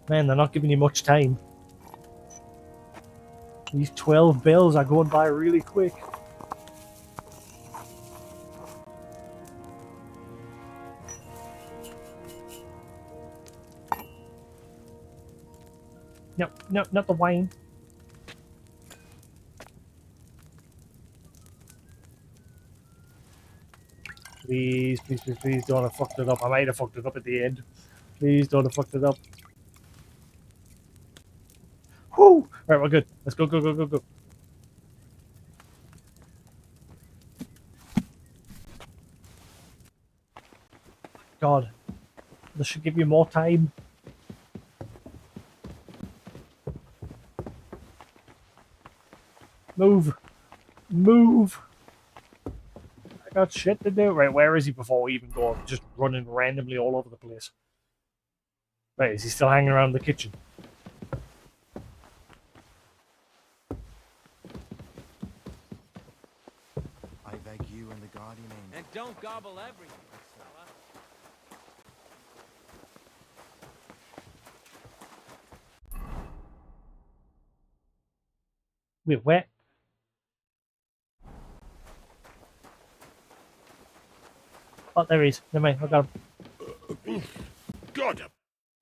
Man, they're not giving you much time. These 12 bills are going by really quick. No, not the wine. Please, please, please, please don't have fucked it up. I might have fucked it up at the end. Please don't have fucked it up. Whoo! Right, we're good. Let's go, go, go, go, go. God. This should give you more time. Move. Move. I got shit to do. Right, where is he before we even go? Just running randomly all over the place. Right, is he still hanging around the kitchen? I beg you and the guardian angel. And don't gobble everything, fella. Wait, where? Oh, there he is. Never mind, I got him. Got him.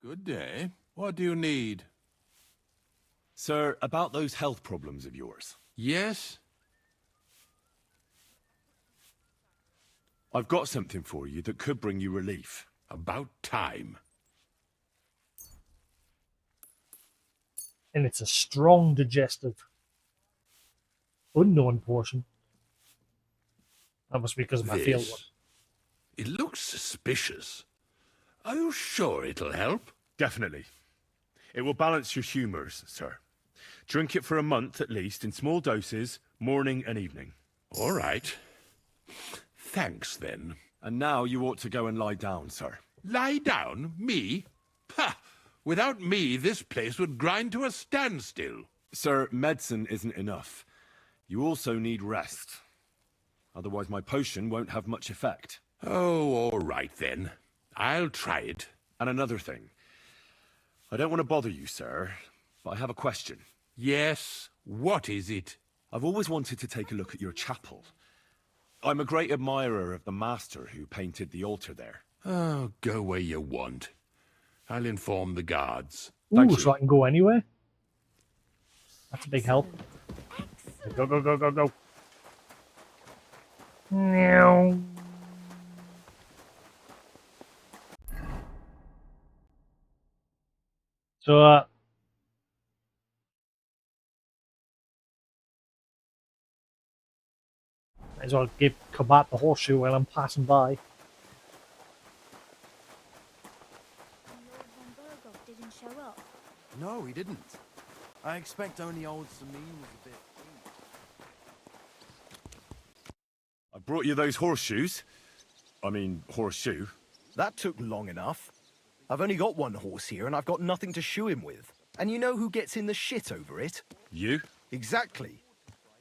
Good day. What do you need? Sir, about those health problems of yours. Yes? I've got something for you that could bring you relief. About time. And it's a strong digestive. Unknown portion. That must be because of my field one. It looks suspicious. Are you sure it'll help? Definitely. It will balance your humours, sir. Drink it for a month at least, in small doses, morning and evening. All right. Thanks, then. And now you ought to go and lie down, sir. Lie down? Me? Ha! Without me, this place would grind to a standstill. Sir, medicine isn't enough. You also need rest. Otherwise my potion won't have much effect. Oh, all right then. I'll try it. And another thing. I don't want to bother you, sir, but I have a question. Yes? What is it? I've always wanted to take a look at your chapel. I'm a great admirer of the master who painted the altar there. Oh, go where you want. I'll inform the guards. Ooh, so I can go anywhere? That's a big help. Go, go, go, go, go. Meow. So, might as well give Combat the horseshoe while I'm passing by. Lord von Burgov didn't show up. No, he didn't. I expect only old Samin was a bit... I brought you those horseshoes. I mean, horseshoe. That took long enough. I've only got one horse here and I've got nothing to shoe him with. And you know who gets in the shit over it? You? Exactly.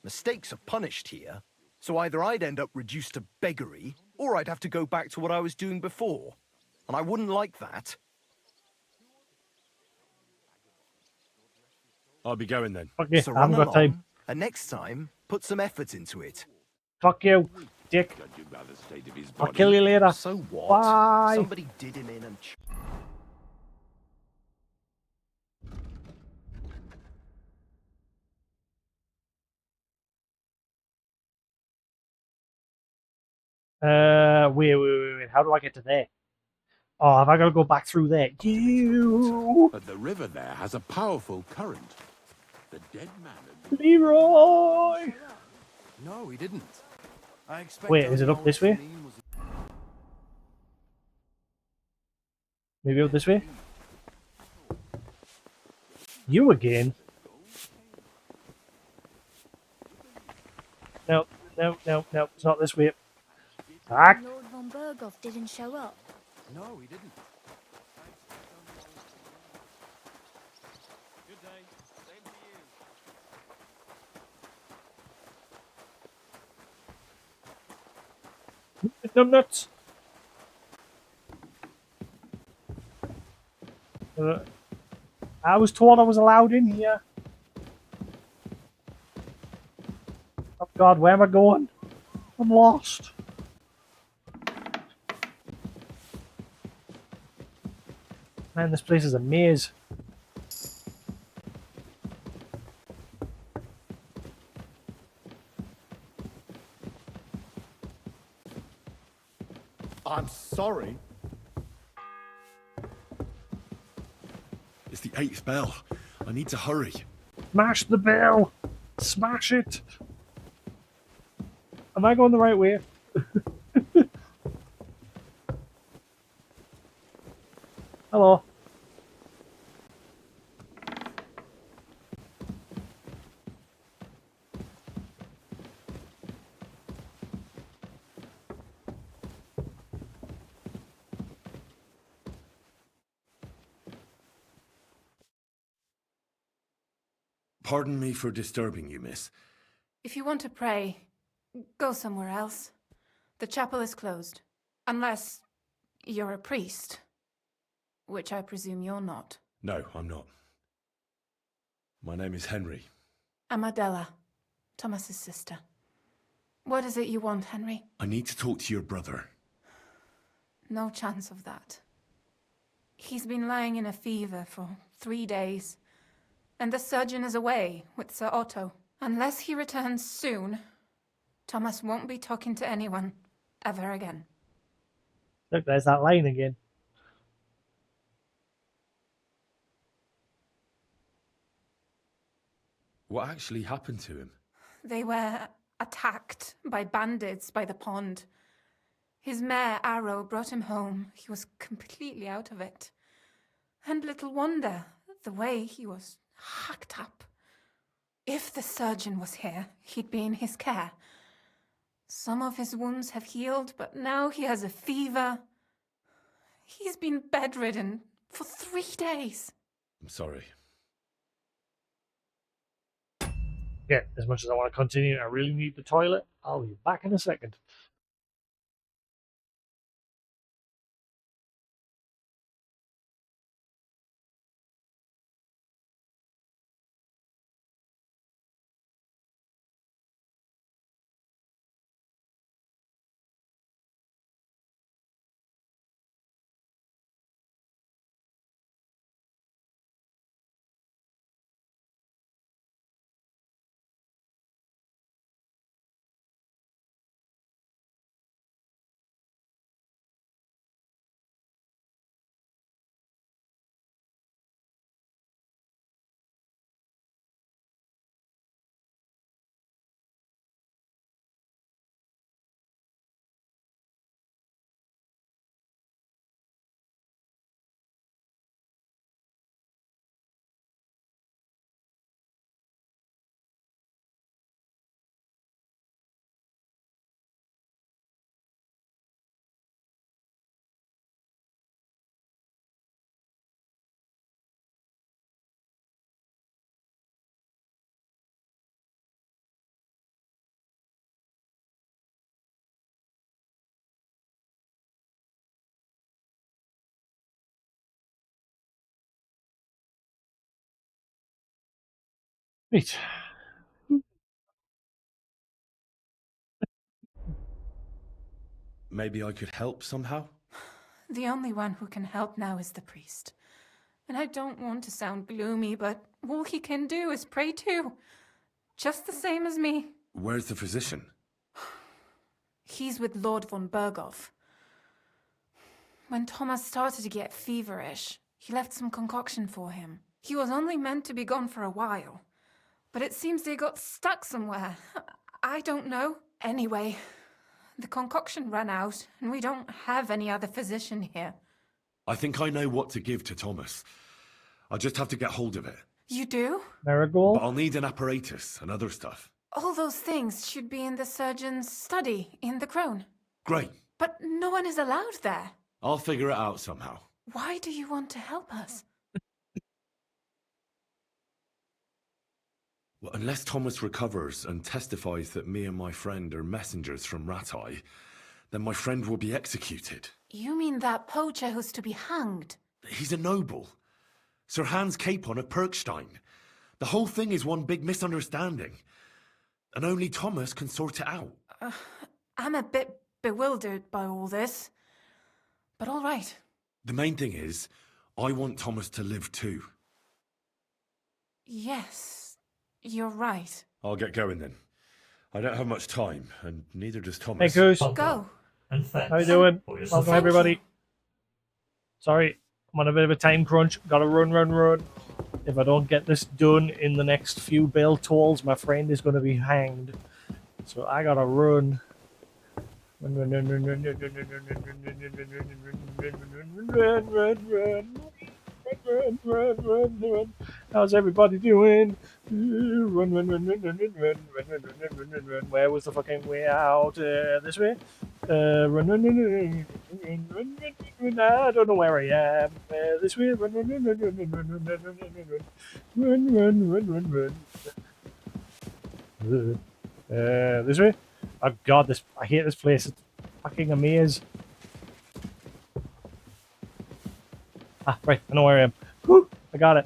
Mistakes are punished here. So either I'd end up reduced to beggary, or I'd have to go back to what I was doing before. And I wouldn't like that. I'll be going then. Okay, So I haven't run got time. along, and next time, put some effort into it. Fuck you, dick. Judging by the state of his I'll body. kill you later. So what? Bye. Somebody did him in and... Wait. How do I get to there? Oh, have I got to go back through there? You. But the river there has a powerful current. The dead man... Leroy! No, he didn't. I expect Wait, is it only up old this way? Samin was a... Maybe up this way? You again? No, it's not this way. Back. Lord von Burgov didn't show up. No, he didn't. Good day. Same to you. No nuts. I was told I was allowed in here. Oh God, where am I going? I'm lost. Man, this place is a maze. I'm sorry. It's the 8th bell. I need to hurry. Smash the bell! Smash it! Am I going the right way? Hello. Pardon me for disturbing you, miss. If you want to pray, go somewhere else. The chapel is closed. Unless you're a priest. Which I presume you're not. No, I'm not. My name is Henry. I'm Adela, Thomas's sister. What is it you want, Henry? I need to talk to your brother. No chance of that. He's been lying in a fever for 3 days. And the surgeon is away with Sir Otto. Unless he returns soon, Thomas won't be talking to anyone ever again. Look, there's that line again. What actually happened to him? They were attacked by bandits by the pond. His mare, Arrow, brought him home. He was completely out of it. And little wonder, the way he was hacked up If the surgeon was here, he'd be in his care. Some of his wounds have healed, but now he has a fever. He's been bedridden for 3 days. I'm sorry. Yeah, as much as I want to continue, I really need the toilet. I'll be back in a second. Right. Maybe I could help somehow? The only one who can help now is the priest. And I don't want to sound gloomy, but all he can do is pray too. Just the same as me. Where's the physician? He's with Lord von Berghoff. When Thomas started to get feverish, he left some concoction for him. He was only meant to be gone for a while. But it seems they got stuck somewhere. I don't know. Anyway, the concoction ran out, and we don't have any other physician here. I think I know what to give to Thomas. I just have to get hold of it. You do? Marigold? But I'll need an apparatus and other stuff. All those things should be in the surgeon's study in the Crone. Great. But no one is allowed there. I'll figure it out somehow. Why do you want to help us? Well, unless Thomas recovers and testifies that me and my friend are messengers from Ratai, then my friend will be executed. You mean that poacher who's to be hanged? He's a noble. Sir Hans Capon of Perkstein. The whole thing is one big misunderstanding. And only Thomas can sort it out. I'm a bit bewildered by all this. But all right. The main thing is, I want Thomas to live too. Yes, you're right. I'll get going then. I don't have much time, and neither does Thomas. Hey, Goose. Go. How you doing? Welcome, everybody. Sorry, I'm on a bit of a time crunch. Gotta run. If I don't get this done in the next few bell tolls, my friend is going to be hanged. So I gotta run. Run. How's everybody doing? Run. Where was the fucking way out? This way? Run. I don't know where I am. This way? Run. This way? Oh god, I hate this place. It's fucking a maze. Ah, right, I know where I am. Woo! I got it.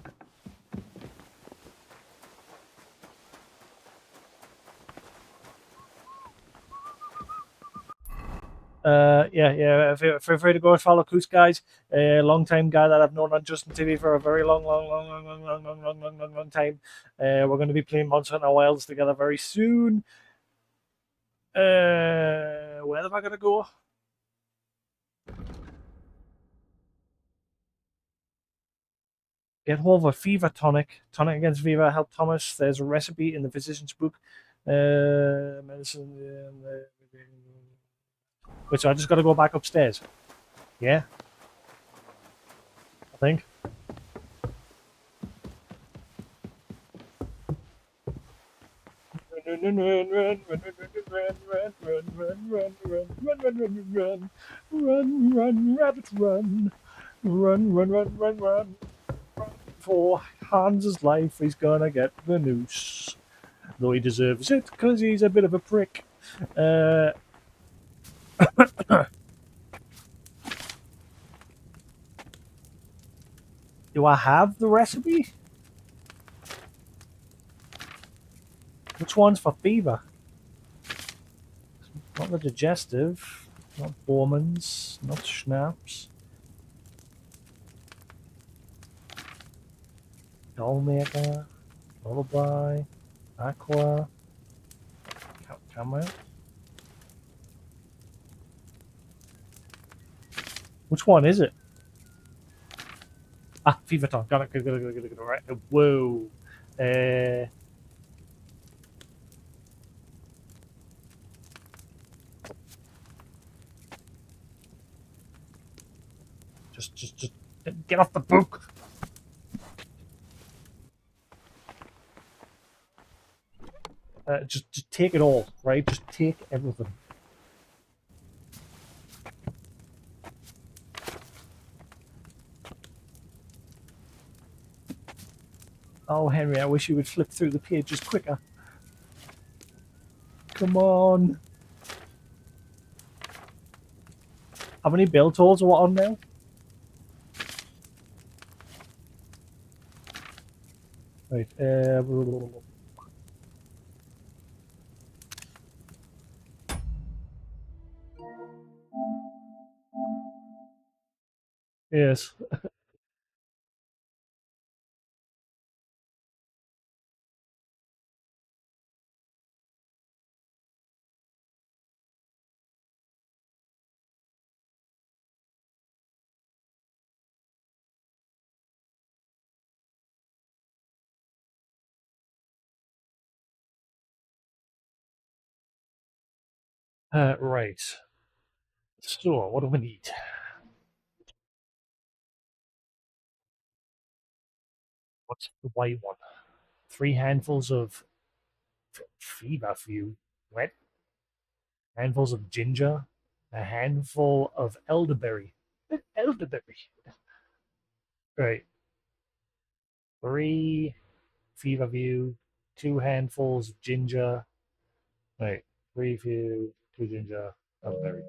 Yeah. Feel free to go and follow Koos, guys. A long time guy that I've known on Justin TV for a very long time. We're going to be playing Monster Hunter Wilds together very soon. Where am I going to go? Get hold of a fever tonic. Tonic against fever. Help Thomas. There's a recipe in the physician's book. Medicine. Wait, so I just got to go back upstairs. Yeah? I think. Run, rabbit, run. Run. For Hans's life, he's gonna get the noose. Though he deserves it, because he's a bit of a prick. Do I have the recipe? Which one's for fever? Not the digestive, not Borman's, not schnapps. Dollmaker, Lullaby, Aqua, Camel. Which one is it? Ah, Fever Tongue. Got it. Right. Whoa. Just get off the book. Just take it all, right? Just take everything. Oh, Henry, I wish you would flip through the pages quicker. Come on. How many build tools are on now? Right. Yes. Right. So, what do we need? What's the white one? 3 handfuls of fever for you. Wet. Handfuls of ginger. A handful of elderberry. Elderberry. Right. 3 fever view. 2 handfuls of ginger. Right. 3 view. 2 ginger. Elderberry.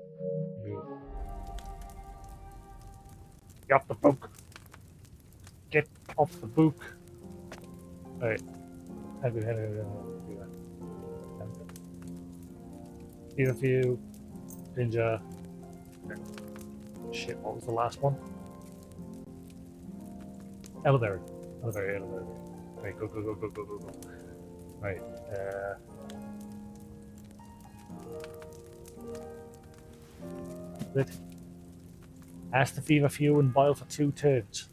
Get off the book. Get off the book. Right. Fever view. Ginger. Shit, what was the last one? Elderberry. Elderberry. Right, go. Right, Good. Ask the fever few and boil for 2 turns.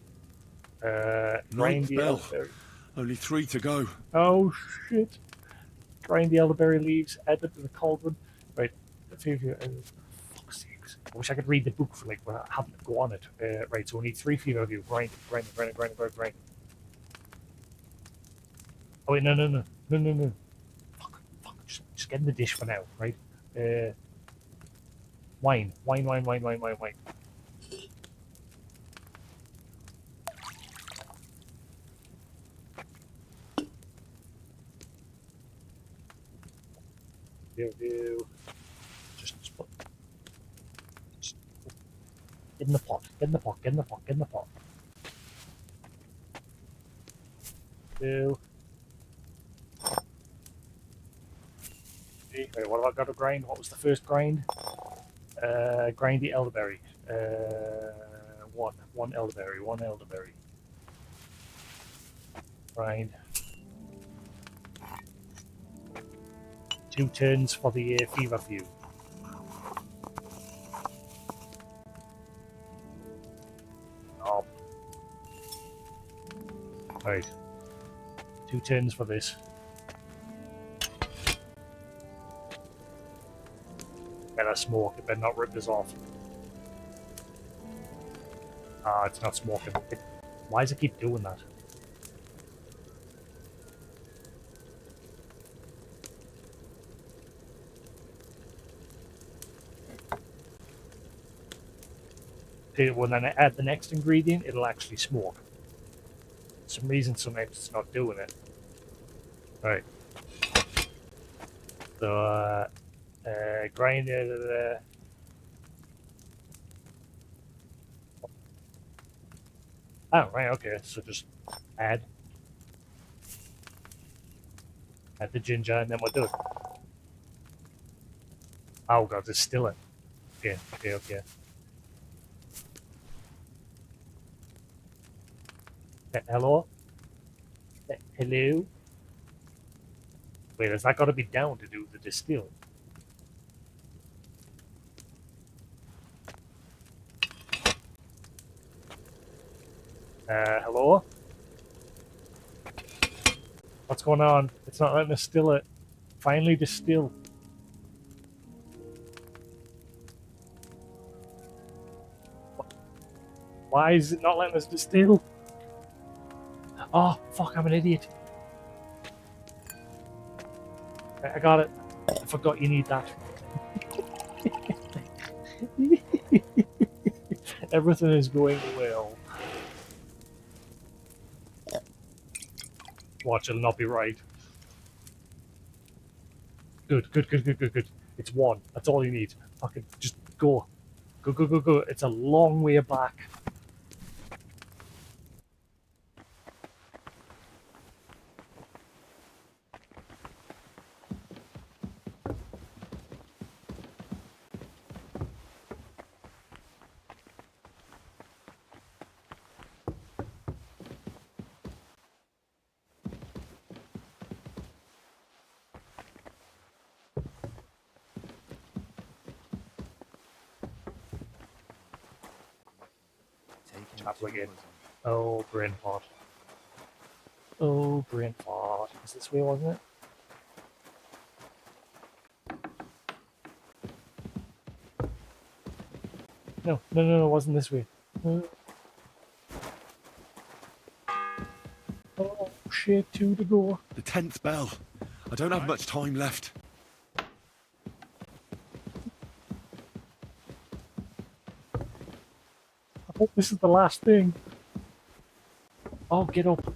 Grind the elderberry. Only 3 to go. Oh, shit. Grind the elderberry leaves, add them to the cauldron. Right, the fever fuck's sakes. I wish I could read the book for, like, having to go on it. Right, so we need 3 fever view. Grind. Oh, wait, no. Fuck. Just get in the dish for now, right? Wine. View. Just put. Get in the pot. Get in the pot. Two. Wait, what have I got to grind? What was the first grind? Grind the elderberry. One elderberry. Grind. 2 turns for the fever view. Oh. Right. 2 turns for this. Better smoke. It better not rip this off. Ah, it's not smoking. Why does it keep doing that? when I add the next ingredient, it'll actually smoke. For some reason, sometimes it's not doing it. Right. So, grind it. Oh, right, okay. So just add the ginger, and then we'll do it. Oh god, distill it. Okay. Hello? Hello? Wait, has that got to be down to do the distill? Hello? What's going on? It's not letting us still it. Finally distill. Why is it not letting us distill? Oh, fuck, I'm an idiot. I got it. I forgot you need that. Everything is going well. Watch, it'll not be right. Good. It's one. That's all you need. Fucking just go. Go. It's a long way back. Chapel again. Oh, brain fart. Oh, brain fart. Is this way, wasn't it? No, it wasn't this way. Oh, shit, 2 to go. The 10th bell. I don't have much time left. I hope this is the last thing. Oh, get up.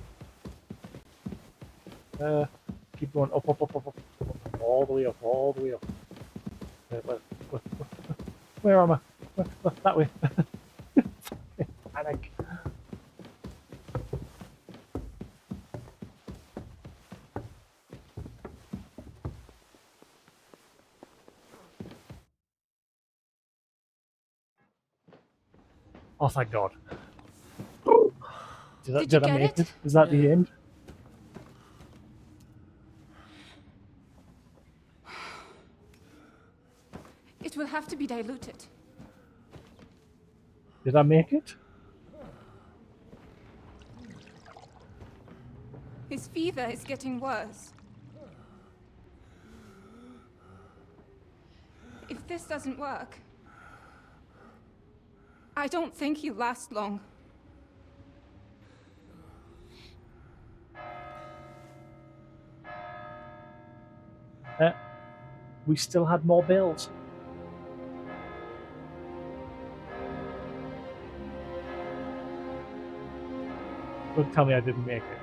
Keep going up. All the way up. Where am I? That way. Panic. Oh, thank God. Did I make it? Is that the end? It will have to be diluted. Did I make it? His fever is getting worse. If this doesn't work, I don't think he'll last long. We still had more bills. Don't tell me I didn't make it.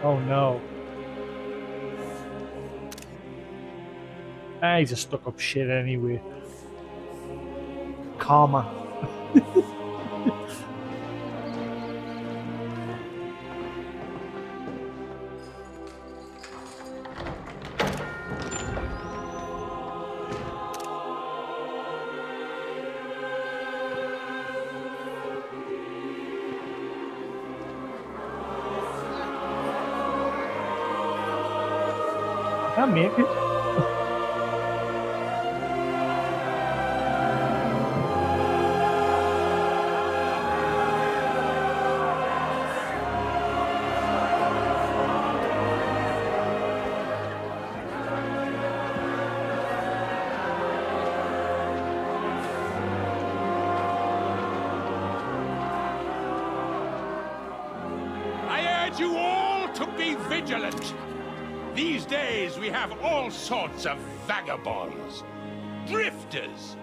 Oh no. He's a stuck-up shit anyway. Karma. I can't make it. Be vigilant. These days we have all sorts of vagabonds, drifters,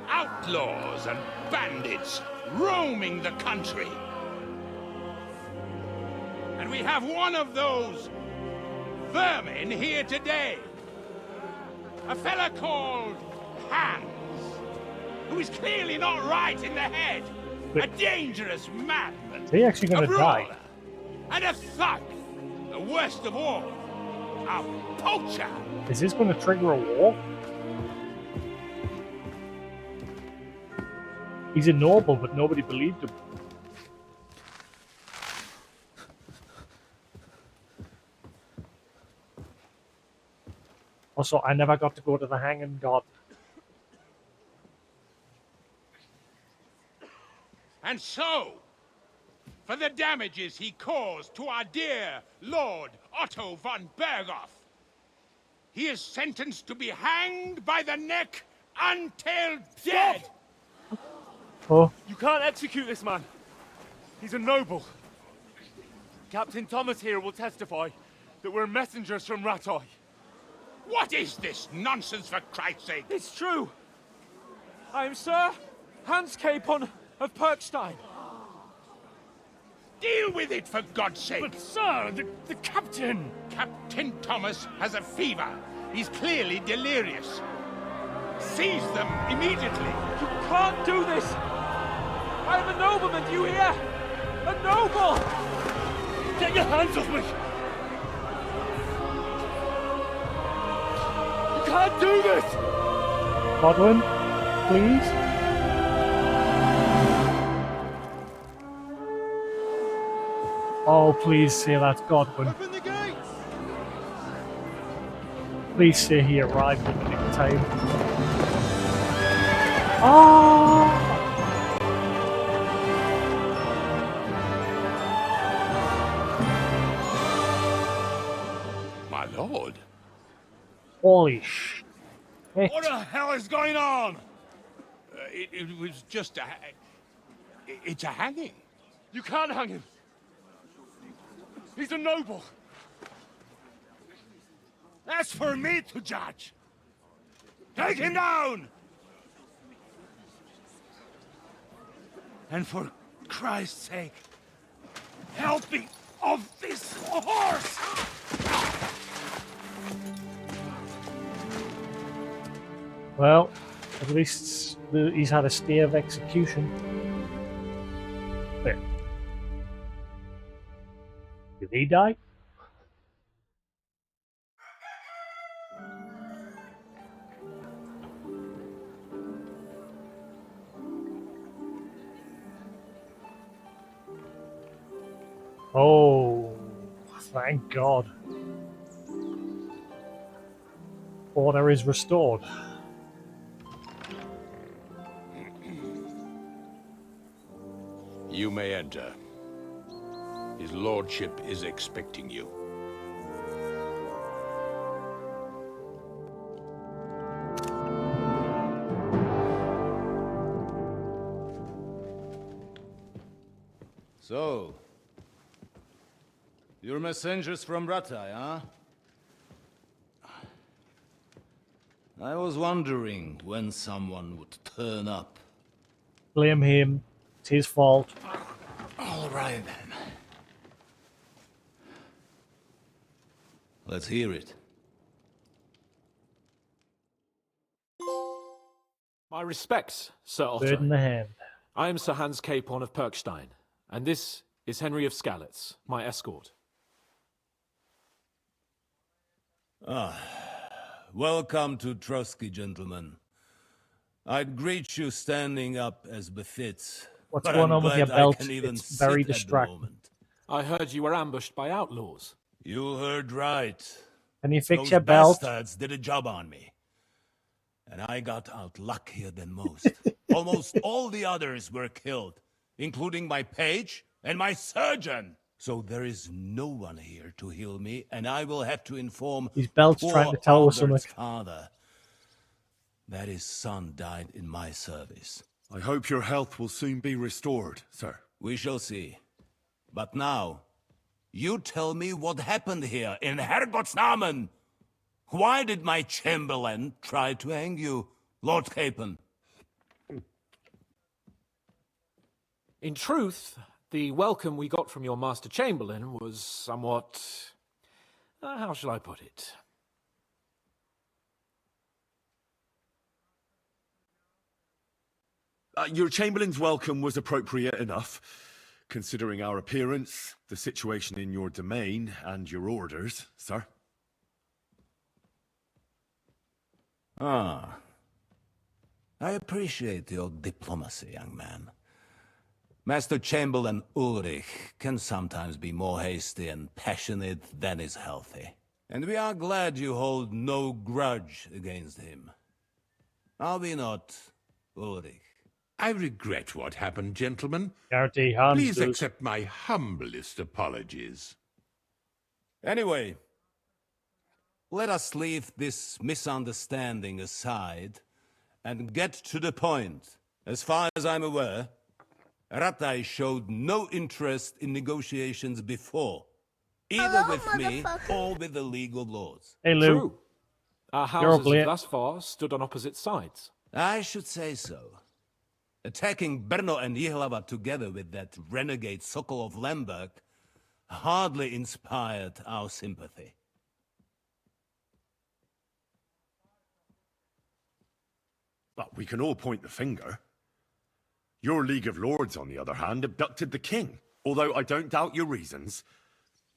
outlaws and bandits roaming the country. And we have one of those vermin here today. A fella called Hans, who is clearly not right in the head. A dangerous madman. Is he actually going to die? Brawler, and a thug. The worst of all, a poacher. Is this going to trigger a war? He's a noble, but nobody believed him. Also, I never got to go to the hanging god. And so, for the damages he caused to our dear Lord Otto von Berghoff, he is sentenced to be hanged by the neck until dead. Oh. You can't execute this man. He's a noble. Captain Thomas here will testify that we're messengers from Ratoi. What is this nonsense, for Christ's sake? It's true. I am Sir Hans Capon of Perkstein. Deal with it, for God's sake. But sir, the captain... Captain Thomas has a fever. He's clearly delirious. Seize them immediately. You can't do this. I am a nobleman, do you hear? A noble! Get your hands off me! You can't do this! Godwin, please. Oh, please say that's Godwin. Open the gates! Please say he arrived in the nick of time. Oh! My lord. Holy sh! What the hell is going on? It was just a... It's a hanging. You can't hang him. He's a noble. That's for me to judge. Take him down! And for Christ's sake, help me off this horse! Well, at least he's had a stay of execution. Wait. Did he die? Oh, thank God. Order is restored. You may enter. His lordship is expecting you. So, you're messengers from Ratai, huh? I was wondering when someone would turn up. Blame him. It's his fault. All right, then. Let's hear it. My respects, Sir Otto. Bird in the hand. I am Sir Hans Capon of Perkstein, and this is Henry of Skalitz, my escort. Welcome to Trotsky, gentlemen. I'd greet you standing up as befits. What's but going I'm on with glad your I belt? can even It's very sit at the distracting. moment. I heard you were ambushed by outlaws. You heard right. Can you fix Those your belt? bastards did a job on me. And I got out luckier than most. Almost all the others were killed, including my page and my surgeon. So there is no one here to heal me, and I will have to inform His belt's poor trying to tell us Albert's something. father that his son died in my service. I hope your health will soon be restored, sir. We shall see. But now, You tell me what happened here in Herrgott's Namen. Why did my Chamberlain try to hang you, Lord Capon? In truth, the welcome we got from your Master Chamberlain was somewhat... how shall I put it? Your Chamberlain's welcome was appropriate enough, considering our appearance, the situation in your domain, and your orders, sir. Ah. I appreciate your diplomacy, young man. Master Chamberlain Ulrich can sometimes be more hasty and passionate than is healthy. And we are glad you hold no grudge against him. Are we not, Ulrich? I regret what happened, gentlemen. Guarantee Hans Please does. accept my humblest apologies. Anyway, let us leave this misunderstanding aside and get to the point. As far as I'm aware, Ratai showed no interest in negotiations before, either with me or with the League of Lords. Hey, Lou. True. Our houses have thus far stood on opposite sides. I should say so. Attacking Brno and Jihlava together with that renegade Sokol of Lemberg hardly inspired our sympathy. But we can all point the finger. Your League of Lords, on the other hand, abducted the king. Although I don't doubt your reasons,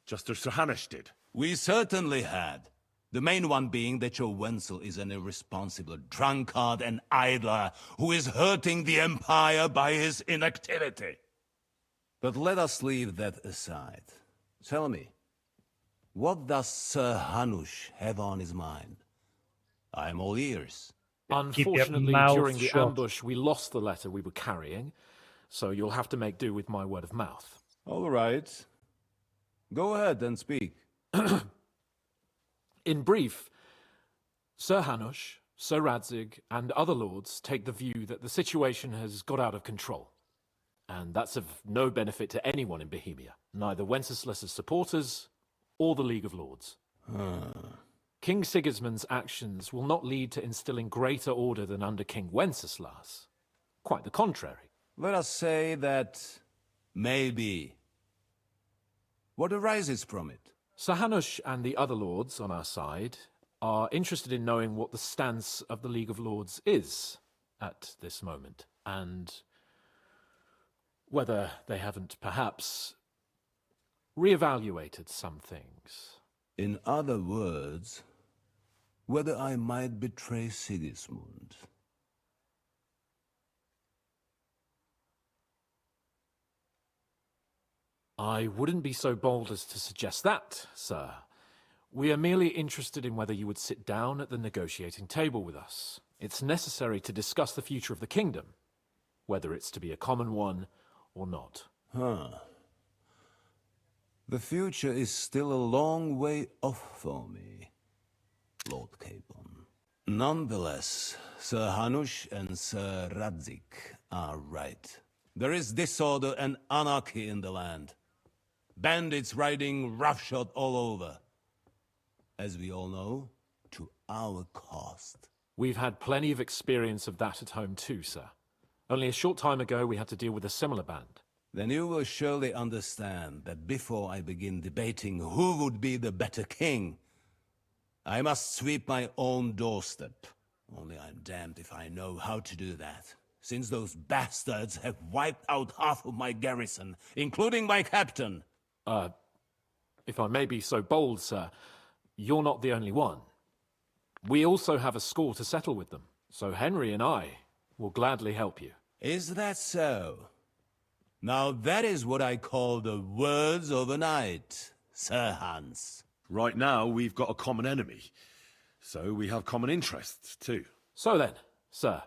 just as Sir Hanush did. We certainly had. The main one being that your Wenzel is an irresponsible drunkard and idler who is hurting the Empire by his inactivity. But let us leave that aside. Tell me, what does Sir Hanush have on his mind? I am all ears. Unfortunately, during the ambush, we lost the letter we were carrying, so you'll have to make do with my word of mouth. All right. Go ahead and speak. In brief, Sir Hanush, Sir Radzig, and other lords take the view that the situation has got out of control. And that's of no benefit to anyone in Bohemia, neither Wenceslas's supporters or the League of Lords. King Sigismund's actions will not lead to instilling greater order than under King Wenceslas. Quite the contrary. Let us say that maybe. What arises from it? Sir Hanush and the other lords on our side are interested in knowing what the stance of the League of Lords is at this moment, and whether they haven't perhaps reevaluated some things. In other words, whether I might betray Sigismund. I wouldn't be so bold as to suggest that, sir. We are merely interested in whether you would sit down at the negotiating table with us. It's necessary to discuss the future of the kingdom, whether it's to be a common one or not. The future is still a long way off for me, Lord Capon. Nonetheless, Sir Hanush and Sir Radzig are right. There is disorder and anarchy in the land. Bandits riding roughshod all over. As we all know, to our cost. We've had plenty of experience of that at home too, sir. Only a short time ago we had to deal with a similar band. Then you will surely understand that before I begin debating who would be the better king, I must sweep my own doorstep. Only I'm damned if I know how to do that, since those bastards have wiped out half of my garrison, including my captain. If I may be so bold, sir, you're not the only one. We also have a score to settle with them, so Henry and I will gladly help you. Is that so? Now that is what I call the words of a knight, Sir Hans. Right now, we've got a common enemy, so we have common interests too. So then, sir,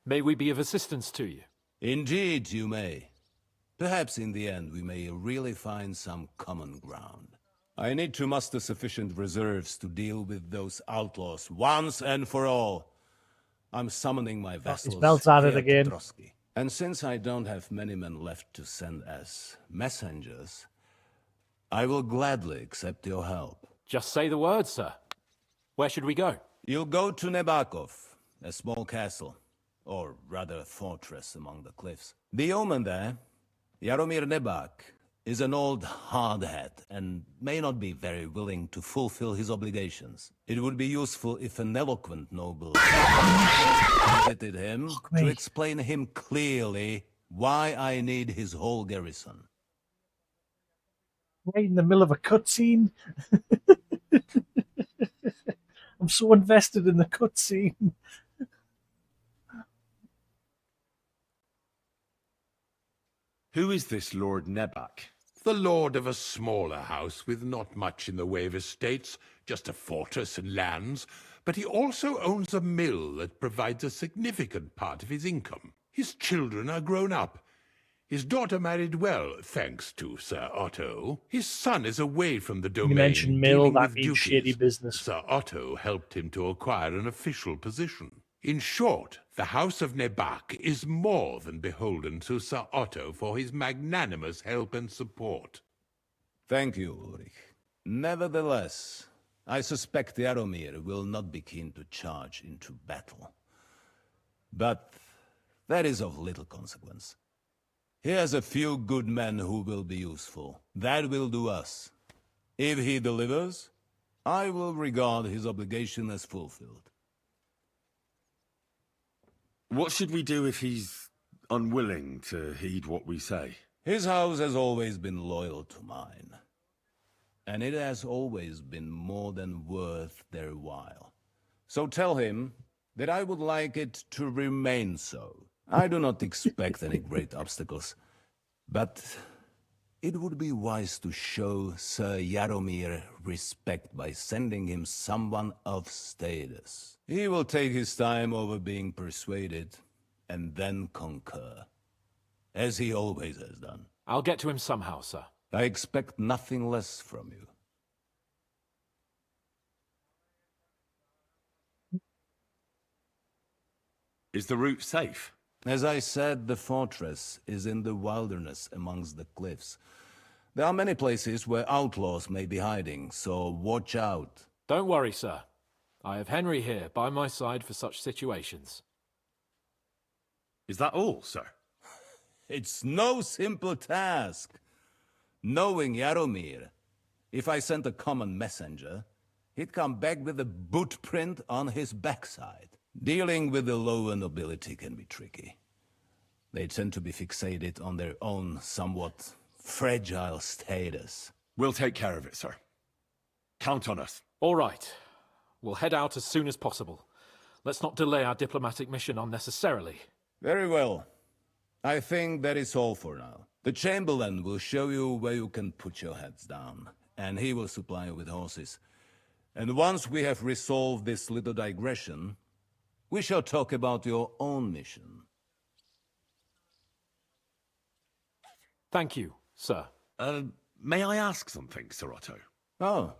may we be of assistance to you? Indeed you may. Perhaps in the end we may really find some common ground. I need to muster sufficient reserves to deal with those outlaws once and for all. I'm summoning my vassals. His belt's at it again. And since I don't have many men left to send as messengers, I will gladly accept your help. Just say the word, sir. Where should we go? You'll go to Nebakov, a small castle, or rather a fortress among the cliffs. The yeoman there, Jaromir Nebak, is an old hardhat and may not be very willing to fulfill his obligations. It would be useful if an eloquent noble visited him to explain him clearly why I need his whole garrison. Right in the middle of a cutscene. I'm so invested in the cutscene. Who is this Lord Nebak? The lord of a smaller house with not much in the way of estates, just a fortress and lands, but he also owns a mill that provides a significant part of his income. His children are grown up. His daughter married well, thanks to Sir Otto. His son is away from the domain, You mentioned mill, dealing that with means duties. shady business. Sir Otto helped him to acquire an official position. In short, the House of Nebak is more than beholden to Sir Otto for his magnanimous help and support. Thank you, Ulrich. Nevertheless, I suspect Jaromir will not be keen to charge into battle. But that is of little consequence. He has a few good men who will be useful. That will do us. If he delivers, I will regard his obligation as fulfilled. What should we do if he's unwilling to heed what we say? His house has always been loyal to mine. And it has always been more than worth their while. So tell him that I would like it to remain so. I do not expect any great obstacles, but it would be wise to show Sir Jaromir respect by sending him someone of status. He will take his time over being persuaded, and then concur, as he always has done. I'll get to him somehow, sir. I expect nothing less from you. Is the route safe? As I said, the fortress is in the wilderness amongst the cliffs. There are many places where outlaws may be hiding, so watch out. Don't worry, sir. I have Henry here by my side for such situations. Is that all, sir? It's no simple task. Knowing Jaromir, if I sent a common messenger, he'd come back with a boot print on his backside. Dealing with the lower nobility can be tricky. They tend to be fixated on their own somewhat fragile status. We'll take care of it, sir. Count on us. All right. We'll head out as soon as possible. Let's not delay our diplomatic mission unnecessarily. Very well. I think that is all for now. The Chamberlain will show you where you can put your heads down, and he will supply you with horses. And once we have resolved this little digression, we shall talk about your own mission. Thank you, sir. May I ask something, Sir Otto? Oh.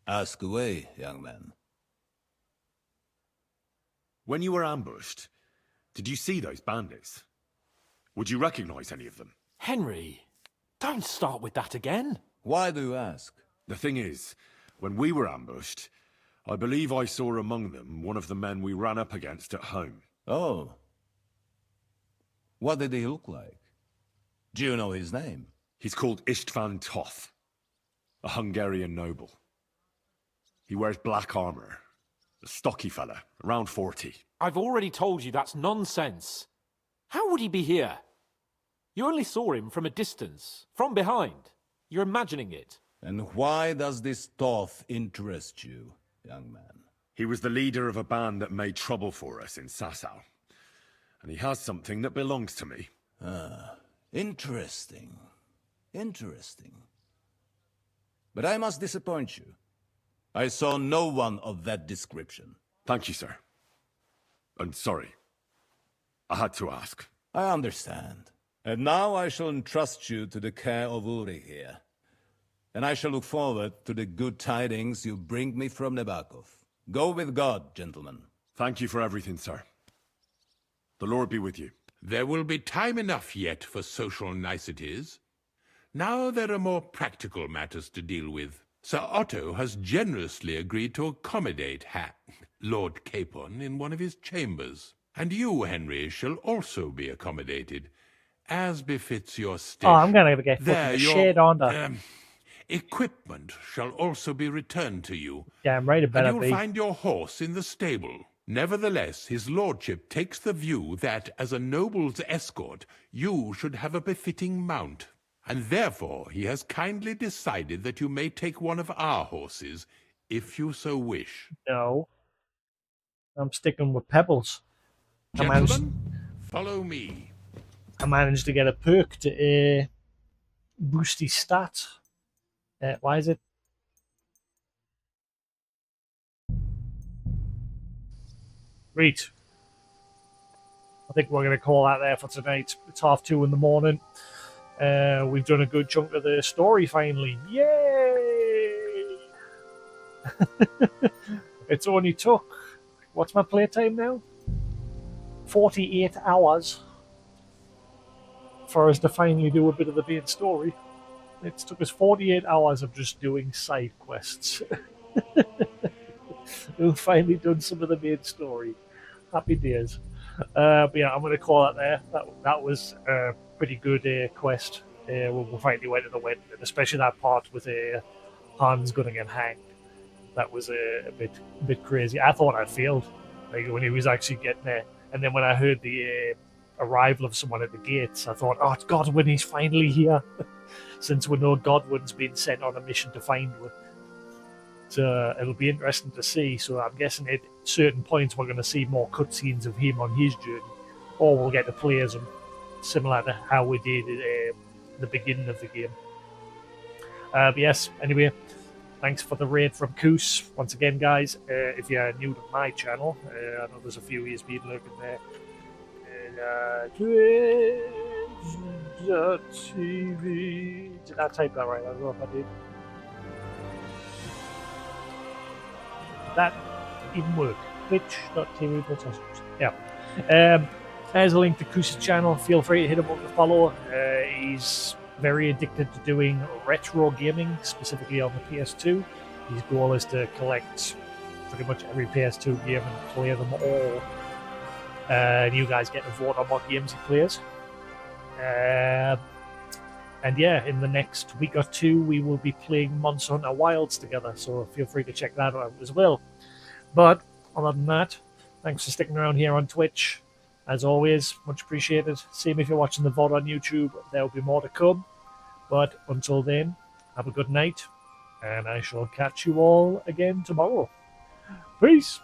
Ask away, young man. When you were ambushed, did you see those bandits? Would you recognize any of them? Henry, don't start with that again. Why do you ask? The thing is, when we were ambushed, I believe I saw among them one of the men we ran up against at home. Oh. What did he look like? Do you know his name? He's called Istvan Toth, a Hungarian noble. He wears black armor. A stocky fella, around 40. I've already told you that's nonsense. How would he be here? You only saw him from a distance, from behind. You're imagining it. And why does this Toth interest you, young man? He was the leader of a band that made trouble for us in Sasau. And he has something that belongs to me. Ah, interesting. Interesting. But I must disappoint you. I saw no one of that description. Thank you, sir. And sorry. I had to ask. I understand. And now I shall entrust you to the care of Uri here. And I shall look forward to the good tidings you bring me from Nebakov. Go with God, gentlemen. Thank you for everything, sir. The Lord be with you. There will be time enough yet for social niceties. Now there are more practical matters to deal with. Sir Otto has generously agreed to accommodate Lord Capon in one of his chambers. And you, Henry, shall also be accommodated, as befits your station. Oh, I'm going to get There, fucking your shade on that. equipment shall also be returned to you. Damn right it better and you'll be. find your horse in the stable. Nevertheless, his lordship takes the view that, as a noble's escort, you should have a befitting mount. And therefore he has kindly decided that you may take one of our horses, if you so wish. No. I'm sticking with Pebbles. Gentlemen, follow me. I managed to get a perk to boost his stats. Why is it? Right. I think we're going to call that there for tonight. It's 2:30 in the morning. We've done a good chunk of the story finally. Yay! It's only took, what's my playtime now? 48 hours for us to finally do a bit of the main story. It took us 48 hours of just doing side quests. We've finally done some of the main story. Happy days. But yeah, I'm going to call it there. That was a pretty good quest. We finally went to the wedding, and especially that part with Hans going to get hanged. That was a bit crazy. I thought I failed, like when he was actually getting there, and then when I heard the arrival of someone at the gates, I thought, oh, it's Godwin, he's finally here. Since we know Godwin's been sent on a mission to find one. So it'll be interesting to see. So I'm guessing at certain points we're going to see more cutscenes of him on his journey, or we'll get to play as him, similar to how we did at the beginning of the game. But yes, anyway, thanks for the raid from Koos. Once again, guys, if you're new to my channel, I know there's a few years been lurking there. Twitch.tv. Did I type that right? I don't know if I did. That even work. Twitch.tv. Yeah. There's a link to Koos' channel. Feel free to hit him up to follow. He's very addicted to doing retro gaming, specifically on the PS2. His goal is to collect pretty much every PS2 game and play them all. And you guys get to vote on what games he plays. And yeah, in the next week or two, we will be playing Monster Hunter Wilds together, so feel free to check that out as well. But other than that, thanks for sticking around here on Twitch. As always, much appreciated. Same if you're watching the VOD on YouTube, there will be more to come. But until then, have a good night, and I shall catch you all again tomorrow. Peace!